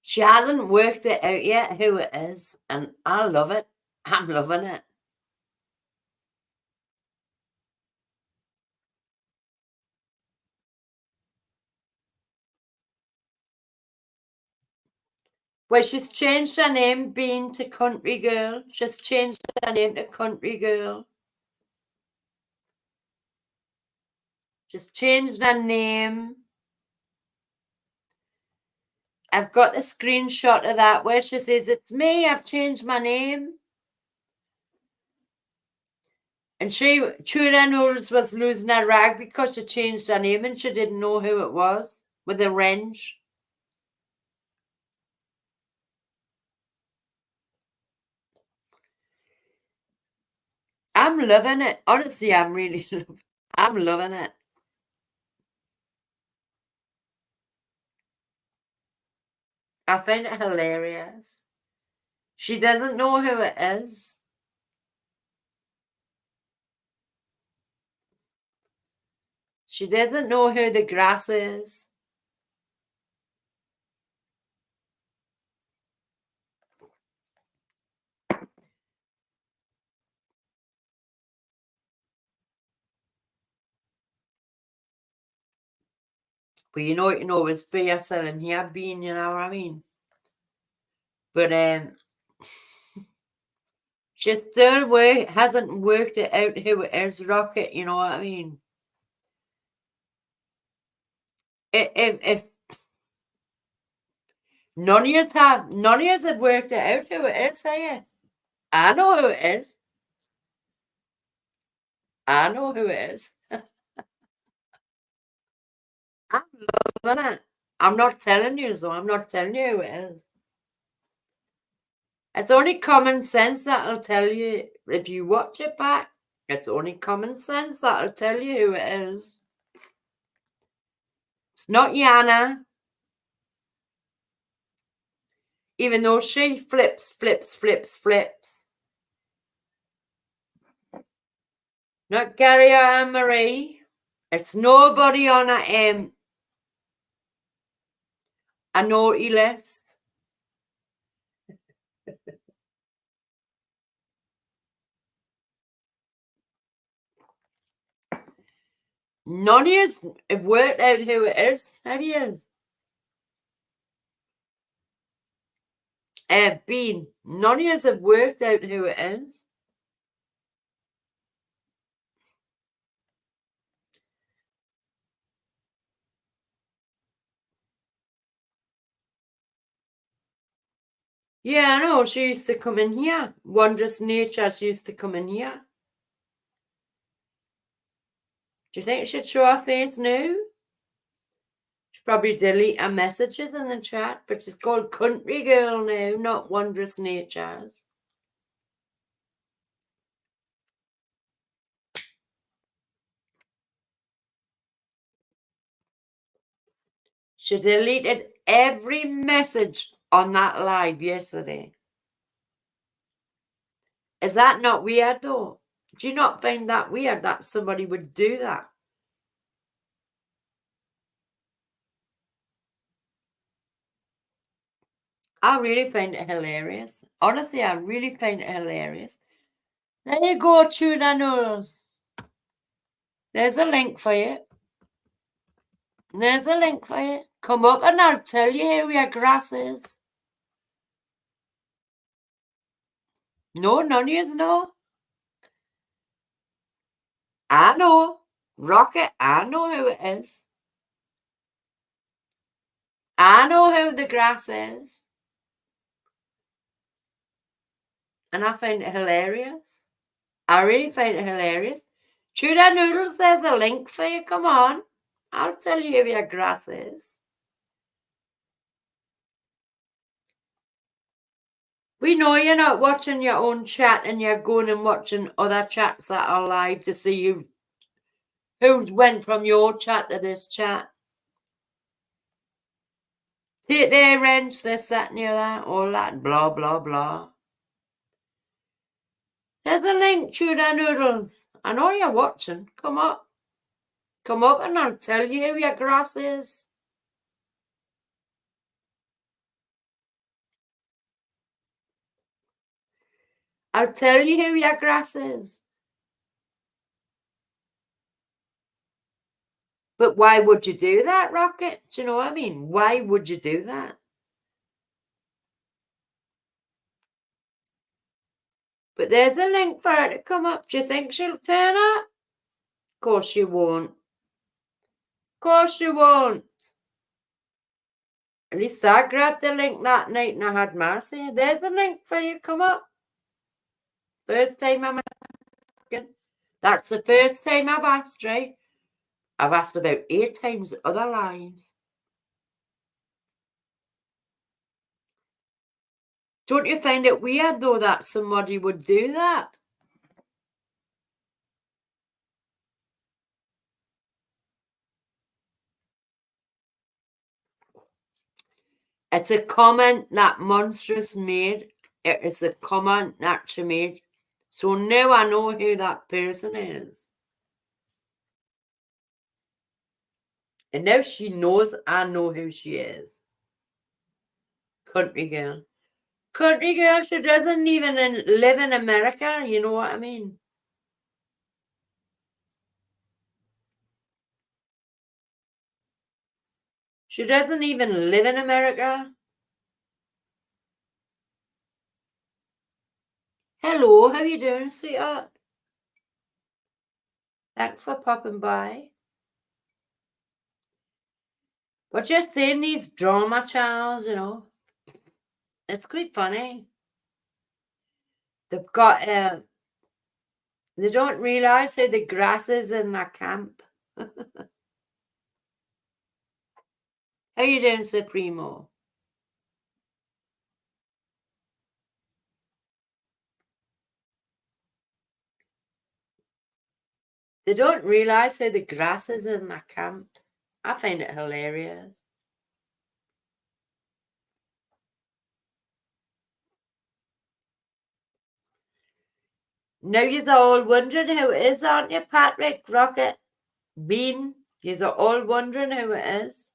Speaker 1: She hasn't worked it out yet who it is, and I love it. I'm loving it. Well, she's changed her name, being to Country Girl. She's changed her name to Country Girl. She's changed her name. I've got the screenshot of that where she says, "It's me, I've changed my name." And Tura Knowles was losing her rag because she changed her name and she didn't know who it was with a wrench. I'm loving it. Honestly, I'm really I'm loving it. I find it hilarious. She doesn't know who it is. She doesn't know who the grass is. But you know it's better than here being, you know what I mean? But she still hasn't worked it out who it is, Rocket, you know what I mean? If none of you have worked it out who it is, have you? I know who it is. I know who it is. I'm loving it. I'm not telling you, so I'm not telling you who it is. It's only common sense that'll tell you if you watch it back. It's only common sense that'll tell you who it is. It's not Yana. Even though she flips. Not Gary or Anne Marie. It's nobody on a naughty list. None of you have worked out who it is, have you? Bean, none of you have worked out who it is. Yeah, I know. She used to come in here. Wondrous Nature, she used to come in here. Do you think she'd show her face now? She'd probably delete her messages in the chat, but she's called Country Girl now, not Wondrous Natures. She deleted every message on that live yesterday. Is that not weird though? Do you not find that weird that somebody would do that? I really find it hilarious. Honestly, I really find it hilarious. There you go, tuna noodles. There's a link for you. There's a link for you. Come up and I'll tell you how your grass is. No, none of yous know. I know. Rocket, I know who it is. I know who the grass is. And I find it hilarious. I really find it hilarious. Tuna noodles, there's a link for you. Come on. I'll tell you who your grass is. We know you're not watching your own chat and you're going and watching other chats that are live to see who went from your chat to this chat. Take their wrench, this, that, and the other, all that, blah, blah, blah. There's a link, tuna noodles. I know you're watching. Come up. Come up and I'll tell you who your grass is. I'll tell you who your grass is. But why would you do that, Rocket? Do you know what I mean? Why would you do that? But there's the link for her to come up. Do you think she'll turn up? Of course she won't. Of course she won't. At least I grabbed the link that night and I had mercy. There's a link for you. Come up. First time I'm asking. That's the first time I've asked, right? I've asked about 8 times other lives. Don't you find it weird, though, that somebody would do that? It's a comment that Monstrous made. It is a comment that she made. So now I know who that person is. And now she knows I know who she is. Country girl. Country girl, she doesn't even live in America. You know what I mean? She doesn't even live in America. Hello, how you doing, sweetheart? Thanks for popping by. But just in these drama channels, you know, it's quite funny. They've got, they don't realise how the grass is in their camp. How you doing, Supremo? They don't realise how the grass is in their camp. I find it hilarious. Now you're all wondering who it is, aren't you, Patrick, Rocket, Bean? You're all wondering who it is.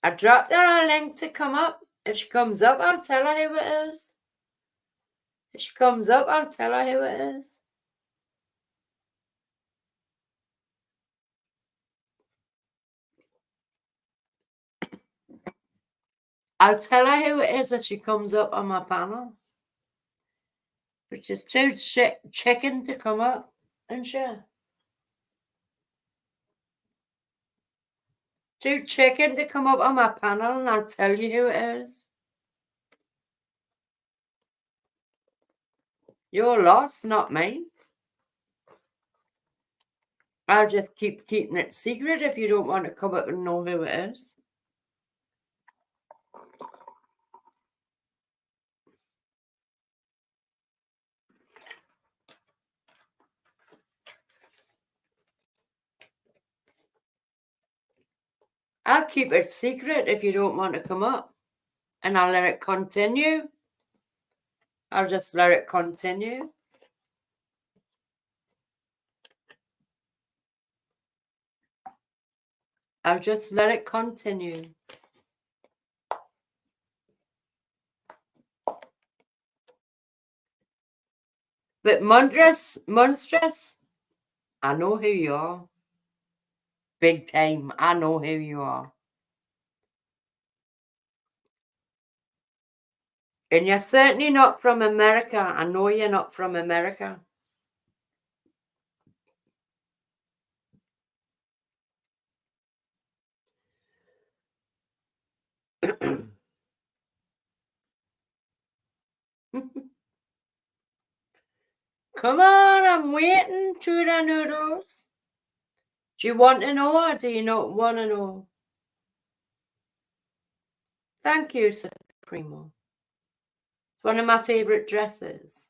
Speaker 1: I dropped her a link to come up. If she comes up, I'll tell her who it is. If she comes up, I'll tell her who it is. I'll tell her who it is if she comes up on my panel. Which is too chicken to come up and share. Too chicken to come up on my panel and I'll tell you who it is. Your loss, not mine. I'll just keep keeping it secret if you don't want to come up and know who it is. I'll keep it secret if you don't want to come up. And I'll let it continue. I'll just let it continue. I'll just let it continue. But monstrous, I know who you are. Big time, I know who you are. And you're certainly not from America. I know you're not from America. Come on, I'm waiting, tuna noodles. Do you want to know or do you not want to know? Thank you, Supremo. It's one of my favourite dresses.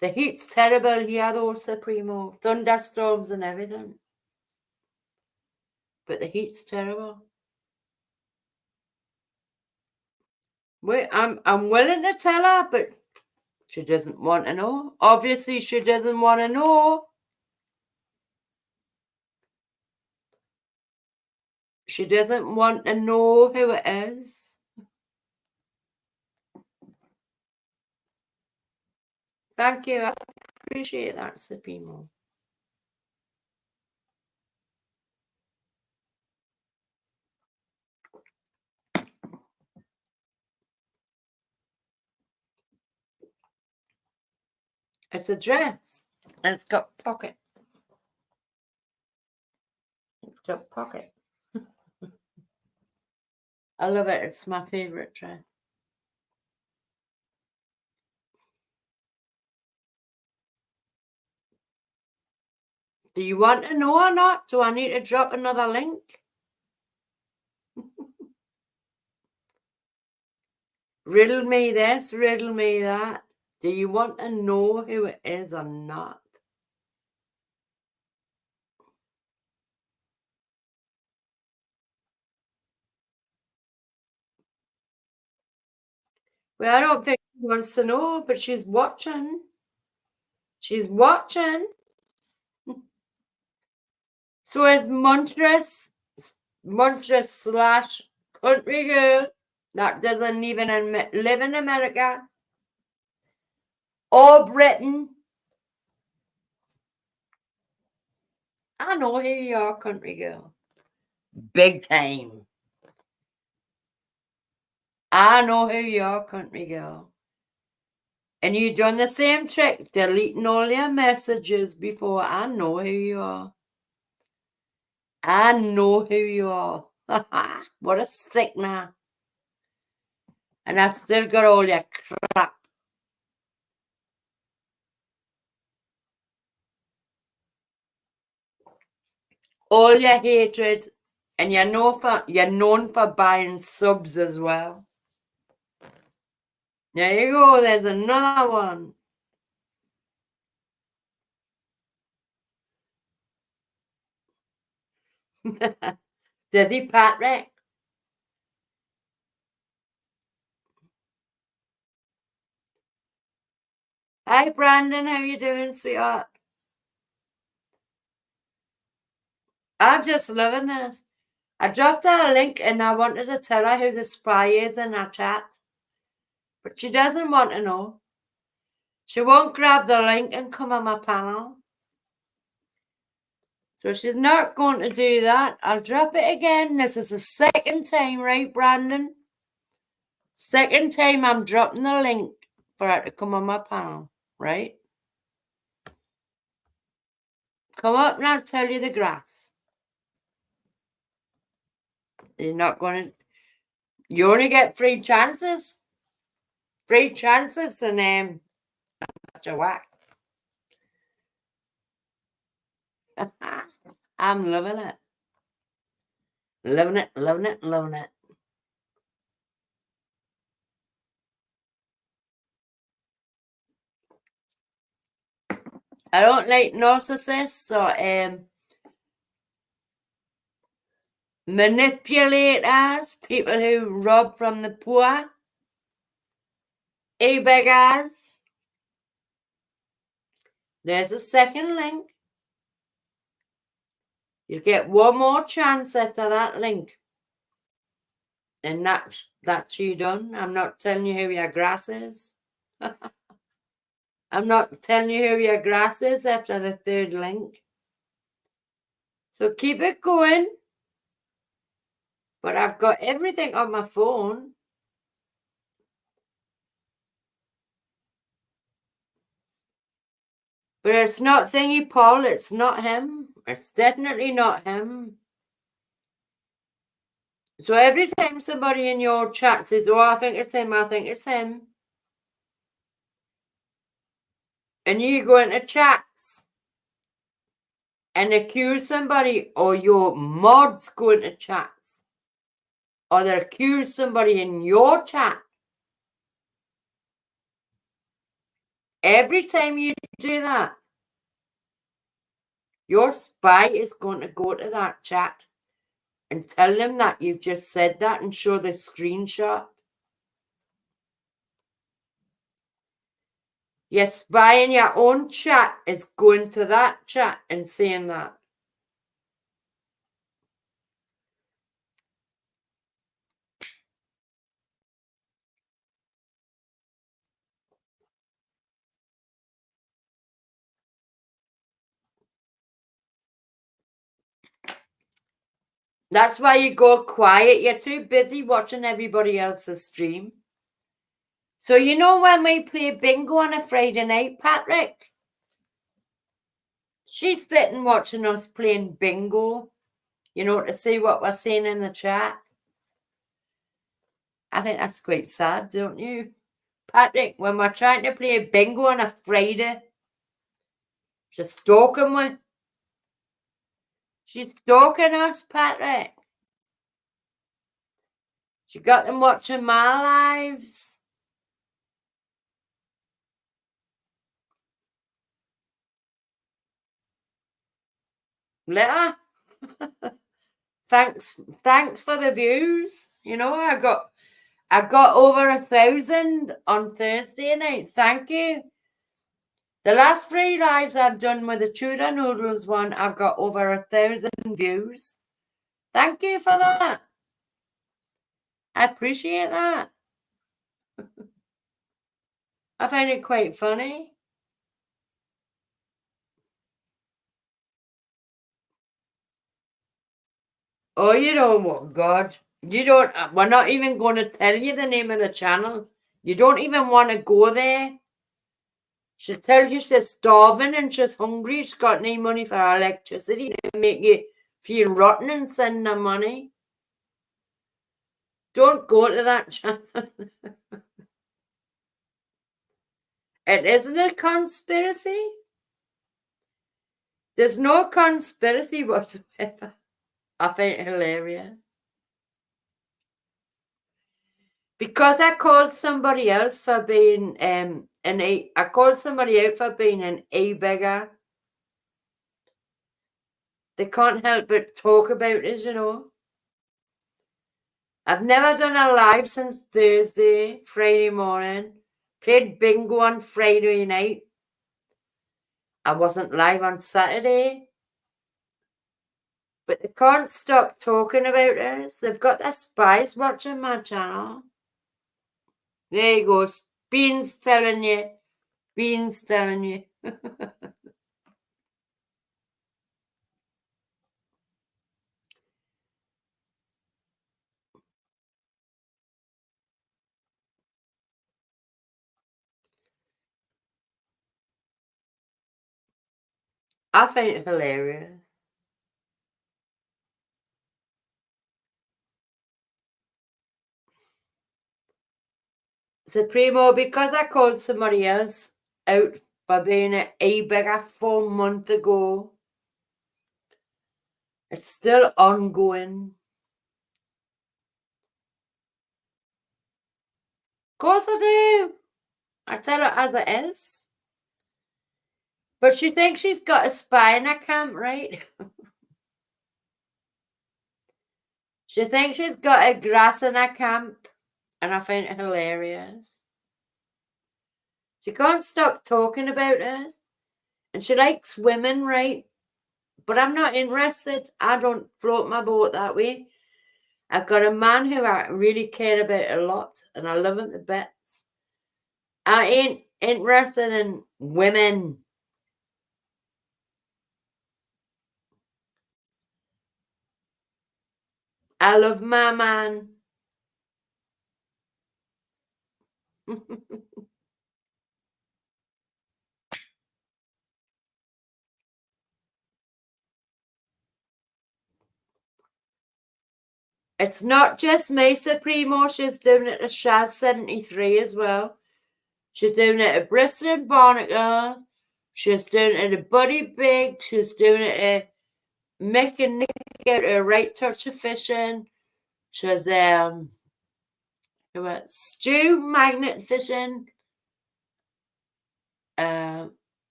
Speaker 1: The heat's terrible here though, Supremo. Thunderstorms and everything. But the heat's terrible. Wait, I'm willing to tell her, but she doesn't want to know. Obviously, she doesn't want to know. She doesn't want to know who it is. Thank you. I appreciate that, Supremo. It's a dress. And it's got pocket. It's got pocket. I love it. It's my favourite dress. Do you want to know or not? Do I need to drop another link? Riddle me this, riddle me that. Do you want to know who it is or not? Well, I don't think she wants to know, but she's watching. She's watching. So is monstrous slash country girl that doesn't even live in America or Britain. I know who you are, country girl. Big time. I know who you are, country girl. And you done the same trick, deleting all your messages before. I know who you are. I know who you are. What a sickener. And I've still got all your crap. All your hatred. And you're known for buying subs as well. There you go. There's another one. Dizzy Patrick. Hi, Brandon. How you doing, sweetheart? I'm just loving this. I dropped her a link and I wanted to tell her who the spy is in our chat. But she doesn't want to know. She won't grab the link and come on my panel. So she's not going to do that. I'll drop it again. This is the second time, right, Brandon? Second time I'm dropping the link for her to come on my panel, right? Come up and I'll tell you the grass. You're not going to... You only get 3 chances. 3 chances and such a whack. I'm loving it. Loving it, loving it, loving it. I don't like narcissists or manipulators, people who rob from the poor, e-beggars. There's a second link. You'll get one more chance after that link. And that's you done. I'm not telling you who your grass is. I'm not telling you who your grass is after the third link. So keep it going. But I've got everything on my phone. But it's not Thingy Paul. It's not him. It's definitely not him. So every time somebody in your chat says, oh, I think it's him, I think it's him. And you go into chats and accuse somebody, or your mods go into chats, or they accuse somebody in your chat. Every time you do that, your spy is going to go to that chat and tell them that you've just said that and show the screenshot. Your spy in your own chat is going to that chat and saying that. That's why you go quiet. You're too busy watching everybody else's stream. So you know when we play bingo on a Friday night, Patrick? She's sitting watching us playing bingo, you know, to see what we're saying in the chat. I think that's quite sad, don't you? Patrick, when we're trying to play bingo on a Friday, she's stalking me. She's stalking us, Patrick. She got them watching my lives. Let her. Thanks for the views. You know, I got over 1,000 on Thursday night. Thank you. The last 3 lives I've done with the Tudor Noodles one, I've got over 1,000 views. Thank you for that. I appreciate that. I find it quite funny. Oh, you know what, God. You don't, we're not even going to tell you the name of the channel. You don't even want to go there. She'll tell you she's starving and she's hungry. She's got no money for electricity to make you feel rotten and send her money. Don't go to that channel. It isn't a conspiracy. There's no conspiracy whatsoever. I find it hilarious. Because I called somebody else for being I called somebody out for being an e-beggar. They can't help but talk about it, you know. I've never done a live since Thursday, Friday morning. Played bingo on Friday night. I wasn't live on Saturday. But they can't stop talking about us. They've got their spies watching my channel. There you go. Beans telling you. Beans telling you. I find it hilarious. Supremo, because I called somebody else out for being an e-beggar 4 months ago, it's still ongoing. Of course I do. I tell it as it is. But she thinks she's got a spy in her camp, right? She thinks she's got a grass in her camp, and I find it hilarious. She can't stop talking about us, and she likes women, right? But I'm not interested. I don't float my boat that way. I've got a man who I really care about a lot, and I love him to bits. I ain't interested in women. I love my man. It's not just me, Supremo. She's doing it to Shaz 73 as well. She's doing it to Bristol and Barnacle. She's doing it to Buddy Big. She's doing it to Mick and Nick out a right touch of fishing. She's Stew Magnet Fishing.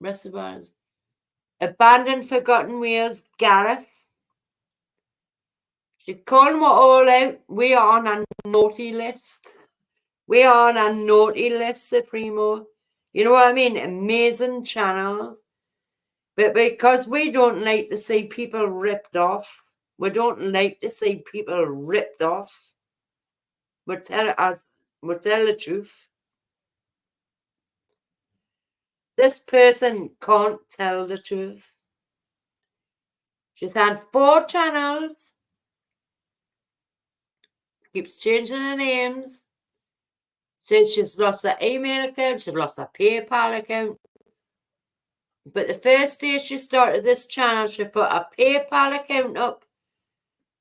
Speaker 1: Restaurants. Abandoned Forgotten Wheels, Gareth. She's calling them all out. We are on a naughty list. We are on a naughty list, Supremo. You know what I mean? Amazing channels. But because we don't like to see people ripped off, we don't like to see people ripped off. We'll tell the truth. This person can't tell the truth. She's had 4 channels. Keeps changing the names. Says she's lost her email account, she's lost her PayPal account. But the first day she started this channel, she put a PayPal account up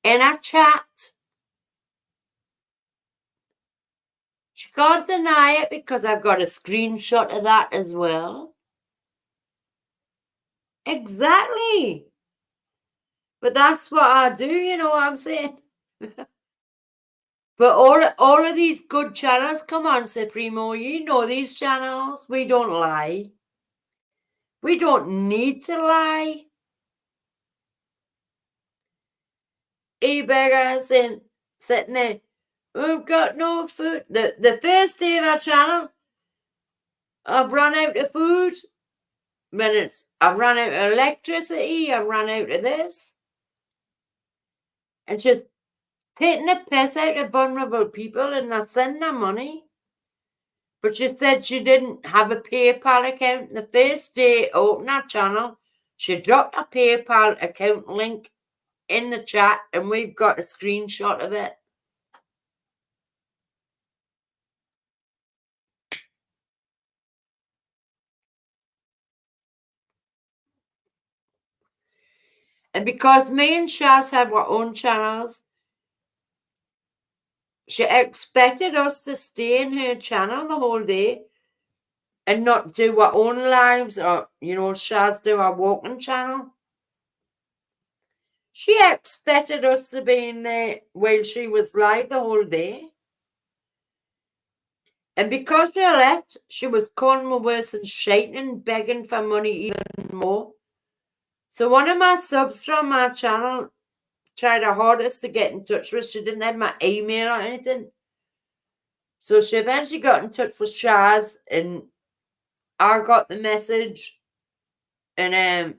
Speaker 1: in a chat. She can't deny it because I've got a screenshot of that as well. Exactly. But that's what I do, you know what I'm saying? But all of these good channels, come on, Supremo, you know these channels. We don't lie. We don't need to lie. E-beggars and sitting there, we've got no food. The first day of our channel, I've run out of food. Minutes. I've run out of electricity. I've run out of this. And she's taking the piss out of vulnerable people and they're sending her money. But she said she didn't have a PayPal account. The first day opening her channel, she dropped a PayPal account link in the chat and we've got a screenshot of it. And because me and Shaz have our own channels, she expected us to stay in her channel the whole day and not do our own lives or, you know, Shaz do our walking channel. She expected us to be in there while she was live the whole day. And because she left, she was calling me worse and shouting and begging for money even more. So one of my subs from my channel tried her hardest to get in touch with. She didn't have my email or anything. So she eventually got in touch with Shaz and I got the message and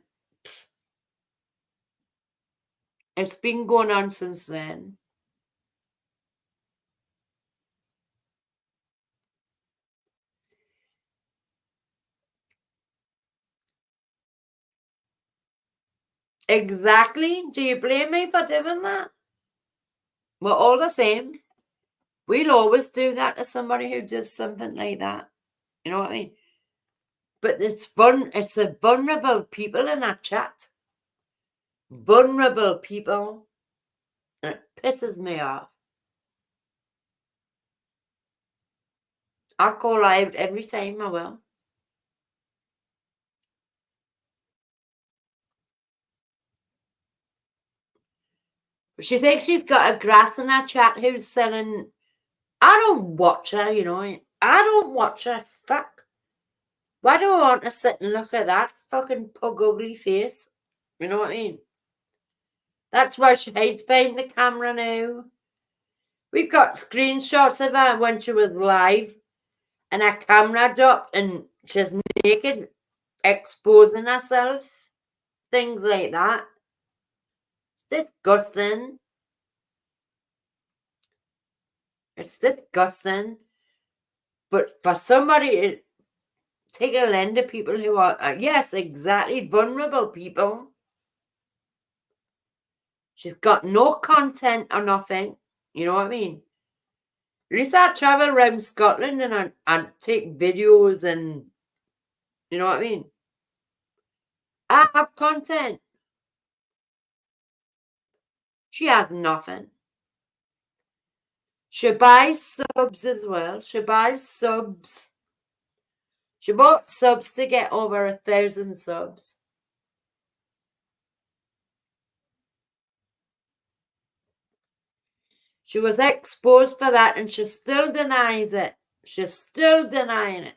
Speaker 1: it's been going on since then. Exactly. Do you blame me for doing that? We're all the same. We'll always do that to somebody who does something like that. You know what I mean? But it's the vulnerable people in our chat. Vulnerable people. And it pisses me off. I call her out every time I will. But she thinks she's got a grass in her chat who's selling. I don't watch her, you know. I don't watch her. Fuck. Why do I want to sit and look at that fucking pug ugly face? You know what I mean? That's why she hides behind the camera now. We've got screenshots of her when she was live and her camera dropped and she's naked, exposing herself. Things like that. It's disgusting. It's disgusting. But for somebody to take a lend to people who are, yes, exactly, vulnerable people. She's got no content or nothing. You know what I mean? At least I travel around Scotland and take videos and, you know what I mean? I have content. She has nothing. She buys subs as well. She buys subs. She bought subs to get over 1,000 subs. She was exposed for that and she still denies it. She's still denying it.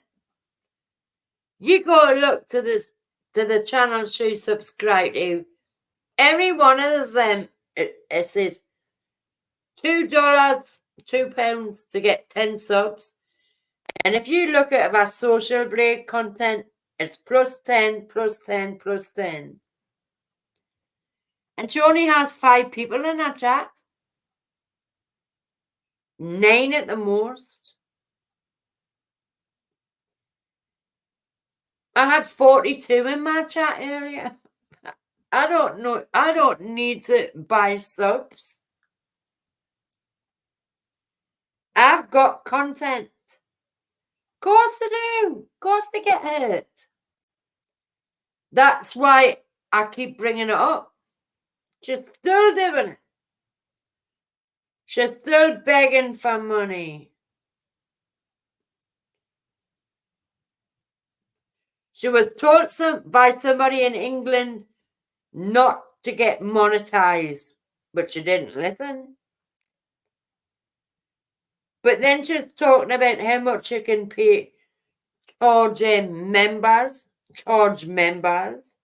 Speaker 1: You go look to the channel she subscribed to. Every one of them, it says $2, £2 to get 10 subs. And if you look at our social blade content, it's +10, +10, +10. And she only has 5 people in her chat. 9 at the most. I had 42 in my chat earlier. I don't know. I don't need to buy subs. I've got content. Of course they do. Of course they get hurt. That's why I keep bringing it up. She's still doing it. She's still begging for money. She was told by somebody in England not to get monetized, but she didn't listen. But then she's talking about how much you can pay, charge members.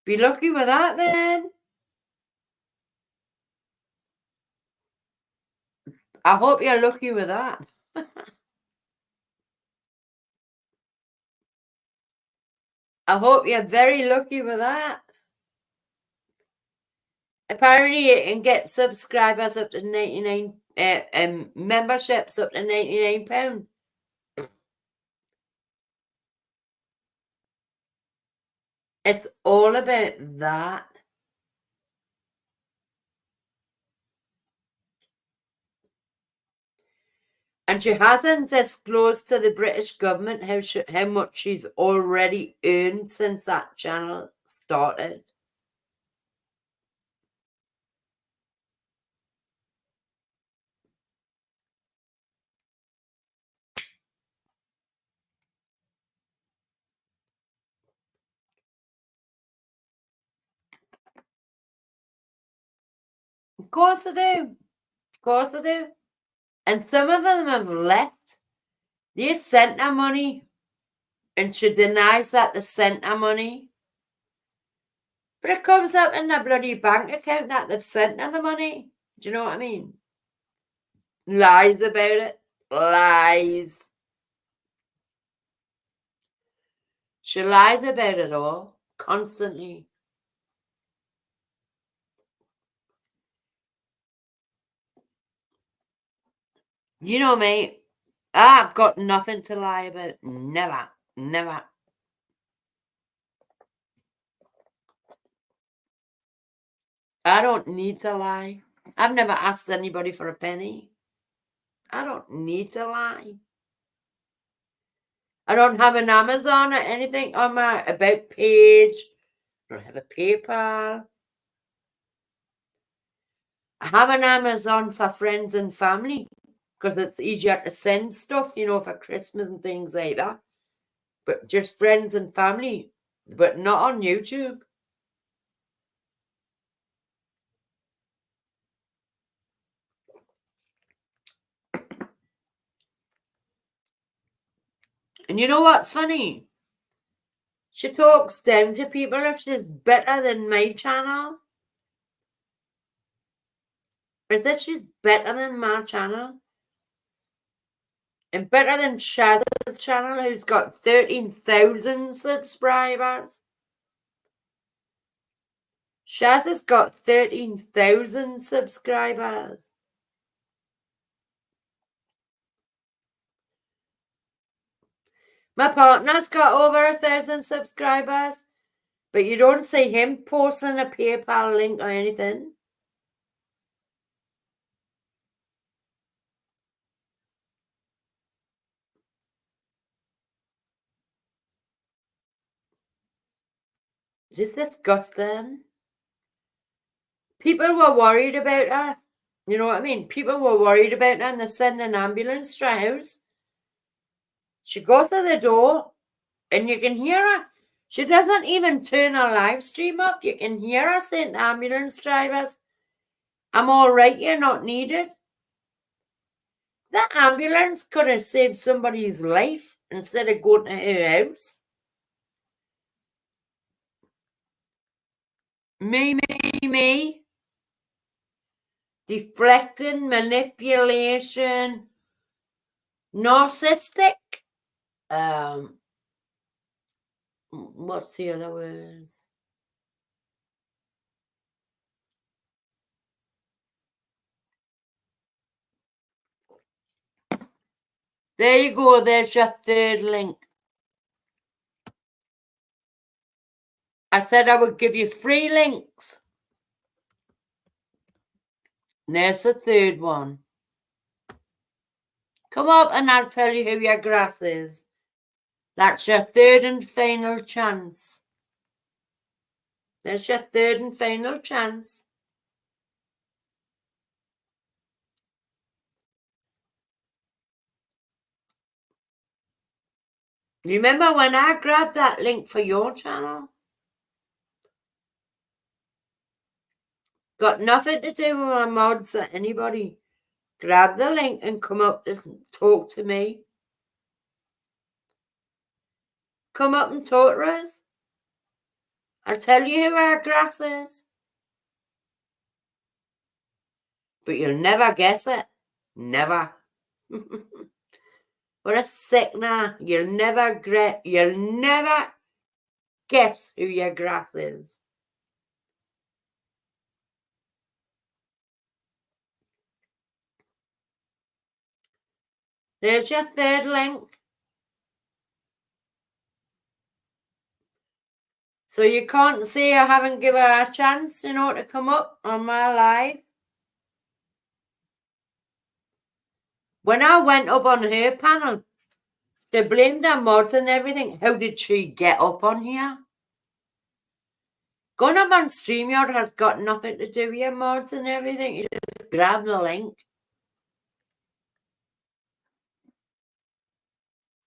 Speaker 1: Be lucky with that then. I hope you're lucky with that. I hope you're very lucky with that. Apparently you can get subscribers up to 99, memberships up to £99. It's all about that. And she hasn't disclosed to the British government how much she's already earned since that channel started. Of course I do. Of course I do. And some of them have left. They sent her money. And she denies that they sent her money. But it comes up in their bloody bank account that they've sent her the money. Do you know what I mean? Lies about it. Lies. She lies about it all. Constantly. You know me. I've got nothing to lie about. Never. Never. I don't need to lie. I've never asked anybody for a penny. I don't need to lie. I don't have an Amazon or anything on my about page. I don't have a PayPal. I have an Amazon for friends and family because it's easier to send stuff, for Christmas and things like that. But just friends and family, but not on YouTube. And you know what's funny? She talks down to people if she's better than my channel. Is that she's better than my channel? And better than Shaz's channel, who's got 13,000 subscribers. Shaz has got 13,000 subscribers. My partner's got over 1,000 subscribers, but you don't see him posting a PayPal link or anything. Just disgusting. People were worried about her. You know what I mean? People were worried about her and they sent an ambulance to her house. She goes to the door and you can hear her. She doesn't even turn her live stream up. You can hear her saying to ambulance drivers, I'm all right, you're not needed. That ambulance could have saved somebody's life instead of going to her house. Me. Deflecting, manipulation, narcissistic. What's the other words? There you go, there's your third link. I said I would give you 3 links. And there's the third one. Come up and I'll tell you who your grass is. That's your third and final chance. There's your third and final chance. Remember when I grabbed that link for your channel? Got nothing to do with my mods or anybody. Grab the link and come up to talk to me. Come up and talk to us. I'll tell you who our grass is. But you'll never guess it. Never. What a sickener. You'll never guess who your grass is. There's your third link. So you can't say I haven't given her a chance, to come up on my live. When I went up on her panel, they blamed her mods and everything. How did she get up on here? Going up on StreamYard has got nothing to do with your mods and everything. You just grab the link.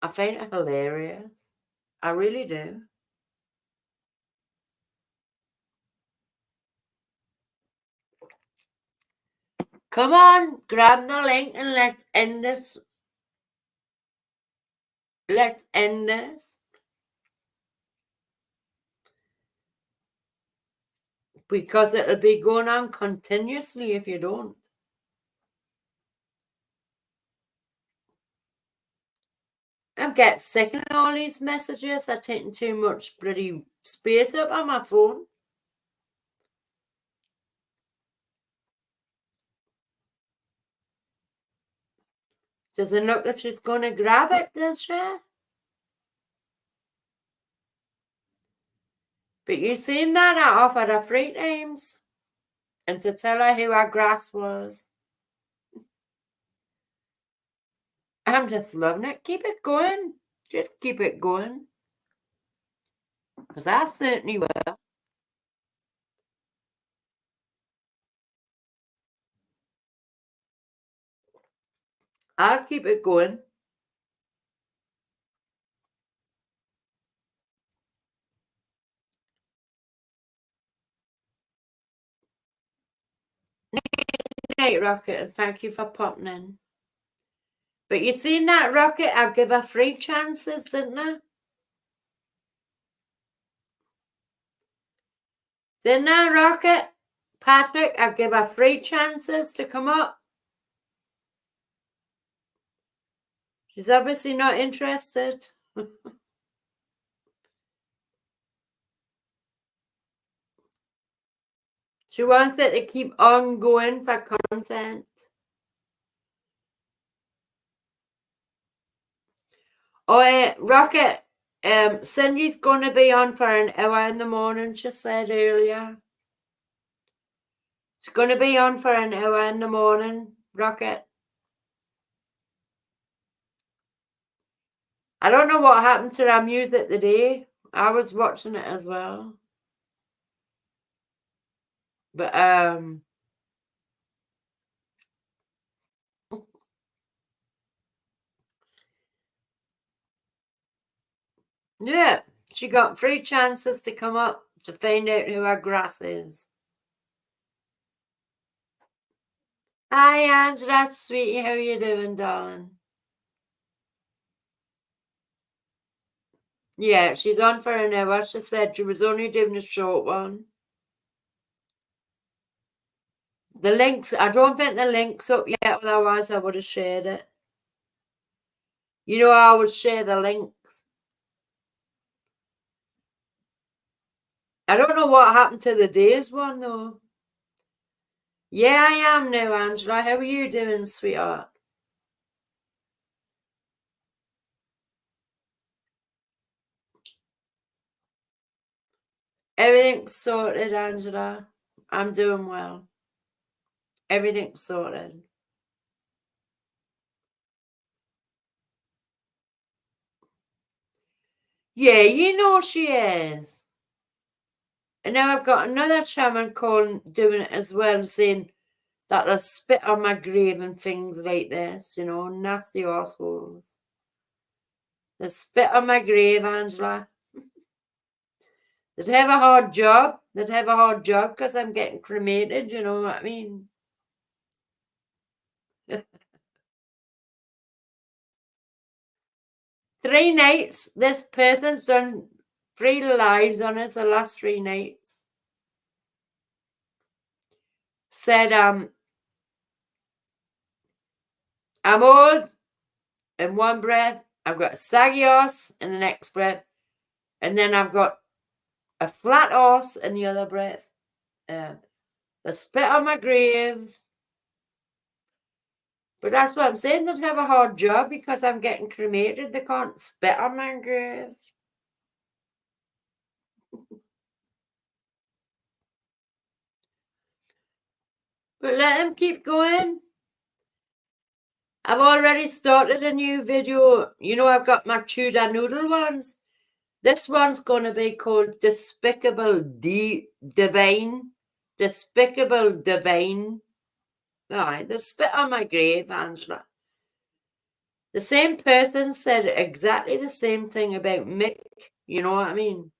Speaker 1: I find it hilarious. I really do. Come on, grab the link and let's end this. Let's end this. Because it'll be going on continuously if you don't. I'm getting sick of all these messages. They're taking too much bloody space up on my phone. Doesn't look like she's going to grab it, does she? But you seen that I offered her 3 times. And to tell her who our grass was. I'm just loving it. Keep it going. Just keep it going. Because I certainly will. I'll keep it going. Night, Rocket, and thank you for popping in. But you seen that Rocket? I give her 3 chances, didn't I? Didn't I, Rocket? Patrick, I give her 3 chances to come up. She's obviously not interested. She wants it to keep on going for content. Oh, Rocket, Cindy's going to be on for an hour in the morning, she said earlier. She's going to be on for an hour in the morning, Rocket. I don't know what happened to our music today. I was watching it as well. But, yeah, she got 3 chances to come up to find out who our grass is. Hi, Angela, sweetie, how you doing, darling? Yeah, she's on for an hour. She said she was only doing a short one. The links, I don't think the link's up yet, otherwise I would have shared it. You know, I would share the links. I don't know what happened to the days one, though. Yeah, I am now, Angela. How are you doing, sweetheart? Everything's sorted, Angela. I'm doing well. Everything's sorted. Yeah, you know she is. And now I've got another shaman calling, doing it as well, saying that they'll spit on my grave and things like this, you know, nasty arseholes. They spit on my grave, Angela. They'd have a hard job. They'd have a hard job because I'm getting cremated, you know what I mean? 3 nights. This person's done 3 lives on us the last 3 nights. Said, I'm old in one breath. I've got a saggy horse in the next breath. And then I've got a flat horse in the other breath. They spit on my grave. But that's what I'm saying. They'd have a hard job because I'm getting cremated. They can't spit on my grave. But let them keep going. I've already started a new video. You know, I've got my Tudor noodle ones. This one's going to be called Despicable Divine. Despicable Divine. Aye, they spit on my grave, Angela. The same person said exactly the same thing about Mick. You know what I mean?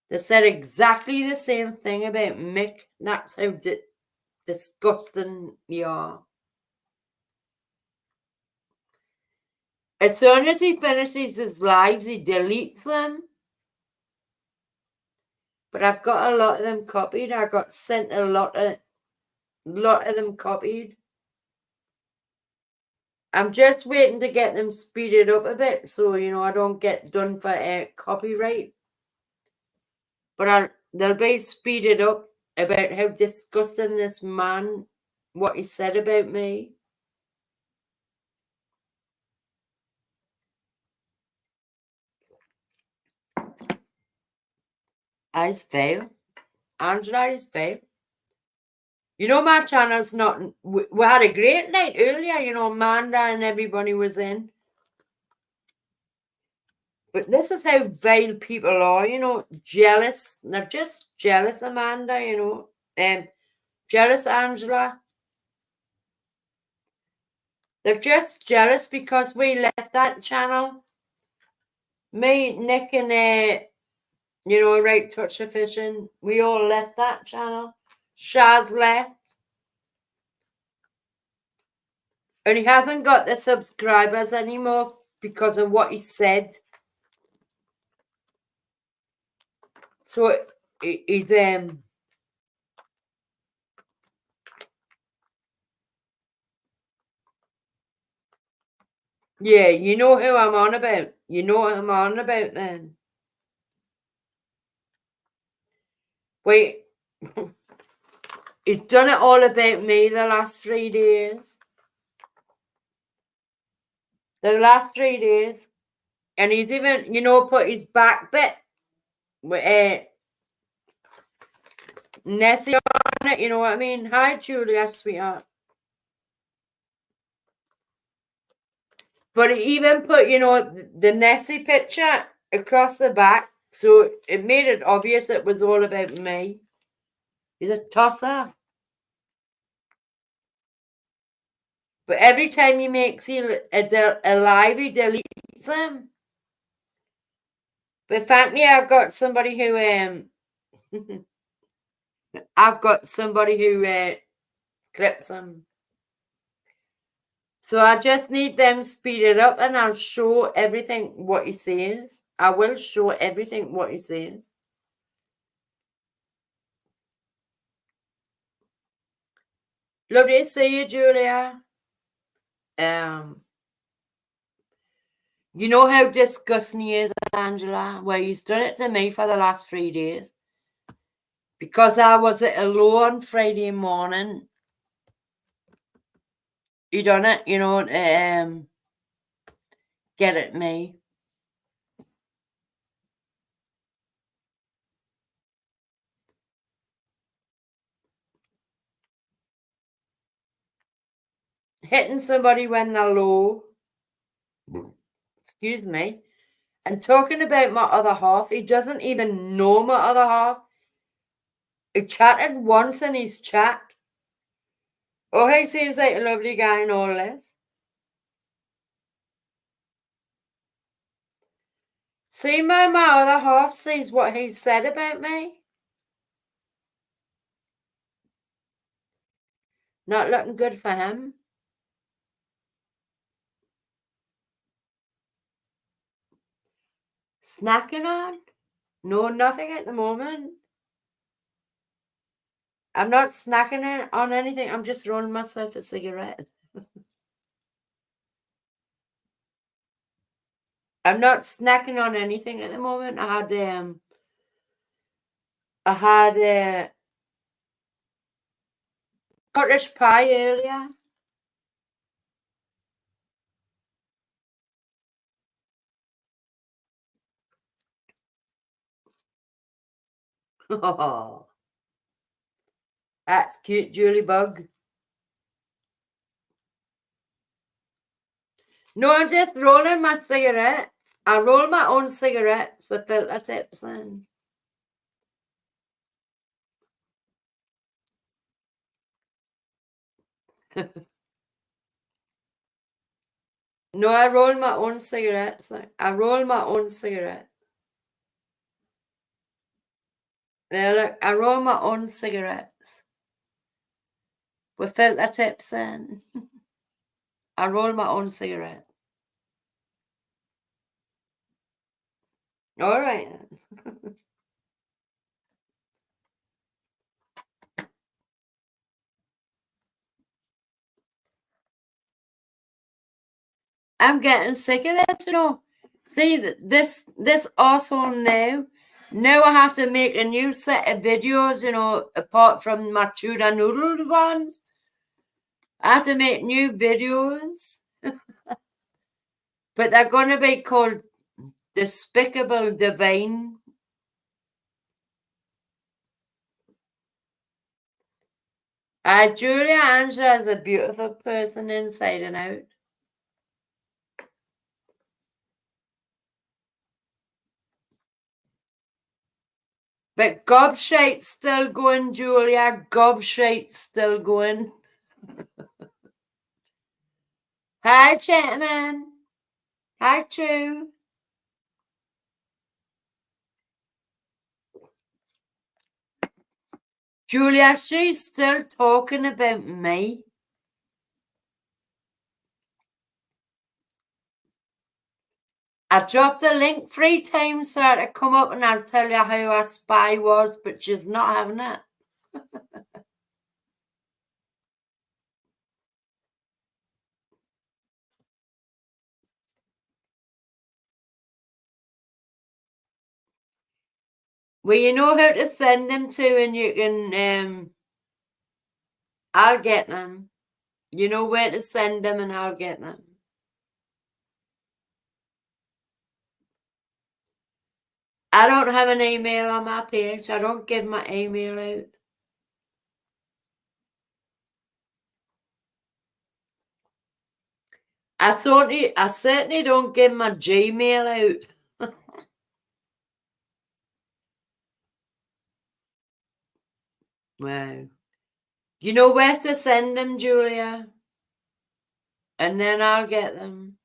Speaker 1: They said exactly the same thing about Mick. That's how disgusting you are. As soon as he finishes his lives, he deletes them. But I've got a lot of them copied. I got sent a lot of them copied. I'm just waiting to get them speeded up a bit so, you know, I don't get done for copyright. But they'll be speeded up about how disgusting this man, what he said about me. I's fail. Angela is fail. You know, my channel's not. We had a great night earlier. You know, Amanda and everybody was in. But this is how vile people are. You know, jealous. They're just jealous, Amanda. You know, jealous, Angela. They're just jealous because we left that channel. Me, Nick, and you know, Right Touch of Fishing. We all left that channel. Shaz left. And he hasn't got the subscribers anymore because of what he said. So he's yeah, you know who I'm on about. You know what I'm on about then. Wait. He's done it all about me the last 3 days. The last 3 days. And he's even, put his back bit with Nessie on it, you know what I mean? Hi, Julia, sweetheart. But he even put, the Nessie picture across the back, so it made it obvious it was all about me. He's a tosser. But every time he makes a live, he deletes them. But thankfully, I've got somebody who clips them. So I just need them speeded up, and I'll show everything what he says. I will show everything what he says. Lovely to see you, Julia. You know how disgusting he is, Angela? Well, he's done it to me for the last 3 days. Because I was at a low on Friday morning. He done it, get at me. Hitting somebody when they're low. Excuse me. And talking about my other half, he doesn't even know my other half. He chatted once in his chat. Oh, he seems like a lovely guy and all this. See, my other half sees what he said about me. Not looking good for him. Snacking on? No, nothing at the moment. I'm not snacking on anything. I'm just rolling myself a cigarette. I'm not snacking on anything at the moment. I had cottage pie earlier. Oh, that's cute, Julie Bug. No, I'm just rolling my cigarette. I roll my own cigarettes with filter tips in. No, I roll my own cigarettes. I roll my own cigarette. There, look, I roll my own cigarettes with filter tips in. I roll my own cigarette. All right. I'm getting sick of this, See, this also now I have to make a new set of videos, apart from my tuna noodle ones. I have to make new videos. But they're going to be called Despicable Divine. Julia Angela is a beautiful person inside and out. But Gobshite's still going, Julia. Gobshite's still going. Hi, Chapman. Hi, Chew. Julia, she's still talking about me. I dropped a link 3 times for her to come up and I'll tell you how our spy was, but she's not having it. Well, you know how to send them to, and you can, I'll get them. You know where to send them and I'll get them. I don't have an email on my page. I don't give my email out. I certainly don't give my Gmail out. Wow. You know where to send them, Julia? And then I'll get them.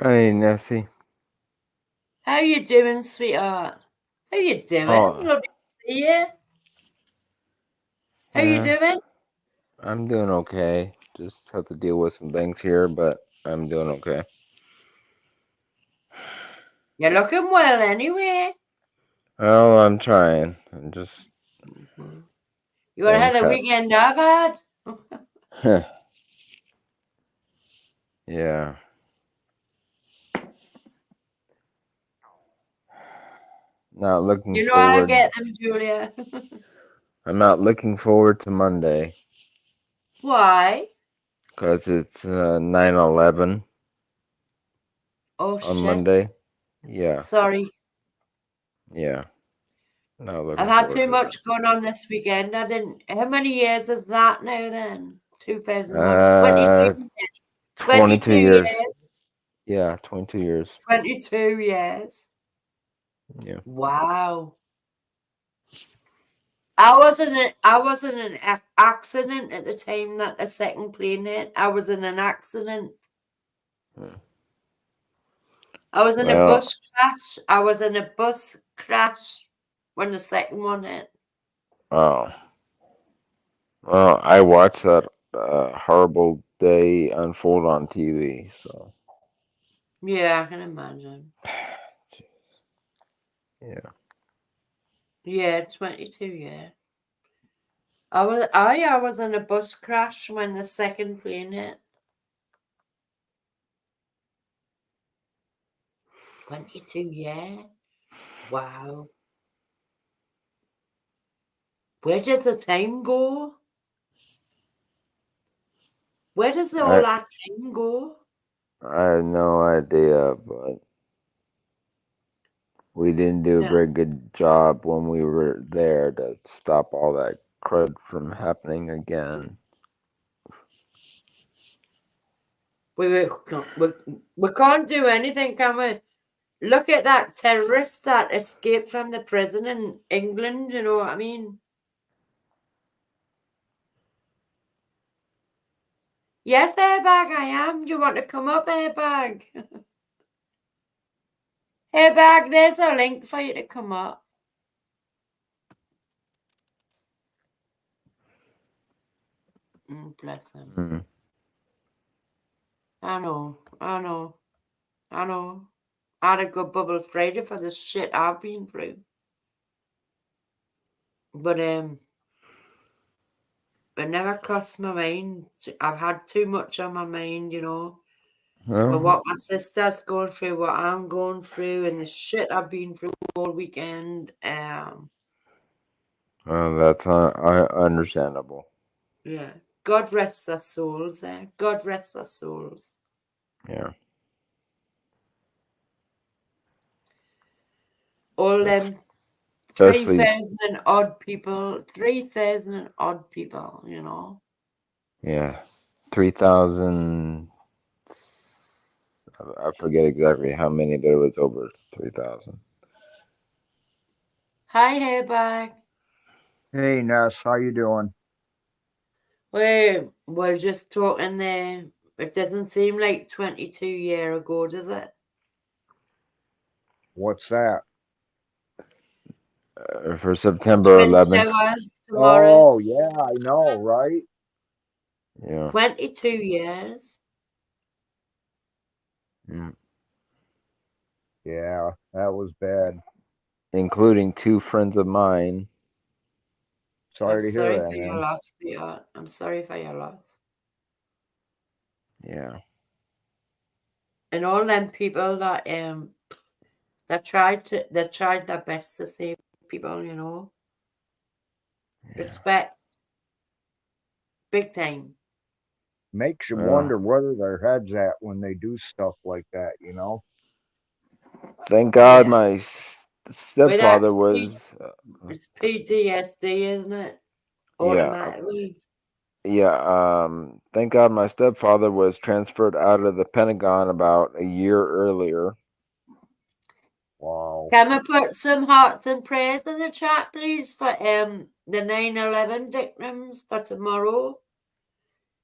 Speaker 7: Hey, Nessie.
Speaker 1: How you doing, sweetheart? How you doing?
Speaker 7: Oh,
Speaker 1: Lovely to see you. How you
Speaker 7: yeah,
Speaker 1: doing?
Speaker 7: I'm doing okay. Just have to deal with some things here, but I'm doing okay.
Speaker 1: You're looking well anyway.
Speaker 7: Oh, I'm trying. I'm just
Speaker 1: You want to have the
Speaker 7: cut.
Speaker 1: weekend I've had?
Speaker 7: Yeah. Not looking
Speaker 1: You know I'll
Speaker 7: forward.
Speaker 1: get them, Julia.
Speaker 7: I'm not looking forward to Monday
Speaker 1: Why?
Speaker 7: because it's 9/11
Speaker 1: Oh
Speaker 7: on
Speaker 1: shit.
Speaker 7: Monday. Yeah,
Speaker 1: Sorry.
Speaker 7: yeah. Not
Speaker 1: I've
Speaker 7: looking
Speaker 1: had
Speaker 7: forward
Speaker 1: too
Speaker 7: to
Speaker 1: much going on this weekend. I didn't. How many years is that now then?
Speaker 7: it.
Speaker 1: 2001. 22 years.
Speaker 7: 22
Speaker 1: 22
Speaker 7: years.
Speaker 1: years.
Speaker 7: Yeah, 22 years.
Speaker 1: 22 years.
Speaker 7: Yeah.
Speaker 1: Wow. I was in an accident at the time that the second plane hit. I was in an accident.
Speaker 7: Hmm.
Speaker 1: I was in a
Speaker 7: Well,
Speaker 1: bus crash. I was in a bus crash when the second one hit.
Speaker 7: oh. Well, I watched that horrible day unfold on TV, so
Speaker 1: Yeah, I can imagine.
Speaker 7: yeah.
Speaker 1: Yeah, 22, yeah. I was in a bus crash when the second plane hit. 22, yeah. Wow. Where does the time go? Where does all
Speaker 7: I
Speaker 1: that time go?
Speaker 7: I had no idea, but we didn't do a
Speaker 1: Yeah.
Speaker 7: very good job when we were there to stop all that crud from happening again.
Speaker 1: We can't do anything, can we? Look at that terrorist that escaped from the prison in England, you know what I mean? Yes, airbag, I am. Do you want to come up, airbag? Airbag, there's a link for you to come up. Bless him.
Speaker 7: Mm.
Speaker 1: I know. I had a good bubble Friday for the shit I've been through. But it never crossed my mind. I've had too much on my mind, you know. With
Speaker 7: Well,
Speaker 1: what my sister's going through, what I'm going through, and the shit I've been through all weekend.
Speaker 7: that's understandable.
Speaker 1: Yeah. God rest their souls there. God rest their souls.
Speaker 7: Yeah,
Speaker 1: All
Speaker 7: Es-
Speaker 1: them
Speaker 7: especially
Speaker 1: 3,000 and odd people, 3,000 and odd people, you know.
Speaker 7: yeah, 3,000. I forget exactly how many, but it was over 3,000.
Speaker 1: Hi, Hayback.
Speaker 8: Hey Ness, how you doing?
Speaker 1: We're just talking there. It doesn't seem like 22 years ago, does it?
Speaker 8: What's that?
Speaker 7: For
Speaker 1: It's
Speaker 7: September
Speaker 1: been 2
Speaker 7: 11th.
Speaker 1: hours tomorrow.
Speaker 8: Oh, yeah, I know, right?
Speaker 7: Yeah.
Speaker 1: 22 years.
Speaker 7: Mm.
Speaker 8: Yeah, that was bad.
Speaker 7: Including two friends of mine.
Speaker 1: I'm
Speaker 8: Sorry to hear
Speaker 1: sorry
Speaker 8: that,
Speaker 1: for your
Speaker 8: man.
Speaker 1: loss, sweetheart. I'm sorry for your loss.
Speaker 7: Yeah.
Speaker 1: And all them people that tried their best to save people,
Speaker 7: Yeah.
Speaker 1: Respect. Big time.
Speaker 8: Makes you
Speaker 7: Well,
Speaker 8: wonder where their heads at when they do stuff like that, you know?
Speaker 7: thank God
Speaker 1: Yeah.
Speaker 7: my
Speaker 1: Well,
Speaker 7: stepfather was.
Speaker 1: it's PTSD, isn't it?
Speaker 7: Yeah.
Speaker 1: Automatically.
Speaker 7: Yeah. Thank God my stepfather was transferred out of the Pentagon about a year earlier.
Speaker 8: Wow.
Speaker 1: Can we put some hearts and prayers in the chat, please, for the 9/11 victims for tomorrow?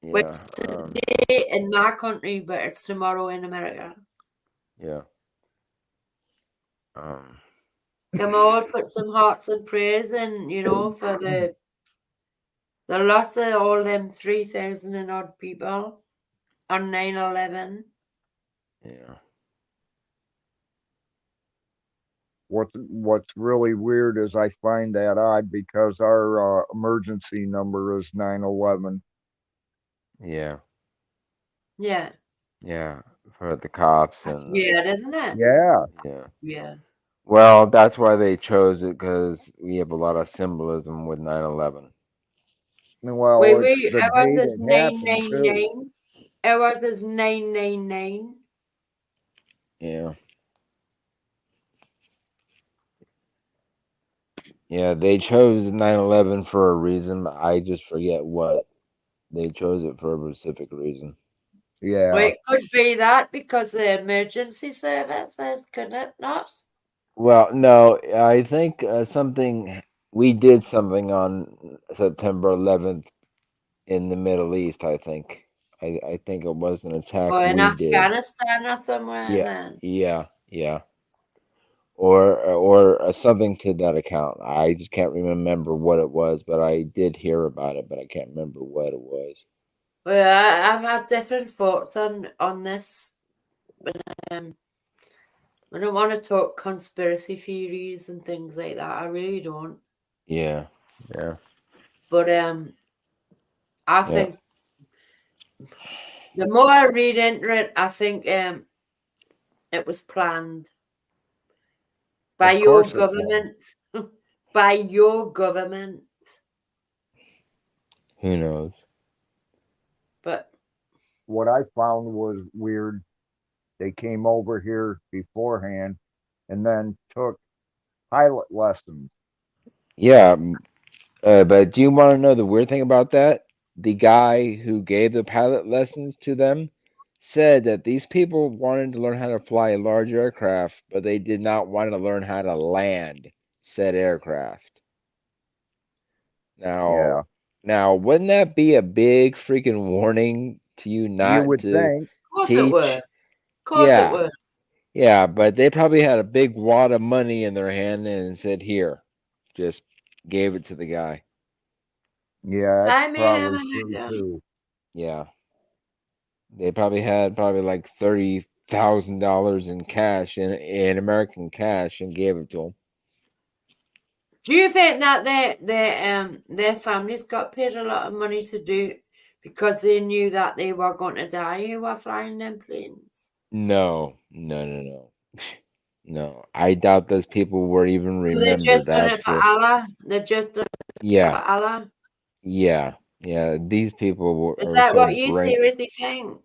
Speaker 1: Well,
Speaker 7: Yeah.
Speaker 1: it's today in my country, but it's tomorrow in America.
Speaker 7: Yeah. Um.
Speaker 1: Can we all put some hearts and prayers in, for the loss of all them 3,000 and odd people on 9/11?
Speaker 7: Yeah.
Speaker 8: What's really weird is I find that odd because our emergency number is 911.
Speaker 7: Yeah.
Speaker 1: Yeah,
Speaker 7: Yeah. For the cops
Speaker 1: that's
Speaker 7: and
Speaker 1: weird, isn't it?
Speaker 8: Yeah.
Speaker 7: yeah.
Speaker 1: Yeah.
Speaker 7: Well, that's why they chose it because we have a lot of symbolism with 9/11.
Speaker 8: Well, it's
Speaker 1: Wait,
Speaker 8: the
Speaker 1: ours
Speaker 8: date
Speaker 1: is
Speaker 8: it happened too.
Speaker 1: 999. Ours is 999.
Speaker 7: Yeah. Yeah, they chose 9/11 for a reason, but I just forget what. They chose it for a specific reason.
Speaker 1: Well,
Speaker 8: Yeah.
Speaker 1: it could be that because the emergency services, could it not?
Speaker 7: Well, no, I think something we did something on September 11th in the Middle East, I think. I think it was an attack
Speaker 1: Or in
Speaker 7: we did.
Speaker 1: Afghanistan or somewhere
Speaker 7: Yeah,
Speaker 1: then.
Speaker 7: yeah. Or something to that account. I just can't remember what it was, but I did hear about it, but I can't remember what it was.
Speaker 1: Well, I've had different thoughts on this. But, I don't want to talk conspiracy theories and things like that. I really don't.
Speaker 7: Yeah.
Speaker 1: But I
Speaker 7: Yeah.
Speaker 1: think the more I read into it, I think it was planned by
Speaker 8: Of
Speaker 1: your
Speaker 8: course it was.
Speaker 1: government. By your government.
Speaker 7: Who knows?
Speaker 1: But
Speaker 8: What I found was weird. They came over here beforehand and then took pilot lessons.
Speaker 7: Yeah, but do you want to know the weird thing about that? The guy who gave the pilot lessons to them said that these people wanted to learn how to fly a large aircraft, but they did not want to learn how to land said aircraft. Now,
Speaker 8: Yeah.
Speaker 7: now, wouldn't that be a big freaking warning to you
Speaker 8: You
Speaker 7: not
Speaker 8: would
Speaker 7: to
Speaker 8: think.
Speaker 1: of course it
Speaker 7: teach?
Speaker 1: were. Of course it
Speaker 7: Yeah,
Speaker 1: were.
Speaker 7: yeah, but they probably had a big wad of money in their hand and said, "Here," just gave it to the guy.
Speaker 8: Yeah, that's
Speaker 1: I may have
Speaker 8: probably
Speaker 1: an
Speaker 8: true
Speaker 1: idea.
Speaker 8: too.
Speaker 7: Yeah. They probably had like $30,000 in cash in American cash and gave it to them.
Speaker 1: Do you think that their families got paid a lot of money to do because they knew that they were going to die who were flying them planes?
Speaker 7: No. No, I doubt those people were even
Speaker 1: So they
Speaker 7: remembered
Speaker 1: just done it for
Speaker 7: after.
Speaker 1: Allah. They just done it for
Speaker 7: Yeah,
Speaker 1: Allah.
Speaker 7: yeah. These people
Speaker 1: Is
Speaker 7: are
Speaker 1: that
Speaker 7: so
Speaker 1: what you seriously think?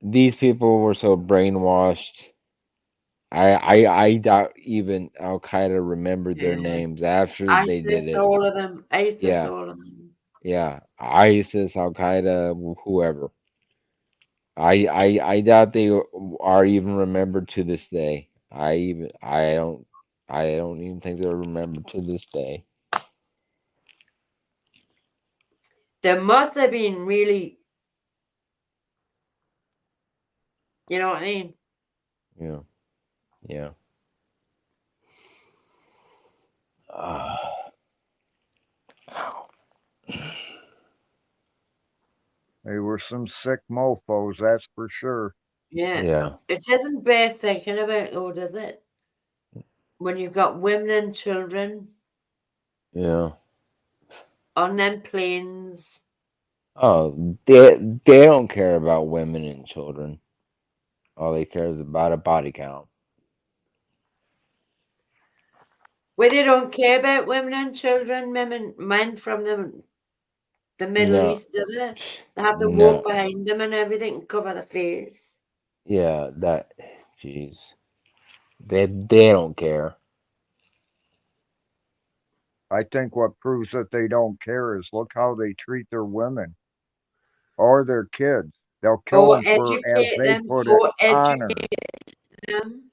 Speaker 7: These people were so brainwashed. I doubt even Al Qaeda remembered their
Speaker 1: Yeah.
Speaker 7: names after they did
Speaker 1: ISIS,
Speaker 7: it.
Speaker 1: all of them. ISIS,
Speaker 7: Yeah,
Speaker 1: all of them.
Speaker 7: yeah. ISIS, Al Qaeda, whoever. I doubt they are even remembered to this day. I don't even think they're remembered to this day.
Speaker 1: There must have been really, you know what I mean?
Speaker 7: Yeah, yeah.
Speaker 8: They were some sick mofos, that's for sure.
Speaker 1: Yeah.
Speaker 7: Yeah,
Speaker 1: It isn't worth thinking about, though, does it? When you've got women and children
Speaker 7: yeah.
Speaker 1: on them planes.
Speaker 7: Oh, they don't care about women and children. All they care is about a body count.
Speaker 1: Where they don't care about women and children, men from the Middle
Speaker 7: No,
Speaker 1: East, do they? They have to walk
Speaker 7: no.
Speaker 1: behind them and everything and cover their face.
Speaker 7: Yeah, that. Jeez, they don't care.
Speaker 8: I think what proves that they don't care is look how they treat their women or their kids. They'll kill
Speaker 1: Or
Speaker 8: them for, as
Speaker 1: educate
Speaker 8: they
Speaker 1: them,
Speaker 8: put it,
Speaker 1: or
Speaker 8: honor.
Speaker 1: educate them.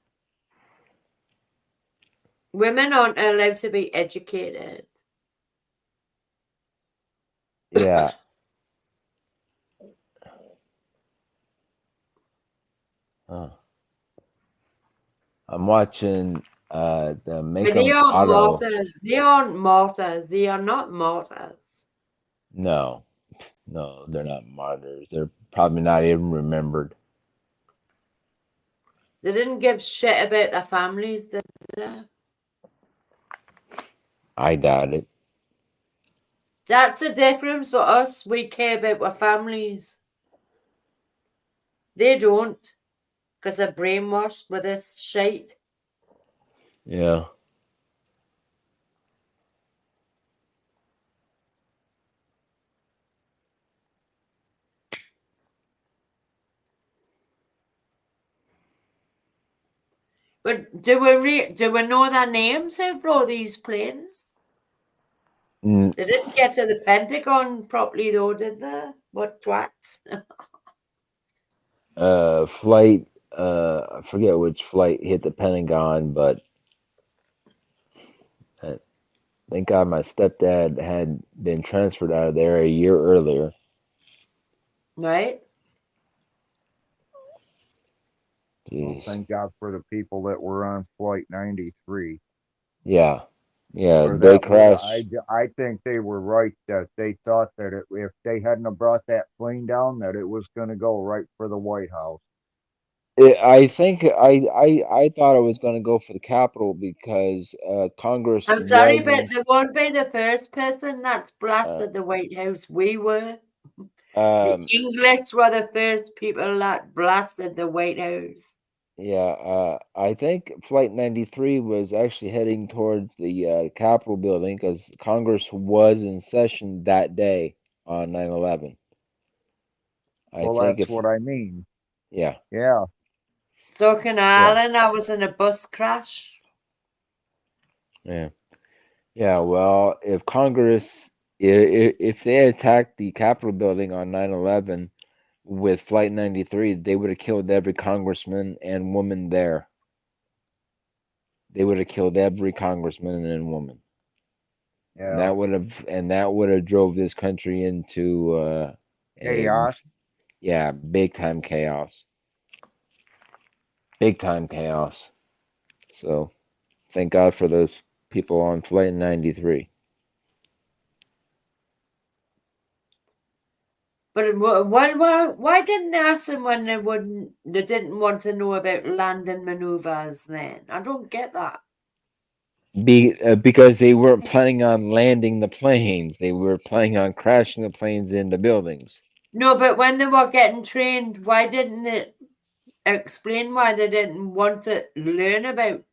Speaker 1: Women aren't allowed to be educated.
Speaker 7: Yeah, uh, I'm watching the
Speaker 1: But
Speaker 7: Make
Speaker 1: they
Speaker 7: 'em
Speaker 1: aren't
Speaker 7: Auto.
Speaker 1: martyrs. They aren't martyrs. They are not martyrs.
Speaker 7: No, no, they're not martyrs. They're probably not even remembered.
Speaker 1: They didn't give shit about their families, did they?
Speaker 7: I doubt it.
Speaker 1: That's the difference for us. We care about our families. They don't, because they're brainwashed with this shit.
Speaker 7: Yeah.
Speaker 1: But do we know their names who flew these planes?
Speaker 7: N-
Speaker 1: They didn't get to the Pentagon properly though, did they? What twats?
Speaker 7: flight. I forget which flight hit the Pentagon, but uh, thank God my stepdad had been transferred out of there a year earlier.
Speaker 1: Right?
Speaker 8: Well,
Speaker 7: Jeez.
Speaker 8: thank God for the people that were on Flight 93.
Speaker 7: Yeah. Yeah.
Speaker 8: Or
Speaker 7: They
Speaker 8: that would,
Speaker 7: crashed.
Speaker 8: I think they were right that they thought that if they hadn't have brought that plane down, that it was going to go right for the White House.
Speaker 7: I think I thought I was going to go for the Capitol because Congress
Speaker 1: I'm sorry, but
Speaker 7: wasn't.
Speaker 1: they won't be the first person that's
Speaker 7: Uh,
Speaker 1: blasted the White House. We were. The
Speaker 7: um,
Speaker 1: English were the first people that blasted the White House.
Speaker 7: yeah, I think Flight 93 was actually heading towards the Capitol building because Congress was in session that day on 9/11. I
Speaker 8: Well,
Speaker 7: think
Speaker 8: that's
Speaker 7: if,
Speaker 8: what I mean.
Speaker 7: yeah,
Speaker 8: Yeah.
Speaker 1: So can
Speaker 7: yeah,
Speaker 1: Ireland, I was in a bus crash.
Speaker 7: yeah, yeah. Well, if Congress, if they attacked the Capitol building on 9/11 with Flight 93, they would have killed every congressman and woman there. They would have killed every congressman and woman. And
Speaker 8: Yeah.
Speaker 7: that would have drove this country into a
Speaker 8: Chaos.
Speaker 7: yeah, big time chaos. Big time chaos. So thank God for those people on Flight 93.
Speaker 1: But why didn't they ask them when they didn't want to know about landing maneuvers then? I don't get that.
Speaker 7: Because they weren't planning on landing the planes. They were planning on crashing the planes into buildings.
Speaker 1: No, but when they were getting trained, why didn't they explain why they didn't want to learn about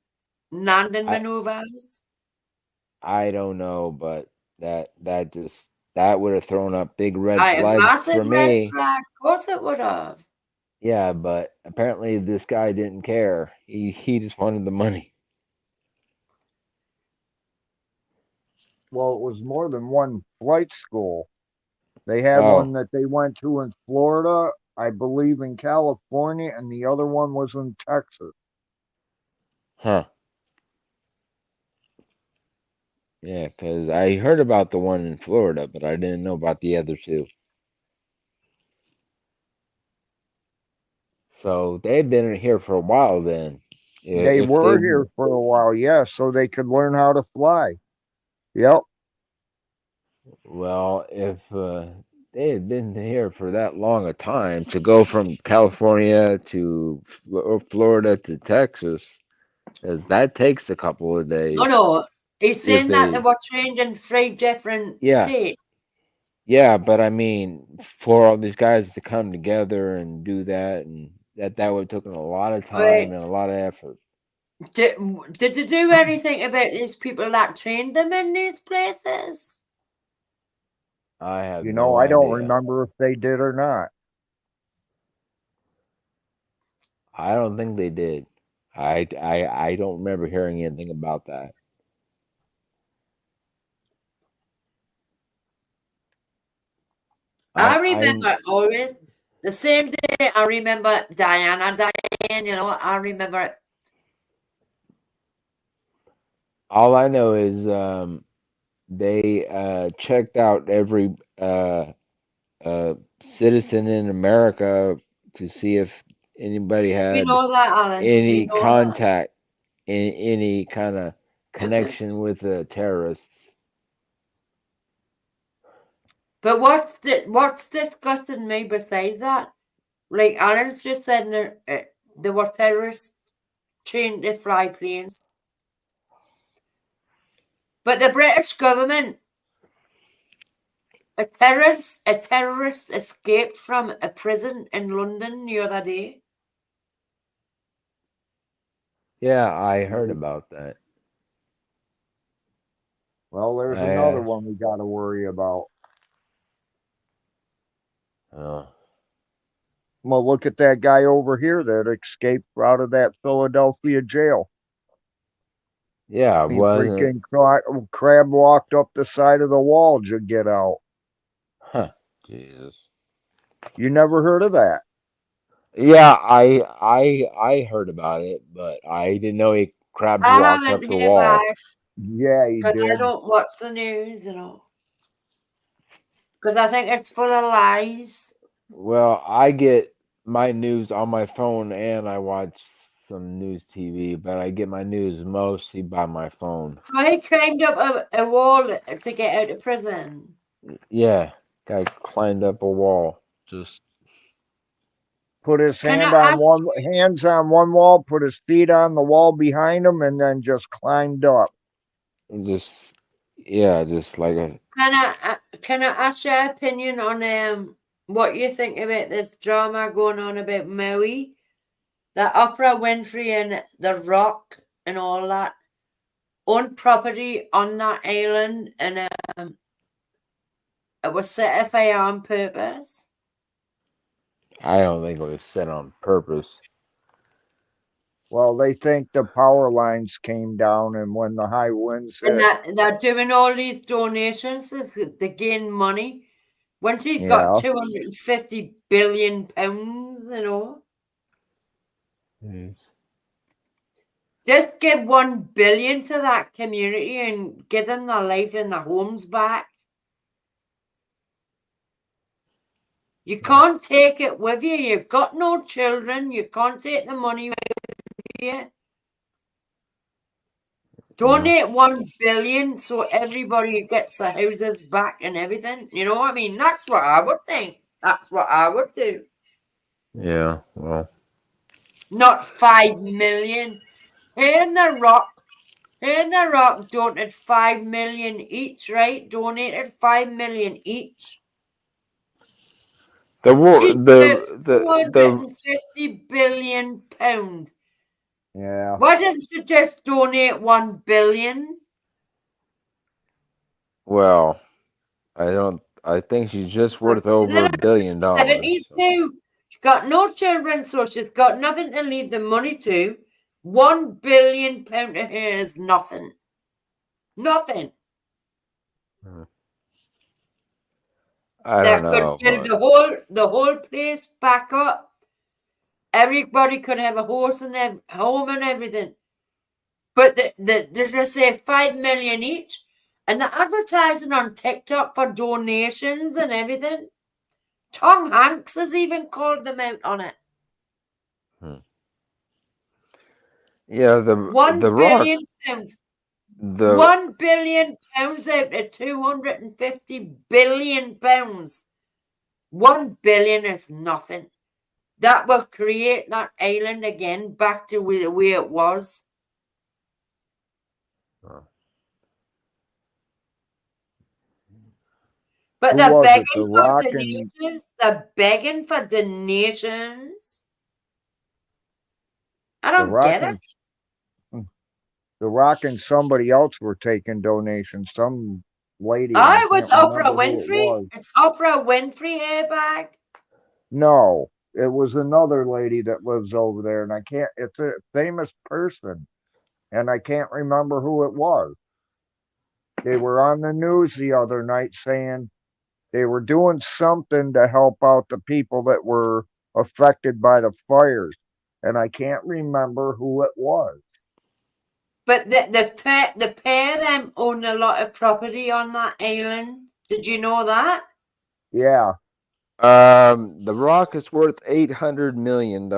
Speaker 1: landing
Speaker 7: I
Speaker 1: maneuvers?
Speaker 7: I don't know, but that just that would have thrown up big red
Speaker 1: A
Speaker 7: flags for
Speaker 1: massive red
Speaker 7: me.
Speaker 1: flag. Of course it would have.
Speaker 7: Yeah, but apparently this guy didn't care. He just wanted the money.
Speaker 8: Well, it was more than one flight school. They had one
Speaker 7: Oh,
Speaker 8: that they went to in Florida, I believe in California, and the other one was in Texas.
Speaker 7: huh. Yeah, 'cause I heard about the one in Florida, but I didn't know about the other two. So they've been here for a while then.
Speaker 8: They
Speaker 7: If they,
Speaker 8: were here for a while, yes, so they could learn how to fly. Yep.
Speaker 7: well, if they had been here for that long a time to go from California to Florida to Texas, because that takes a couple of days.
Speaker 1: No, no. He's
Speaker 7: If
Speaker 1: saying that they
Speaker 7: they,
Speaker 1: were trained in 3 different
Speaker 7: yeah,
Speaker 1: states.
Speaker 7: yeah, but I mean, for all these guys to come together and do that, and that would have taken a lot of time
Speaker 1: Right.
Speaker 7: and a lot of effort.
Speaker 1: Did you do anything about these people that trained them in these places?
Speaker 7: I have
Speaker 8: You know,
Speaker 7: no
Speaker 8: I don't
Speaker 7: idea.
Speaker 8: remember if they did or not.
Speaker 7: I don't think they did. I don't remember hearing anything about that.
Speaker 1: I
Speaker 7: I'm
Speaker 1: remember always the same day. I remember Diana dying. I remember it.
Speaker 7: all I know is they checked out every citizen in America to see if anybody
Speaker 1: We
Speaker 7: had
Speaker 1: know that, Alan. We
Speaker 7: any
Speaker 1: know that.
Speaker 7: contact, any kind of connection with the terrorists.
Speaker 1: But what's disgusting me besides that? Like Alan's just said, there were terrorists trained to fly planes. But the British government, a terrorist escaped from a prison in London the other day.
Speaker 7: Yeah, I heard about that.
Speaker 8: Well, there's
Speaker 7: I
Speaker 8: another one we got to worry about.
Speaker 7: uh,
Speaker 8: Well, look at that guy over here that escaped out of that Philadelphia jail.
Speaker 7: yeah,
Speaker 8: He
Speaker 7: wasn't
Speaker 8: freaking crab walked up the side of the wall to get out.
Speaker 7: huh? Jesus.
Speaker 8: You never heard of that?
Speaker 7: Yeah, I heard about it, but I didn't know he crab
Speaker 1: I
Speaker 7: walked
Speaker 1: haven't
Speaker 7: up the
Speaker 1: heard
Speaker 7: wall.
Speaker 1: back
Speaker 8: Yeah, he
Speaker 1: because I
Speaker 8: did.
Speaker 1: don't watch the news, because I think it's full of lies.
Speaker 7: Well, I get my news on my phone and I watch some news TV, but I get my news mostly by my phone.
Speaker 1: So he climbed up a wall to get out of prison.
Speaker 7: Yeah, guy climbed up a wall. Just
Speaker 8: Put his
Speaker 1: Can I ask
Speaker 8: hands on one wall, put his feet on the wall behind him, and then just climbed up.
Speaker 7: just yeah, just like a
Speaker 1: can I ask your opinion on what you think about this drama going on about Maui, that Oprah Winfrey and The Rock and all that owned property on that island, and it was set afire on purpose.
Speaker 7: I don't think it was set on purpose.
Speaker 8: Well, they think the power lines came down, and when the high winds
Speaker 1: And
Speaker 8: hit,
Speaker 1: they're doing all these donations to gain money. When she's got
Speaker 8: yeah,
Speaker 1: £250 billion.
Speaker 7: Mm.
Speaker 1: Just give 1 billion to that community and give them their life and their homes back. You can't take it with you. You've got no children. You can't take the money with you.
Speaker 7: Yeah,
Speaker 1: Donate 1 billion so everybody gets their houses back and everything. You know what I mean? That's what I would think. That's what I would do.
Speaker 7: yeah. Well,
Speaker 1: Not 5 million. Here in the Rock. Here in the Rock donated 5 million each, right? Donated 5 million each.
Speaker 7: the war,
Speaker 1: She's got two hundred
Speaker 7: the
Speaker 1: and fifty billion pound.
Speaker 8: yeah.
Speaker 1: Why didn't you just donate 1 billion?
Speaker 7: well, I don't. I think she's just
Speaker 1: Like,
Speaker 7: worth
Speaker 1: she's in
Speaker 7: over
Speaker 1: her
Speaker 7: $1 billion. So
Speaker 1: 72. She's got no children, so she's got nothing to leave the money to. £1 billion to her is nothing. Nothing.
Speaker 7: hmm, I don't
Speaker 1: That could
Speaker 7: know,
Speaker 1: build
Speaker 7: but
Speaker 1: the whole place back up. Everybody could have a horse and a home and everything. But they just say 5 million each, and they're advertising on TikTok for donations and everything. Tom Hanks has even called them out on it.
Speaker 7: hmm. Yeah,
Speaker 1: One
Speaker 7: the Rock,
Speaker 1: billion pounds.
Speaker 7: the
Speaker 1: £1 billion out of £250 billion. 1 billion is nothing. That will create that island again back to the way it was.
Speaker 8: Uh,
Speaker 1: But
Speaker 8: Who
Speaker 1: they're
Speaker 8: was it? The
Speaker 1: begging for
Speaker 8: Rock and
Speaker 1: donations. They're begging for donations. I
Speaker 8: the
Speaker 1: don't
Speaker 8: Rock
Speaker 1: get it.
Speaker 8: and the Rock and somebody else were taking donations. Some lady, and I
Speaker 1: Oh, it was
Speaker 8: can't
Speaker 1: Oprah
Speaker 8: remember who it
Speaker 1: Winfrey.
Speaker 8: was.
Speaker 1: It's Oprah Winfrey airbag.
Speaker 8: No, it was another lady that lives over there, and I can't. It's a famous person, and I can't remember who it was. They were on the news the other night saying they were doing something to help out the people that were affected by the fires, and I can't remember who it was.
Speaker 1: But the pair of them own a lot of property on that island. Did you know that?
Speaker 8: Yeah,
Speaker 7: The Rock is worth $800 million.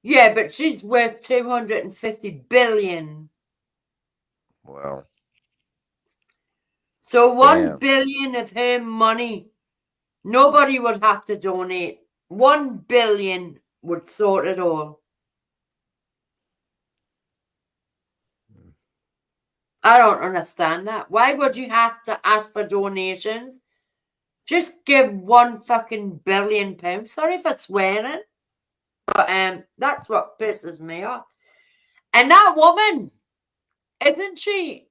Speaker 1: Yeah, but she's worth 250 billion.
Speaker 7: Well,
Speaker 1: So 1
Speaker 7: damn.
Speaker 1: billion of her money, nobody would have to donate. 1 billion would sort it all. I don't understand that. Why would you have to ask for donations? Just give 1 fucking billion pounds. Sorry for swearing, but that's what pisses me off. And that woman, isn't she?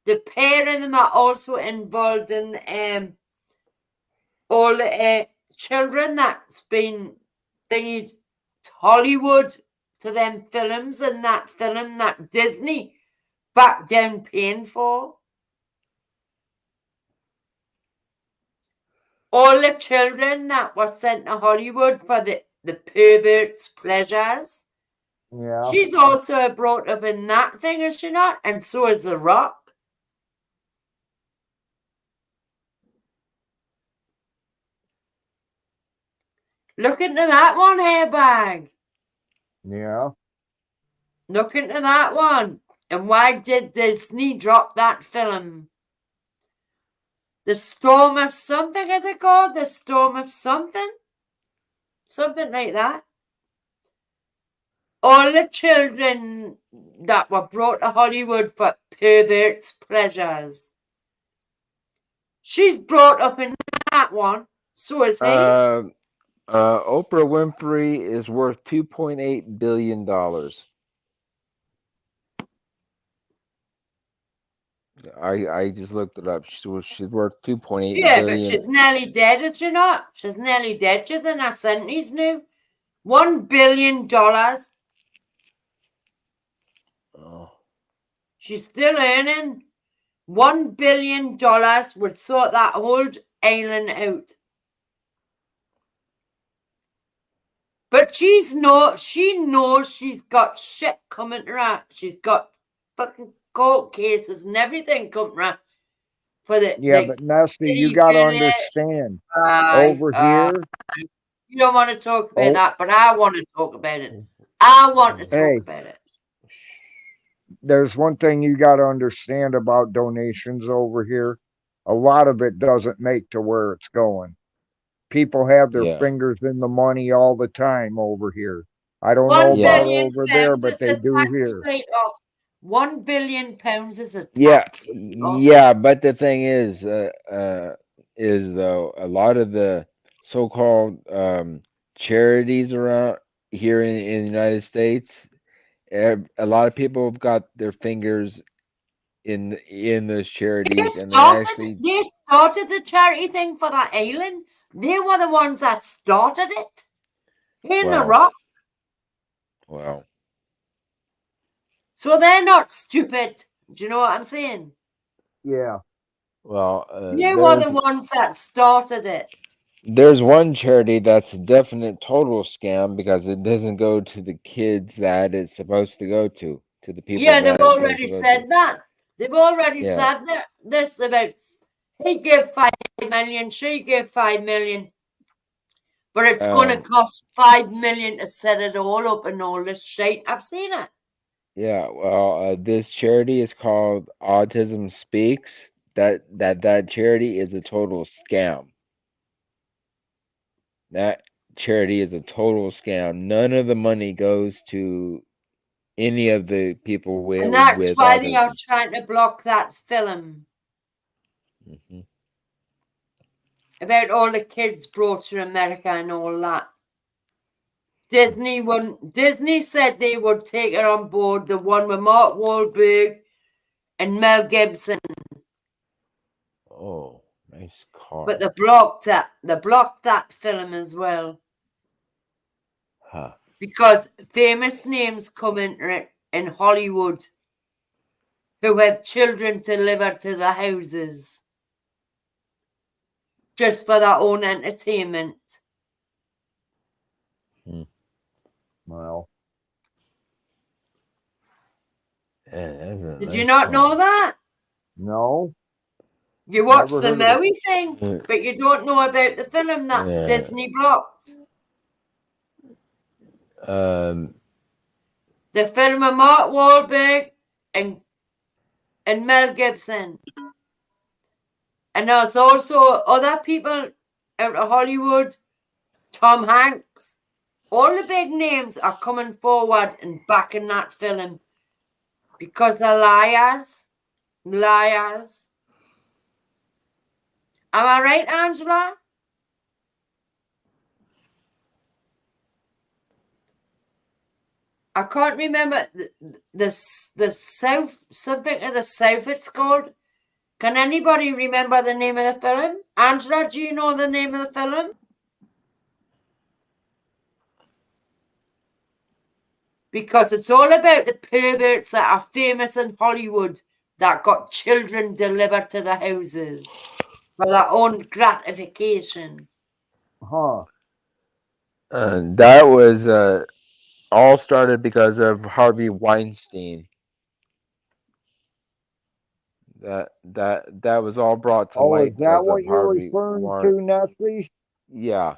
Speaker 1: The pair of them are also involved in all the children that's been thingied Hollywood to them films, and that film that Disney back down paying for. All the children that were sent to Hollywood for the perverts' pleasures.
Speaker 8: yeah,
Speaker 1: She's also brought up in that thing, is she not? And so is The Rock. Look into that one, hairbag.
Speaker 8: yeah.
Speaker 1: Look into that one. And why did Disney drop that film? The Storm of something, is it called? The Storm of something? Something like that. All the children that were brought to Hollywood for perverts' pleasures. She's brought up in that one. So is he.
Speaker 7: Uh, Oprah Winfrey is worth $2.8 billion. I just looked it up. She's worth 2.8
Speaker 1: Yeah, but
Speaker 7: billion.
Speaker 1: she's nearly dead, is she not? She's nearly dead. She's in her 70s now. $1 billion.
Speaker 7: Oh,
Speaker 1: She's still earning. $1 billion would sort that whole island out. But she knows she's got shit coming to her. She's got fucking court cases and everything coming to her for
Speaker 8: Yeah,
Speaker 1: the
Speaker 8: but Nessie, you
Speaker 1: kitty
Speaker 8: got to
Speaker 1: fella.
Speaker 8: understand over here.
Speaker 1: You don't want to talk about
Speaker 8: Oh,
Speaker 1: that, but I want to talk about it. I want to talk
Speaker 8: hey,
Speaker 1: about it.
Speaker 8: there's one thing you got to understand about donations over here. A lot of it doesn't make to where it's going. People have their
Speaker 7: yeah,
Speaker 8: fingers in the money all the time over here. I don't know
Speaker 1: One
Speaker 7: yeah,
Speaker 8: about
Speaker 1: billion
Speaker 8: over there,
Speaker 1: pounds
Speaker 8: but
Speaker 1: is
Speaker 8: they
Speaker 1: a
Speaker 8: do
Speaker 1: tax
Speaker 8: here.
Speaker 1: write-off. £1 billion is a
Speaker 7: yeah,
Speaker 1: tax write-off.
Speaker 7: yeah. But the thing is though, a lot of the so-called charities around here in the United States, a lot of people have got their fingers in those
Speaker 1: They
Speaker 7: charities, and they
Speaker 1: started.
Speaker 7: actually,
Speaker 1: They started the charity thing for that island. They were the ones that started it. In the
Speaker 7: well,
Speaker 1: rock.
Speaker 7: well,
Speaker 1: So they're not stupid. Do you know what I'm saying?
Speaker 8: Yeah.
Speaker 7: well.
Speaker 1: They were the ones that started it.
Speaker 7: There's one charity that's a definite total scam because it doesn't go to the kids that it's supposed to go to the people
Speaker 1: Yeah, they've
Speaker 7: that it's
Speaker 1: already
Speaker 7: supposed to.
Speaker 1: said that. They've already
Speaker 7: Yeah.
Speaker 1: said that. This about he gave 5 million, she gave 5 million, but it's going to
Speaker 7: Um.
Speaker 1: cost 5 million to set it all up and all this shit. I've seen it.
Speaker 7: Yeah. Well, this charity is called Autism Speaks, that charity is a total scam. That charity is a total scam. None of the money goes to any of the people
Speaker 1: And that's
Speaker 7: with
Speaker 1: why they are
Speaker 7: autism.
Speaker 1: trying to block that film
Speaker 7: Hmm.
Speaker 1: about all the kids brought to America and all that. Disney said they would take it on board, the one with Mark Wahlberg and Mel Gibson,
Speaker 7: Oh, nice
Speaker 1: but
Speaker 7: car.
Speaker 1: they blocked that. They blocked that film as well
Speaker 7: Huh.
Speaker 1: because famous names come into it in Hollywood who have children delivered to the houses just for their own entertainment.
Speaker 8: Well,
Speaker 7: Yeah, that's a
Speaker 1: Did you
Speaker 7: nice
Speaker 1: not know
Speaker 7: car.
Speaker 1: that?
Speaker 8: no,
Speaker 1: You watch
Speaker 8: never
Speaker 1: the
Speaker 8: heard of it.
Speaker 1: Maui thing,
Speaker 7: Uh,
Speaker 1: but you don't know about the film that
Speaker 7: uh,
Speaker 1: Disney blocked.
Speaker 7: um,
Speaker 1: The film of Mark Wahlberg and Mel Gibson. And there's also other people out of Hollywood, Tom Hanks. All the big names are coming forward and backing that film because they're liars. Liars. Am I right, Angela? I can't remember the South, something of the South it's called. Can anybody remember the name of the film? Angela, do you know the name of the film? Because it's all about the perverts that are famous in Hollywood that got children delivered to the houses for their own gratification.
Speaker 8: Huh?
Speaker 7: that was all started because of Harvey Weinstein. That was all brought to
Speaker 8: Oh, is
Speaker 7: light
Speaker 8: that
Speaker 7: because
Speaker 8: what
Speaker 7: of
Speaker 8: you're
Speaker 7: Harvey
Speaker 8: referring
Speaker 7: War.
Speaker 8: to, Nestle?
Speaker 7: Yeah,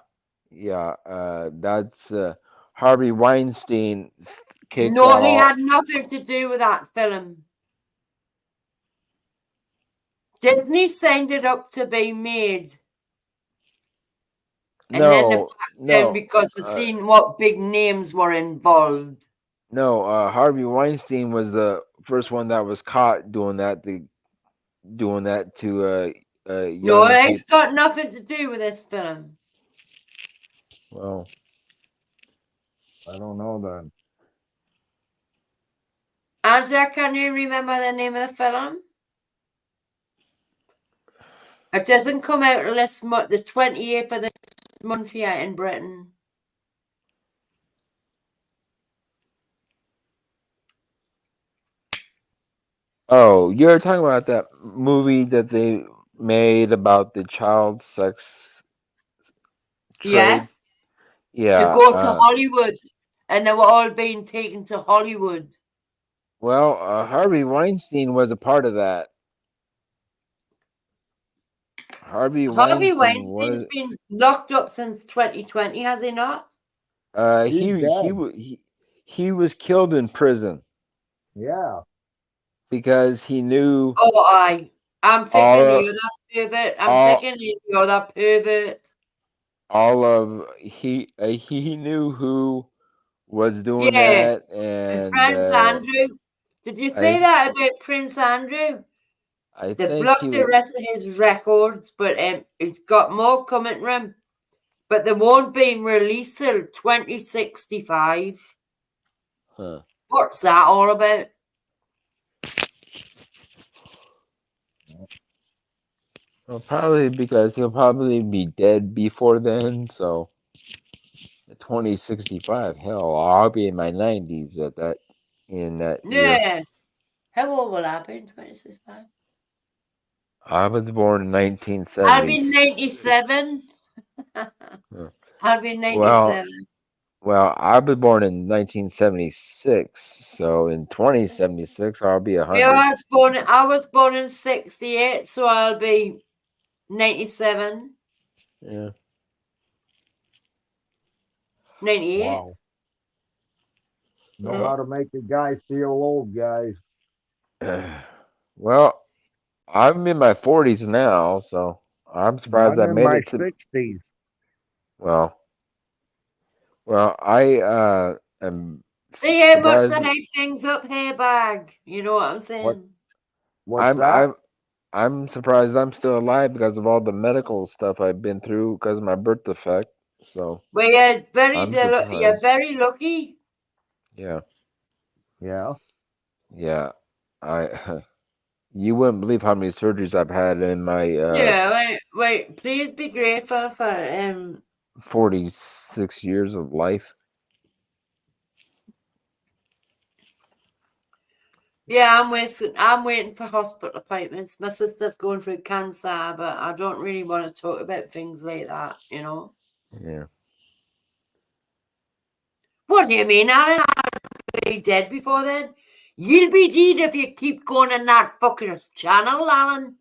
Speaker 7: yeah. That's Harvey Weinstein kicked
Speaker 1: No, he
Speaker 7: all.
Speaker 1: had nothing to do with that film. Disney signed it up to be made. And then they
Speaker 7: No,
Speaker 1: backed down
Speaker 7: no,
Speaker 1: because they
Speaker 7: uh,
Speaker 1: seen what big names were involved.
Speaker 7: no. Harvey Weinstein was the first one that was caught doing that to
Speaker 1: No,
Speaker 7: young
Speaker 1: it's
Speaker 7: people.
Speaker 1: got nothing to do with this film.
Speaker 7: Well,
Speaker 8: I don't know then.
Speaker 1: Angela, can you remember the name of the film? It doesn't come out unless the 28th of this month here in Britain.
Speaker 7: oh, you're talking about that movie that they made about the child sex trade?
Speaker 1: Yes, to
Speaker 7: Yeah.
Speaker 1: go to Hollywood, and they were all being taken to Hollywood.
Speaker 7: Well, Harvey Weinstein was a part of that. Harvey
Speaker 1: Harvey
Speaker 7: Weinstein
Speaker 1: Weinstein's
Speaker 7: was
Speaker 1: been locked up since 2020, has he not?
Speaker 8: He's dead.
Speaker 7: he was killed in prison
Speaker 8: Yeah.
Speaker 7: because he knew
Speaker 1: Oh, I'm thinking
Speaker 7: all
Speaker 1: the other pervert. I'm
Speaker 7: all
Speaker 1: thinking the other pervert.
Speaker 7: all of he knew who was doing
Speaker 1: Yeah,
Speaker 7: that,
Speaker 1: and
Speaker 7: and
Speaker 1: Prince Andrew. Did you say
Speaker 7: I
Speaker 1: that about Prince Andrew?
Speaker 7: I
Speaker 1: They
Speaker 7: think he
Speaker 1: blocked the
Speaker 7: was.
Speaker 1: rest of his records, but he's got more coming to him. But they won't be released till 2065.
Speaker 7: Huh.
Speaker 1: What's that all about?
Speaker 7: Well, probably because he'll probably be dead before then. So 2065. Hell, I'll be in my 90s at that in that year.
Speaker 1: Yeah. How old will I be in 2065?
Speaker 7: I was born in
Speaker 1: I'll be
Speaker 7: 1976.
Speaker 1: 97.
Speaker 7: Huh.
Speaker 1: I'll be
Speaker 7: Well,
Speaker 1: 97.
Speaker 7: I was born in 1976, so in 2076 I'll be
Speaker 1: Yeah,
Speaker 7: 100.
Speaker 1: I was born in 68, so I'll be 97,
Speaker 7: Yeah.
Speaker 1: 98.
Speaker 8: Wow. Know how to make a guy feel old, guys.
Speaker 7: Well, I'm in my 40s now, so I'm surprised
Speaker 8: I'm
Speaker 7: I
Speaker 8: in
Speaker 7: made
Speaker 8: my
Speaker 7: it to.
Speaker 8: 60s.
Speaker 7: Well, I am
Speaker 1: See how much
Speaker 7: surprised.
Speaker 1: they hype things up here, bag. You know what I'm
Speaker 8: What?
Speaker 1: saying?
Speaker 8: What's
Speaker 7: I'm
Speaker 8: that?
Speaker 7: I'm I'm surprised I'm still alive because of all the medical stuff I've been through because of my birth defect. So
Speaker 1: Well,
Speaker 7: I'm
Speaker 1: you're
Speaker 7: surprised.
Speaker 1: very lucky.
Speaker 7: Yeah,
Speaker 8: Yeah.
Speaker 7: yeah. I you wouldn't believe how many surgeries I've had in my
Speaker 1: Yeah, wait. Please be grateful for
Speaker 7: 46 years of life.
Speaker 1: Yeah, I'm waiting for hospital appointments. My sister's going through cancer, but I don't really want to talk about things like that, you know.
Speaker 7: Yeah.
Speaker 1: What do you mean, Alan? I'll be dead before then. You'll be dead if you keep going in that fucker's channel, Alan.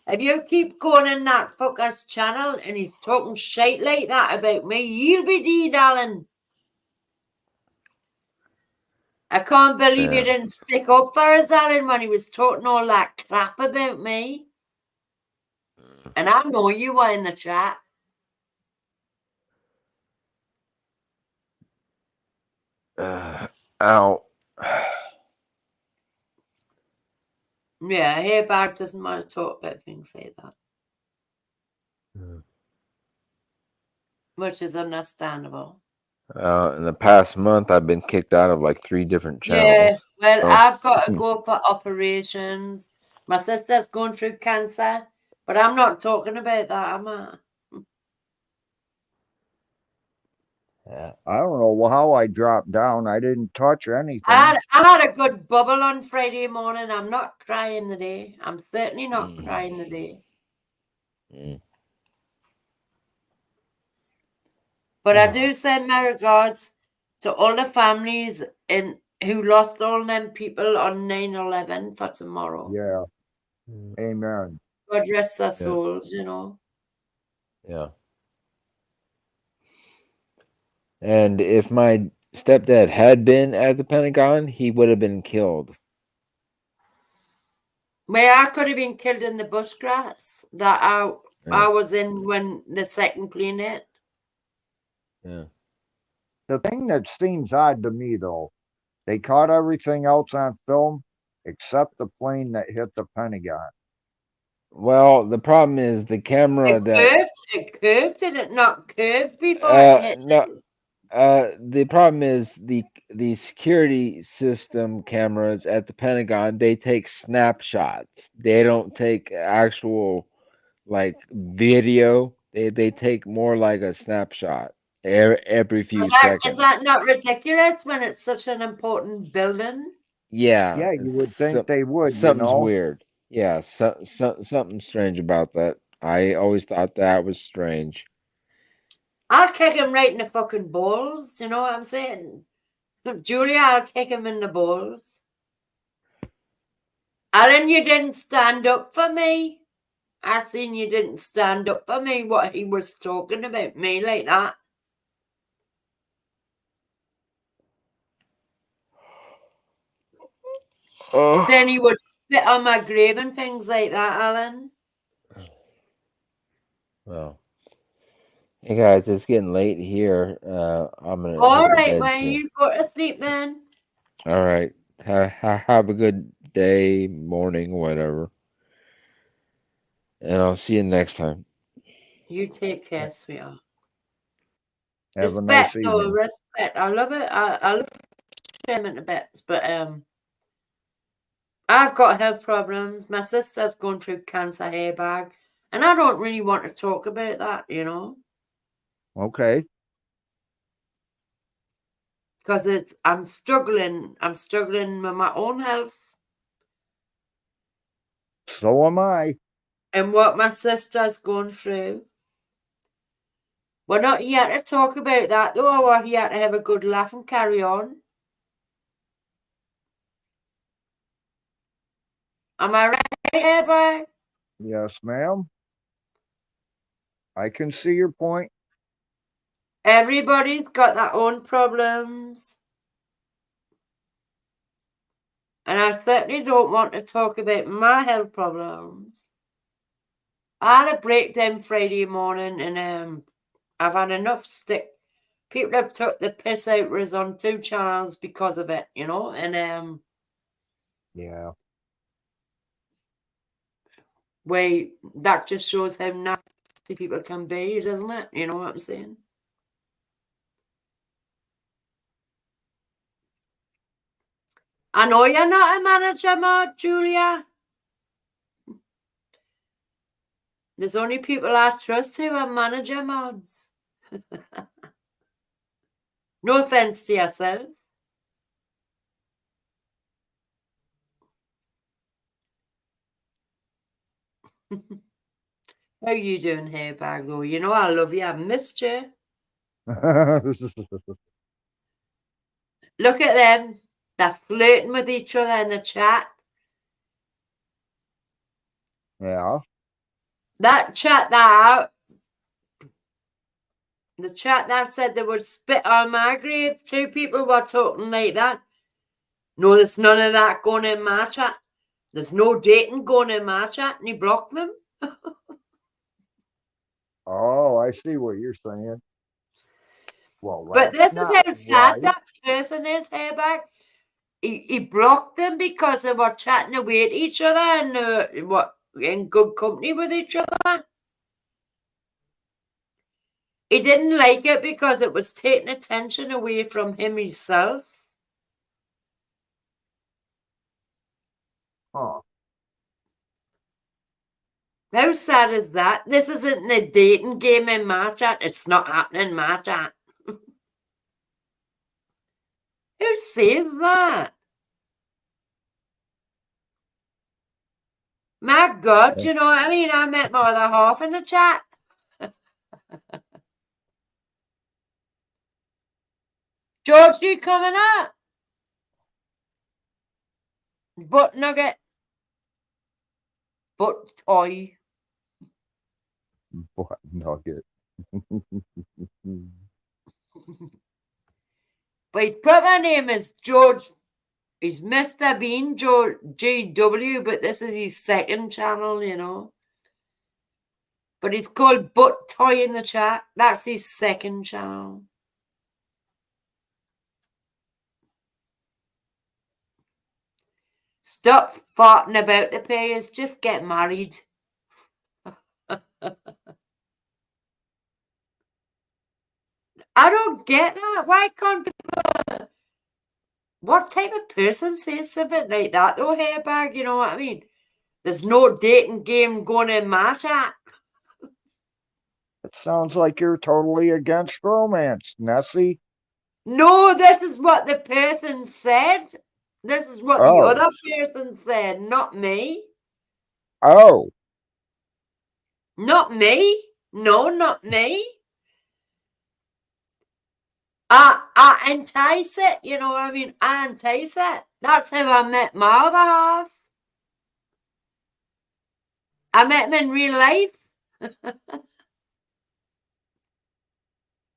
Speaker 1: If you keep going in that fucker's channel and he's talking shit like that about me, you'll be dead, Alan. I can't believe you
Speaker 7: Yeah.
Speaker 1: didn't stick up for us, Alan, when he was talking all that crap about me. And I know you were in the chat.
Speaker 7: Ow.
Speaker 1: Yeah, here Barb doesn't want to talk about things like that, which is understandable.
Speaker 7: In the past month, I've been kicked out of like 3 different
Speaker 1: Yeah,
Speaker 7: channels.
Speaker 1: well,
Speaker 7: So,
Speaker 1: I've got to go for operations. My sister's going through cancer, but I'm not talking about that, am I?
Speaker 7: yeah.
Speaker 8: I don't know how I dropped down. I didn't touch
Speaker 1: I
Speaker 8: anything.
Speaker 1: had a good bubble on Friday morning. I'm not crying the day. I'm certainly not
Speaker 7: Mm,
Speaker 1: crying the day.
Speaker 7: mm.
Speaker 1: But I do send my regards to all the families who lost all them people on 9/11 for tomorrow.
Speaker 8: Yeah. Amen.
Speaker 1: God rest their
Speaker 7: Yeah.
Speaker 1: souls, you know.
Speaker 7: Yeah. And if my stepdad had been at the Pentagon, he would have been killed.
Speaker 1: Well, I could have been killed in the bushgrass that I
Speaker 7: Yeah.
Speaker 1: was in when the second plane hit.
Speaker 7: Yeah.
Speaker 8: The thing that seems odd to me, though, they caught everything else on film except the plane that hit the Pentagon.
Speaker 7: Well, the problem is the camera that
Speaker 1: It curved, did it not curve before it hit?
Speaker 7: no the problem is the security system cameras at the Pentagon, they take snapshots. They don't take actual like video. They take more like a snapshot every few
Speaker 1: Is
Speaker 7: seconds.
Speaker 1: that not ridiculous when it's such an important building?
Speaker 7: Yeah,
Speaker 8: Yeah, you would think
Speaker 7: some,
Speaker 8: they would, you
Speaker 7: something's
Speaker 8: know?
Speaker 7: weird. Yeah, something strange about that. I always thought that was strange.
Speaker 1: I'll kick him right in the fucking balls. You know what I'm saying? Julia, I'll kick him in the balls. Alan, you didn't stand up for me. I seen you didn't stand up for me. What he was talking about me like that. Saying he would spit on my grave and things like that, Alan.
Speaker 7: Well, hey guys, it's getting late here. I'm gonna
Speaker 1: All
Speaker 7: hit the
Speaker 1: right,
Speaker 7: bed
Speaker 1: well,
Speaker 7: soon.
Speaker 1: you go to sleep then.
Speaker 7: All right. Have a good day, morning, whatever. And I'll see you next time.
Speaker 1: You take care, sweetheart.
Speaker 8: Have a
Speaker 1: Respect,
Speaker 8: nice
Speaker 1: though,
Speaker 8: evening.
Speaker 1: respect. I love it. I love him in the bits, but I've got health problems. My sister's going through cancer hair bag, and I don't really want to talk about that, you know,
Speaker 8: Okay.
Speaker 1: because I'm struggling. I'm struggling with my own health
Speaker 8: So am I.
Speaker 1: and what my sister's going through. We're not here to talk about that, though. We're here to have a good laugh and carry on. Am I right, hair bag?
Speaker 8: Yes, ma'am. I can see your point.
Speaker 1: Everybody's got their own problems. And I certainly don't want to talk about my health problems. I had a breakdown Friday morning, and I've had enough stick. People have took the piss out of us on 2 channels because of it, you know, and
Speaker 8: Yeah.
Speaker 1: that just shows how nasty people can be, doesn't it? You know what I'm saying? I know you're not a manager, Maud, Julia. There's only people I trust who are manager mods. No offense to yourself. How you doing here, Bago? You know I love you. I've missed you. Look at them. They're flirting with each other in the chat.
Speaker 8: Yeah.
Speaker 1: That chat that the chat that said they would spit on my grave. 2 people were talking like that. No, there's none of that going in my chat. There's no dating going in my chat, and he blocked them.
Speaker 8: Oh, I see what you're saying. Well,
Speaker 1: But
Speaker 8: that's
Speaker 1: this is
Speaker 8: not
Speaker 1: how sad
Speaker 8: right.
Speaker 1: that person is, Hayback. He blocked them because they were chatting away at each other and what in good company with each other. He didn't like it because it was taking attention away from him himself.
Speaker 8: Huh.
Speaker 1: How sad is that? This isn't a dating game in my chat. It's not happening in my chat. Who says that? My God, you know what I mean? I met my other half in the chat. George, you coming up? Butt nugget. Butt toy.
Speaker 8: Butt nugget.
Speaker 1: But his proper name is George. He's Mr. Bean George GW, but this is his second channel, you know. But he's called Butt Toy in the chat. That's his second channel. Stop farting about the pairs. Just get married. I don't get that. Why can't people... What type of person says something like that, though, Hairbag? You know what I mean? There's no dating game going in my chat.
Speaker 8: It sounds like you're totally against romance, Nessie.
Speaker 1: No, this is what the person said. This is what the
Speaker 8: Oh.
Speaker 1: other person said, not me.
Speaker 8: Oh.
Speaker 1: Not me. No, not me. I entice it, you know what I mean? I entice it. That's how I met my other half. I met him in real life. But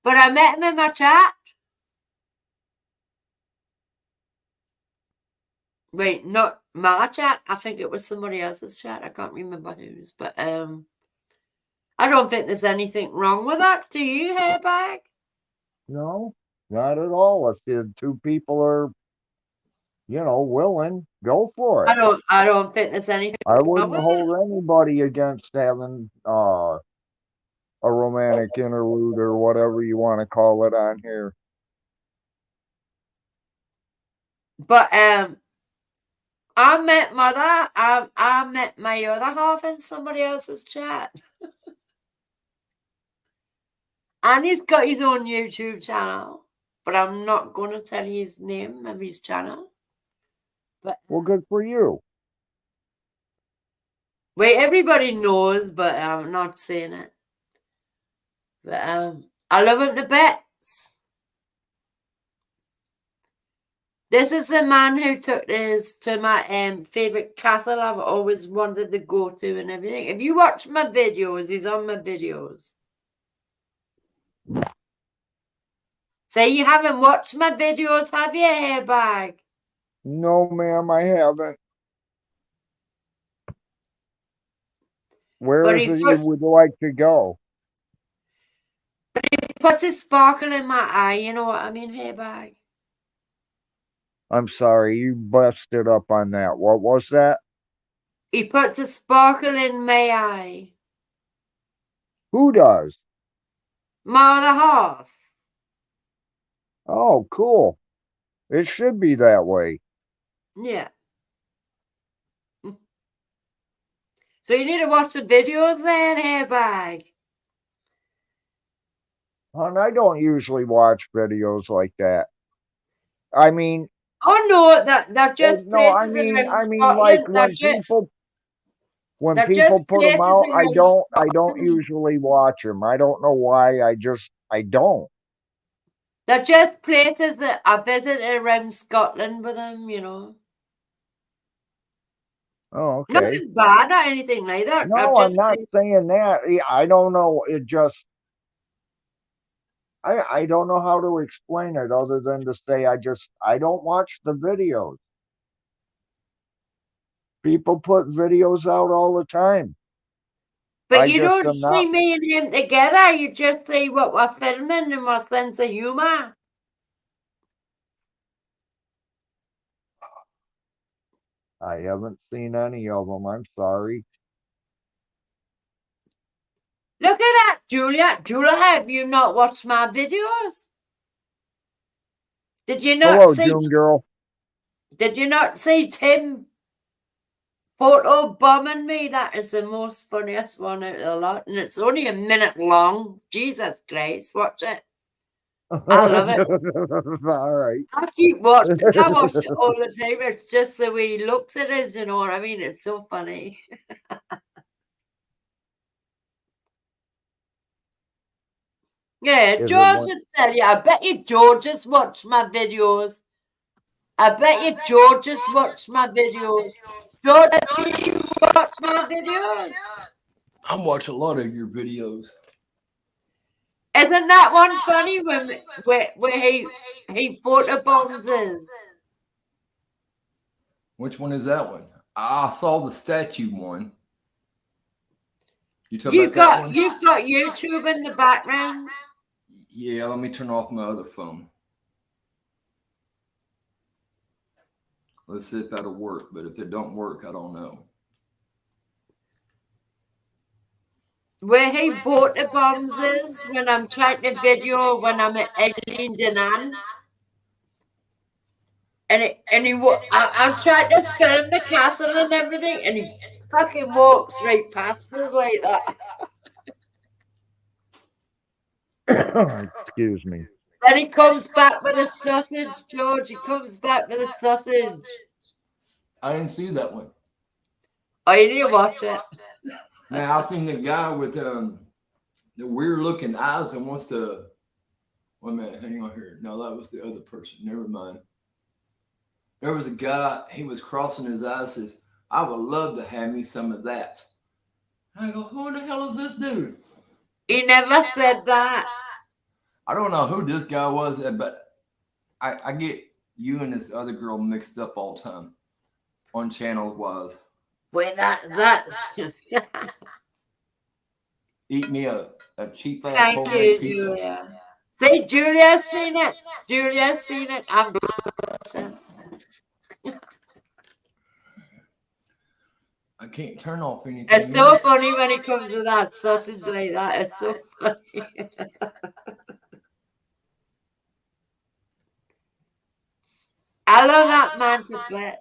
Speaker 1: I met him in my chat. Wait, not my chat. I think it was somebody else's chat. I can't remember whose. But I don't think there's anything wrong with that. Do you, Hairbag?
Speaker 8: No, not at all. If the 2 people are, willing, go for it.
Speaker 1: I don't think there's anything
Speaker 8: I
Speaker 1: wrong
Speaker 8: wouldn't
Speaker 1: with it.
Speaker 8: hold anybody against having a romantic interlude or whatever you want to call it on here.
Speaker 1: But I met mother. I met my other half in somebody else's chat. And he's got his own YouTube channel. But I'm not going to tell you his name of his channel. But
Speaker 8: Well, good for you.
Speaker 1: wait, everybody knows, but I'm not saying it. But I love him to bits. This is the man who took this to my favorite castle I've always wanted to go to and everything. If you watch my videos, he's on my videos. So you haven't watched my videos, have you, Hairbag?
Speaker 8: No, ma'am, I haven't. Where
Speaker 1: But
Speaker 8: is it you would like to go?
Speaker 1: he puts a sparkle in my eye, you know what I mean? Hey, bye.
Speaker 8: I'm sorry, you busted up on that. What was that?
Speaker 1: He puts a sparkle in my eye.
Speaker 8: Who does?
Speaker 1: My other half.
Speaker 8: Oh, cool. It should be that way.
Speaker 1: Yeah. So you need to watch the videos then, hey, bye.
Speaker 8: Hon, I don't usually watch videos like that. I mean,
Speaker 1: Oh no, that just
Speaker 8: no, I
Speaker 1: places
Speaker 8: mean,
Speaker 1: around
Speaker 8: I mean, like
Speaker 1: Scotland. That
Speaker 8: when
Speaker 1: just
Speaker 8: people put them
Speaker 1: places
Speaker 8: out,
Speaker 1: around
Speaker 8: I don't
Speaker 1: Scotland.
Speaker 8: usually watch them. I don't know why. I don't.
Speaker 1: They're just places that I visited around Scotland with them, you know.
Speaker 8: Oh, okay.
Speaker 1: Nothing bad or anything like that.
Speaker 8: No, I'm not saying that. I don't know. It just, I don't know how to explain it other than to say I don't watch the videos. People put videos out all the time.
Speaker 1: But you don't
Speaker 8: am
Speaker 1: see
Speaker 8: not.
Speaker 1: me and him together. You just see what we're filming and my sense of humour.
Speaker 8: I haven't seen any of them. I'm sorry.
Speaker 1: Look at that, Julia. Julia, have you not watched my videos? Did you not
Speaker 8: Hello,
Speaker 1: see?
Speaker 8: June girl.
Speaker 1: Did you not see Tim photo bombing me? That is the most funniest one out of the lot, and it's only a minute long. Jesus Christ, watch it. I love it.
Speaker 8: All right.
Speaker 1: I keep watching. I watch it all the time. It's just the way he looks at us, you know what I mean? It's so funny. Yeah,
Speaker 8: Is it
Speaker 1: George
Speaker 8: one?
Speaker 1: would tell you. I bet you George has watched my videos. I bet you George has watched my videos. George, have you watched my videos?
Speaker 9: I watch a lot of your videos.
Speaker 1: Isn't that one funny where he photobombs us?
Speaker 9: Which one is that one? I saw the statue one. You talking about that one?
Speaker 1: You've got YouTube in the background.
Speaker 9: Yeah, let me turn off my other phone. Let's see if that'll work. But if it don't work, I don't know.
Speaker 1: Where he photobombs us when I'm trying to video when I'm at Eileen Denan. I'm trying to film the castle and everything, and he fucking walks right past us like that.
Speaker 8: Excuse me.
Speaker 1: Then he comes back with a sausage, George. He comes back with a sausage.
Speaker 9: I didn't see that one.
Speaker 1: Oh, you need to watch it.
Speaker 9: Now I seen the guy with the weird looking eyes and wants to. Wait a minute, hang on here. No, that was the other person. Never mind. There was a guy. He was crossing his eyes. Says, "I would love to have me some of that." I go, "Who the hell is this dude?"
Speaker 1: He never said that.
Speaker 9: I don't know who this guy was, but I get you and this other girl mixed up all the time on channels wise.
Speaker 1: Wait, that's.
Speaker 9: Eat me a cheap ass
Speaker 1: Thank
Speaker 9: homemade
Speaker 1: you,
Speaker 9: pizza.
Speaker 1: Julia. See, Julia's seen it. Julia's seen it. I'm glad.
Speaker 9: I can't turn off anything.
Speaker 1: It's so funny when it comes to that sausage like that. It's so funny. I love that man to bit.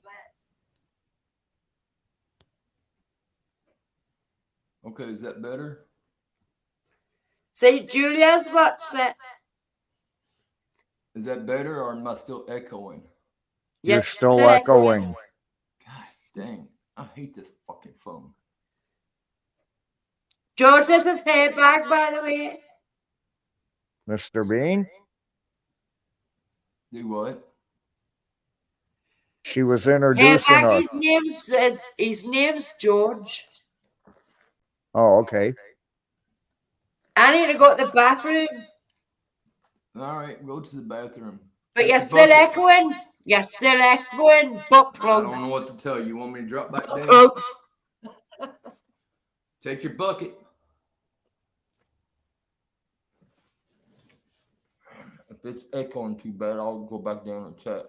Speaker 9: Okay, is that better?
Speaker 1: See, Julia's watched it.
Speaker 9: Is that better, or am I still echoing?
Speaker 8: You're
Speaker 1: Yes,
Speaker 8: still echoing.
Speaker 9: God dang, I hate this fucking phone.
Speaker 1: George has his hair back, by the way.
Speaker 8: Mr. Bean?
Speaker 9: Do what?
Speaker 8: She was
Speaker 1: Hair
Speaker 8: introducing
Speaker 1: back.
Speaker 8: us.
Speaker 1: His name's George.
Speaker 8: Oh, okay.
Speaker 1: I need to go to the bathroom.
Speaker 9: All right, go to the bathroom.
Speaker 1: But
Speaker 9: Take
Speaker 1: you're
Speaker 9: the
Speaker 1: still
Speaker 9: bucket.
Speaker 1: echoing. You're still echoing, butt
Speaker 9: I
Speaker 1: plug.
Speaker 9: don't know what to tell you. You want me to drop back down?
Speaker 1: Plug.
Speaker 9: Take your bucket. If it's echoing too bad, I'll go back down and chat.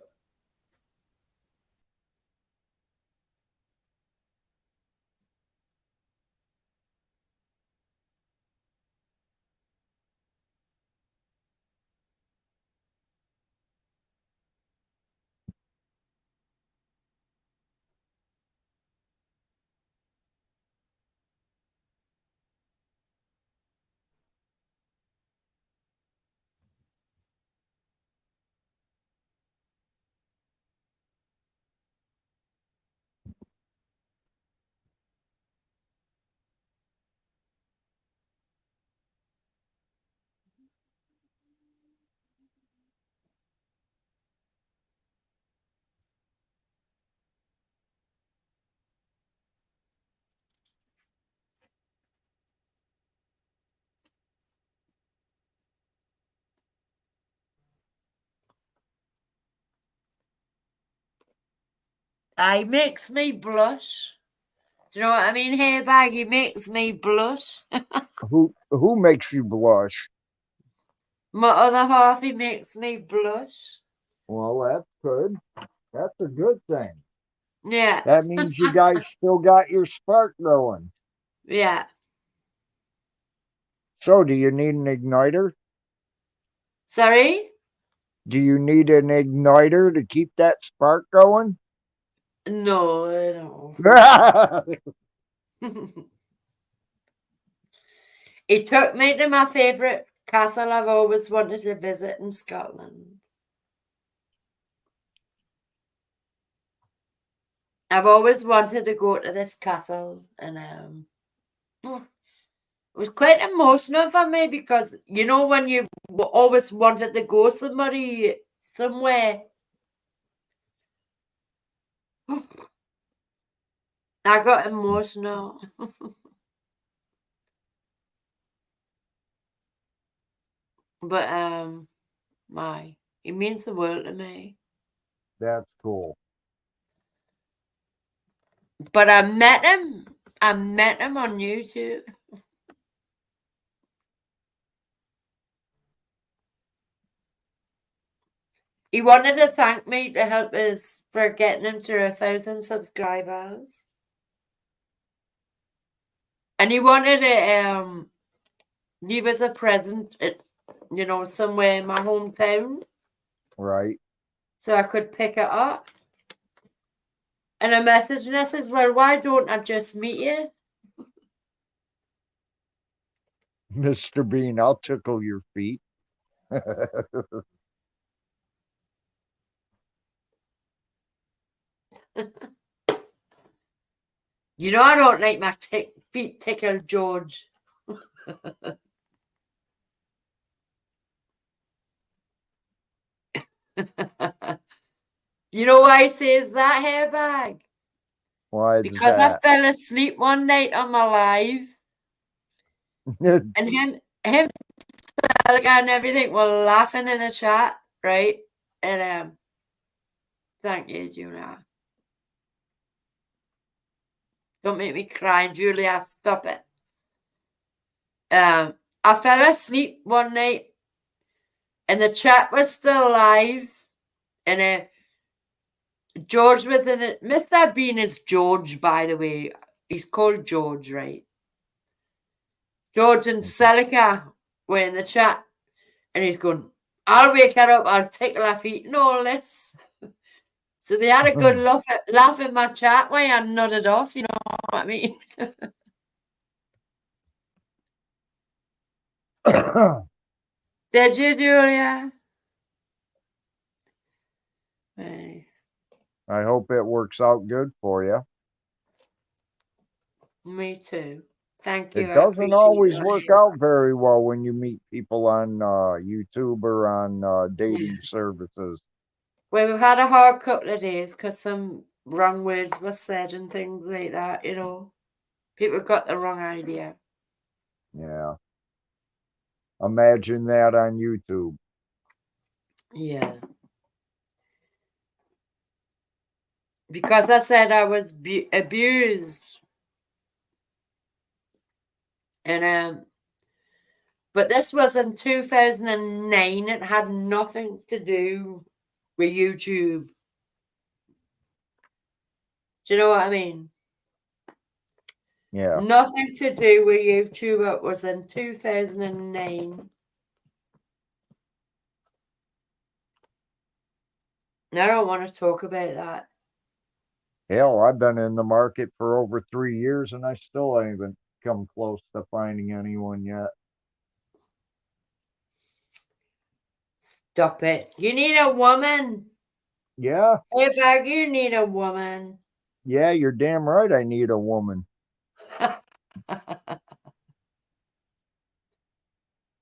Speaker 1: He makes me blush. Do you know what I mean, Hairbag? He makes me blush.
Speaker 8: Who makes you blush?
Speaker 1: My other half, he makes me blush.
Speaker 8: Well, that's good. That's a good thing.
Speaker 1: Yeah.
Speaker 8: That means you guys still got your spark going.
Speaker 1: Yeah.
Speaker 8: So, do you need an igniter?
Speaker 1: Sorry?
Speaker 8: Do you need an igniter to keep that spark going?
Speaker 1: No, I don't. He took me to my favourite castle I've always wanted to visit in Scotland. I've always wanted to go to this castle, and it was quite emotional for me because you know when you always wanted to go somewhere. I got emotional. But it means the world to me.
Speaker 8: That's cool.
Speaker 1: But I met him. I met him on YouTube. He wanted to thank me to help us for getting him to 1,000 subscribers. And he wanted to leave us a present at, somewhere in my hometown.
Speaker 8: Right.
Speaker 1: So I could pick it up. And I messaged and I says, well, why don't I just meet you?
Speaker 8: Mr. Bean, I'll tickle your feet.
Speaker 1: You know I don't like my feet tickled, George. You know why he says that, Hairbag?
Speaker 8: Why is
Speaker 1: Because I
Speaker 8: that?
Speaker 1: fell asleep one night on my live, and him, and everything were laughing in the chat, right? And thank you, Julia. Don't make me cry, Julia. Stop it. I fell asleep one night, and the chat was still live, and George was in it. Mr. Bean is George, by the way. He's called George, right? George and Celica were in the chat, and he's going, I'll wake her up, I'll tickle her feet and all this. So they had a good laugh in my chat while I nodded off, you know what I mean? Did you, Julia? Hey,
Speaker 8: I hope it works out good for you.
Speaker 1: me too. Thank you.
Speaker 8: It
Speaker 1: I
Speaker 8: doesn't
Speaker 1: appreciate
Speaker 8: always
Speaker 1: it.
Speaker 8: work out very well when you meet people on YouTube or on dating services.
Speaker 1: Well, we've had a hard couple of days because some wrong words were said and things like that, you know. People got the wrong idea.
Speaker 8: Yeah. Imagine that on YouTube.
Speaker 1: Yeah. because I said I was abused. And but this was in 2009. It had nothing to do with YouTube. Do you know what I mean?
Speaker 8: Yeah.
Speaker 1: Nothing to do with YouTube. It was in 2009. And I don't want to talk about that.
Speaker 8: Hell, I've been in the market for over 3 years and I still haven't come close to finding anyone yet.
Speaker 1: Stop it. You need a woman.
Speaker 8: Yeah,
Speaker 1: Hey, Bag, you need a woman.
Speaker 8: yeah, you're damn right I need a woman.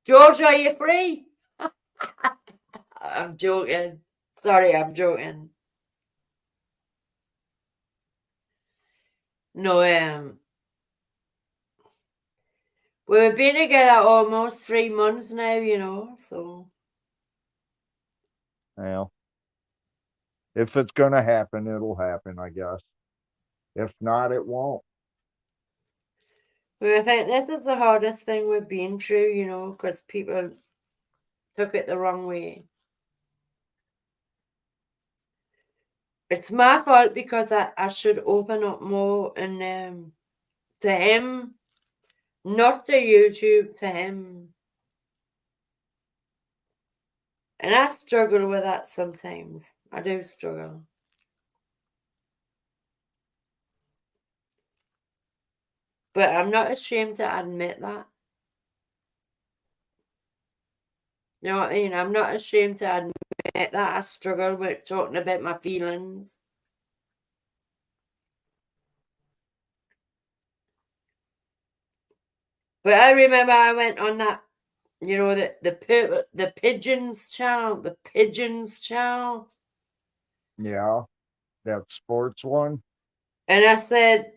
Speaker 1: George, are you free? I'm joking. Sorry, I'm joking. No, we've been together almost 3 months now, you know, so.
Speaker 8: Well, if it's gonna happen, it'll happen, I guess. If not, it won't.
Speaker 1: I think this is the hardest thing we've been through, you know, because people took it the wrong way. It's my fault because I should open up more and to him, not to YouTube, to him. And I struggle with that sometimes. I do struggle. But I'm not ashamed to admit that. You know what I mean? I'm not ashamed to admit that I struggle with talking about my feelings. But I remember I went on that, you know, the pigeons channel.
Speaker 8: Yeah, that sports one.
Speaker 1: And I said,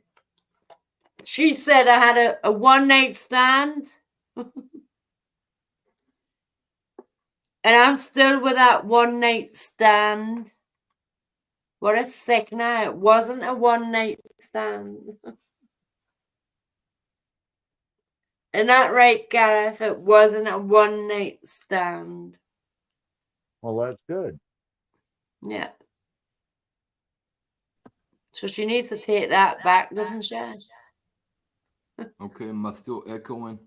Speaker 1: she said I had a one night stand. And I'm still with that one night stand. What a sick night. It wasn't a one night stand. And that right, Gareth, it wasn't a one night stand.
Speaker 8: Well, that's good.
Speaker 1: Yeah. So she needs to take that back, doesn't she?
Speaker 9: Okay, am I still echoing?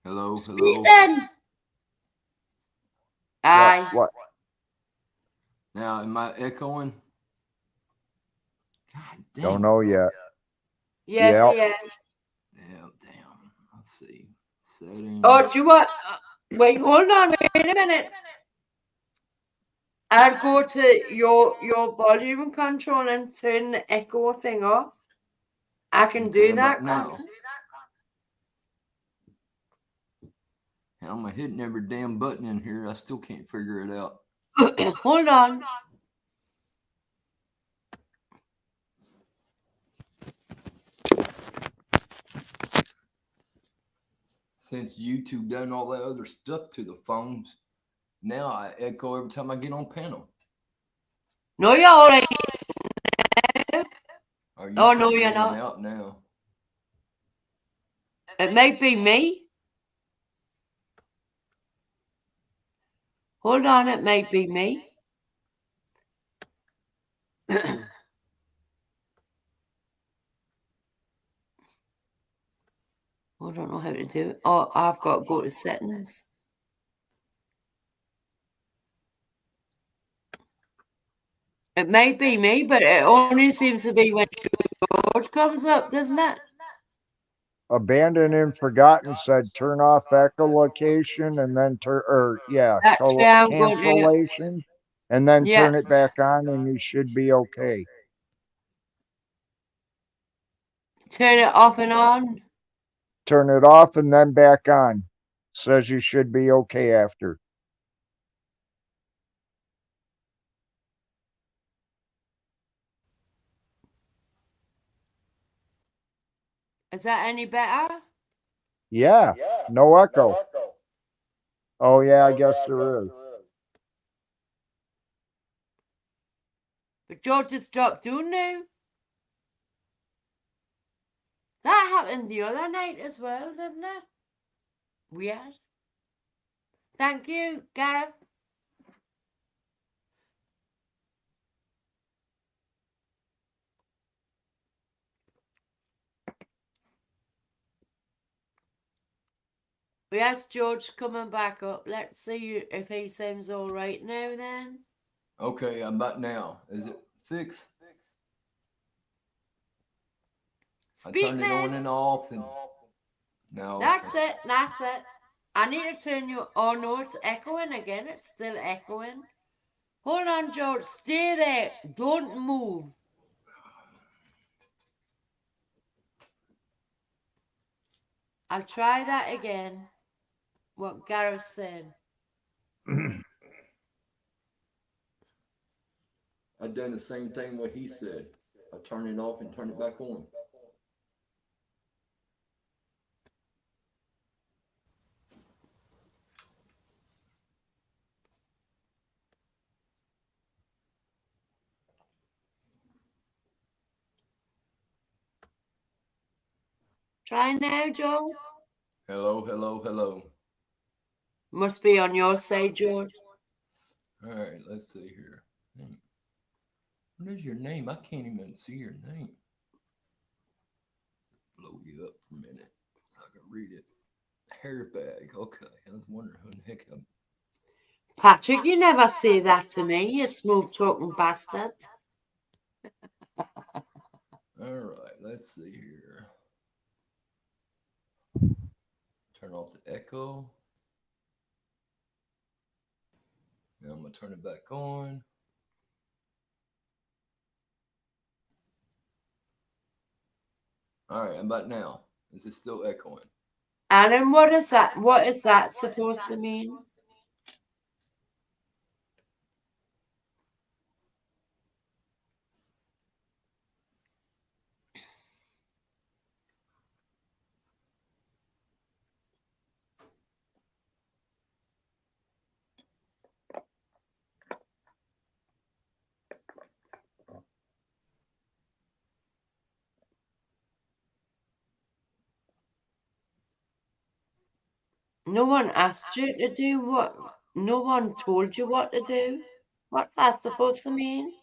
Speaker 9: Hello,
Speaker 1: Speak
Speaker 9: hello.
Speaker 1: then. Aye.
Speaker 8: What?
Speaker 9: Now, am I echoing? God damn.
Speaker 8: Don't know yet.
Speaker 1: Yes,
Speaker 8: Yep.
Speaker 1: yes.
Speaker 9: Yeah, damn. Let's see. Settings.
Speaker 1: Oh, do you want? Wait, hold on. Wait a minute. I'll go to your volume control and turn the echo thing off. I can
Speaker 9: Okay,
Speaker 1: do that.
Speaker 9: now. How am I hitting every damn button in here? I still can't figure it out.
Speaker 1: Hold on.
Speaker 9: Since YouTube done all that other stuff to the phones, now I echo every time I get on panel.
Speaker 1: No, you're all right.
Speaker 9: Are you
Speaker 1: Oh, no, you're not.
Speaker 9: out now?
Speaker 1: It might be me. Hold on, it might be me. I don't know how to do it. Oh, I've got to go to settings. It might be me, but it only seems to be when George comes up, doesn't it?
Speaker 8: Abandoned and forgotten said turn off echolocation and then
Speaker 1: That's where I'm going to.
Speaker 8: cancellation and then
Speaker 1: Yeah.
Speaker 8: turn it back on and you should be okay.
Speaker 1: Turn it off and on.
Speaker 8: Turn it off and then back on. Says you should be okay after.
Speaker 1: Is that any better?
Speaker 8: Yeah, no echo. Oh yeah, I guess there is.
Speaker 1: But George has stopped doing now. That happened the other night as well, didn't it? Weird. Thank you, Gareth. Yes, George coming back up. Let's see if he seems all right now then.
Speaker 9: Okay, I'm back now. Is it fixed?
Speaker 1: Speak
Speaker 9: I turned it on
Speaker 1: then.
Speaker 9: and off and now
Speaker 1: That's it. That's it. I need to turn you. Oh no, it's echoing again. It's still echoing. Hold on, George. Stay there. Don't move. I'll try that again. What Gareth said.
Speaker 9: I done the same thing what he said. I turned it off and turned it back on.
Speaker 1: Try now, George.
Speaker 9: Hello, hello, hello.
Speaker 1: Must be on your side, George.
Speaker 9: All right, let's see here. What is your name? I can't even see your name. Blow you up for a minute so I can read it. Hairbag. Okay, I was wondering who the heck I'm.
Speaker 1: Patrick, you never say that to me, you smooth talking bastard.
Speaker 9: All right, let's see here. Turn off the echo. Now I'm gonna turn it back on. All right, I'm back now. Is it still echoing?
Speaker 1: Alan, what is that? What is that supposed to mean? No one asked you to do what? No one told you what to do? What's that supposed to mean?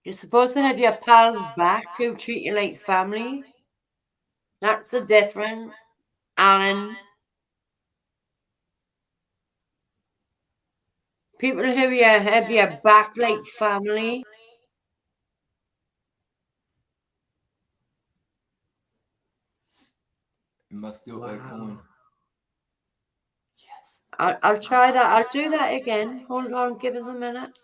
Speaker 1: You're supposed to have your pals back who treat you like family. That's the difference, Alan. People who you have your back like family.
Speaker 9: Am I still echoing? Yes.
Speaker 1: I'll try that. I'll do that again. Hold on, give us a minute.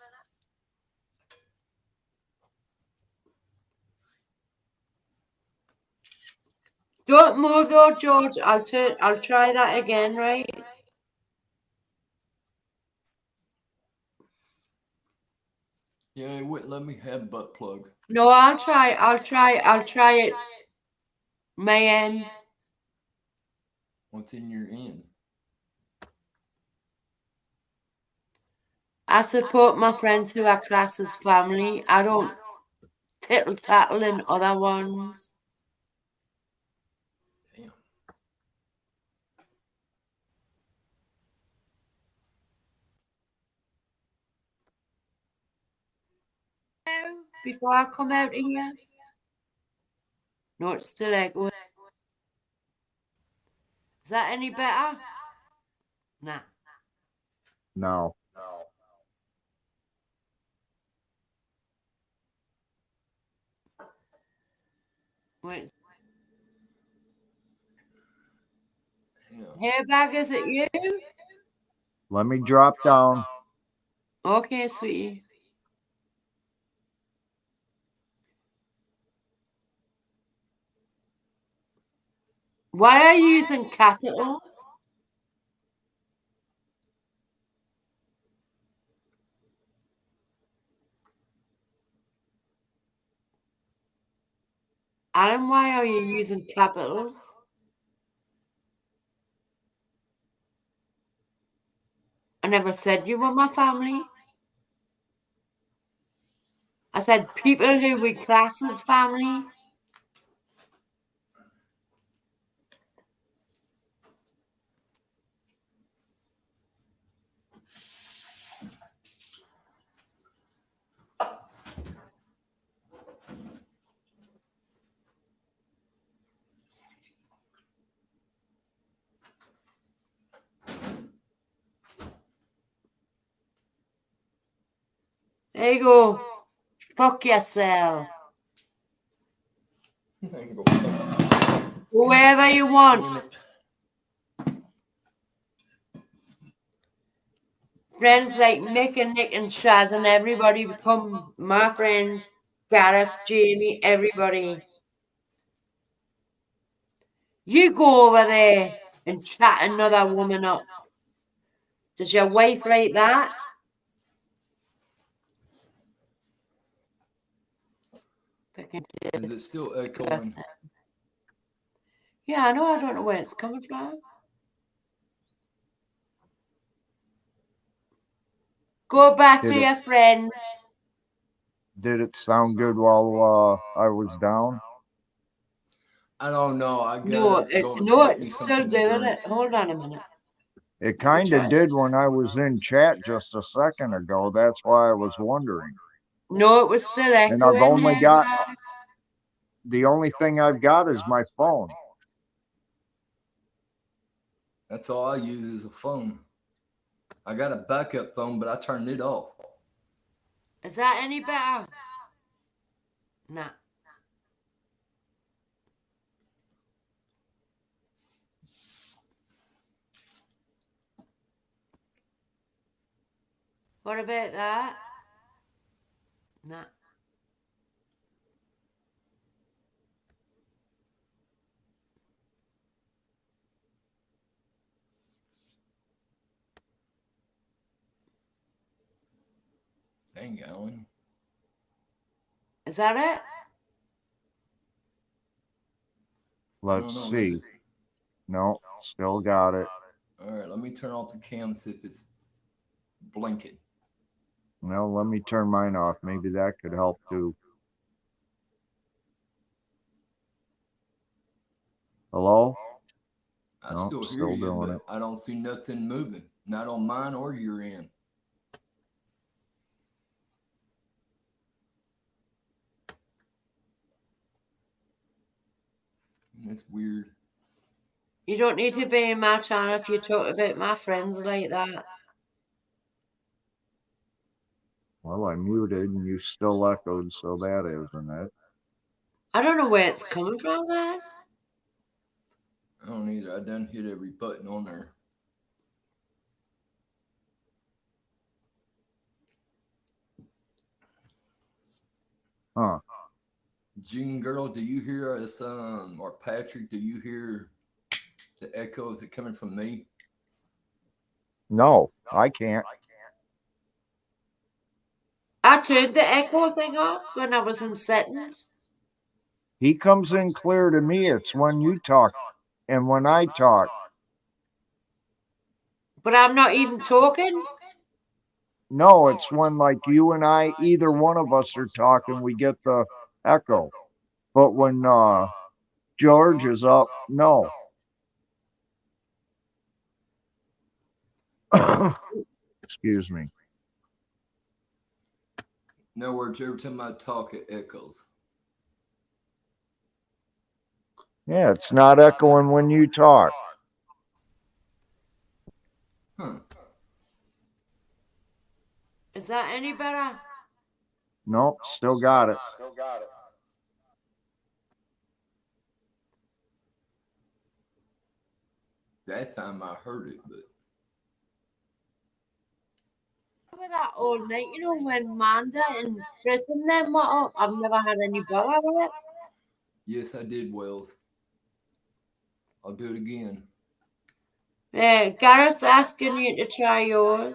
Speaker 1: Don't move though, George. I'll try that again, right?
Speaker 9: Yeah, it wouldn't let me have butt plug.
Speaker 1: No, I'll try it. My end.
Speaker 9: What's in your end?
Speaker 1: I support my friends who are classed as family. I don't tittle tattle in other ones.
Speaker 9: Damn.
Speaker 1: Before I come out of here. No, it's still echoing. Is that any better? Nah.
Speaker 8: No.
Speaker 1: Wait.
Speaker 9: Yeah.
Speaker 1: Hairbag, is it you?
Speaker 8: Let me drop down.
Speaker 1: Okay, sweetie. Why are you using capitals? Alan, why are you using capitals? never said you were my family. I said people who we class as family. There you go. Fuck yourself. Go wherever you want. Friends like Mick and Nick and Shaz and everybody become my friends. Gareth, Jamie, everybody. You go over there and chat another woman up. Does your wife like that?
Speaker 9: Is it still echoing?
Speaker 1: Yeah, I know. I don't know where it's coming from. Go back to your friend.
Speaker 8: Did it sound good while I was down?
Speaker 9: I don't know. I got
Speaker 1: No,
Speaker 9: up to go
Speaker 1: no,
Speaker 9: get me
Speaker 1: it's still
Speaker 9: something to
Speaker 1: doing
Speaker 9: drink.
Speaker 1: it. Hold on a minute.
Speaker 8: It kind
Speaker 1: try
Speaker 8: of did
Speaker 1: this.
Speaker 8: when I was in chat just a second ago. That's why I was wondering.
Speaker 1: No, it was still
Speaker 8: And I've
Speaker 1: echoing.
Speaker 8: only got, the only thing I've got is my phone.
Speaker 9: That's all I use is a phone. I got a backup phone, but I turned it off.
Speaker 1: Is that any better? Nah. What about that? Nah.
Speaker 9: Dang, Alan.
Speaker 1: Is that it?
Speaker 8: Let's see. No, still got it.
Speaker 9: All right, let me turn off the cam, see if it's blinking.
Speaker 8: Well, let me turn mine off. Maybe that could help too. Hello?
Speaker 9: I
Speaker 8: Nope,
Speaker 9: still hear
Speaker 8: still
Speaker 9: you,
Speaker 8: doing
Speaker 9: but
Speaker 8: it.
Speaker 9: I don't see nothing moving. Not on mine or your end. That's weird.
Speaker 1: You don't need to be in my channel if you talk about my friends like that.
Speaker 8: Well, I muted and you still echoed, so that isn't it.
Speaker 1: I don't know where it's coming from, then.
Speaker 9: I don't either. I done hit every button on there.
Speaker 8: Huh.
Speaker 9: Jean girl, do you hear us? Or Patrick, do you hear the echo? Is it coming from me?
Speaker 8: No, I can't.
Speaker 1: I turned the echo thing off when I was in settings.
Speaker 8: He comes in clear to me. It's when you talk and when I talk.
Speaker 1: But I'm not even talking.
Speaker 8: No, it's when like you and I, either one of us are talking, we get the echo. But when George is up, no. Excuse me.
Speaker 9: In other words, every time I talk, it echoes.
Speaker 8: Yeah, it's not echoing when you talk.
Speaker 9: Huh.
Speaker 1: Is that any better?
Speaker 8: Nope, still got it.
Speaker 9: That time I heard it, but
Speaker 1: With that all night, you know, when Manda and Chris and them were up, I've never had any bother with it.
Speaker 9: yes, I did, Wells. I'll do it again.
Speaker 1: Yeah, Gareth's asking you to try yours.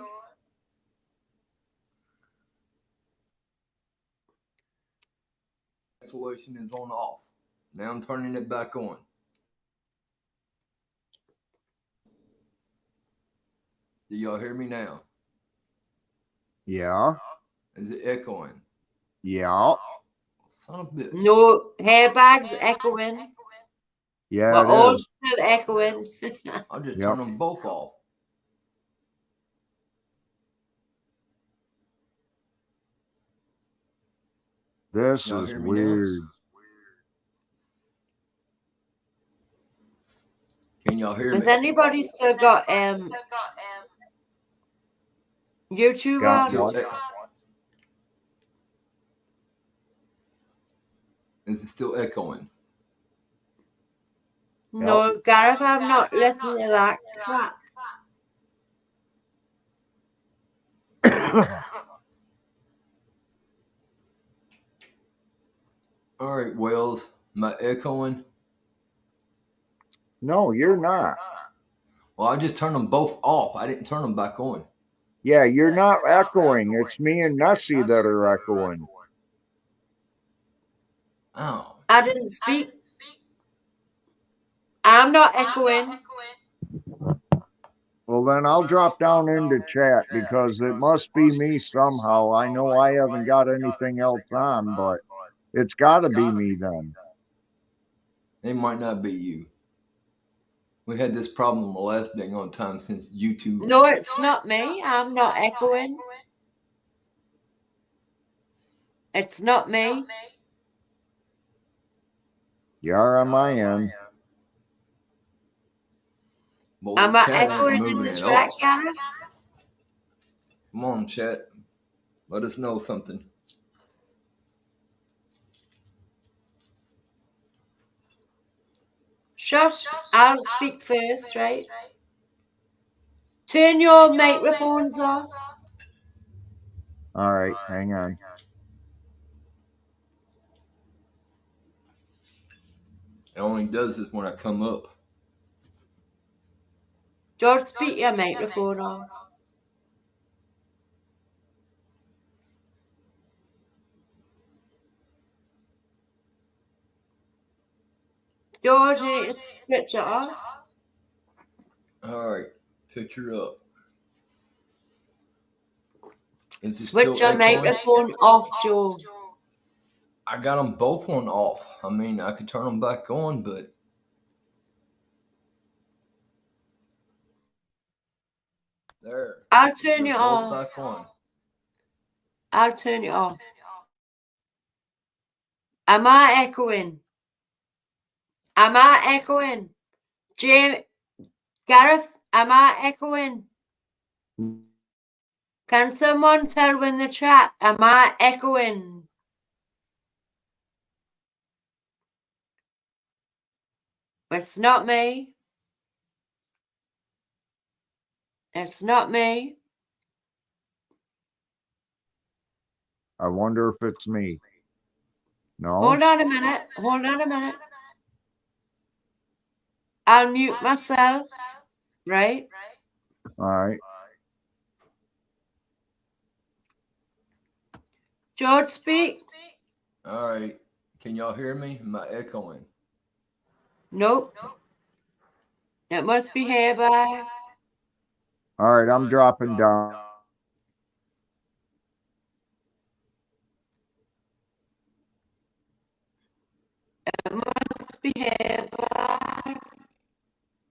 Speaker 9: Cancellation is on off. Now I'm turning it back on. Do y'all hear me now?
Speaker 8: Yeah.
Speaker 9: Is it echoing?
Speaker 8: Yeah.
Speaker 9: Son of a bitch.
Speaker 1: No, hairbags echoing.
Speaker 8: Yeah,
Speaker 1: We're
Speaker 8: it
Speaker 1: all
Speaker 8: is.
Speaker 1: still echoing.
Speaker 9: I'll just
Speaker 8: Yep.
Speaker 9: turn them both off.
Speaker 8: This
Speaker 9: Y'all
Speaker 8: is
Speaker 9: hear me now?
Speaker 8: weird.
Speaker 9: Can y'all hear
Speaker 1: Has
Speaker 9: me?
Speaker 1: anybody still got YouTube
Speaker 8: Got
Speaker 1: on?
Speaker 9: Still,
Speaker 8: what?
Speaker 9: is it still echoing?
Speaker 1: No, Gareth, I'm not listening to that crap.
Speaker 9: All right, Wells. Am I echoing?
Speaker 8: No, you're not.
Speaker 9: Well, I just turned them both off. I didn't turn them back on.
Speaker 8: Yeah, you're not echoing. It's me and Nessie that are echoing.
Speaker 9: Oh.
Speaker 1: I didn't speak. I'm not echoing.
Speaker 8: Well, then I'll drop down into chat because it must be me somehow. I know I haven't got anything else on, but it's got to be me then.
Speaker 9: It might not be you. We had this problem the last dang on time since YouTube.
Speaker 1: No, it's not me. I'm not echoing. It's not me.
Speaker 8: You are on my end.
Speaker 9: Well,
Speaker 1: I'm
Speaker 9: the
Speaker 1: not
Speaker 9: chat ain't
Speaker 1: echoing in
Speaker 9: moving
Speaker 1: the
Speaker 9: at
Speaker 1: chat,
Speaker 9: all.
Speaker 1: Gareth.
Speaker 9: Come on, chat. Let us know something.
Speaker 1: Shush, I'll speak first, right? Turn your microphones off.
Speaker 8: All right, hang on.
Speaker 9: It only does this when I come up.
Speaker 1: George, speak your microphone off. George, you need to switch it off.
Speaker 9: All right, picture up. Is it
Speaker 1: Switch
Speaker 9: still
Speaker 1: your
Speaker 9: echoing?
Speaker 1: microphone off, Joe.
Speaker 9: I got them both on off. I mean, I could turn them back on, but there.
Speaker 1: I'll turn
Speaker 9: They're
Speaker 1: it
Speaker 9: both
Speaker 1: off.
Speaker 9: back on.
Speaker 1: I'll turn it off. Am I echoing? Am I echoing? Gareth, am I echoing? Can someone tell in the chat, am I echoing? It's not me. It's not me.
Speaker 8: I wonder if it's me. No?
Speaker 1: Hold on a minute. Hold on a minute. I'll mute myself. Right?
Speaker 8: All right.
Speaker 1: George, speak.
Speaker 9: All right. Can y'all hear me? Am I echoing?
Speaker 1: Nope. It must be hereby.
Speaker 8: All right, I'm dropping down.
Speaker 1: It must be hereby.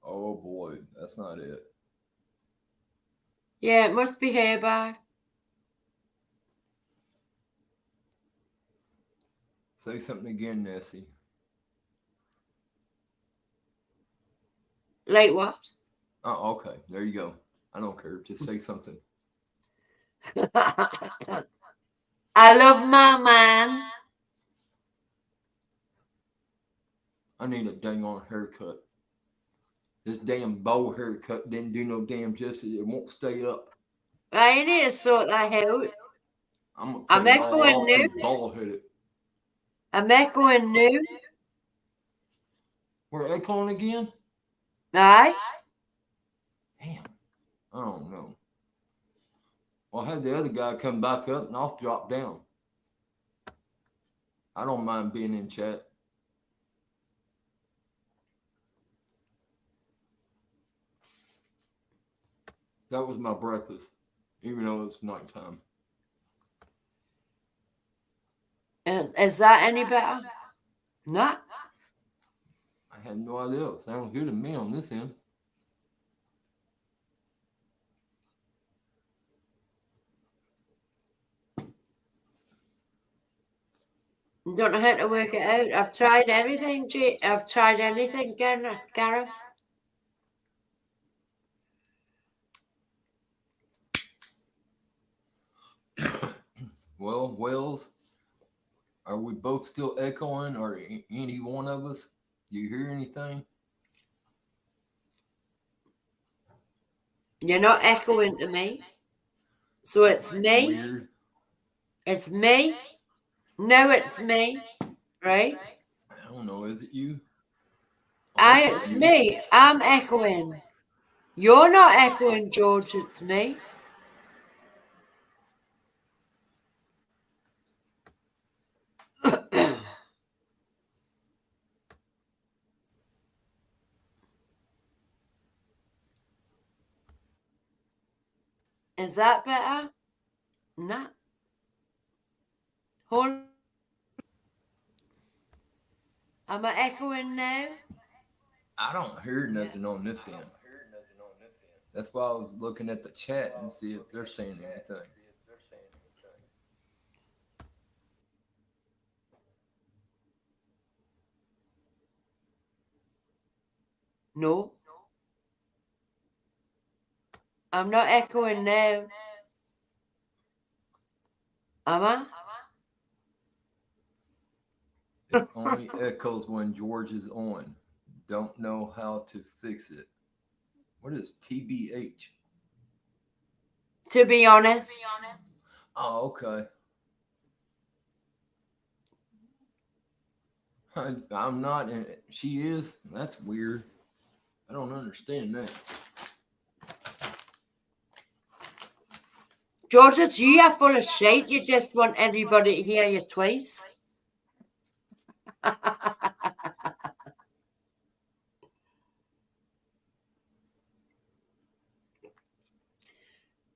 Speaker 9: Oh boy, that's not it.
Speaker 1: Yeah, it must be hereby.
Speaker 9: Say something again, Nessie.
Speaker 1: Like what?
Speaker 9: Oh, okay. There you go. I don't care. Just say something.
Speaker 1: I love my man.
Speaker 9: I need a dang on haircut. This damn bow haircut didn't do no damn justice. It won't stay up.
Speaker 1: I need to sort that out.
Speaker 9: I'm gonna
Speaker 1: I'm
Speaker 9: cut it all
Speaker 1: echoing
Speaker 9: off
Speaker 1: new.
Speaker 9: and bald headed.
Speaker 1: I'm echoing new.
Speaker 9: We're echoing again?
Speaker 1: Aye.
Speaker 9: Damn. I don't know. Well, I had the other guy come back up and I'll drop down. I don't mind being in chat. That was my breakfast, even though it's nighttime.
Speaker 1: Is that any better? No.
Speaker 9: I had no idea. It sounds good to me on this end.
Speaker 1: Don't know how to work it out. I've tried everything, I've tried anything, Gareth.
Speaker 9: Well, Wells, are we both still echoing, or any one of us? Do you hear anything?
Speaker 1: You're not echoing to me. So it's me.
Speaker 9: Weird.
Speaker 1: It's me. No, it's me. Right?
Speaker 9: I don't know. Is it you?
Speaker 1: It's me. I'm echoing. You're not echoing, George. It's me. Is that better? No. Hold. Am I echoing now?
Speaker 9: I don't hear nothing on this end. That's why I was looking at the chat and see if they're saying anything.
Speaker 1: No. I'm not echoing now. Am I?
Speaker 9: It only echoes when George is on. Don't know how to fix it. What is TBH?
Speaker 1: To be honest.
Speaker 9: Oh, okay. I'm not, and she is. That's weird. I don't understand that.
Speaker 1: George, it's you are full of shit. You just want everybody to hear you twice.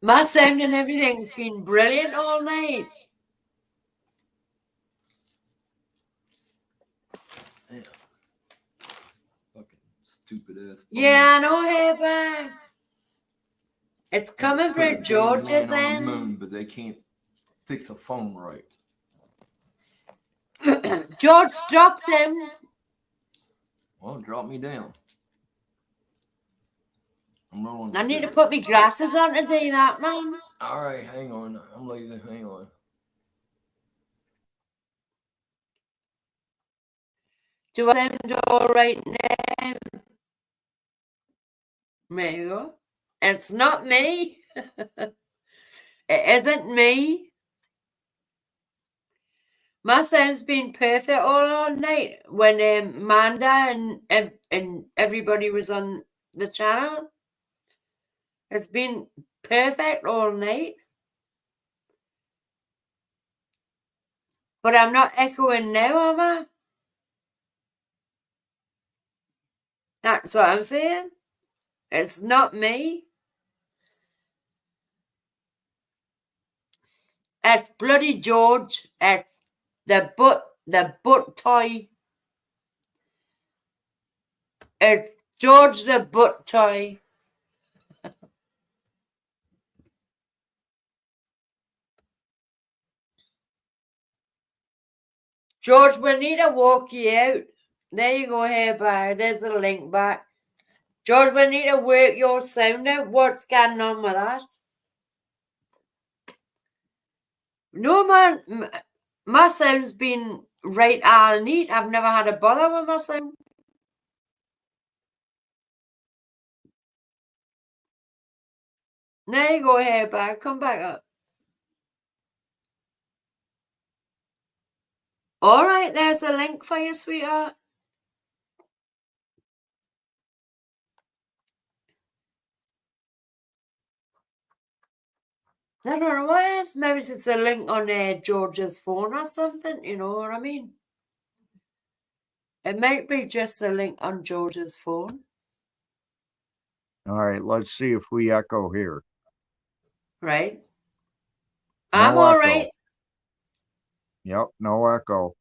Speaker 1: My sound and everything's been brilliant all night.
Speaker 9: Damn. Fucking stupid ass. Phone.
Speaker 1: Yeah, I know, Heather. It's coming
Speaker 9: Put a
Speaker 1: from
Speaker 9: damn
Speaker 1: George's
Speaker 9: man on the
Speaker 1: end.
Speaker 9: moon, but they can't fix a phone right.
Speaker 1: George dropped him.
Speaker 9: Well, drop me down. I'm rolling.
Speaker 1: I need to put my glasses on to do that, man.
Speaker 9: All right, hang on. I'm leaving. Hang on.
Speaker 1: Do I sound all right now? There you go. It's not me. It isn't me. My sound's been perfect all night when Manda and everybody was on the channel. It's been perfect all night. But I'm not echoing now, am I? That's what I'm saying. It's not me. It's bloody George. It's the butt toy. It's George the butt toy. George, we need to walk you out. There you go, here, bar. There's a link back. George, we need to work your sound out. What's going on with that? No, man. My sound's been right all neat. I've never had a bother with my sound. There you go, here, bar. Come back up. All right, there's a link for you, sweetheart. I don't know what else. Maybe it's a link on George's phone or something. You know what I mean? It might be just a link on George's phone.
Speaker 8: All right, let's see if we echo here.
Speaker 1: Right?
Speaker 8: No
Speaker 1: I'm all
Speaker 8: echo.
Speaker 1: right.
Speaker 8: Yep, no echo.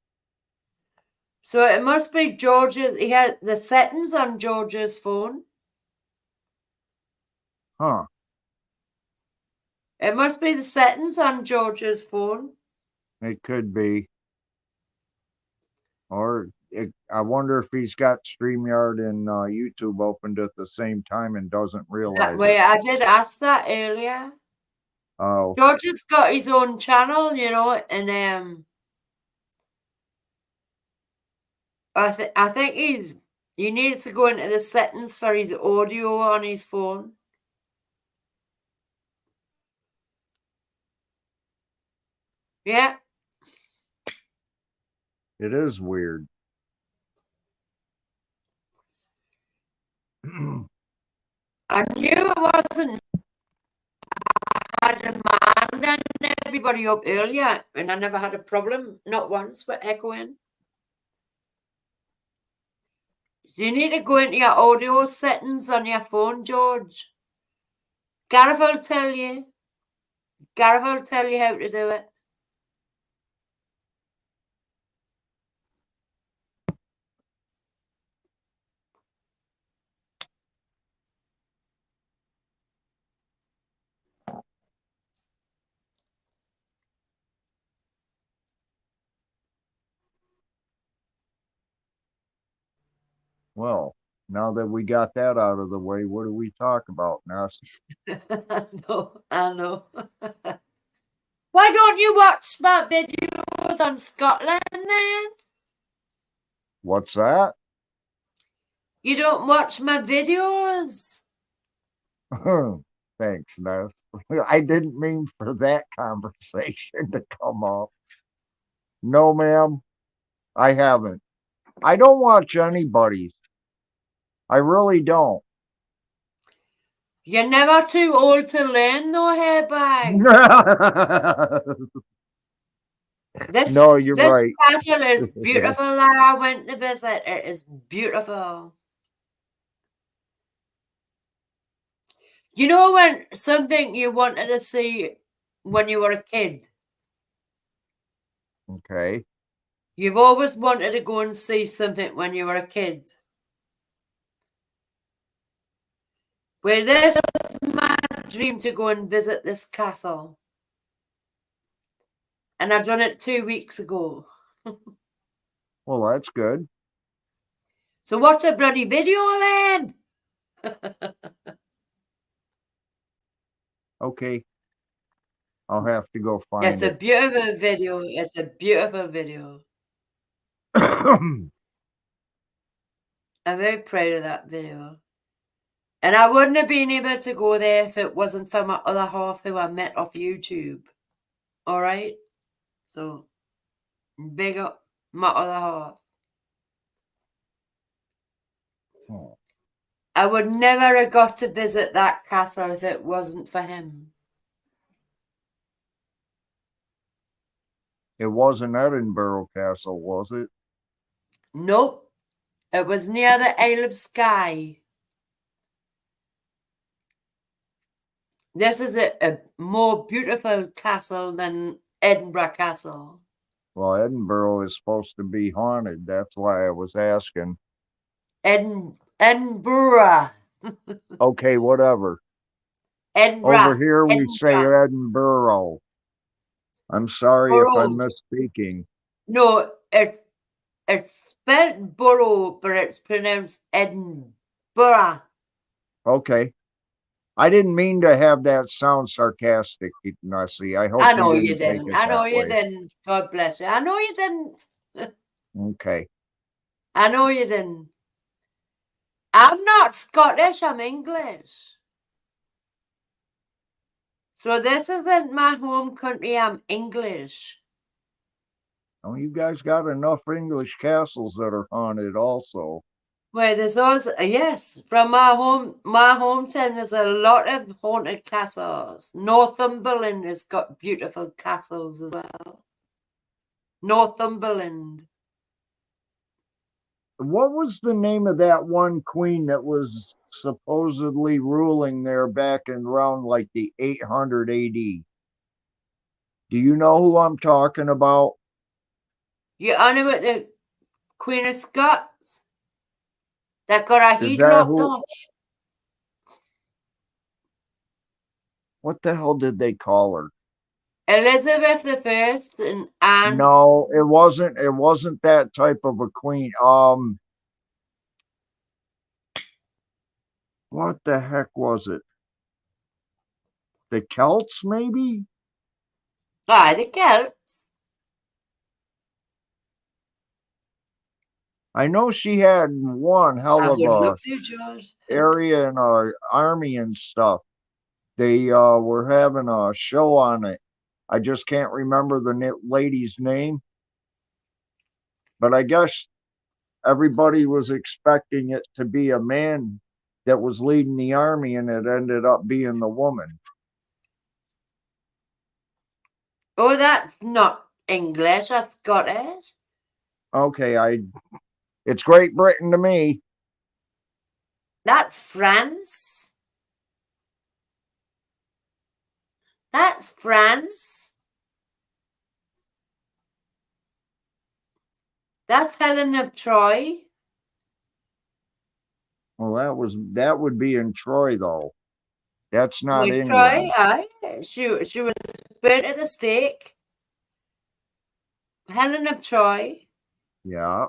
Speaker 1: So it must be George's. He had the settings on George's phone.
Speaker 8: Huh.
Speaker 1: It must be the settings on George's phone.
Speaker 8: It could be. Or I wonder if he's got StreamYard and YouTube opened at the same time and doesn't
Speaker 1: That
Speaker 8: realize
Speaker 1: way,
Speaker 8: it.
Speaker 1: I did ask that earlier.
Speaker 8: Oh,
Speaker 1: George has got his own channel, and I think he needs to go into the settings for his audio on his phone. Yeah.
Speaker 8: it is weird.
Speaker 1: I knew it wasn't. I had a man and everybody up earlier, and I never had a problem, not once, with echoing. So you need to go into your audio settings on your phone, George. Gareth will tell you. Gareth will tell you how to do it.
Speaker 8: Well, now that we got that out of the way, what do we talk about, Ness?
Speaker 1: I know. Why don't you watch my videos on Scotland, man?
Speaker 8: What's that?
Speaker 1: You don't watch my videos?
Speaker 8: Thanks, Ness. I didn't mean for that conversation to come up. No, ma'am, I haven't. I don't watch anybody's. I really don't.
Speaker 1: You're never too old to learn, though, hairbag.
Speaker 8: No, you're
Speaker 1: This
Speaker 8: right.
Speaker 1: castle is beautiful that I went to visit. It is beautiful. You know when something you wanted to see when you were a kid?
Speaker 8: Okay.
Speaker 1: You've always wanted to go and see something when you were a kid. Well, this was my dream to go and visit this castle. And I've done it 2 weeks ago.
Speaker 8: Well, that's good.
Speaker 1: So watch a bloody video then.
Speaker 8: Okay. I'll have to go
Speaker 1: It's
Speaker 8: find
Speaker 1: a
Speaker 8: it.
Speaker 1: beautiful video. It's a beautiful video. I'm very proud of that video. And I wouldn't have been able to go there if it wasn't for my other half who I met off YouTube. All right? So, big up my other half.
Speaker 8: Oh,
Speaker 1: I would never have got to visit that castle if it wasn't for him.
Speaker 8: it wasn't Edinburgh Castle, was it?
Speaker 1: Nope. It was near the Isle of Skye. This is a more beautiful castle than Edinburgh Castle.
Speaker 8: Well, Edinburgh is supposed to be haunted. That's why I was asking.
Speaker 1: Edinburgh.
Speaker 8: Okay, whatever.
Speaker 1: Edinburgh.
Speaker 8: Over here we say
Speaker 1: Edinburgh.
Speaker 8: Edinburgh. I'm sorry if I'm misspeaking.
Speaker 1: No, it's spelled borough, but it's pronounced Edinburgh.
Speaker 8: Okay. I didn't mean to have that sound sarcastic, Nussie. I hope
Speaker 1: I know
Speaker 8: you
Speaker 1: you
Speaker 8: didn't take
Speaker 1: didn't.
Speaker 8: it
Speaker 1: I know
Speaker 8: that
Speaker 1: you
Speaker 8: way.
Speaker 1: didn't. God bless you. I know you didn't.
Speaker 8: Okay.
Speaker 1: I know you didn't. I'm not Scottish, I'm English. So this isn't my home country, I'm English.
Speaker 8: Oh, you guys got enough English castles that are haunted also.
Speaker 1: Well, there's also, yes, from my hometown, there's a lot of haunted castles. Northumberland has got beautiful castles as well. Northumberland.
Speaker 8: What was the name of that one queen that was supposedly ruling there back in around like the 800 AD. Do you know who I'm talking about?
Speaker 1: You're on about the Queen of Scots that got her
Speaker 8: Is
Speaker 1: head
Speaker 8: that
Speaker 1: lopped
Speaker 8: who?
Speaker 1: off.
Speaker 8: What the hell did they call her?
Speaker 1: Elizabeth the First and Anne.
Speaker 8: No, it wasn't. It wasn't that type of a queen. What the heck was it? The Celts, maybe?
Speaker 1: The Celts.
Speaker 8: I know she had one hell
Speaker 1: I
Speaker 8: of
Speaker 1: would
Speaker 8: a
Speaker 1: love to, George.
Speaker 8: area in our army and stuff. They were having a show on it. I just can't remember the lady's name, but I guess everybody was expecting it to be a man that was leading the army, and it ended up being the woman.
Speaker 1: Oh, that's not English, that's Scottish.
Speaker 8: Okay, it's Great Britain to me.
Speaker 1: That's France. That's France. That's Helen of Troy.
Speaker 8: Well, that would be in Troy though. That's not
Speaker 1: With Troy,
Speaker 8: England.
Speaker 1: aye. She was burnt at the stake. Helen of Troy.
Speaker 8: Yeah.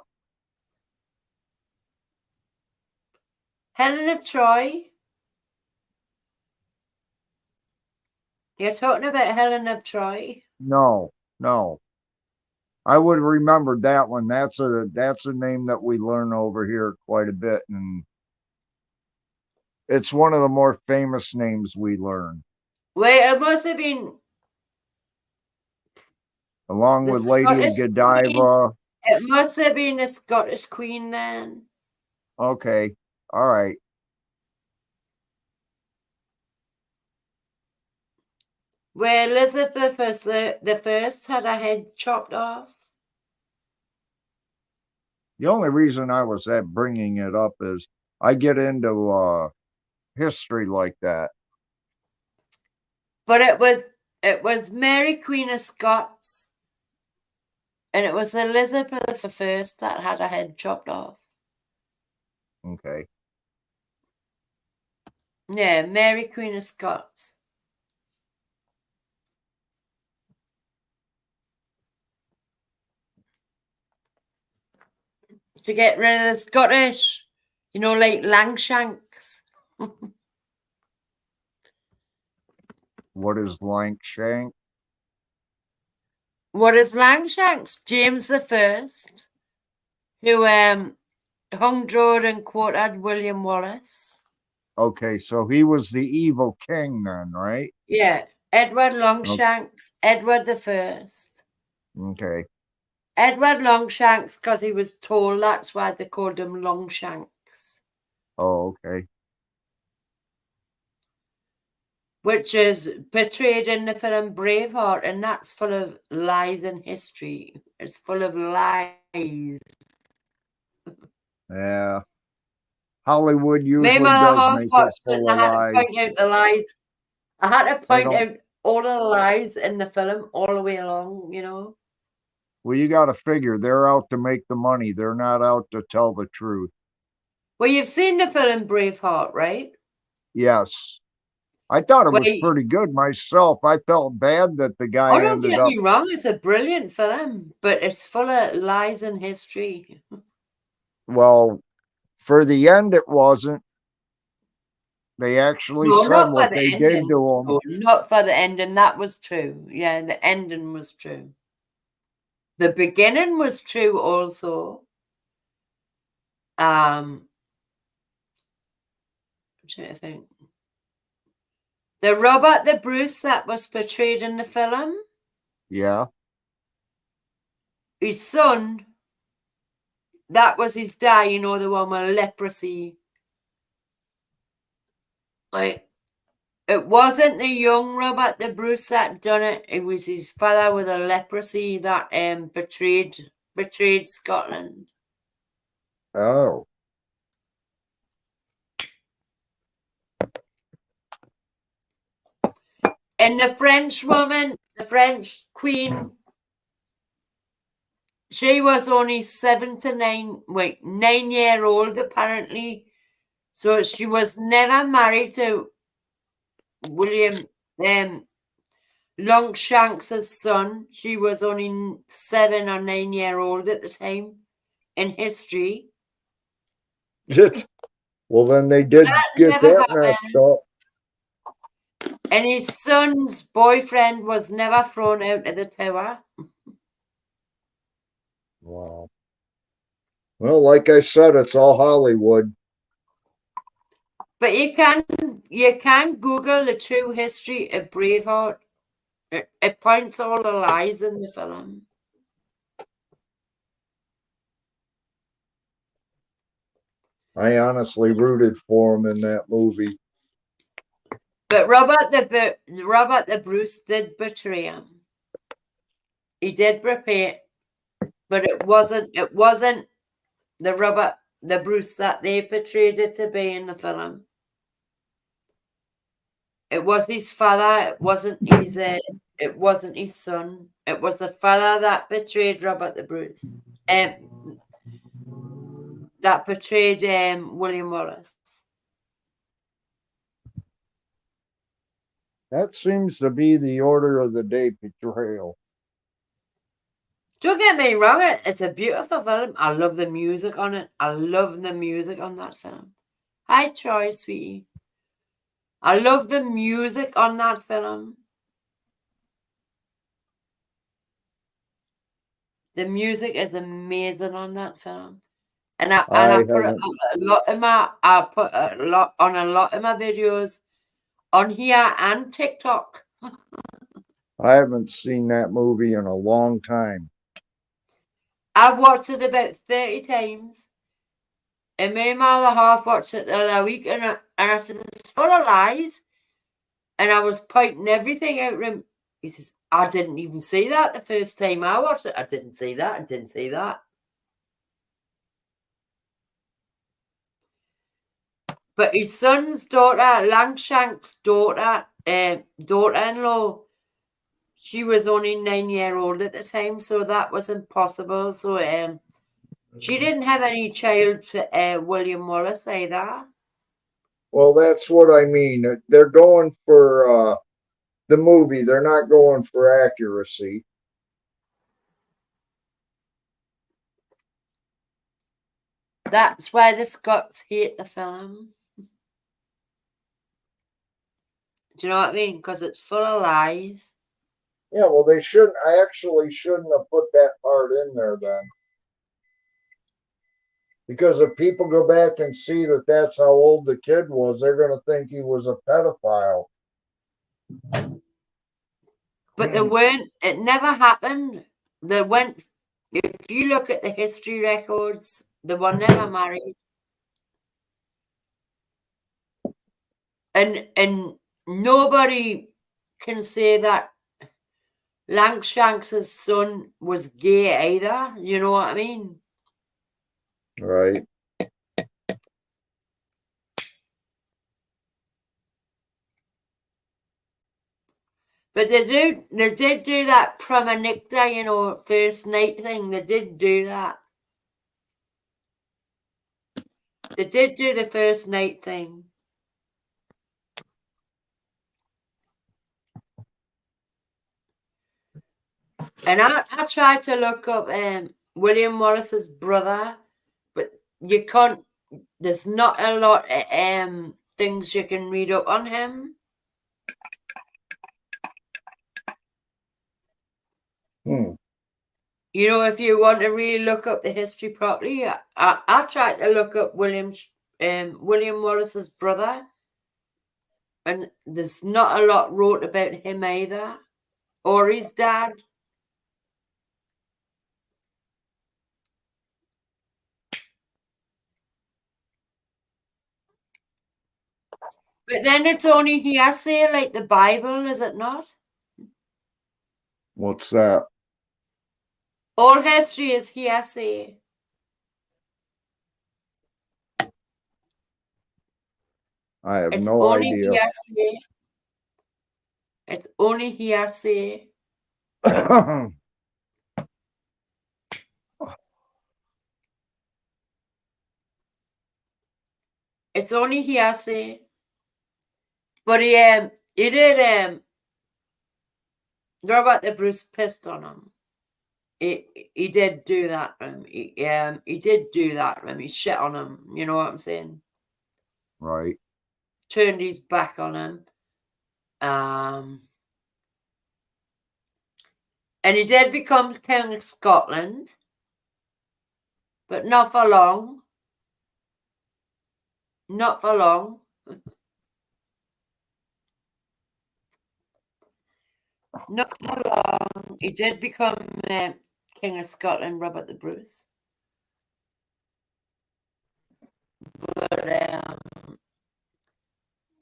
Speaker 1: Helen of Troy. You're talking about Helen of Troy.
Speaker 8: No, no. I would have remembered that one. That's a name that we learn over here quite a bit, and it's one of the more famous names we learn,
Speaker 1: Wait, it must have been
Speaker 8: along
Speaker 1: the
Speaker 8: with Lady of
Speaker 1: Scottish Queen.
Speaker 8: Godiva.
Speaker 1: It must have been the Scottish Queen then.
Speaker 8: Okay, all right.
Speaker 1: Where Elizabeth the First had her head chopped off.
Speaker 8: The only reason I was bringing it up is I get into history like that.
Speaker 1: But it was Mary Queen of Scots, and it was Elizabeth the First that had her head chopped off.
Speaker 8: Okay.
Speaker 1: Yeah, Mary Queen of Scots. To get rid of the Scottish, like Langshanks.
Speaker 8: What is Lankshank?
Speaker 1: What is Langshanks? James the First, who hung, drawed, and quartered William Wallace.
Speaker 8: Okay, so he was the evil king then, right?
Speaker 1: Yeah, Edward Longshanks, Edward the First.
Speaker 8: Okay.
Speaker 1: Edward Longshanks, because he was tall, that's why they called him Longshanks.
Speaker 8: Oh, okay.
Speaker 1: Which is portrayed in the film Braveheart, and that's full of lies and history. It's full of lies.
Speaker 8: Yeah. Hollywood
Speaker 1: My
Speaker 8: usually
Speaker 1: mother
Speaker 8: does
Speaker 1: half
Speaker 8: make it
Speaker 1: watched it,
Speaker 8: full
Speaker 1: and
Speaker 8: of
Speaker 1: I had to
Speaker 8: lies.
Speaker 1: point out the lies. I had to
Speaker 8: They
Speaker 1: point
Speaker 8: don't.
Speaker 1: out all the lies in the film all the way along.
Speaker 8: Well, you got to figure they're out to make the money. They're not out to tell the truth.
Speaker 1: Well, you've seen the film Braveheart, right?
Speaker 8: Yes. I thought it
Speaker 1: Well,
Speaker 8: was pretty good myself. I felt bad that the guy
Speaker 1: don't
Speaker 8: ended
Speaker 1: get
Speaker 8: up.
Speaker 1: me wrong, it's a brilliant film, but it's full of lies and history.
Speaker 8: Well, for the end, it wasn't. They actually
Speaker 1: No,
Speaker 8: said
Speaker 1: not for
Speaker 8: what
Speaker 1: the
Speaker 8: they did
Speaker 1: ending.
Speaker 8: to him.
Speaker 1: No, not for the ending. That was true. Yeah, the ending was true. The beginning was true also. I'm trying to think. The Robert the Bruce that was portrayed in the film,
Speaker 8: Yeah.
Speaker 1: his son, that was his dad, the one with leprosy. Like, it wasn't the young Robert the Bruce that done it. It was his father with a leprosy that betrayed Scotland.
Speaker 8: Oh.
Speaker 1: And the French woman, the French queen, she was only 9 year old apparently. So she was never married to William Longshanks's son. She was only 7 or 9 year old at the time in history.
Speaker 8: Well, then they did
Speaker 1: That
Speaker 8: get
Speaker 1: never
Speaker 8: that messed
Speaker 1: happened.
Speaker 8: up.
Speaker 1: And his son's boyfriend was never thrown out of the tower.
Speaker 8: Wow. Well, like I said, it's all Hollywood.
Speaker 1: But you can Google the true history of Braveheart. It points all the lies in the film.
Speaker 8: I honestly rooted for him in that movie.
Speaker 1: But Robert the Bruce did betray him. He did betray, but it wasn't the Robert the Bruce that they portrayed it to be in the film. It was his father. It wasn't his son. It was the father that betrayed Robert the Bruce. That betrayed William Wallace.
Speaker 8: That seems to be the order of the day betrayal.
Speaker 1: Don't get me wrong, it's a beautiful film. I love the music on it. I love the music on that film. Hi, Troy, sweetie. I love the music on that film. The music is amazing on that film. And I put a lot of my on a lot of my videos on here and TikTok.
Speaker 8: I haven't seen that movie in a long time.
Speaker 1: I've watched it about 30 times. And me and my other half watched it the other week, and I said, it's full of lies. And I was pointing everything out to him. He says, I didn't even see that the first time I watched it. I didn't see that. I didn't see that. But his son's daughter, Langshank's daughter-in-law, she was only 9 year old at the time, so that was impossible. So she didn't have any child to William Wallace either.
Speaker 8: Well, that's what I mean. They're going for the movie. They're not going for accuracy.
Speaker 1: That's why the Scots hate the film. Do you know what I mean? Because it's full of lies.
Speaker 8: Yeah, well, they shouldn't. I actually shouldn't have put that part in there then. Because if people go back and see that that's how old the kid was, they're going to think he was a pedophile.
Speaker 1: But they weren't, it never happened. They went, if you look at the history records, they were never married. And nobody can say that Langshanks' son was gay either. You know what I mean?
Speaker 8: Right.
Speaker 1: But they did do that premonition, first night thing. They did do that. They did do the first night thing. And I tried to look up William Wallace's brother, but you can't. There's not a lot of things you can read up on him. If you want to really look up the history properly, I tried to look up William Wallace's brother, and there's not a lot wrote about him either, or his dad. But then it's only hearsay, like the Bible, is it not?
Speaker 8: What's that?
Speaker 1: All history is hearsay.
Speaker 8: I have
Speaker 1: It's
Speaker 8: no
Speaker 1: only
Speaker 8: idea.
Speaker 1: hearsay. It's only hearsay. It's only hearsay. But he did Robert the Bruce pissed on him. He did do that to him. He did do that to him. He shit on him. You know what I'm saying?
Speaker 8: Right.
Speaker 1: Turned his back on him. And he did become King of Scotland, but not for long. Not for long. Not for long. He did become King of Scotland, Robert the Bruce. But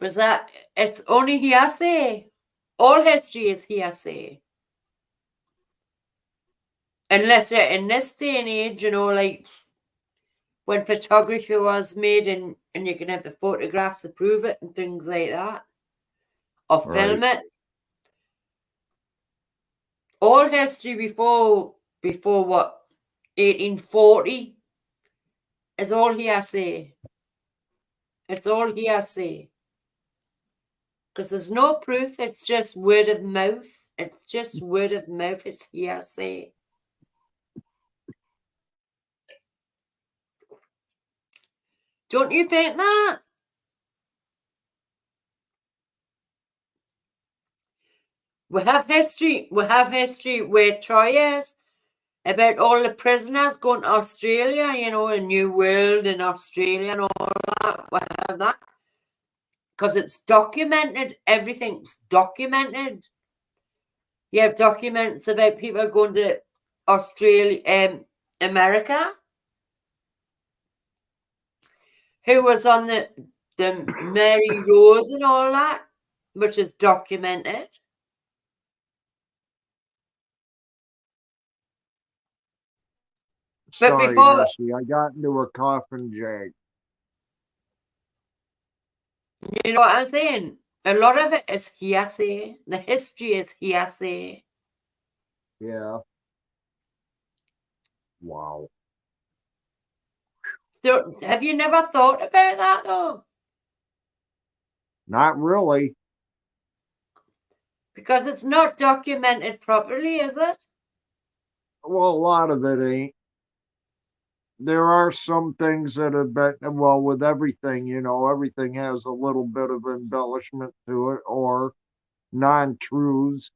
Speaker 1: was that? It's only hearsay. All history is hearsay. Unless you're in this day and age, you know, like when photography was made and you can have the photographs to prove it and things like that. Or film
Speaker 8: Right.
Speaker 1: it. All history before what? 1840 is all hearsay. It's all hearsay. Because there's no proof, it's just word of mouth. It's just word of mouth, it's hearsay. Don't you think that? We have history where Troy is about all the prisoners going to Australia, you know, a new world in Australia and all that. We have that. Because it's documented, everything's documented. You have documents about people going to Australia, America, who was on the Mary Rose and all that, which is documented. But
Speaker 8: Sorry,
Speaker 1: before,
Speaker 8: Mercy. I got into a coffin jag.
Speaker 1: you know what I'm saying? A lot of it is hearsay. The history is hearsay.
Speaker 8: Yeah. Wow.
Speaker 1: Have you never thought about that though?
Speaker 8: Not really.
Speaker 1: Because it's not documented properly, is it?
Speaker 8: Well, a lot of it ain't. There are some things that have been, well, with everything, you know, everything has a little bit of embellishment to it or non-truths.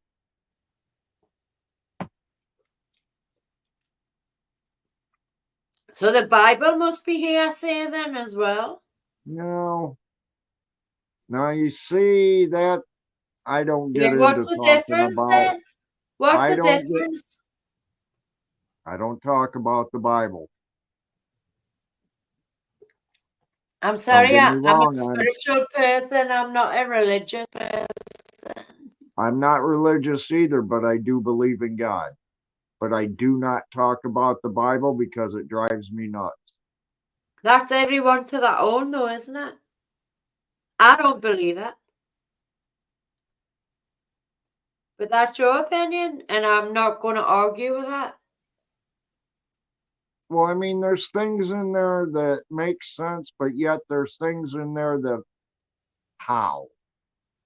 Speaker 1: So the Bible must be hearsay then as well.
Speaker 8: No. Now you see that I don't get
Speaker 1: Then
Speaker 8: into
Speaker 1: what's the
Speaker 8: talking
Speaker 1: difference
Speaker 8: about.
Speaker 1: then? What's
Speaker 8: I
Speaker 1: the
Speaker 8: don't get.
Speaker 1: difference?
Speaker 8: I don't talk about the Bible.
Speaker 1: I'm
Speaker 8: Don't
Speaker 1: sorry,
Speaker 8: get me
Speaker 1: I'm a
Speaker 8: wrong.
Speaker 1: spiritual person. I'm not a religious person.
Speaker 8: I'm not religious either, but I do believe in God. But I do not talk about the Bible because it drives me nuts.
Speaker 1: That's everyone to their own though, isn't it? I don't believe it. But that's your opinion, and I'm not going to argue with that.
Speaker 8: Well, I mean, there's things in there that make sense, but yet there's things in there that, how?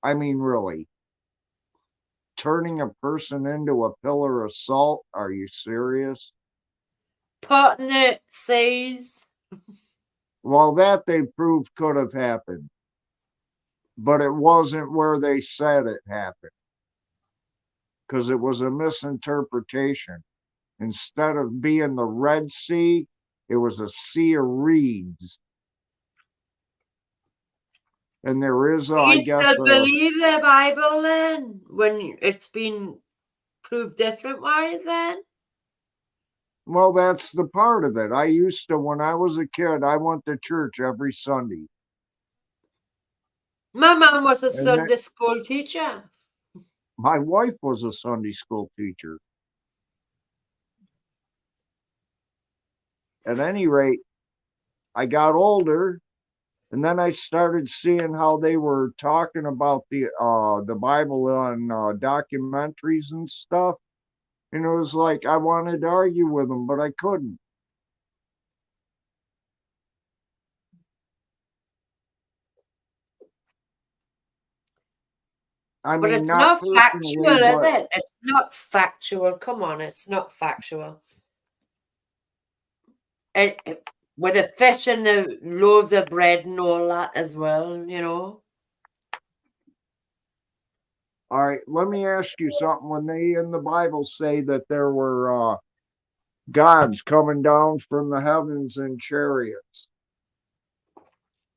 Speaker 8: I mean, really, turning a person into a pillar of salt? Are you serious?
Speaker 1: Putting it says.
Speaker 8: Well, that they proved could have happened, but it wasn't where they said it happened because it was a misinterpretation. Instead of being the Red Sea, it was a sea of reeds. And there is, I
Speaker 1: You
Speaker 8: guess,
Speaker 1: still believe the Bible then? When it's been proved different wise then?
Speaker 8: well, that's the part of it. I used to, when I was a kid, I went to church every Sunday.
Speaker 1: My mom was a
Speaker 8: And that,
Speaker 1: Sunday school teacher.
Speaker 8: my wife was a Sunday school teacher. At any rate, I got older And then I started seeing how they were talking about the Bible on documentaries and stuff. And it was like I wanted to argue with them, but I couldn't. I
Speaker 1: But
Speaker 8: mean,
Speaker 1: it's
Speaker 8: not
Speaker 1: not factual,
Speaker 8: personally,
Speaker 1: is
Speaker 8: but
Speaker 1: it? It's not factual. Come on, it's not factual. With the fish and the loaves of bread and all that as well, you know.
Speaker 8: all right, let me ask you something. When they in the Bible say that there were gods coming down from the heavens in chariots,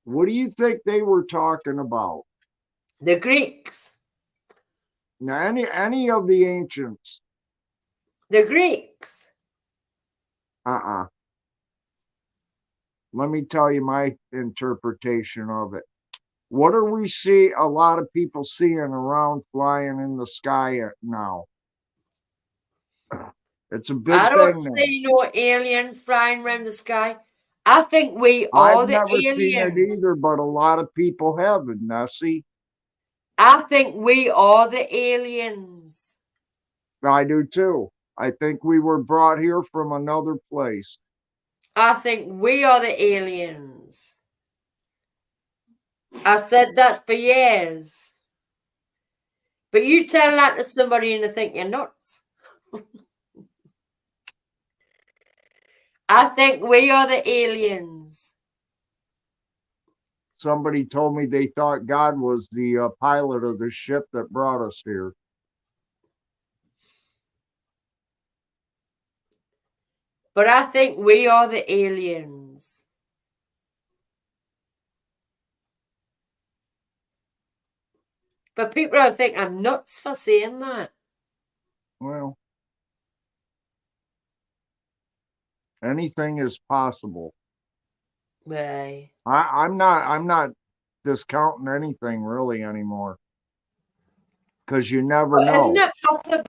Speaker 8: what do you think they were talking about?
Speaker 1: The Greeks.
Speaker 8: Now, any of the ancients?
Speaker 1: The Greeks.
Speaker 8: Uh-uh. Let me tell you my interpretation of it. What do we see a lot of people seeing around flying in the sky now? It's a
Speaker 1: I
Speaker 8: big
Speaker 1: don't
Speaker 8: thing now.
Speaker 1: see no aliens flying around the sky. I think we
Speaker 8: I've
Speaker 1: are the
Speaker 8: never seen it
Speaker 1: aliens.
Speaker 8: either, but a lot of people have it. Now, see,
Speaker 1: I think we are the aliens.
Speaker 8: I do too. I think we were brought here from another place.
Speaker 1: I think we are the aliens. I said that for years. But you tell that to somebody and they think you're nuts. I think we are the aliens.
Speaker 8: Somebody told me they thought God was the pilot of the ship that brought us here.
Speaker 1: But I think we are the aliens. But people don't think I'm nuts for saying that.
Speaker 8: Well, anything is possible.
Speaker 1: Right.
Speaker 8: I'm not discounting anything really anymore. Because you never
Speaker 1: But isn't
Speaker 8: know.
Speaker 1: it possible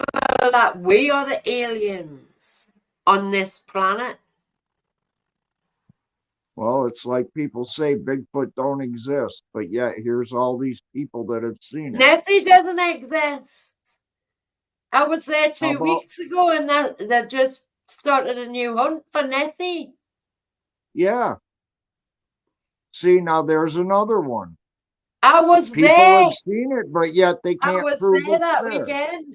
Speaker 1: that we are the aliens on this planet?
Speaker 8: Well, it's like people say Bigfoot don't exist, but yet here's all these people that have seen it.
Speaker 1: Nessie doesn't exist. I was there
Speaker 8: How
Speaker 1: 2
Speaker 8: about,
Speaker 1: weeks ago and they just started a new hunt for Nessie.
Speaker 8: yeah. See, now there's another one.
Speaker 1: I was
Speaker 8: People
Speaker 1: there.
Speaker 8: have seen it, but yet they
Speaker 1: I
Speaker 8: can't
Speaker 1: was
Speaker 8: prove
Speaker 1: there
Speaker 8: it's
Speaker 1: that
Speaker 8: there.
Speaker 1: weekend.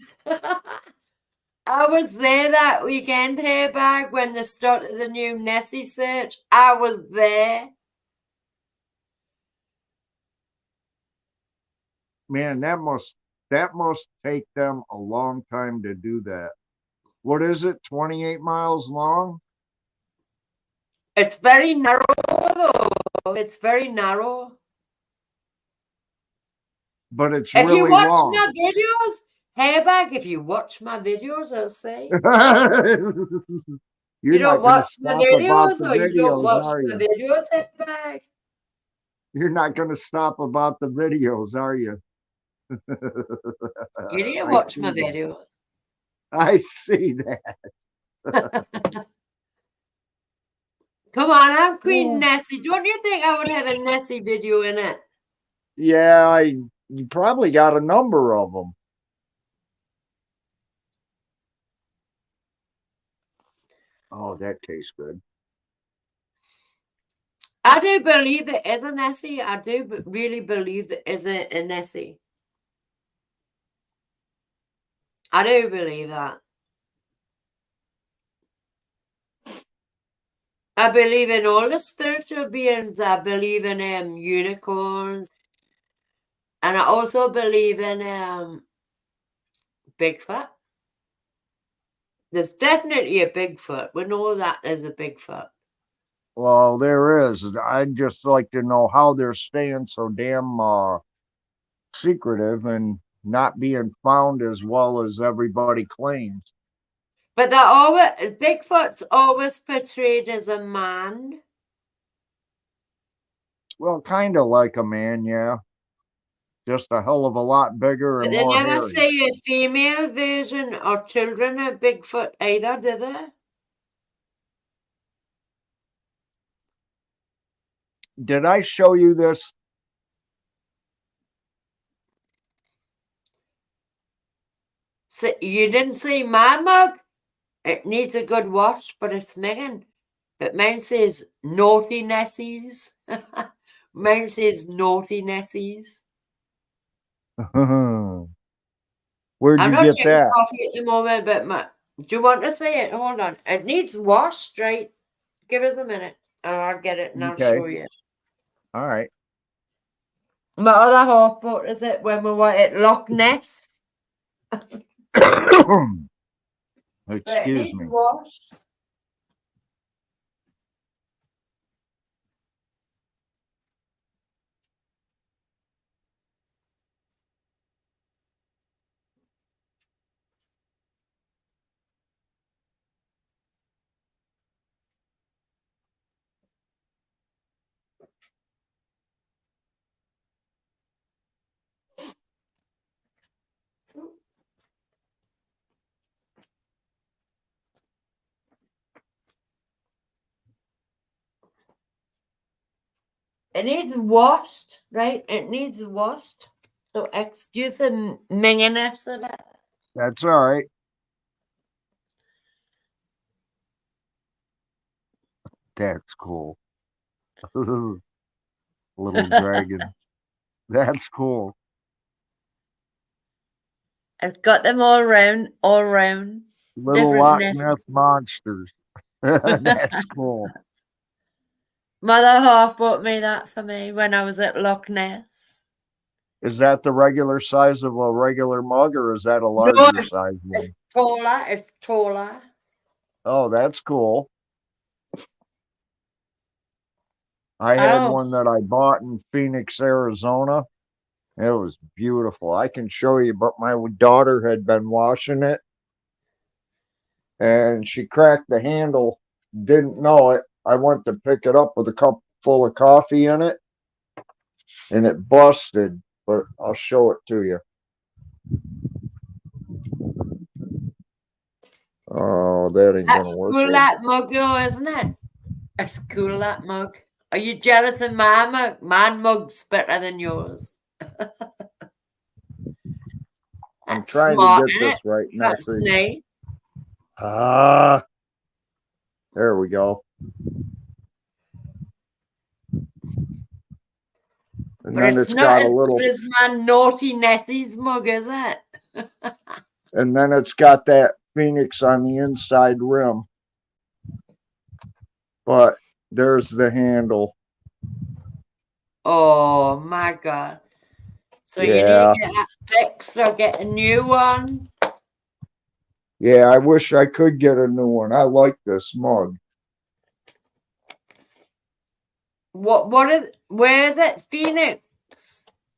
Speaker 1: I was there that weekend, Bag, when they started the new Nessie search. I was there.
Speaker 8: Man, that must take them a long time to do that. What is it? 28 miles long?
Speaker 1: It's very narrow, though. It's very narrow.
Speaker 8: But it's
Speaker 1: If you
Speaker 8: really
Speaker 1: watch
Speaker 8: long.
Speaker 1: my videos, Bag, if you watch my videos, I'll say.
Speaker 8: You're
Speaker 1: You
Speaker 8: not
Speaker 1: don't
Speaker 8: going to
Speaker 1: watch my
Speaker 8: stop about
Speaker 1: videos,
Speaker 8: the
Speaker 1: or you don't
Speaker 8: videos,
Speaker 1: watch
Speaker 8: are
Speaker 1: my
Speaker 8: you?
Speaker 1: videos, Bag.
Speaker 8: You're not going to stop about the videos, are you?
Speaker 1: You need to
Speaker 8: I
Speaker 1: watch
Speaker 8: see
Speaker 1: my
Speaker 8: that.
Speaker 1: videos.
Speaker 8: I see that.
Speaker 1: Come on, I'm Queen Nessie. Don't you think I would have a Nessie video in it?
Speaker 8: Yeah, you probably got a number of them. Oh, that tastes good.
Speaker 1: I do believe there is a Nessie. I do really believe there is a Nessie. I do believe that. I believe in all the spiritual beings. I believe in unicorns. And I also believe in Bigfoot. There's definitely a Bigfoot. We know that there's a Bigfoot.
Speaker 8: Well, there is. I'd just like to know how they're staying so damn secretive and not being found as well as everybody claims.
Speaker 1: But Bigfoot's always portrayed as a man.
Speaker 8: Well, kind of like a man, yeah. Just a hell of a lot bigger
Speaker 1: But
Speaker 8: and
Speaker 1: they
Speaker 8: more
Speaker 1: never
Speaker 8: hairy.
Speaker 1: say a female version or children of Bigfoot either, do they?
Speaker 8: did I show you this?
Speaker 1: So you didn't see my mug? It needs a good wash, but it's Megan. But mine says naughty Nessies. Mine says naughty Nessies.
Speaker 8: Where'd
Speaker 1: I'm
Speaker 8: you
Speaker 1: not
Speaker 8: get
Speaker 1: drinking
Speaker 8: that?
Speaker 1: coffee at the moment, but do you want to see it? Hold on. It needs washed, right? Give us a minute and I'll get it and I'll
Speaker 8: Okay.
Speaker 1: show you.
Speaker 8: All right.
Speaker 1: My other half bought us it when we were at Loch Ness. But it
Speaker 8: Excuse
Speaker 1: needs
Speaker 8: me.
Speaker 1: washed. It needs washed, right? It needs washed. So excuse the minginess of it.
Speaker 8: That's all right. That's cool. Little dragon. That's cool.
Speaker 1: It's got them all round, all round.
Speaker 8: Little
Speaker 1: Different
Speaker 8: Loch
Speaker 1: nests.
Speaker 8: Ness monsters. That's cool.
Speaker 1: Mother half bought me that for me when I was at Loch Ness.
Speaker 8: Is that the regular size of a regular mug, or is that a
Speaker 1: No,
Speaker 8: larger size
Speaker 1: it's
Speaker 8: one?
Speaker 1: taller. It's taller.
Speaker 8: Oh, that's cool. I had
Speaker 1: Oh,
Speaker 8: one that I bought in Phoenix, Arizona. It was beautiful. I can show you, but my daughter had been washing it and she cracked the handle, didn't know it. I went to pick it up with a cup full of coffee in it and it busted, but I'll show it to you. Oh, that ain't gonna
Speaker 1: that's
Speaker 8: work.
Speaker 1: cool, that mug, though, isn't it? It's cool, that mug. Are you jealous of my mug? My mug's better than yours.
Speaker 8: I'm
Speaker 1: That's
Speaker 8: trying to
Speaker 1: smart,
Speaker 8: get
Speaker 1: isn't
Speaker 8: this
Speaker 1: it?
Speaker 8: right now
Speaker 1: That's
Speaker 8: for you.
Speaker 1: neat.
Speaker 8: Ah, there we go. And
Speaker 1: But
Speaker 8: then
Speaker 1: it's
Speaker 8: it's
Speaker 1: not
Speaker 8: got a
Speaker 1: as
Speaker 8: little,
Speaker 1: good as my naughty Nessie's mug, is it?
Speaker 8: and then it's got that phoenix on the inside rim. But there's the handle.
Speaker 1: Oh my god. So you need
Speaker 8: Yeah.
Speaker 1: to get that fixed or get a new one.
Speaker 8: Yeah, I wish I could get a new one. I like this mug.
Speaker 1: Where is it? Phoenix.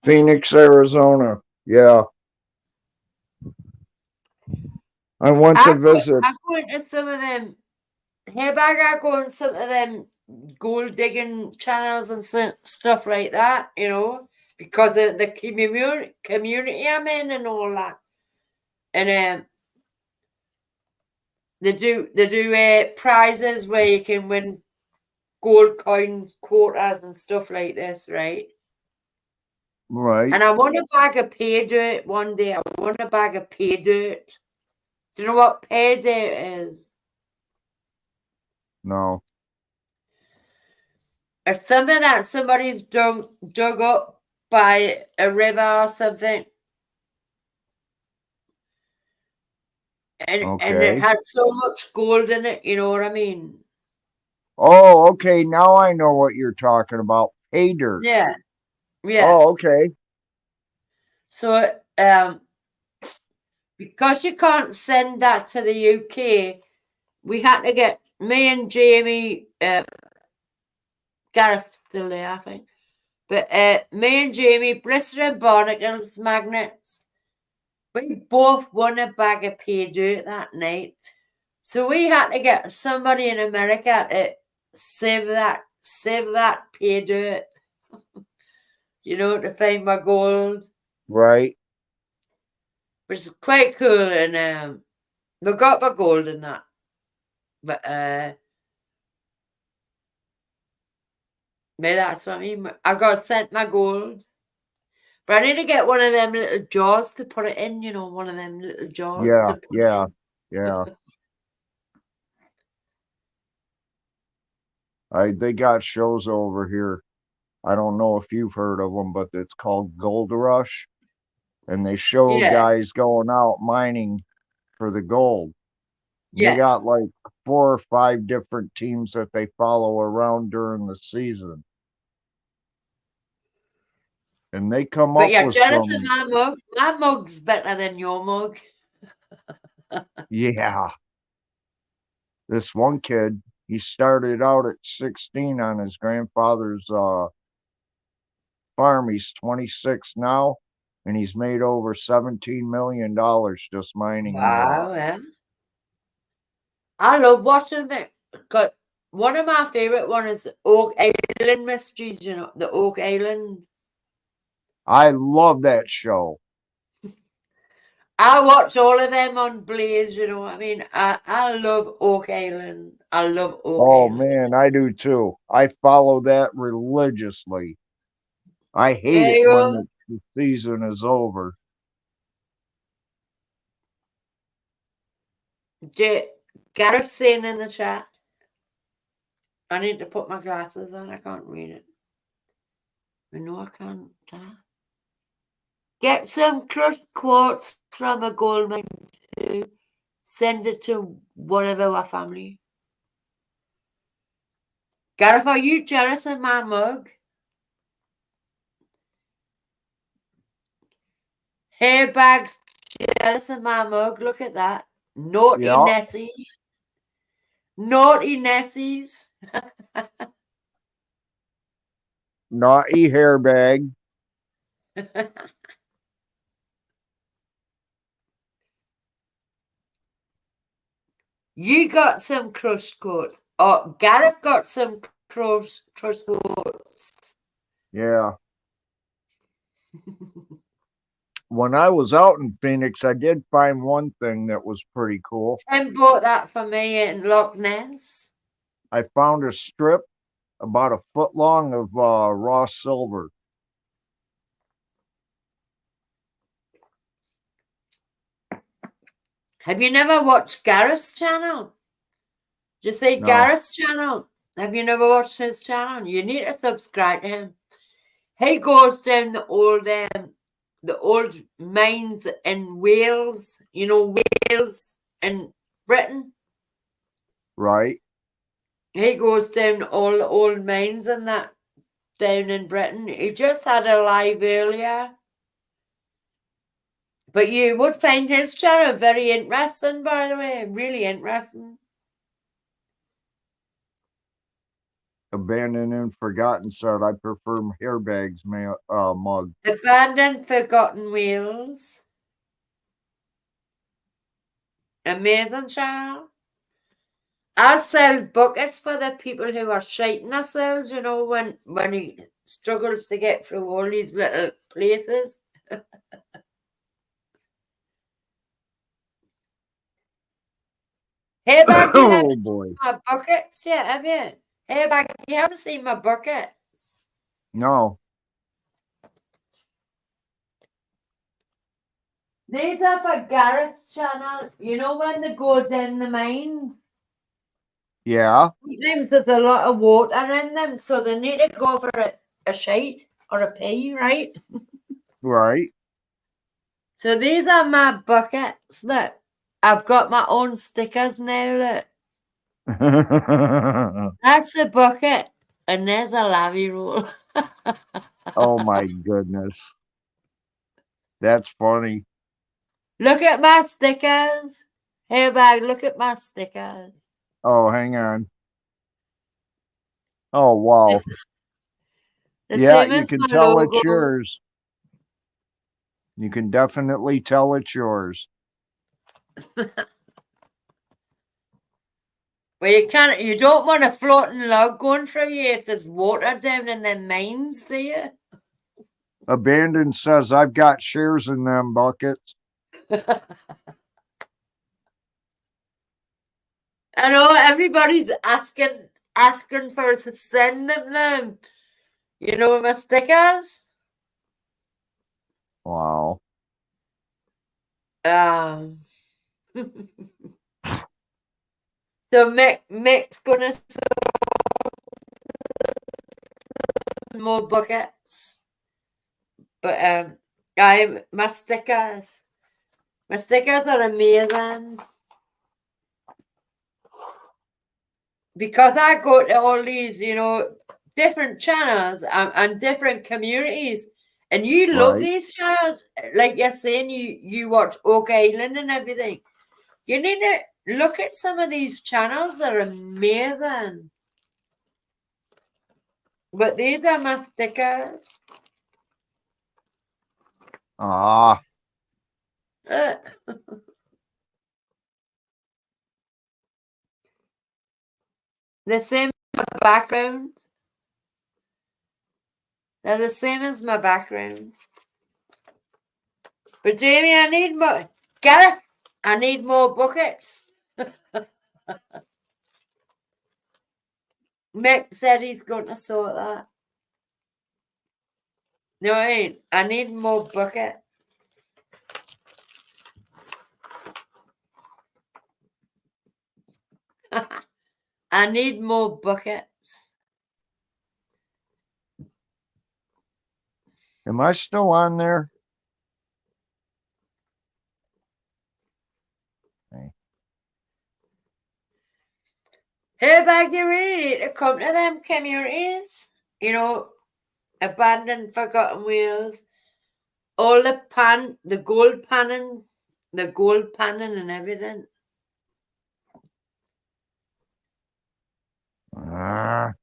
Speaker 8: Phoenix, Arizona. Yeah. I went to visit.
Speaker 1: I go into some of them. Here back, I go on some of them gold digging channels and stuff like that, you know, because the community I'm in and all that. And they do prizes where you can win gold coins, quarters, and stuff like this, right?
Speaker 8: Right.
Speaker 1: And I want a bag of pay dirt one day. I want a bag of pay dirt. Do you know what pay dirt is?
Speaker 8: No.
Speaker 1: It's something that somebody's dug up by a river or something. And it
Speaker 8: Okay.
Speaker 1: had so much gold in it, you know what I mean?
Speaker 8: Oh, okay. Now I know what you're talking about. Pay dirt.
Speaker 1: Yeah, yeah.
Speaker 8: Oh, okay.
Speaker 1: So because you can't send that to the UK, we had to get me and Jamie, Gareth still there, I think. But me and Jamie, Blister and Barnacles magnets, we both won a bag of pay dirt that night. So we had to get somebody in America to save that pay dirt, you know, to find my gold.
Speaker 8: Right.
Speaker 1: Which is quite cool, and we got my gold in that. But Maybe that's what I mean. I got sent my gold. But I need to get one of them little jars to put it in, you know, one of them little jars
Speaker 8: Yeah,
Speaker 1: to put
Speaker 8: yeah,
Speaker 1: it
Speaker 8: yeah.
Speaker 1: in.
Speaker 8: They got shows over here. I don't know if you've heard of them, but it's called Gold Rush, and they show
Speaker 1: Yeah,
Speaker 8: guys going out mining for the gold. They
Speaker 1: yeah.
Speaker 8: got like 4 or 5 different teams that they follow around during the season, and they come
Speaker 1: But
Speaker 8: up
Speaker 1: yeah,
Speaker 8: with
Speaker 1: jealous of
Speaker 8: some,
Speaker 1: my mug. My mug's better than your mug.
Speaker 8: yeah. This one kid, he started out at 16 on his grandfather's farm. He's 26 now, and he's made over $17 million just mining.
Speaker 1: Wow, yeah. I love watching it. Got one of my favourite one is Oak Island Mysteries, you know, the Oak Island.
Speaker 8: I love that show.
Speaker 1: I watch all of them on Blaze, you know what I mean? I love Oak Island. I love Oak
Speaker 8: Oh
Speaker 1: Island.
Speaker 8: man, I do too. I follow that religiously. I hate
Speaker 1: There
Speaker 8: it
Speaker 1: you
Speaker 8: when
Speaker 1: go.
Speaker 8: the season is over.
Speaker 1: Gareth saying in the chat. I need to put my glasses on. I can't read it. I know I can't. Can I? Get some crushed quartz from a gold mine too. Send it to one of our family. Gareth, are you jealous of my mug? Hair bags jealous of my mug. Look at that. Naughty
Speaker 8: Yeah,
Speaker 1: Nessie. Naughty Nessies.
Speaker 8: naughty hairbag.
Speaker 1: You got some crushed quartz. Oh, Gareth got some crushed quartz.
Speaker 8: Yeah. When I was out in Phoenix, I did find one thing that was pretty cool.
Speaker 1: Tim bought that for me in Loch Ness.
Speaker 8: I found a strip about a foot long of raw silver.
Speaker 1: Have you never watched Gareth's channel? Just say
Speaker 8: No,
Speaker 1: Gareth's channel. Have you never watched his channel? You need to subscribe to him. He goes down the old mines in Wales. You know Wales in Britain.
Speaker 8: right?
Speaker 1: He goes down all the old mines and that down in Britain. He just had a live earlier. But you would find his channel very interesting, by the way. Really interesting.
Speaker 8: Abandoned and forgotten said I prefer hairbags mug.
Speaker 1: Abandoned Forgotten Wheels. Amazing channel. I sell buckets for the people who are shiting themselves, you know, when he struggles to get through all these little places. Hey, bag, you
Speaker 8: Oh
Speaker 1: haven't
Speaker 8: boy.
Speaker 1: seen my buckets yet, have you? Hey, bag, you haven't seen my buckets.
Speaker 8: No.
Speaker 1: These are for Gareth's channel. You know when they go down the mines?
Speaker 8: Yeah,
Speaker 1: Sometimes there's a lot of water in them, so they need to go for a shite or a pee, right?
Speaker 8: right.
Speaker 1: So these are my buckets. Look, I've got my own stickers now. Look, that's a bucket, and there's a lavy roll.
Speaker 8: Oh my goodness. That's funny.
Speaker 1: Look at my stickers. Hey, bag, look at my stickers.
Speaker 8: Oh, hang on. Oh, wow.
Speaker 1: It's the
Speaker 8: Yeah,
Speaker 1: same
Speaker 8: you
Speaker 1: as
Speaker 8: can
Speaker 1: my
Speaker 8: tell it's
Speaker 1: logo.
Speaker 8: yours. You can definitely tell it's yours.
Speaker 1: Well, you don't want a floating log going through you if there's water down in them mines, do you?
Speaker 8: Abandoned says I've got shares in them buckets.
Speaker 1: I know everybody's asking for us to send them. You know my stickers?
Speaker 8: Wow.
Speaker 1: Um, so Mick's gonna sell more buckets. But my stickers are amazing. Because I go to all these, different channels and different communities, and you love
Speaker 8: Right.
Speaker 1: these channels, like you're saying, you watch Oak Island and everything. You need to look at some of these channels; they're amazing. But these are my stickers.
Speaker 8: Ah,
Speaker 1: Uh, the same as my background. They're the same as my background. But Jamie, I need more. Gareth, I need more buckets. Mick said he's going to sort that. No, I ain't. I need more buckets. I need more buckets.
Speaker 8: am I still on there? Okay.
Speaker 1: Hey, bag, you really need to come to them communities. Abandoned, forgotten wheels. All the gold panning and everything.
Speaker 8: Ah,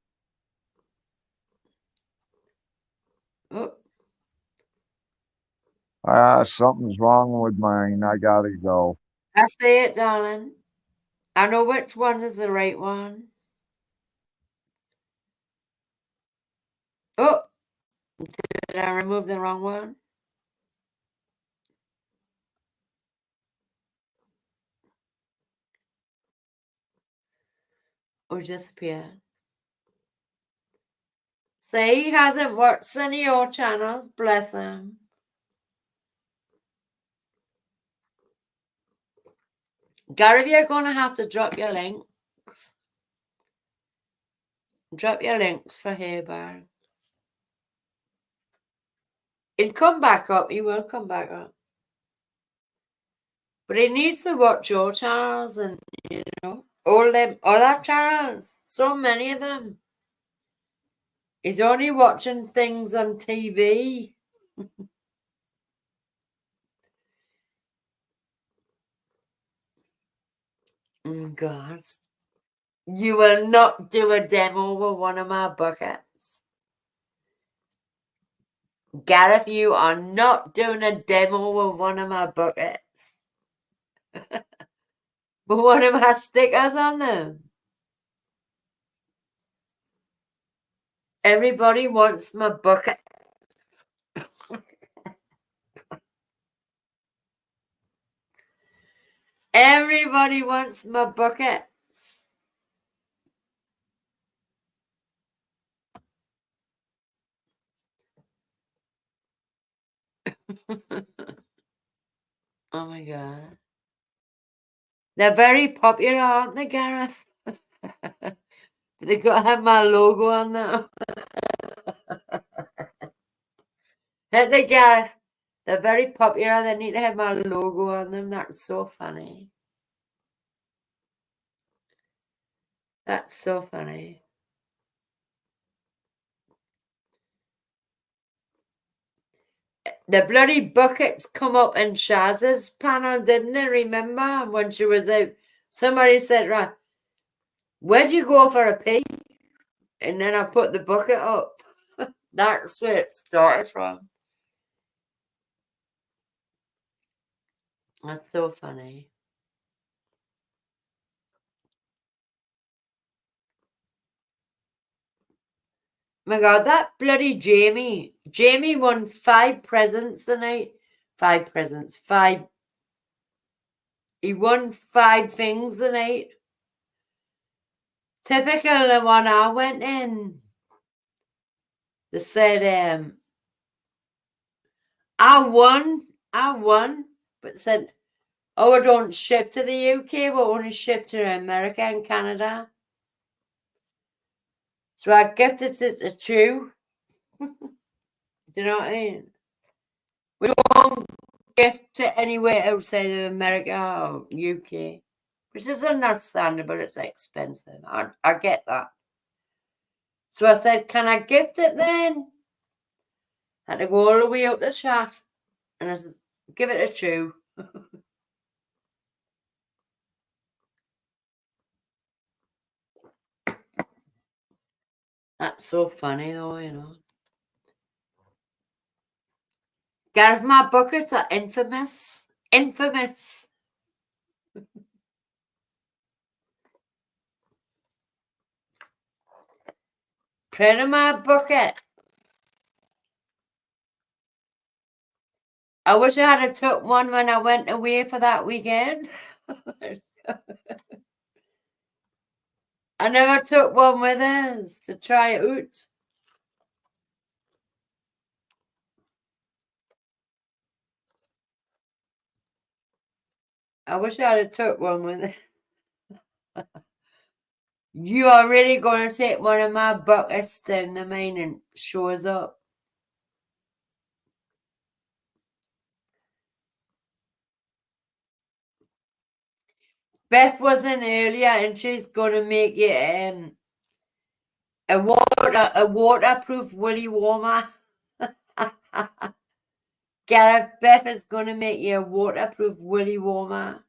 Speaker 1: Oh,
Speaker 8: something's wrong with mine. I gotta go.
Speaker 1: I say it, darling. I know which one is the right one. Oh, did I remove the wrong one? Or disappeared? Say he hasn't watched any of your channels. Bless him. Gary, you're going to have to drop your links. Drop your links for Haybar. He'll come back up. He will come back up. But he needs to watch your channels and, all them other channels. So many of them. He's only watching things on TV. God. You will not do a demo with one of my buckets. Gareth, you are not doing a demo with one of my buckets. But one of my stickers on them. Everybody wants my bucket. Everybody wants my bucket. Oh my God. They're very popular, aren't they, Gareth? They got to have my logo on them. Hit the Gareth. They're very popular. They need to have my logo on them. That's so funny. That's so funny. The bloody buckets come up in Shaz's panel, didn't they? Remember when she was out? Somebody said, right, where'd you go for a pee? And then I put the bucket up. That's where it started from. That's so funny. My God, that bloody Jamie. Jamie won 5 presents tonight. 5 presents. 5. He won 5 things tonight. Typical the one I went in. They said, I won, but said, oh, I don't ship to the UK, we only ship to America and Canada. So I gifted it to two. Do you know what I mean? We don't gift to anywhere outside of America or UK, which is understandable. It's expensive. I get that. So I said, can I gift it then? Had to go all the way up the shaft. And I said, give it a chew. That's so funny though, you know. Gareth, my buckets are infamous. Infamous. Proud of my bucket. I wish I had took one when I went away for that weekend. I never took one with us to try it out. I wish I had took one with it. You are really going to take one of my buckets down the main and show us up. Beth was in earlier and she's going to make you a waterproof woolly warmer. Gareth, Beth is going to make you a waterproof woolly warmer.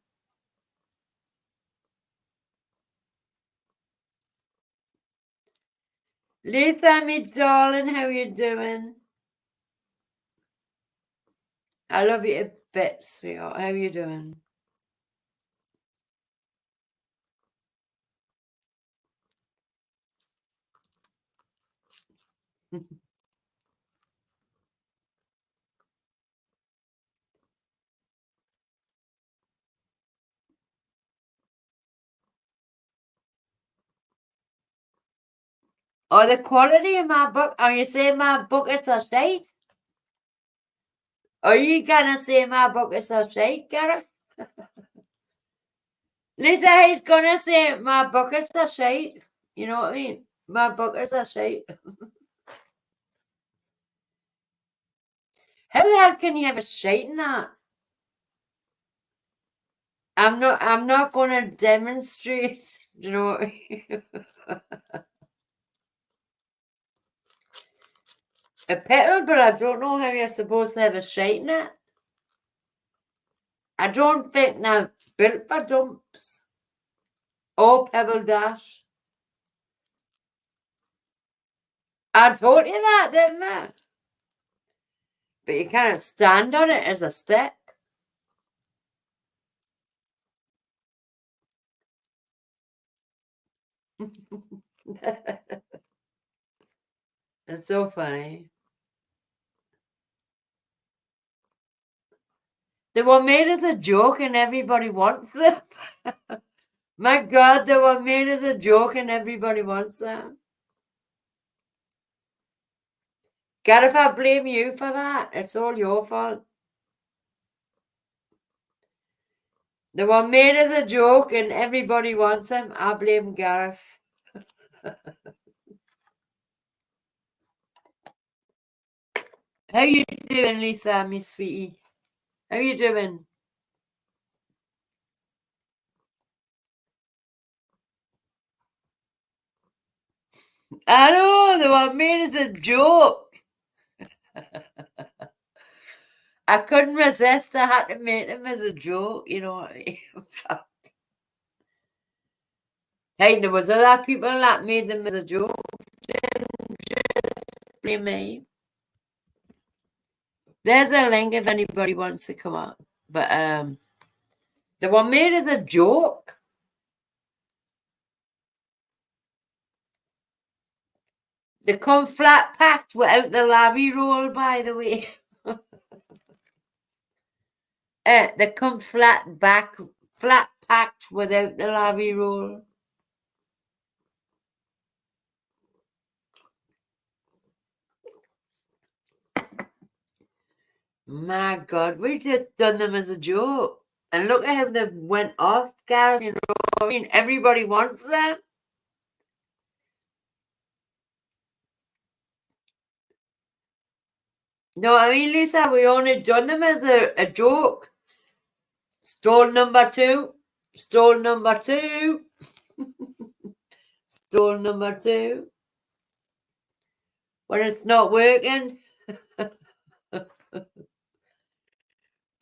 Speaker 1: Lisa, me darling, how you doing? I love you to bits, sweetheart. How you doing? Oh, the quality of my book. Are you saying my buckets are shite? Are you gonna say my buckets are shite, Gareth? Lisa, he's gonna say my buckets are shite. You know what I mean? My buckets are shite. How the hell can you have a shite in that? I'm not gonna demonstrate. You know what I mean? A petal, but I don't know how you're supposed to have a shite in it. I don't think they're built for dumps. Or pebble dash. I told you that, didn't I? But you can't stand on it as a step. It's so funny. They were made as a joke and everybody wants them. My God, they were made as a joke and everybody wants them. God, if I blame you for that, it's all your fault. They were made as a joke and everybody wants them. I blame Gareth. How you doing, Lisa, me sweetie? How you doing? I know, they were made as a joke. I couldn't resist. I had to make them as a joke, you know what I mean? Hey, there was other people that made them as a joke. Didn't just blame me. There's a link if anybody wants to come up. But they were made as a joke. They come flat packed without the lavy roll, by the way. They come flat packed without the lavy roll. My God, we just done them as a joke. And look at how they went off, Gareth, you know what I mean? Everybody wants them. No, I mean, Lisa, we only done them as a joke. Stole number 2. Stole number 2. Stole number 2. When it's not working.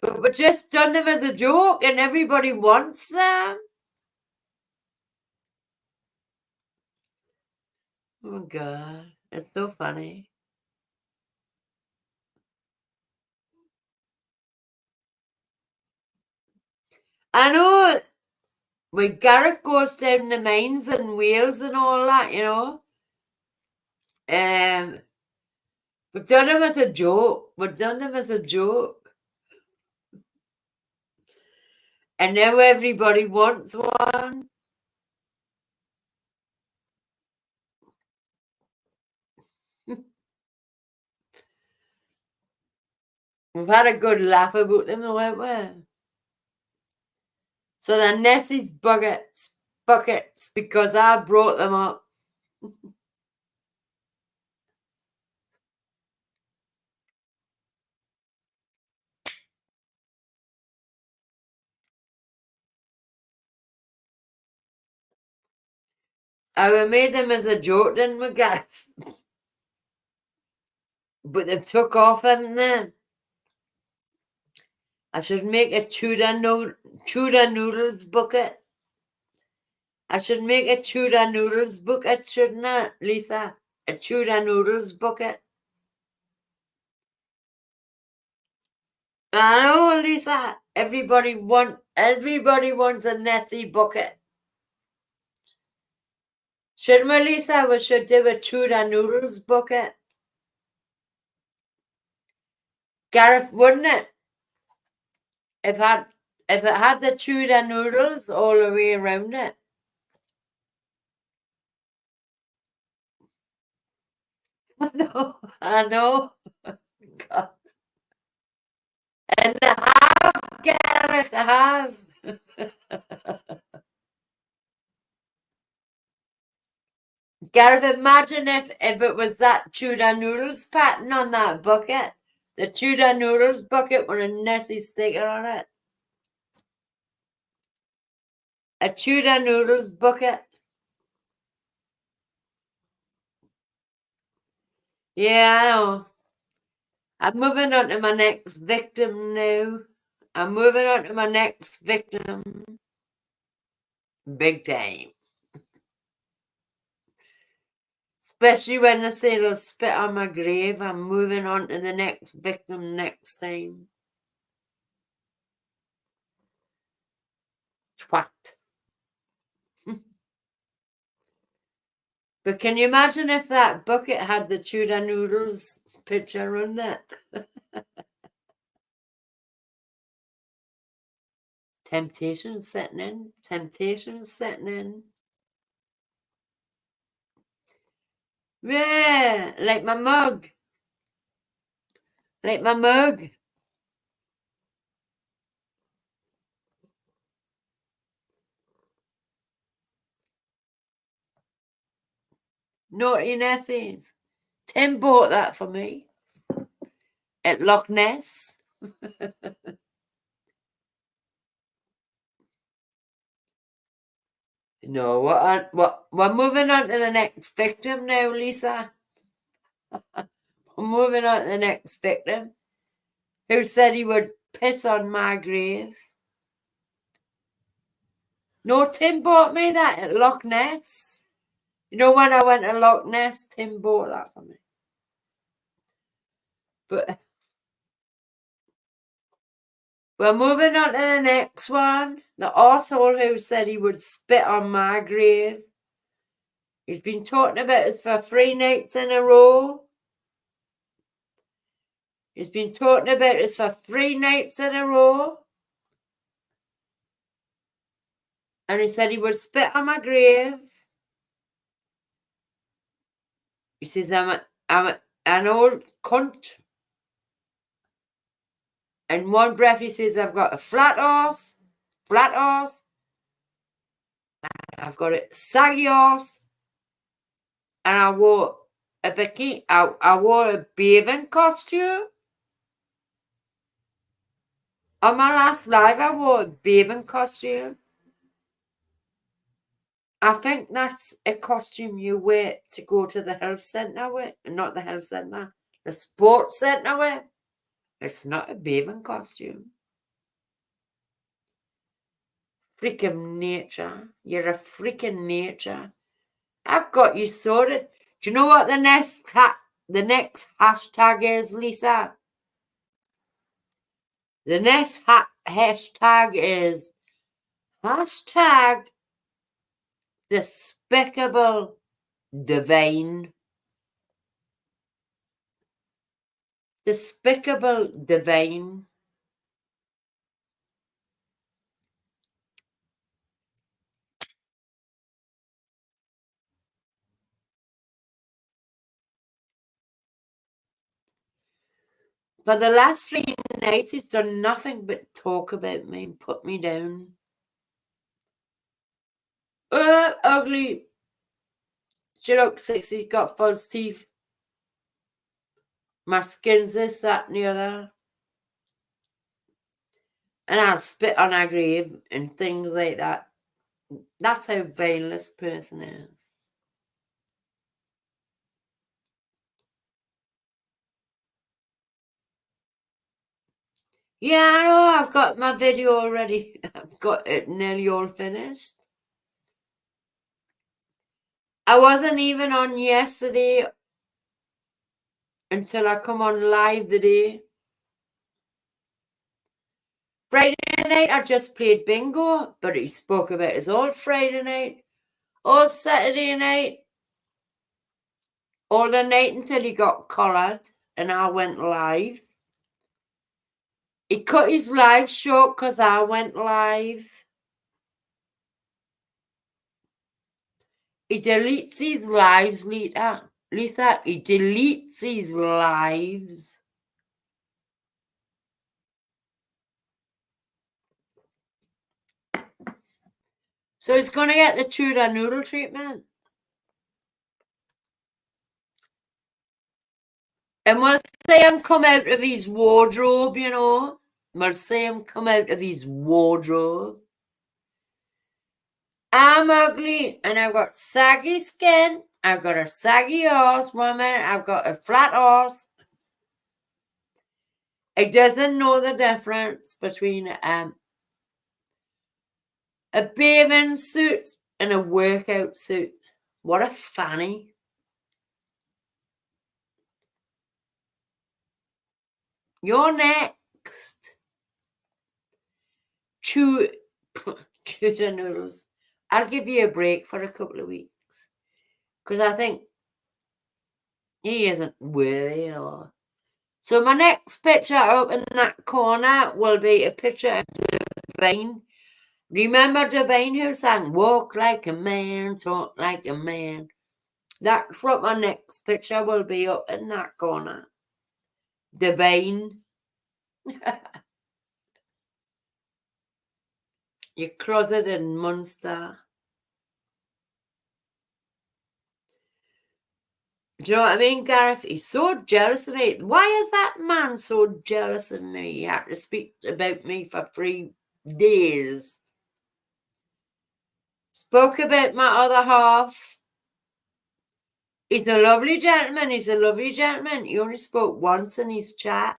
Speaker 1: But we just done them as a joke and everybody wants them. Oh, God. It's so funny. I know when Gareth goes down the mines in Wales and all that, you know. We've done them as a joke. We've done them as a joke. And now everybody wants one. We've had a good laugh about them, haven't we? So they're Nessie's buckets because I brought them up. We made them as a joke, didn't we, Gareth? But they've took off, haven't they? I should make a tuna noodles bucket. I should make a tuna noodles bucket, shouldn't I, Lisa? A tuna noodles bucket. I know, Lisa. Everybody wants a Nessie bucket. Shouldn't we, Lisa? We should do a tuna noodles bucket. Gareth, wouldn't it? If it had the tuna noodles all the way around it. I know. God. And I have, Gareth, I have. Gareth, imagine if it was that tuna noodles pattern on that bucket. The tuna noodles bucket with a Nessie sticker on it. A tuna noodles bucket. Yeah, I know. I'm moving on to my next victim now. I'm moving on to my next victim. Big time. Especially when the sailors spit on my grave. I'm moving on to the next victim next time. Twat. But can you imagine if that bucket had the tuna noodles picture on it? Temptation setting in. Temptation setting in. Yeah, like my mug. Like my mug. Naughty Nessies. Tim bought that for me at Loch Ness. No, what? We're moving on to the next victim now, Lisa. We're moving on to the next victim who said he would piss on my grave. No, Tim bought me that at Loch Ness. You know, when I went to Loch Ness, Tim bought that for me. But we're moving on to the next one. The arsehole who said he would spit on my grave. He's been talking about us for 3 nights in a row. He's been talking about us for 3 nights in a row. And he said he would spit on my grave. He says, I'm an old cunt. In one breath he says, I've got a flat horse, I've got a saggy horse, and I wore a bikini, I wore a bathing costume. On my last live, I wore a bathing costume. I think that's a costume you wear to go to the health centre with. Not the health centre, the sports centre with. It's not a bathing costume. Freak of nature. You're a freak of nature. I've got you sorted. Do you know what the next hashtag is, Lisa? The next hashtag is hashtag despicable divine. Despicable divine. For the last 3 nights, he's done nothing but talk about me and put me down. Ugly. She looks sexy, he's got false teeth. My skin's this, that, and the other. And I'll spit on her grave and things like that. That's how vile this person is. Yeah, I know, I've got my video already. I've got it nearly all finished. I wasn't even on yesterday until I come on live today. Friday night, I just played bingo, but he spoke about his old Friday night, all Saturday night, all the night until he got collared, and I went live. He cut his live short because I went live. He deletes his lives, Lisa. He deletes his lives. So he's going to get the tuna noodle treatment. And we'll see him come out of his wardrobe, you know. We'll see him come out of his wardrobe. I'm ugly and I've got saggy skin. I've got a saggy horse, woman. I've got a flat horse. It doesn't know the difference between a bathing suit and a workout suit. What a fanny. You're next. Chew the noodles. I'll give you a break for a couple of weeks. Because I think he isn't worthy, you know. So my next picture up in that corner will be a picture of Divine. Remember Divine who sang Walk Like a Man, Talk Like a Man? That's what my next picture will be up in that corner. Divine. You closeted monster. Do you know what I mean, Gareth? He's so jealous of me. Why is that man so jealous of me? He had to speak about me for 3 days. Spoke about my other half. He's a lovely gentleman. He's a lovely gentleman. He only spoke once in his chat.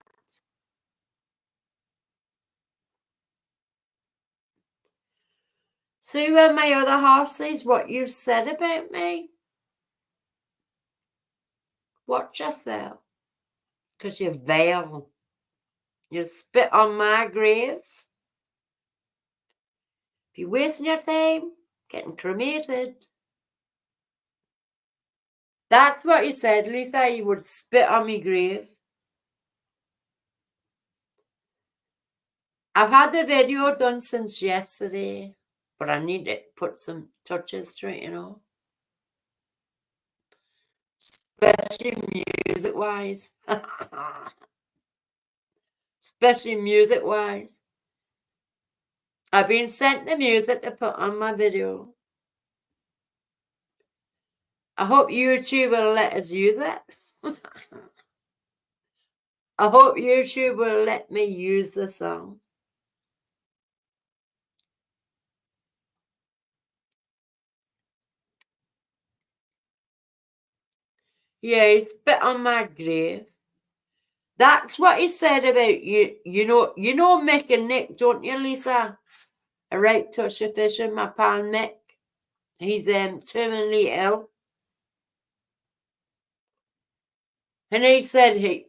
Speaker 1: See when my other half says what you said about me? Watch yourself. Because you're vile. You spit on my grave. If you're wasting your time, getting cremated. That's what you said, Lisa. You would spit on my grave. I've had the video done since yesterday, but I need to put some touches to it, you know. Especially music-wise. especially music-wise. I've been sent the music to put on my video. I hope YouTube will let us use it. I hope YouTube will let me use the song. Yeah, he spit on my grave. That's what he said about you. You know Mick and Nick, don't you, Lisa? A right touch of fish and my pal Mick. He's terminally ill. And he said he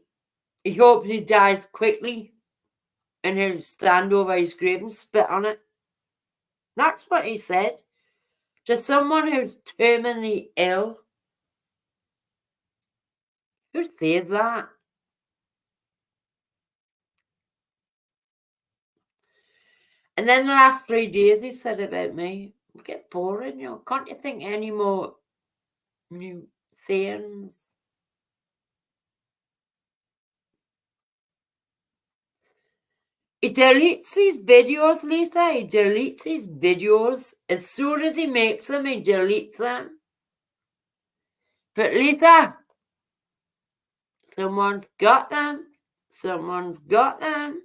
Speaker 1: hopes he dies quickly and he'll stand over his grave and spit on it. That's what he said to someone who's terminally ill. Who says that? And then the last 3 days he said about me, we get boring, you know. Can't you think any more new sayings? He deletes these videos, Lisa. He deletes these videos. As soon as he makes them, he deletes them. But Lisa, someone's got them. Someone's got them.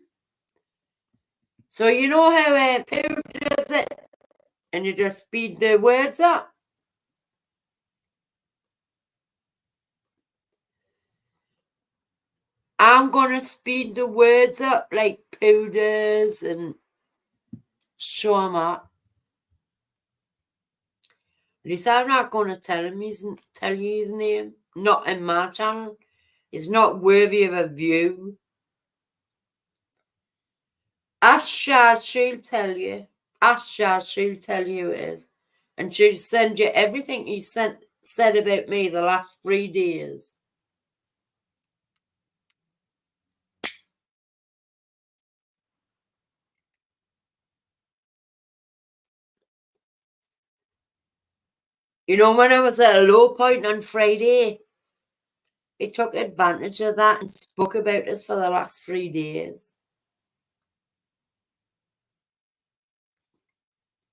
Speaker 1: So you know how Pooh does it? And you just speed the words up. I'm going to speed the words up like Pooh does and show him up. At least I'm not going to tell you his name. Not in my channel. It's not worthy of a view. Ask Shaz, she'll tell you. Ask Shaz, she'll tell you who it is. And she'll send you everything he said about me the last 3 days. You know, when I was at a low point on Friday, he took advantage of that and spoke about us for the last 3 days.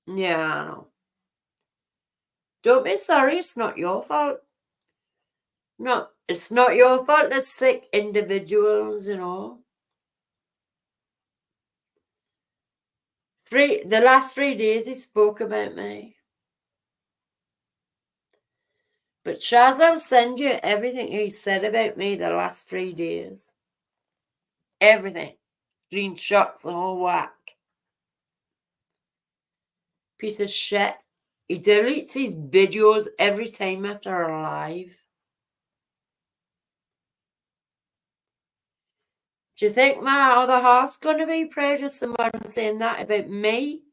Speaker 1: Yeah, I know. Don't be sorry, it's not your fault. No, it's not your fault. There's sick individuals, you know. The last 3 days he spoke about me. But Shaz, I'll send you everything he said about me the last 3 days. Everything. Screenshots and all whack. Piece of shit. He deletes his videos every time after a live. Do you think my other half's going to be proud of someone saying that about me?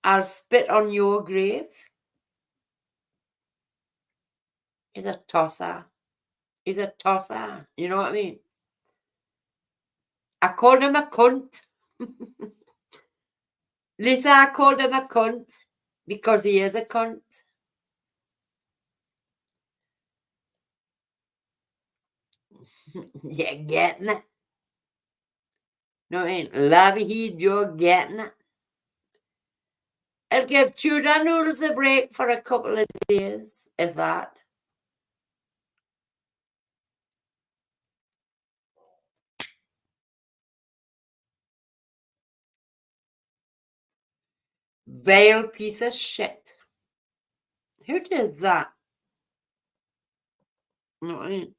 Speaker 1: I'll spit on your grave. He's a tosser. He's a tosser. You know what I mean? I called him a cunt. Lisa, I called him a cunt because he is a cunt. You're getting it. No, ain't Laviheed, you're getting it. I'll give Tudor noodles a break for a couple of days, if that. Vile piece of shit. Who did that? No, I ain't.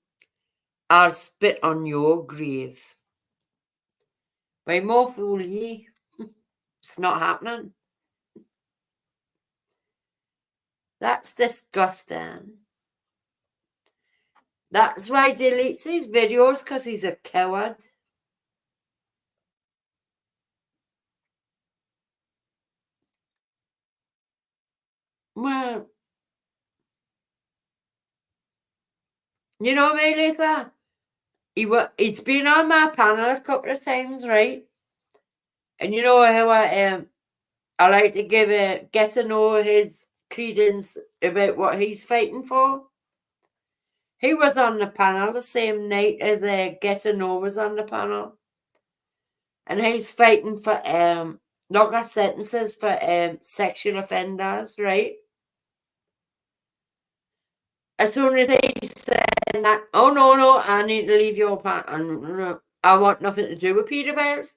Speaker 1: I'll spit on your grave. By more fool ye. It's not happening. That's disgusting. That's why he deletes his videos, because he's a coward. Well, you know me, Lisa? He's been on my panel a couple of times, right? And you know how I like to get to know his credence about what he's fighting for. He was on the panel the same night as Get to Know was on the panel. and he's fighting for longer sentences for sexual offenders, right? As soon as he said that, oh no, I need to leave your apartment. I want nothing to do with paedophiles.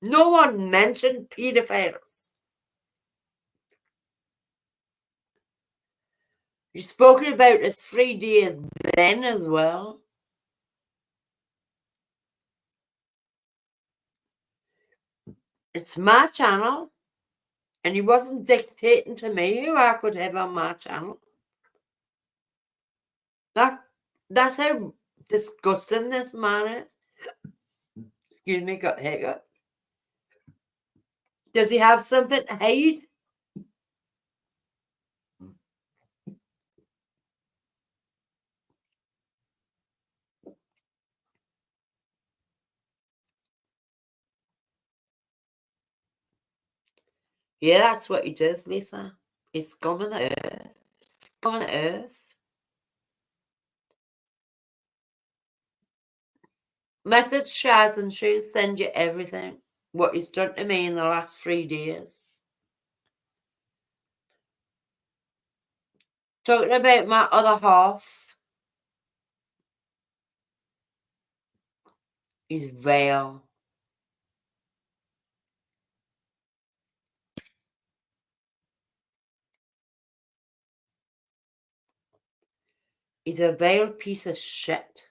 Speaker 1: No one mentioned paedophiles. You've spoken about this 3 days then as well. It's my channel, and he wasn't dictating to me who I could have on my channel. That's how disgusting this man is. Excuse me, got hiccups. Does he have something to hide? Yeah, that's what he does, Lisa. He's scum of the earth. Scum of the earth. Message Shaz and she'll send you everything. What he's done to me in the last 3 days. Talking about my other half. He's vile. He's a vile piece of shit.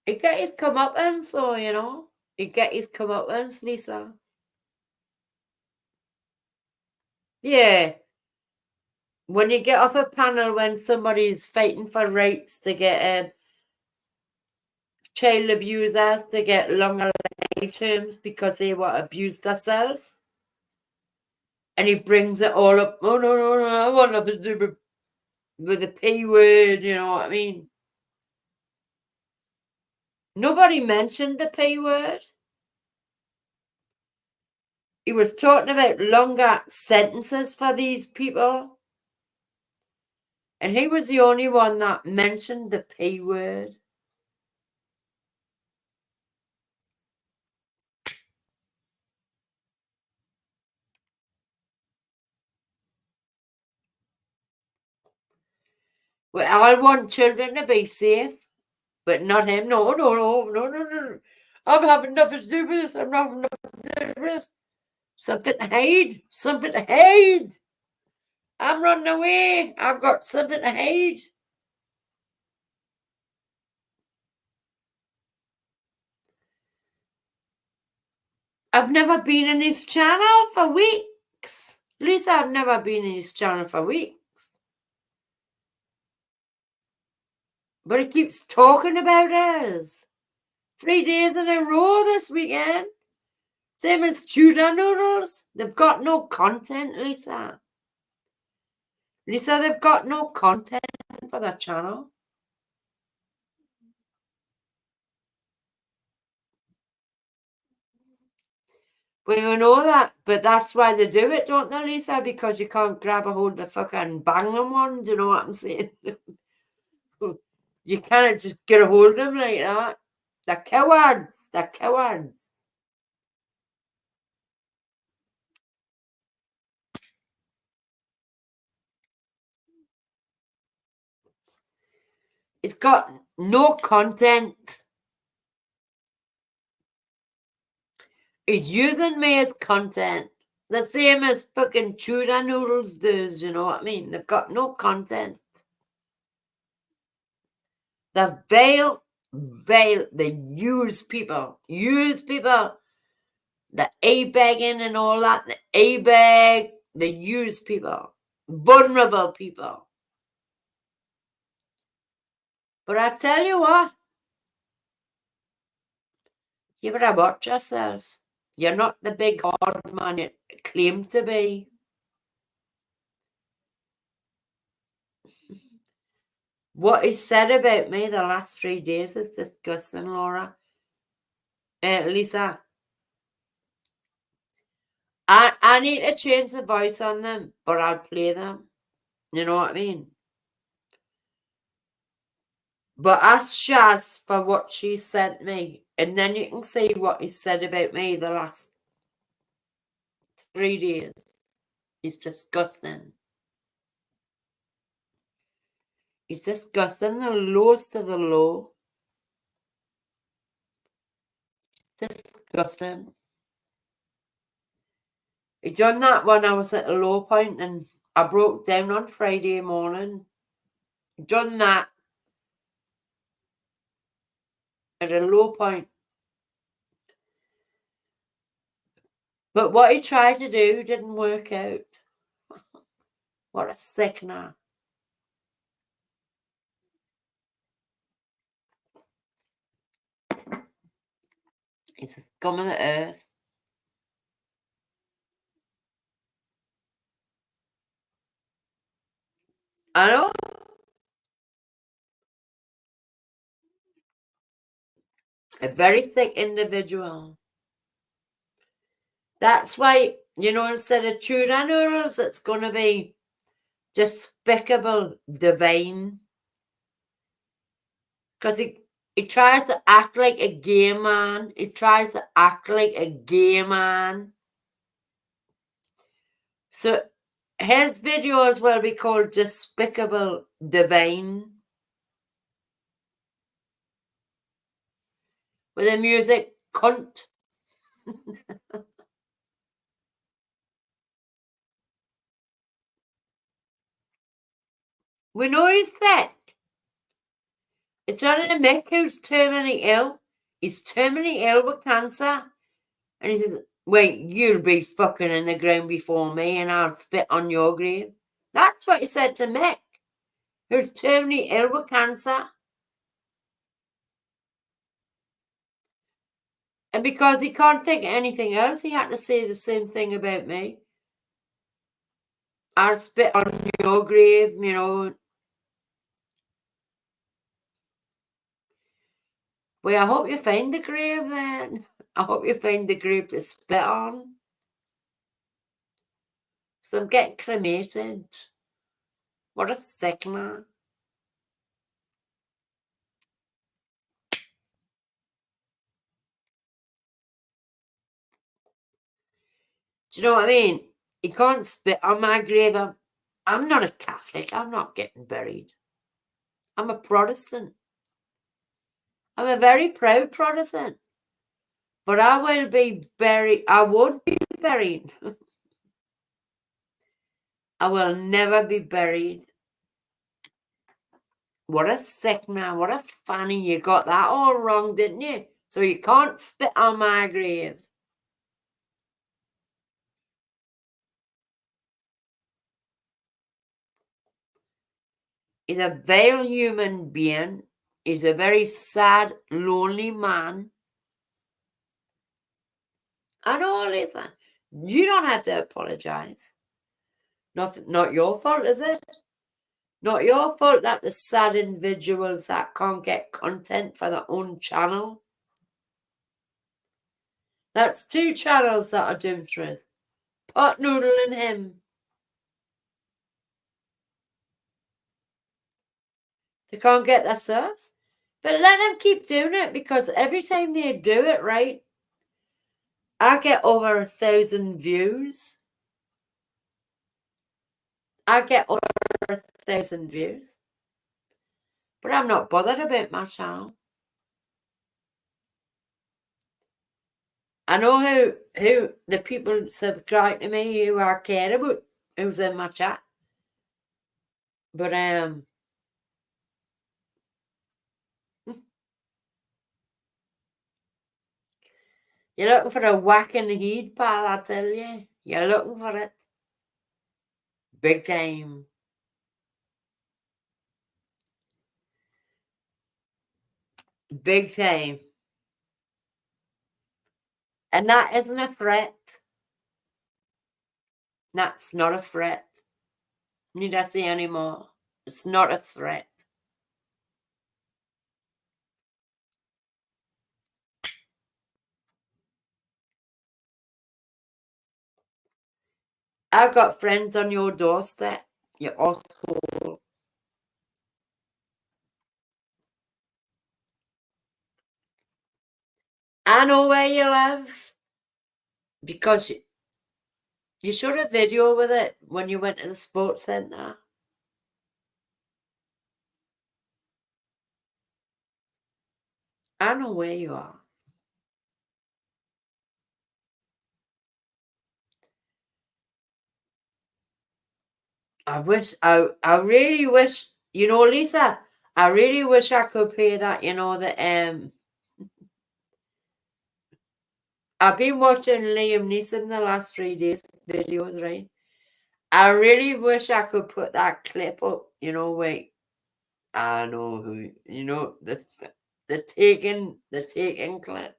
Speaker 1: He get his comeuppance, though, you know. He get his comeuppance, Lisa. Yeah. When you get off a panel when somebody's fighting for rights to get child abusers to get longer life terms because they were abused themselves, and he brings it all up. Oh no, I want nothing to do with the P word, you know what I mean? Nobody mentioned the P word. He was talking about longer sentences for these people. And he was the only one that mentioned the P word. Well, I want children to be safe, but not him. No. I'm having nothing to do with this. I'm not having nothing to do with this. Something to hide. Something to hide. I'm running away. I've got something to hide. I've never been in his channel for weeks. Lisa, I've never been in his channel for weeks. But he keeps talking about us. 3 days in a row this weekend. Same as tuna noodles. They've got no content, Lisa. Lisa, they've got no content for their channel. Well, you know that, but that's why they do it, don't they, Lisa? Because you can't grab a hold of the fucking banging one. Do you know what I'm saying? You can't just get a hold of them like that. They're cowards. They're cowards. It's got no content. It's using me as content. The same as fucking tuna noodles does, you know what I mean? They've got no content. The veil, they use people. The A-bagging and all that, the A-bag, they use people. Vulnerable people. But I tell you what, you better watch yourself. You're not the big hard man you claim to be. What he said about me the last 3 days is disgusting, Laura. Lisa, I need to change the voice on them, but I'll play them. You know what I mean? But ask Shaz for what she sent me, and then you can see what he said about me the last 3 days. He's disgusting. He's disgusting, the lowest of the low. Disgusting. He done that when I was at a low point and I broke down on Friday morning. He done that at a low point. But what he tried to do didn't work out. What a sickener. He's a scum of the earth. I know. A very sick individual. That's why, you know, instead of tuna noodles, it's going to be despicable divine. Because he tries to act like a gay man. He tries to act like a gay man. So his videos will be called Despicable Divine. With the music, cunt. We know he's sick. It's not a Mick who's terminally ill. He's terminally ill with cancer. And he says, wait, you'll be fucking in the ground before me and I'll spit on your grave. That's what he said to Mick, who's terminally ill with cancer. And because he can't think of anything else, he had to say the same thing about me. I'll spit on your grave, you know. Well, I hope you find the grave then. I hope you find the grave to spit on. So I'm getting cremated. What a sick man. Do you know what I mean? He can't spit on my grave. I'm not a Catholic. I'm not getting buried. I'm a Protestant. I'm a very proud Protestant. But I will be buried. I won't be buried. I will never be buried. What a sick man. What a fanny. You got that all wrong, didn't you? So you can't spit on my grave. He's a vile human being. He's a very sad, lonely man. And all this. You don't have to apologize. Not your fault, is it? Not your fault that the sad individuals that can't get content for their own channel. That's 2 channels that are doomed through. Pot Noodle and him. They can't get their subs. But let them keep doing it, because every time they do it right, I get over 1,000 views. I get over 1,000 views. But I'm not bothered about my channel. I know who the people subscribe to me who I care about, who's in my chat. But you're looking for a whack in the head, pal, I tell you. You're looking for it. Big time. Big time. And that isn't a threat. That's not a threat. Need I say any more? It's not a threat. I've got friends on your doorstep, you asshole. I know where you live because you shot a video with it when you went to the sports centre. I know where you are. I really wish, Lisa, I really wish I could play that, I've been watching Liam Neeson the last 3 days videos, right? I really wish I could put that clip up, wait. I know who, the taken clip.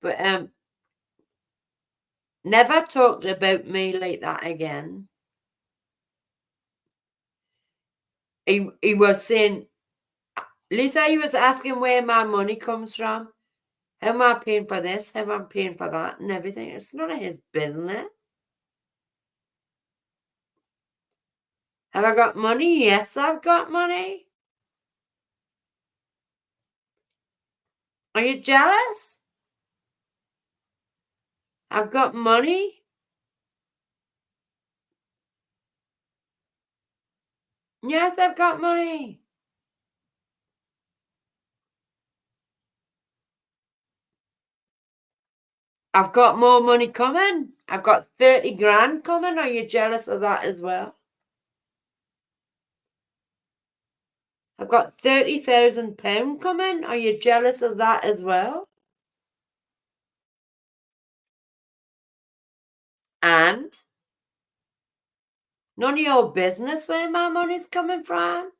Speaker 1: But never talked about me like that again. He was saying, Lisa, he was asking where my money comes from. How am I paying for this? How am I paying for that? And everything. It's none of his business. Have I got money? Yes, I've got money. Are you jealous? I've got money. Yes, I've got money. I've got more money coming. I've got 30 grand coming. Are you jealous of that as well? I've got £30,000 coming. Are you jealous of that as well? And none of your business where my money's coming from.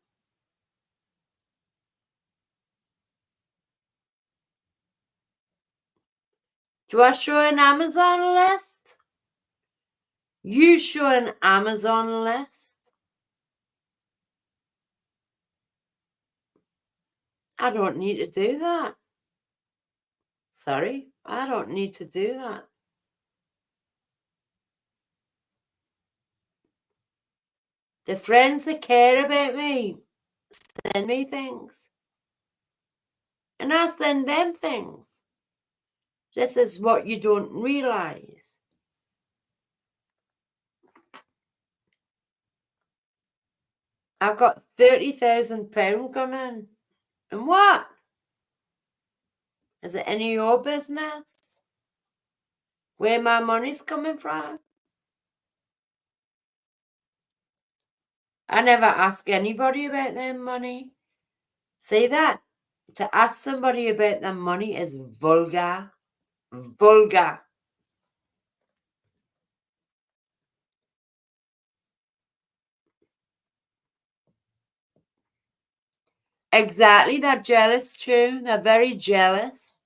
Speaker 1: Do I show an Amazon list? You show an Amazon list? I don't need to do that. Sorry, I don't need to do that. The friends that care about me send me things. And I send them things. This is what you don't realize. I've got £30,000 coming. And what? Is it any of your business? Where my money's coming from? I never ask anybody about their money. See that? To ask somebody about their money is vulgar. Vulgar. Exactly, they're jealous too. They're very jealous.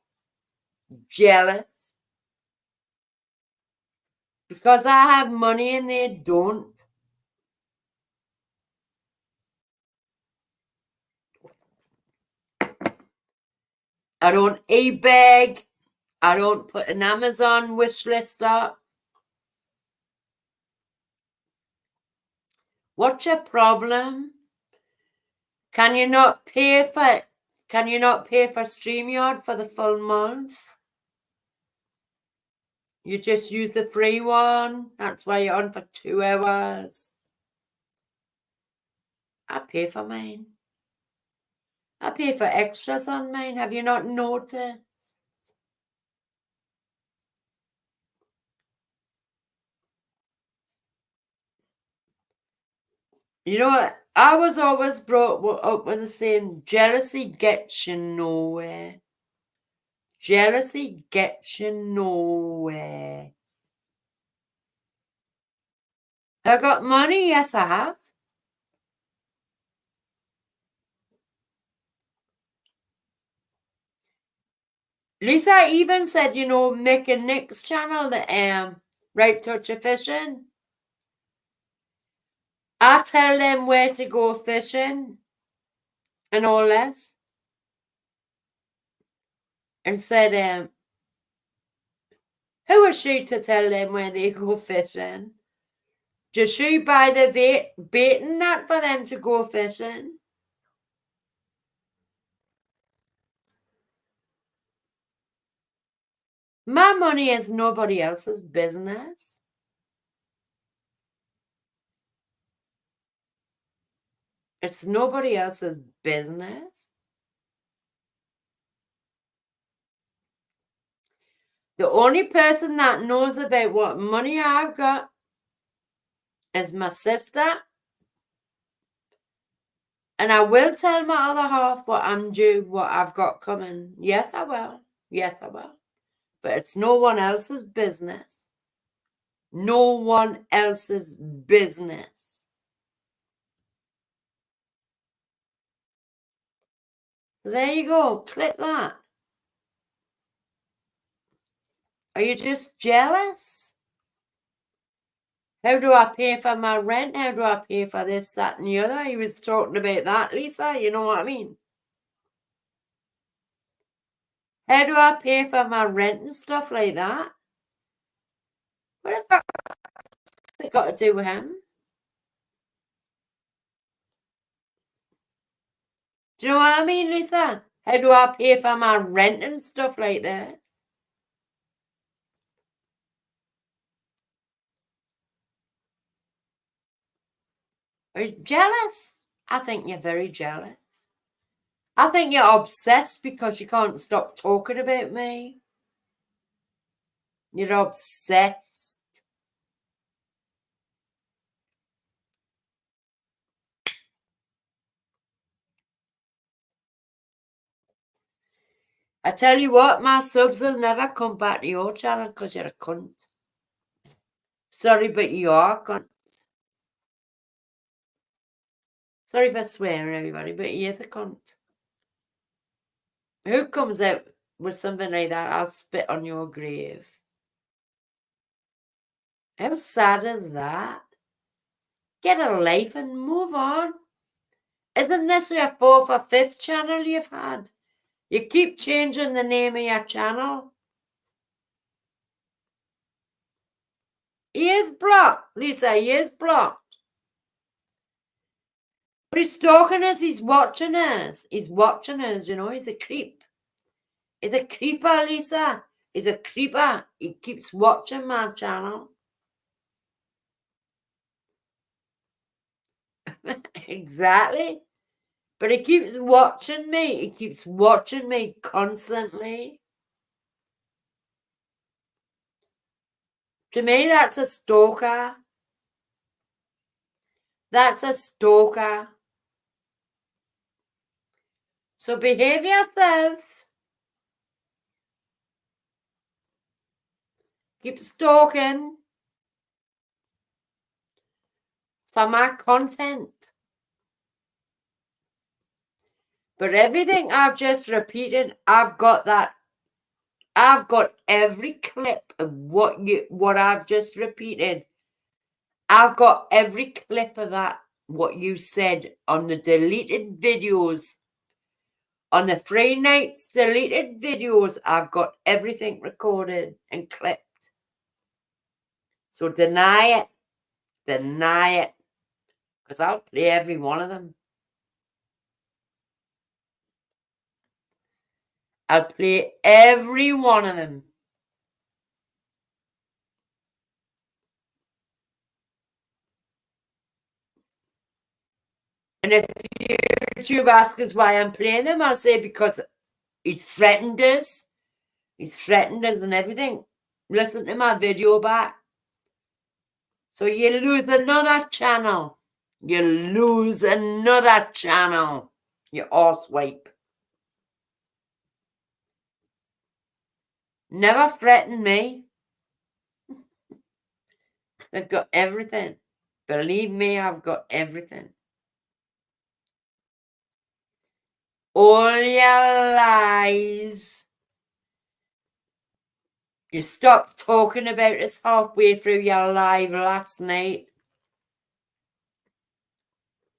Speaker 1: Jealous. Because I have money and they don't. I don't e-bag. I don't put an Amazon wish list up. What's your problem? Can you not pay for StreamYard for the full month? You just use the free one. That's why you're on for 2 hours. I pay for mine. I pay for extras on mine. Have you not noticed? You know what? I was always brought up with the saying, jealousy gets you nowhere. Jealousy gets you nowhere. Have I got money? Yes, I have. Lisa even said, Mick and Nick's channel, the Right Touch of Fishing. I tell them where to go fishing and all this. And said, who is she to tell them where they go fishing? Does she buy the bait and that for them to go fishing? My money is nobody else's business. It's nobody else's business. The only person that knows about what money I've got is my sister. And I will tell my other half what I'm due, what I've got coming. Yes, I will. Yes, I will. But it's no one else's business. No one else's business. So there you go. Click that. Are you just jealous? How do I pay for my rent? How do I pay for this, that, and the other? He was talking about that, Lisa. You know what I mean? How do I pay for my rent and stuff like that? What have I got to do with him? Do you know what I mean, Lisa? How do I pay for my rent and stuff like that? Are you jealous? I think you're very jealous. I think you're obsessed because you can't stop talking about me. You're obsessed. I tell you what, my subs will never come back to your channel because you're a cunt. Sorry, but you are a cunt. Sorry for swearing, everybody, but you're the cunt. Who comes out with something like that? I'll spit on your grave. How sad is that? Get a life and move on. Isn't this your 4th or 5th channel you've had? You keep changing the name of your channel. He is blocked, Lisa. He is blocked. But he's stalking us. He's watching us. He's watching us, you know. He's a creep. He's a creeper, Lisa. He's a creeper. He keeps watching my channel. Exactly. But he keeps watching me. He keeps watching me constantly. To me, that's a stalker. That's a stalker. So behave yourself. Keep stalking for my content. But everything I've just repeated, I've got that. I've got every clip of what I've just repeated. I've got every clip of that, what you said on the deleted videos. On the free nights deleted videos, I've got everything recorded and clipped. So deny it. Deny it. Because I'll play every one of them. I'll play every one of them. And if YouTube asks us why I'm playing them, I'll say because he's threatened us. He's threatened us and everything. Listen to my video back. So you lose another channel. You lose another channel. You arsewipe. Never threaten me. They've got everything. Believe me, I've got everything. All your lies. You stopped talking about us halfway through your live last night.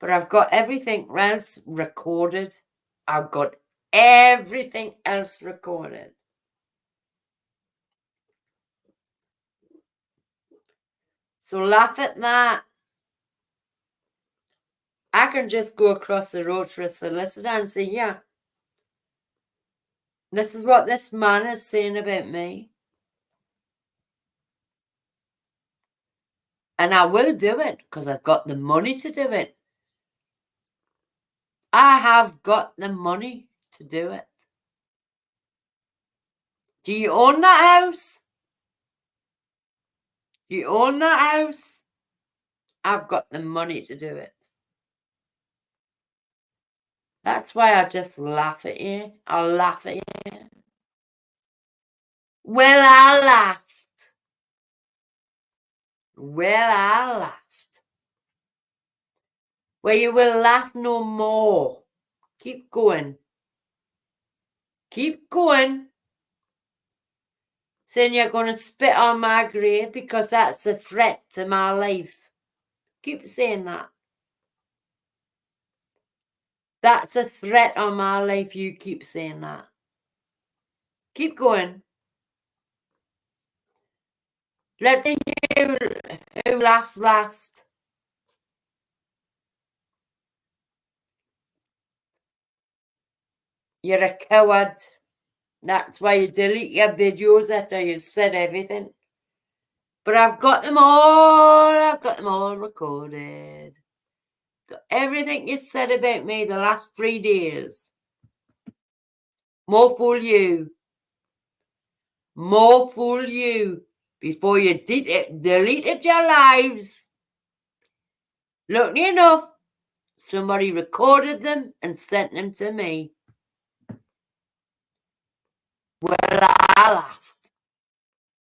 Speaker 1: But I've got everything else recorded. I've got everything else recorded. So laugh at that. I can just go across the road to a solicitor and say, yeah, this is what this man is saying about me. And I will do it because I've got the money to do it. I have got the money to do it. Do you own that house? Do you own that house? I've got the money to do it. That's why I just laugh at you. I'll laugh at you. Well, I laughed. Well, I laughed. Well, you will laugh no more. Keep going. Keep going. Saying you're going to spit on my grave because that's a threat to my life. Keep saying that. That's a threat on my life. You keep saying that. Keep going. Let's see who laughs last. You're a coward. That's why you delete your videos after you said everything. But I've got them all. I've got them all recorded. Got everything you said about me the last 3 days. More fool you. More fool you. Before you deleted your lives. Lucky enough, somebody recorded them and sent them to me. Well, I laughed.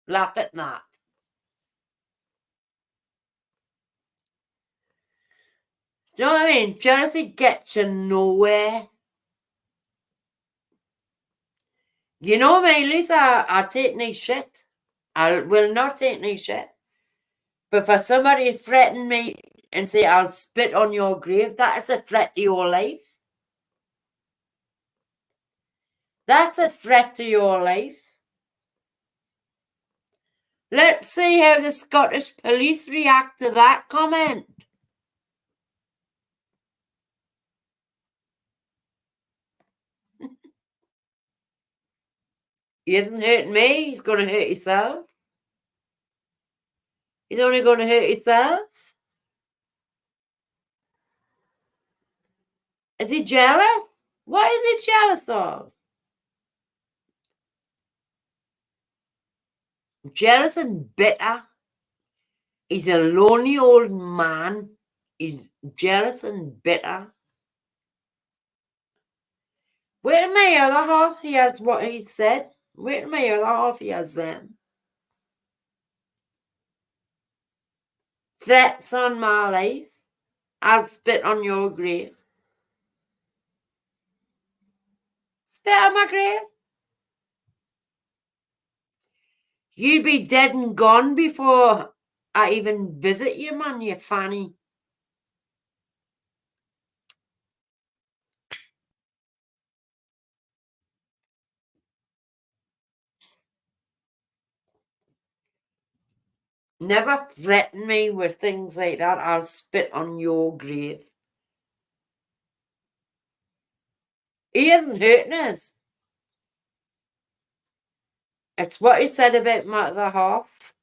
Speaker 1: Laugh at that. Do you know what I mean? Jealousy gets you nowhere. You know me, Lisa, I take no shit. I will not take no shit. But for somebody to threaten me and say, I'll spit on your grave, that is a threat to your life. That's a threat to your life. Let's see how the Scottish police react to that comment. He isn't hurting me. He's going to hurt himself. He's only going to hurt himself. Is he jealous? What is he jealous of? Jealous and bitter. He's a lonely old man. He's jealous and bitter. Wait till my other half, he has what he said. Wait till my other half, he has them. Threats on my life. I'll spit on your grave. Spit on my grave? You'd be dead and gone before I even visit you, man, you fanny. Never threaten me with things like that. I'll spit on your grave. He isn't hurting us. It's what he said about my other half.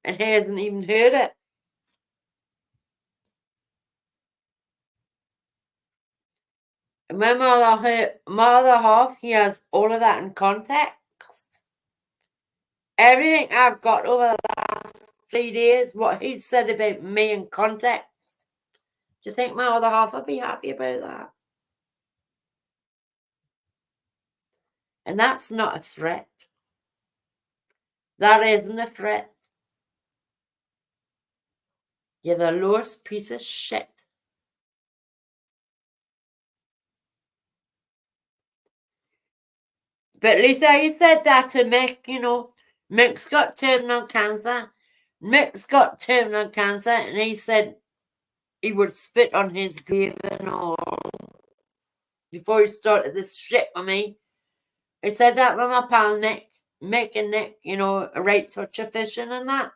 Speaker 1: And he hasn't even heard it. And my other half, he has all of that in context. Everything I've got over the last 3 days, what he said about me in context. Do you think my other half would be happy about that? And that's not a threat. That isn't a threat. You're the lowest piece of shit. But Lisa, you said that to Mick, you know. Mick's got terminal cancer. Mick's got terminal cancer, and he said he would spit on his grave and all before he started this shit with me. He said that with my pal Nick. Mick and Nick, you know, a right touch of fishing and that.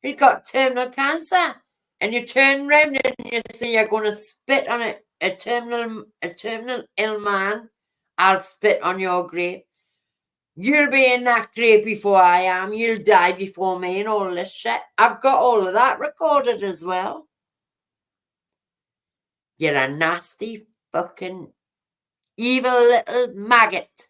Speaker 1: He got terminal cancer. And you turn around and you say you're going to spit on a terminal ill man. I'll spit on your grave. You'll be in that grave before I am. You'll die before me and all this shit. I've got all of that recorded as well. You're a nasty fucking evil little maggot.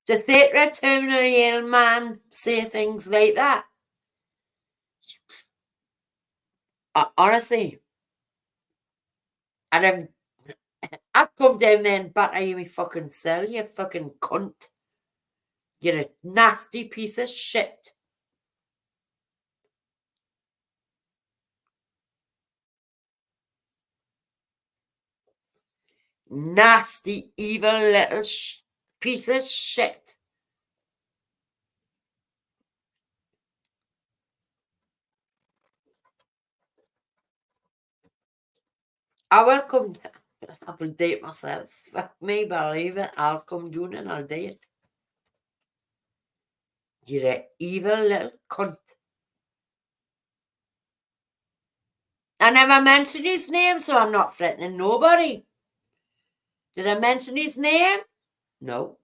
Speaker 1: To say to a terminally ill man, say things like that. Honestly, I'd come down there and batter you in my fucking cell, you fucking cunt. You're a nasty piece of shit. Nasty, evil little piece of shit. I will come. I will date myself. Fuck me, believe it. I'll come June and I'll date. You're an evil little cunt. I never mentioned his name, so I'm not threatening nobody. Did I mention his name? No.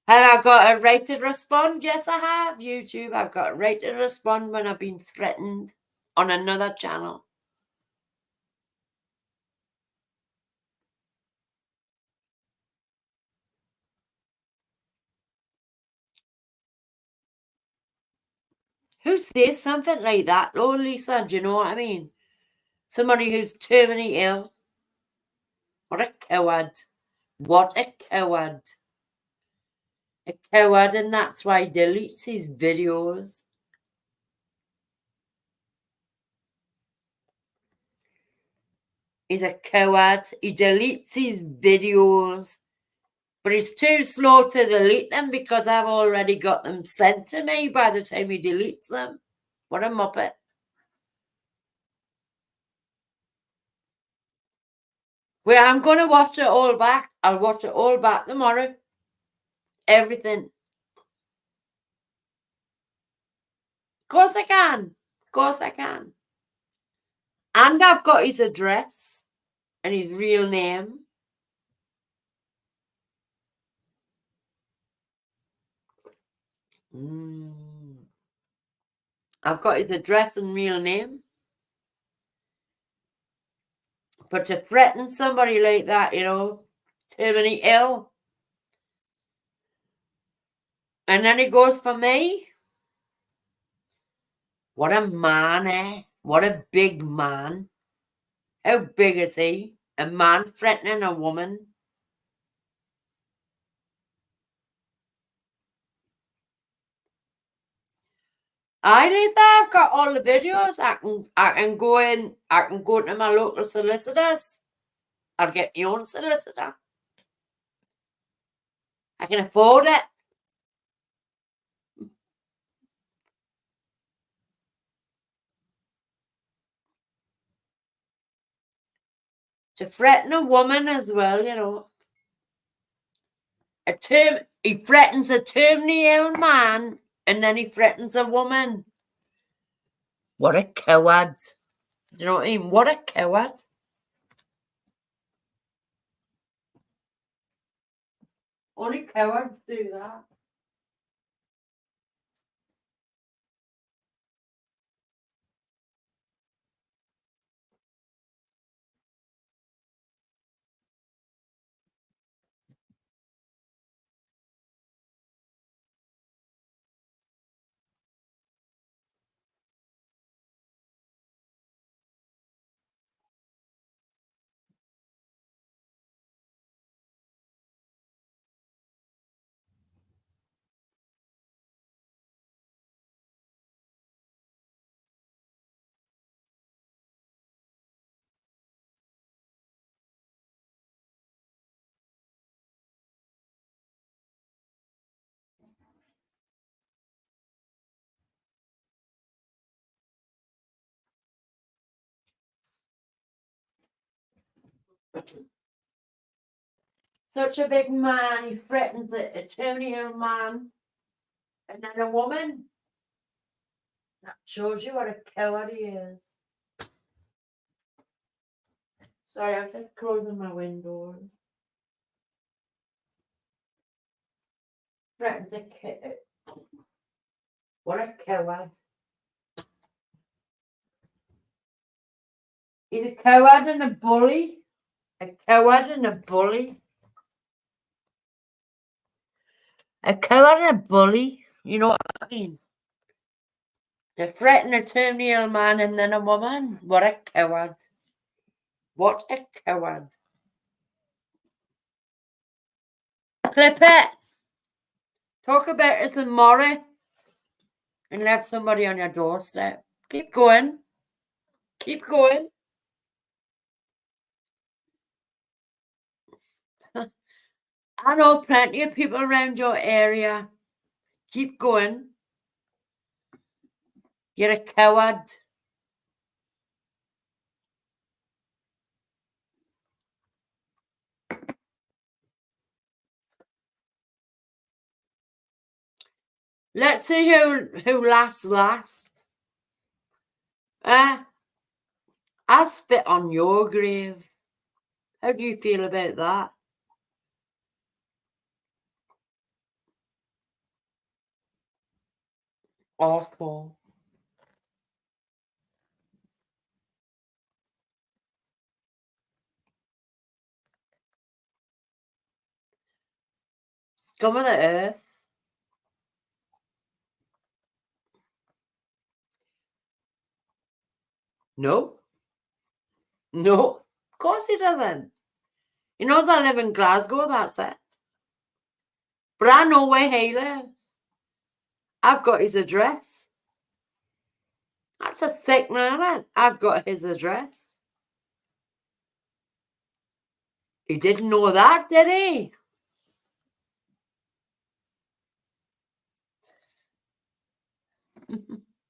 Speaker 1: Have I got a right to respond? Yes, I have. YouTube, I've got a right to respond when I've been threatened on another channel. Who says something like that, though, Lisa? Do you know what I mean? Somebody who's terminally ill. What a coward. What a coward. A coward, and that's why he deletes his videos. He's a coward. He deletes his videos. But he's too slow to delete them because I've already got them sent to me by the time he deletes them. What a muppet. Well, I'm going to watch it all back. I'll watch it all back tomorrow. Everything. Of course I can. Of course I can. And I've got his address and his real name. I've got his address and real name. But to threaten somebody like that, you know, terminally ill, and then he goes for me. What a man, eh? What a big man. How big is he? A man threatening a woman? Lisa, I've got all the videos. I can go to my local solicitors. I'll get my own solicitor. I can afford it. To threaten a woman as well, you know. He threatens a terminally ill man and then he threatens a woman. What a coward. Do you know what I mean? What a coward. Only cowards do that. Such a big man, he threatens the terminally ill man and then a woman. That shows you what a coward he is. Sorry, I'm just closing my window. Threatened the kid. What a coward. He's a coward and a bully. A coward and a bully. A coward and a bully. You know what I mean? They threaten a terminal man and then a woman. What a coward. What a coward. Clip it. Talk about us tomorrow and have somebody on your doorstep. Keep going. Keep going. I know plenty of people around your area. Keep going. You're a coward. Let's see who laughs last. I spit on your grave. How do you feel about that? Awful. Scum of the earth. No. No. Of course he doesn't. He knows I live in Glasgow, that's it. But I know where he lives. I've got his address. That's a thick man. I've got his address. He didn't know that, did he?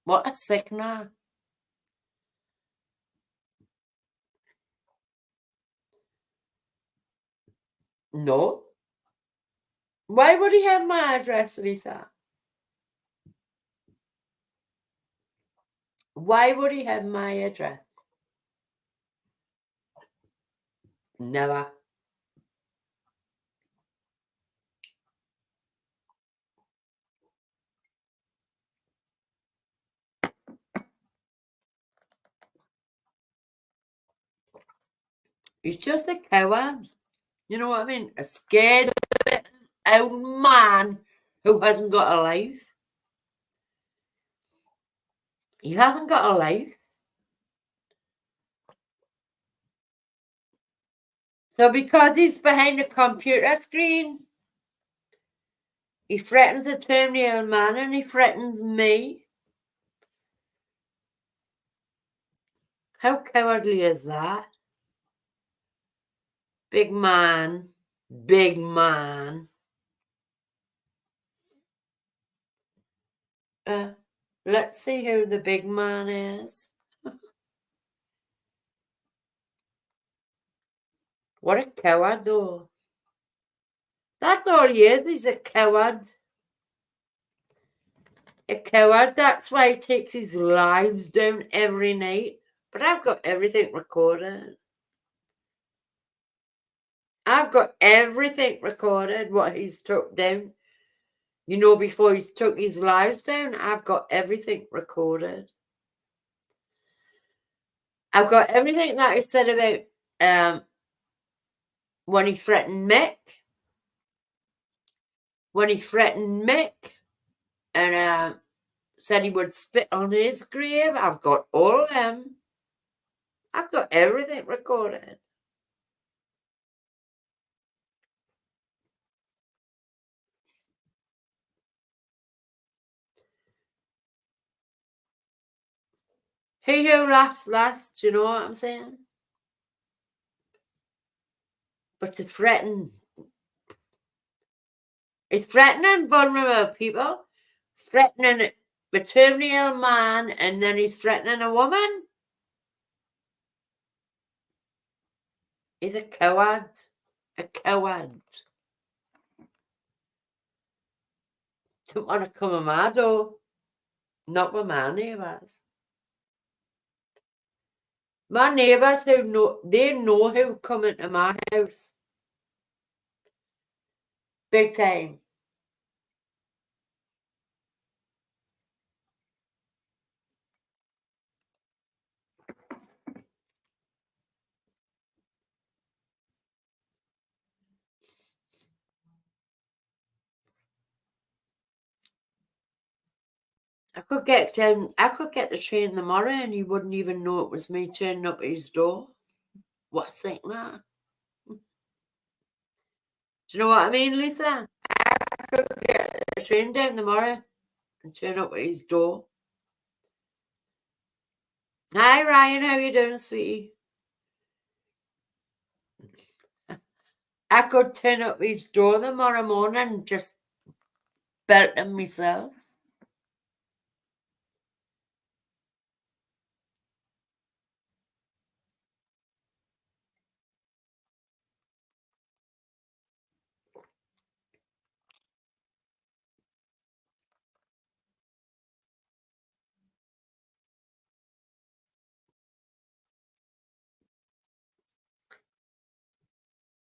Speaker 1: What a sickener. No. Why would he have my address, Lisa? Why would he have my address? Never. He's just a coward. You know what I mean? A scared old man who hasn't got a life. He hasn't got a life. So because he's behind a computer screen, he threatens a terminal man and he threatens me. How cowardly is that? Big man. Big man. Let's see who the big man is. What a coward, though. That's all he is. He's a coward. A coward. That's why he takes his lives down every night. But I've got everything recorded. I've got everything recorded, what he's took down. You know, before he's took his lives down, I've got everything recorded. I've got everything that he said about when he threatened Mick. When he threatened Mick and said he would spit on his grave. I've got all of them. I've got everything recorded. He who laughs last, you know what I'm saying? But to threaten, he's threatening vulnerable people, threatening a terminal man, and then he's threatening a woman. He's a coward. A coward. Don't want to come on my door. Not with my neighbours. My neighbours they know who come into my house. Big time. I could get the train tomorrow and he wouldn't even know it was me turning up at his door. What's like that? Do you know what I mean, Lisa? I could get the train down tomorrow and turn up at his door. Hi Ryan, how you doing, sweetie? I could turn up his door tomorrow morning and just belt him myself.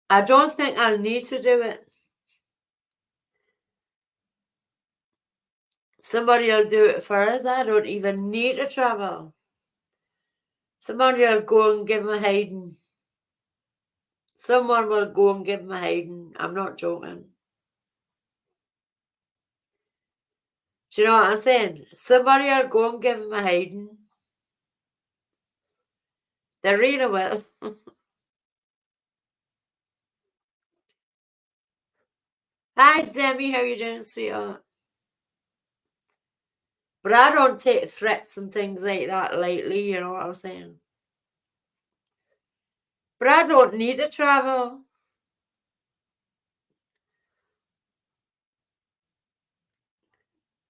Speaker 1: I don't think I'll need to do it. Somebody will do it for us. I don't even need to travel. Somebody will go and give him a hiding. Someone will go and give him a hiding. I'm not joking. Do you know what I'm saying? Somebody will go and give him a hiding. They really will. Hi, Demi. How you doing, sweetheart? But I don't take threats and things like that lightly, you know what I'm saying? But I don't need to travel.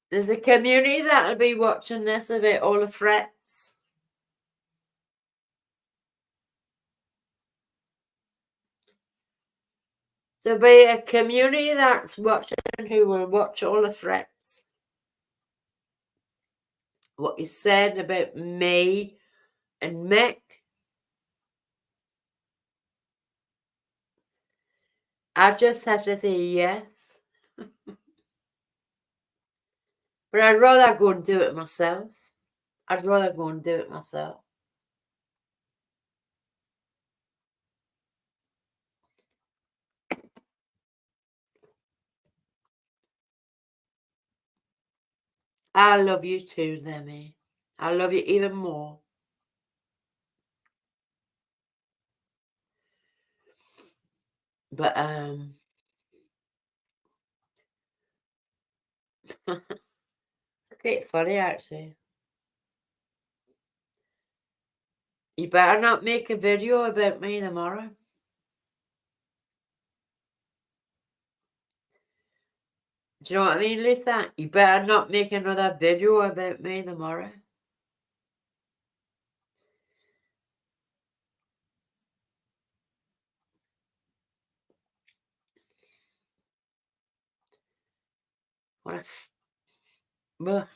Speaker 1: There's a community that'll be watching this about all the threats. There'll be a community that's watching who will watch all the threats. What you said about me and Mick. I just have to say yes. But I'd rather go and do it myself. I'd rather go and do it myself. I love you too, Demi. I love you even more. But quite funny actually. You better not make a video about me tomorrow. Do you know what I mean, Lisa? You better not make another video about me tomorrow. What a ugh.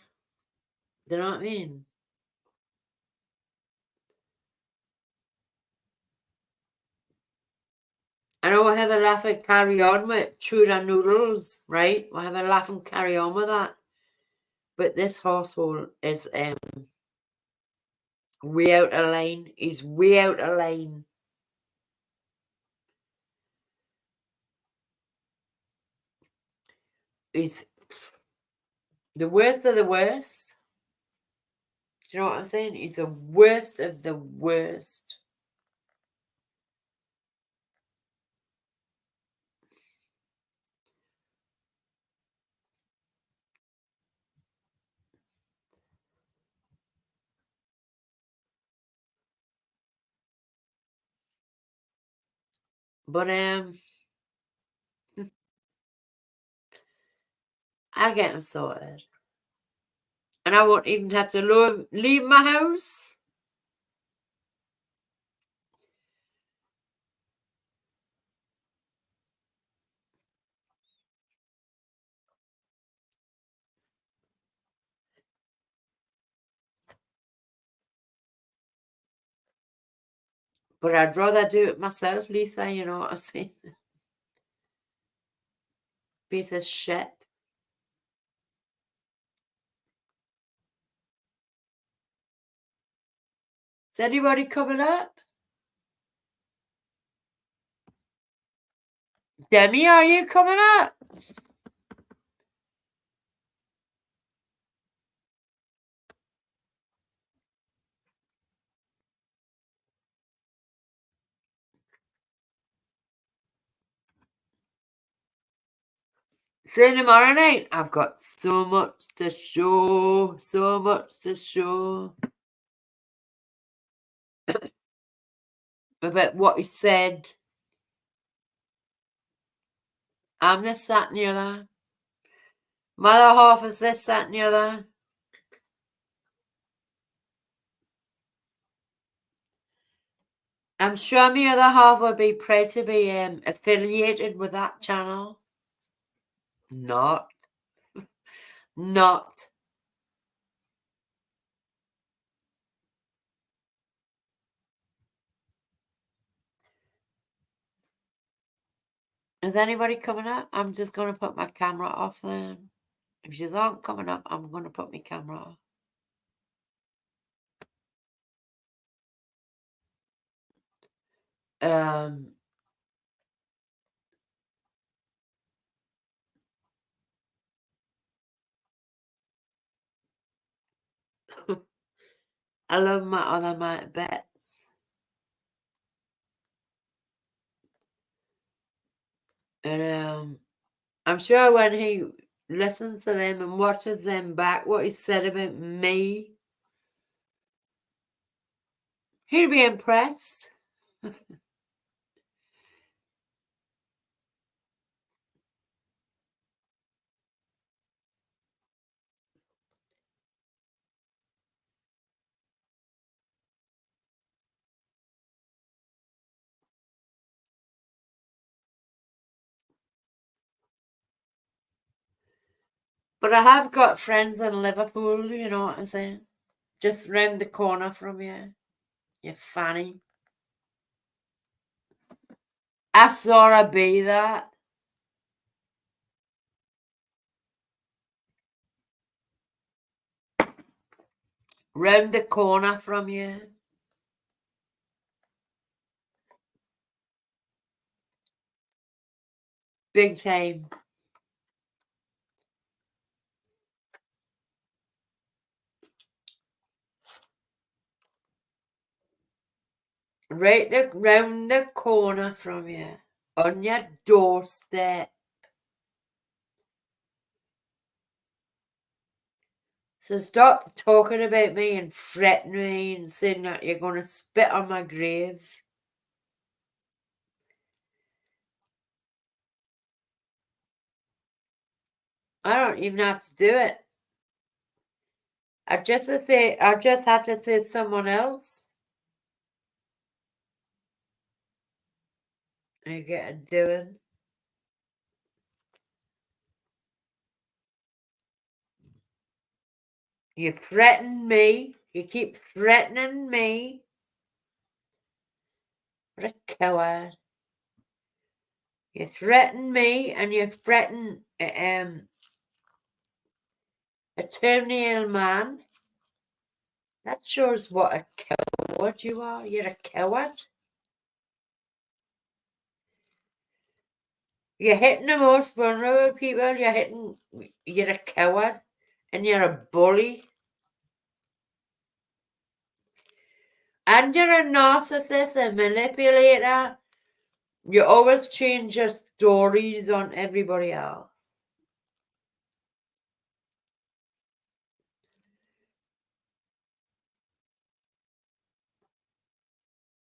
Speaker 1: Do you know what I mean? I know we'll have a laugh and carry on with tuna noodles, right? We'll have a laugh and carry on with that. But this household is way out of line. He's way out of line. He's the worst of the worst. Do you know what I'm saying? He's the worst of the worst. But I'll get him sorted. And I won't even have to leave my house. But I'd rather do it myself, Lisa, you know what I'm saying? Piece of shit. Is anybody coming up? Demi, are you coming up? See you tomorrow night. I've got so much to show. So much to show. About what he said. I'm this, that, and the other. My other half is this, that, and the other. I'm sure my other half would be proud to be affiliated with that channel. Not. Not. Is anybody coming up? I'm just going to put my camera off then. If she's aren't coming up, I'm going to put my camera off. I love my other mate bets. And I'm sure when he listens to them and watches them back, what he said about me, he'll be impressed. But I have got friends in Liverpool, you know what I'm saying? Just round the corner from you. You fanny. I saw her be that. Round the corner from you. Big time. Right round the corner from you. On your doorstep. So stop talking about me and fretting me and saying that you're going to spit on my grave. I don't even have to do it. I just have to say someone else. I get it doing. You threaten me. You keep threatening me. What a coward. You threaten me and you threaten a terminal man. That shows what a coward you are. You're a coward. You're hitting the most vulnerable people. You're a coward and you're a bully. And you're a narcissist and manipulator. You always change your stories on everybody else.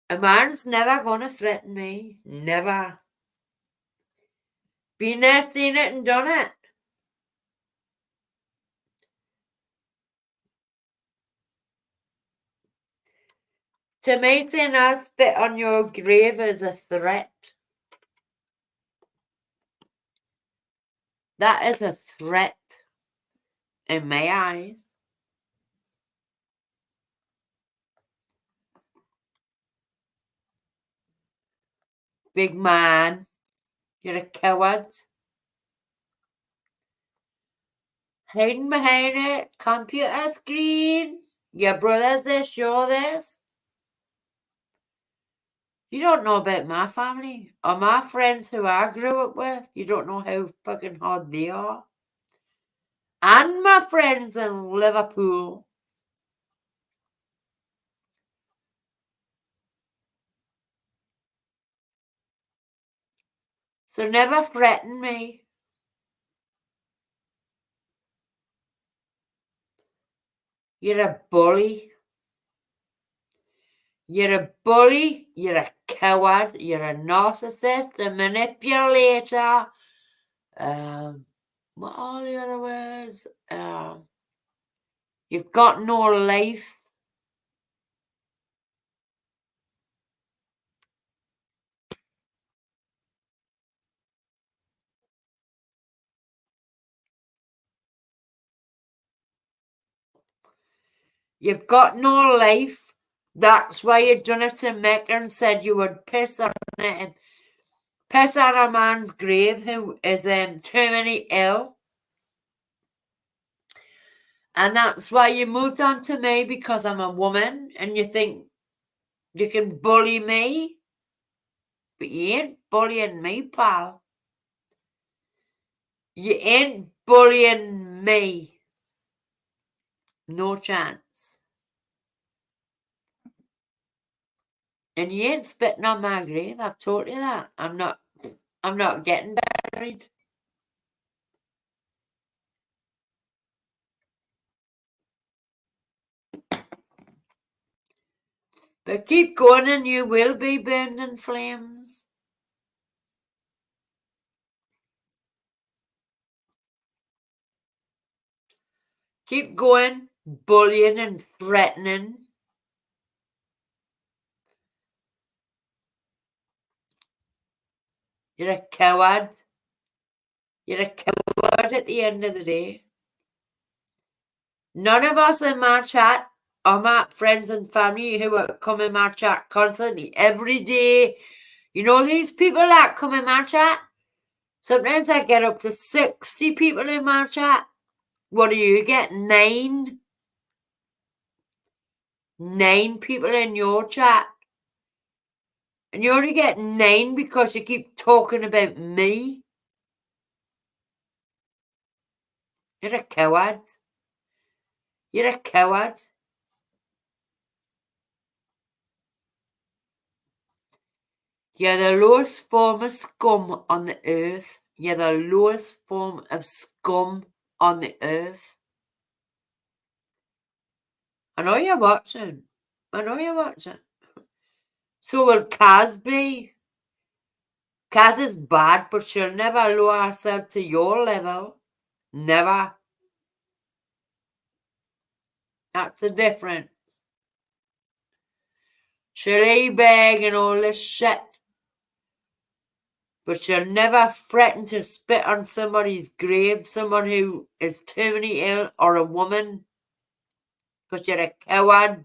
Speaker 1: A man's never gonna threaten me. Never. Been there, seen it, and done it. To me, saying I'll spit on your grave is a threat. That is a threat in my eyes. big man. You're a coward. Hiding behind a computer screen. Your brother's this, you're this. You don't know about my family or my friends who I grew up with. You don't know how fucking hard they are. And my friends in Liverpool. So never threaten me. You're a bully. You're a bully. You're a coward. You're a narcissist, a manipulator. What are the other words? You've got no life. You've got no life. That's why you done it to Mick and said you would piss on it. Piss on a man's grave who is terminally ill. And that's why you moved on to me, because I'm a woman and you think you can bully me. But you ain't bullying me, pal. You ain't bullying me. No chance. And you ain't spitting on my grave. I've told you that. I'm not getting buried. But keep going and you will be burned in flames. Keep going, bullying and threatening. You're a coward. You're a coward at the end of the day. None of us in my chat are my friends and family who come in my chat constantly, every day. You know these people that come in my chat? Sometimes I get up to 60 people in my chat. What do you get? 9? 9 people in your chat. And you only get 9 because you keep talking about me. You're a coward. You're a coward. You're the lowest form of scum on the earth. You're the lowest form of scum on the earth. I know you're watching. I know you're watching. So will Kaz be. Kaz is bad, but she'll never lower herself to your level. Never. That's the difference. She'll e-bag and all this shit, but she'll never threaten to spit on somebody's grave, someone who is terminally ill or a woman, because you're a coward.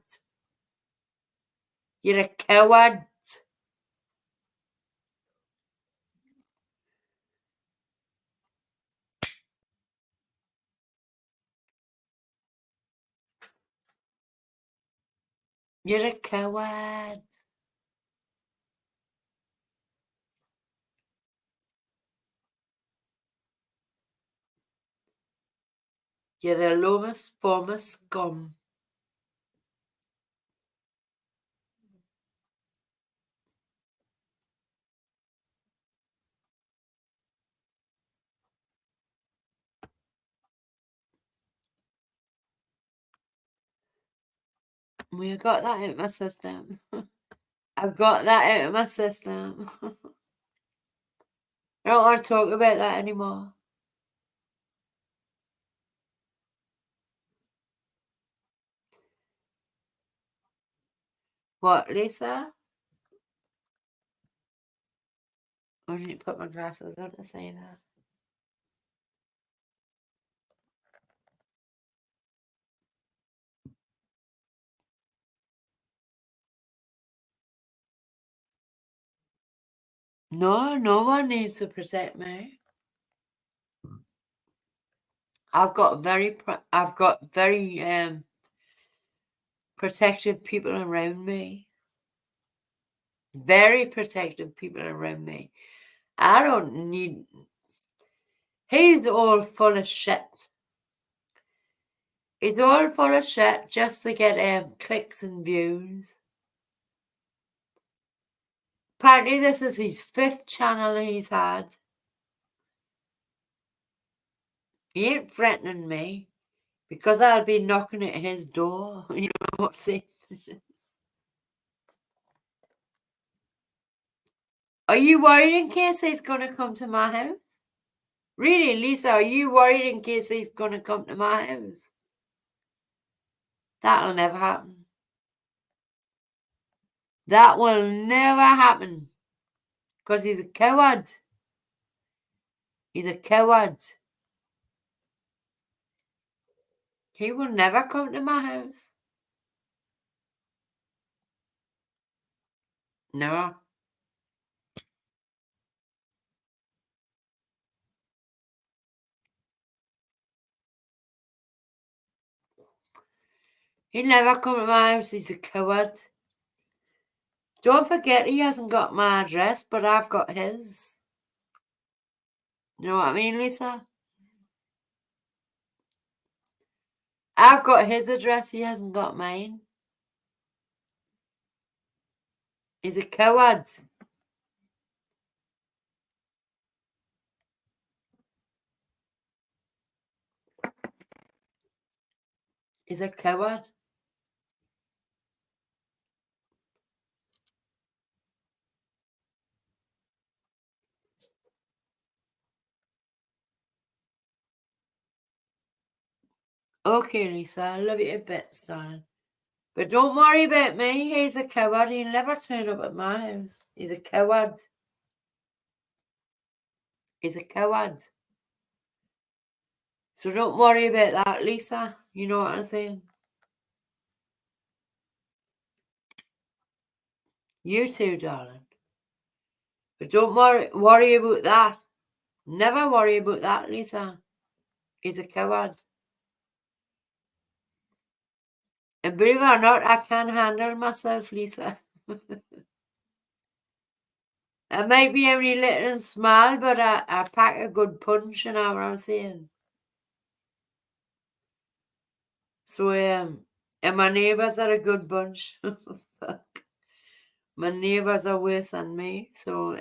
Speaker 1: You're a coward. You're a coward. You're the lowest form of scum. We got that out of my system. I've got that out of my system. I don't want to talk about that anymore. What, Lisa? I need to put my glasses on to say that. No, no one needs to protect me. I've got very protective people around me. Very protective people around me. I don't need. He's all full of shit. He's all full of shit just to get clicks and views. Apparently this is his 5th channel he's had. He ain't threatening me because I'll be knocking at his door. You know what I'm saying? Are you worried in case he's going to come to my house? Really, Lisa, are you worried in case he's going to come to my house? That'll never happen. That will never happen. Because he's a coward. He's a coward. He will never come to my house. No. He'll never come to my house. He's a coward. Don't forget he hasn't got my address, but I've got his. You know what I mean, Lisa? I've got his address. He hasn't got mine. He's a coward. He's a coward. Okay, Lisa, I love you a bit, darling. But don't worry about me. He's a coward. He'll never turn up at my house. He's a coward. He's a coward. So don't worry about that, Lisa. You know what I'm saying? You too, darling. But don't worry about that. Never worry about that, Lisa. He's a coward. And believe it or not, I can handle myself, Lisa. I might be only little and small, but I pack a good punch, you know what I'm saying? So, and my neighbours are a good bunch. My neighbours are worse than me. So,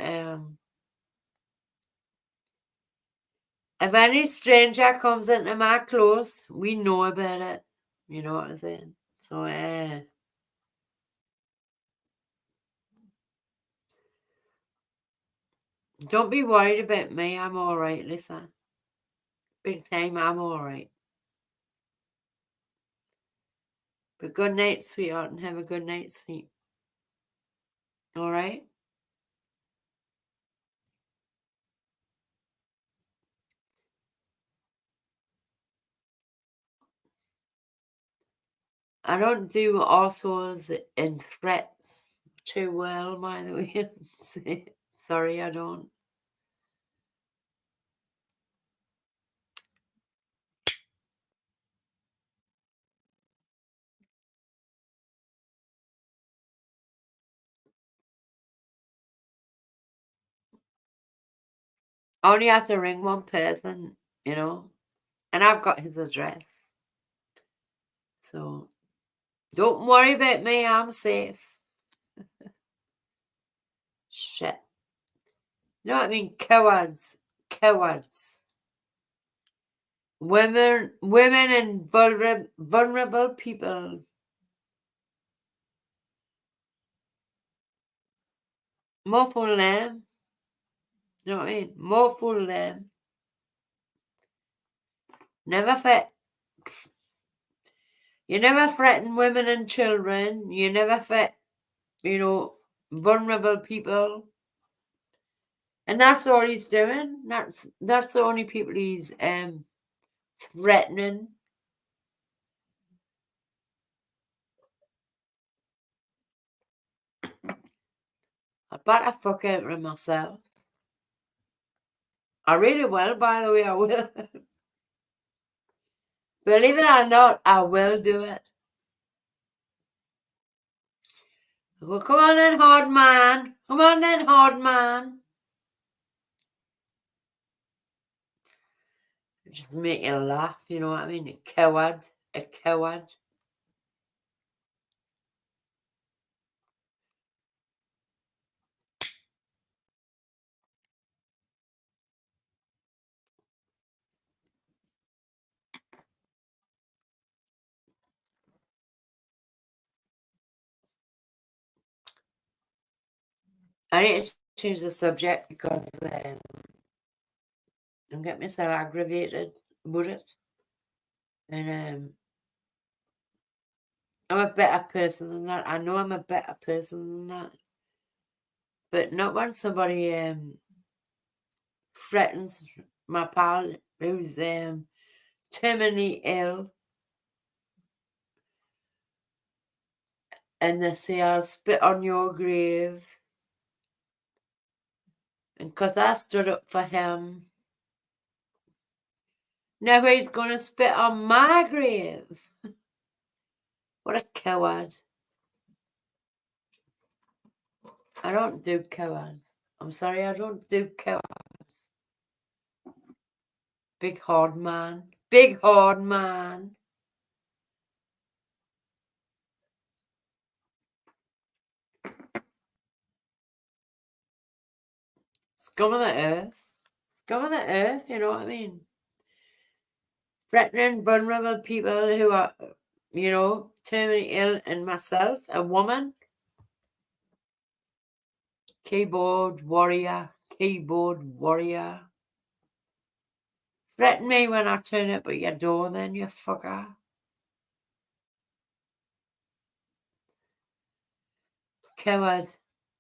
Speaker 1: if any stranger comes into my close, we know about it. You know what I'm saying? So, don't be worried about me. I'm all right, Lisa. Big time, I'm all right. But good night, sweetheart, and have a good night's sleep. All right? I don't do assholes and threats too well, by the way. Sorry, I don't. I only have to ring one person, you know, and I've got his address. So don't worry about me, I'm safe. Shit. You know what I mean? Cowards. Cowards. Women and vulnerable people. More fool them. You know what I mean? More fool them. Never fit. You never threaten women and children. You never fit, you know, vulnerable people. And that's all he's doing. That's the only people he's threatening. better fuck out of myself. I really will, by the way, I will. Believe it or not, I will do it. Well, come on then, hard man. Come on then, hard man. Just make you laugh, you know what I mean? A coward. A coward. I need to change the subject because I'm getting myself aggravated about it. And I'm a better person than that. I know I'm a better person than that. But not when somebody threatens my pal who's terminally ill and they say I'll spit on your grave. And because I stood up for him, now he's going to spit on my grave. What a coward. I don't do cowards. I'm sorry, I don't do cowards. Big hard man. Big hard man. Scum of the earth. Scum of the earth, you know what I mean? Threatening vulnerable people who are, you know, terminally ill, and myself, a woman. Keyboard warrior. Keyboard warrior. Threaten me when I turn up at your door then, you fucker. Coward.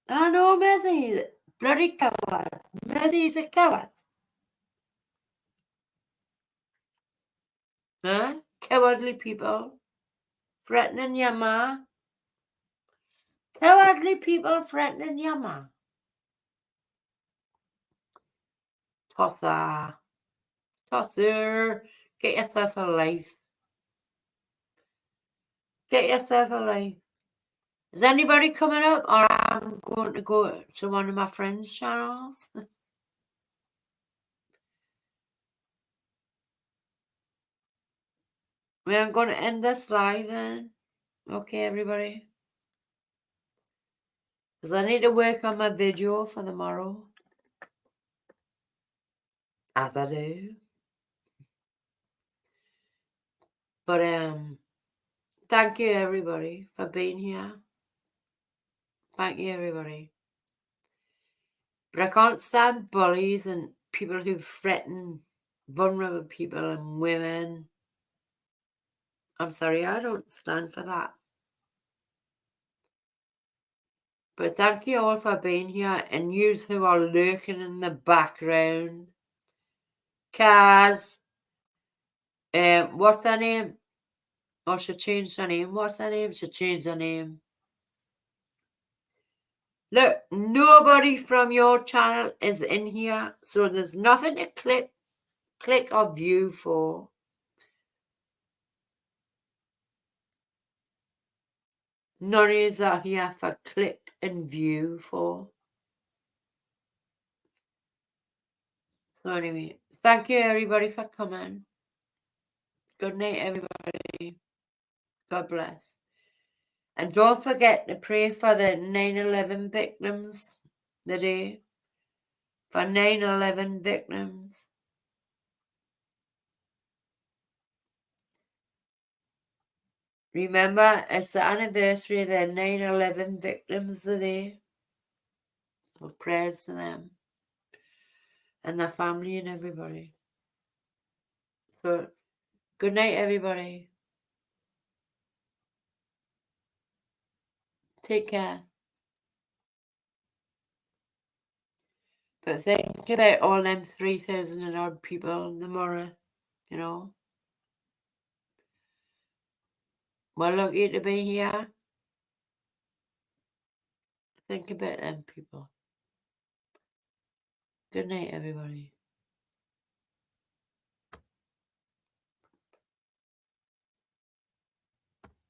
Speaker 1: I know Messi. Bloody coward. Messi's a coward. Huh? Cowardly people. Threatening your ma. Cowardly people threatening your ma. Tosser. Tosser. Get yourself a life. Get yourself a life. Is anybody coming up, or I'm going to go to one of my friends' channels? I'm going to end this live then. Okay, everybody. Because I need to work on my video for tomorrow. As I do. But thank you everybody for being here. Thank you everybody. But I can't stand bullies and people who threaten vulnerable people and women. I'm sorry, I don't stand for that. But thank you all for being here, and yous who are lurking in the background. Kaz, what's her name? Oh, she changed her name. What's her name? She changed her name. Look, nobody from your channel is in here, so there's nothing to click or view for. None of you are here for click and view for. So anyway, thank you everybody for coming. Good night everybody. God bless. And don't forget to pray for the 9/11 victims today. For 9/11 victims. Remember, it's the anniversary of the 9/11 victims today. So prayers to them and their family and everybody. So good night everybody. Take care. But think about all them 3,000 and odd people tomorrow, you know. We're lucky to be here. Think about them people. Good night, everybody.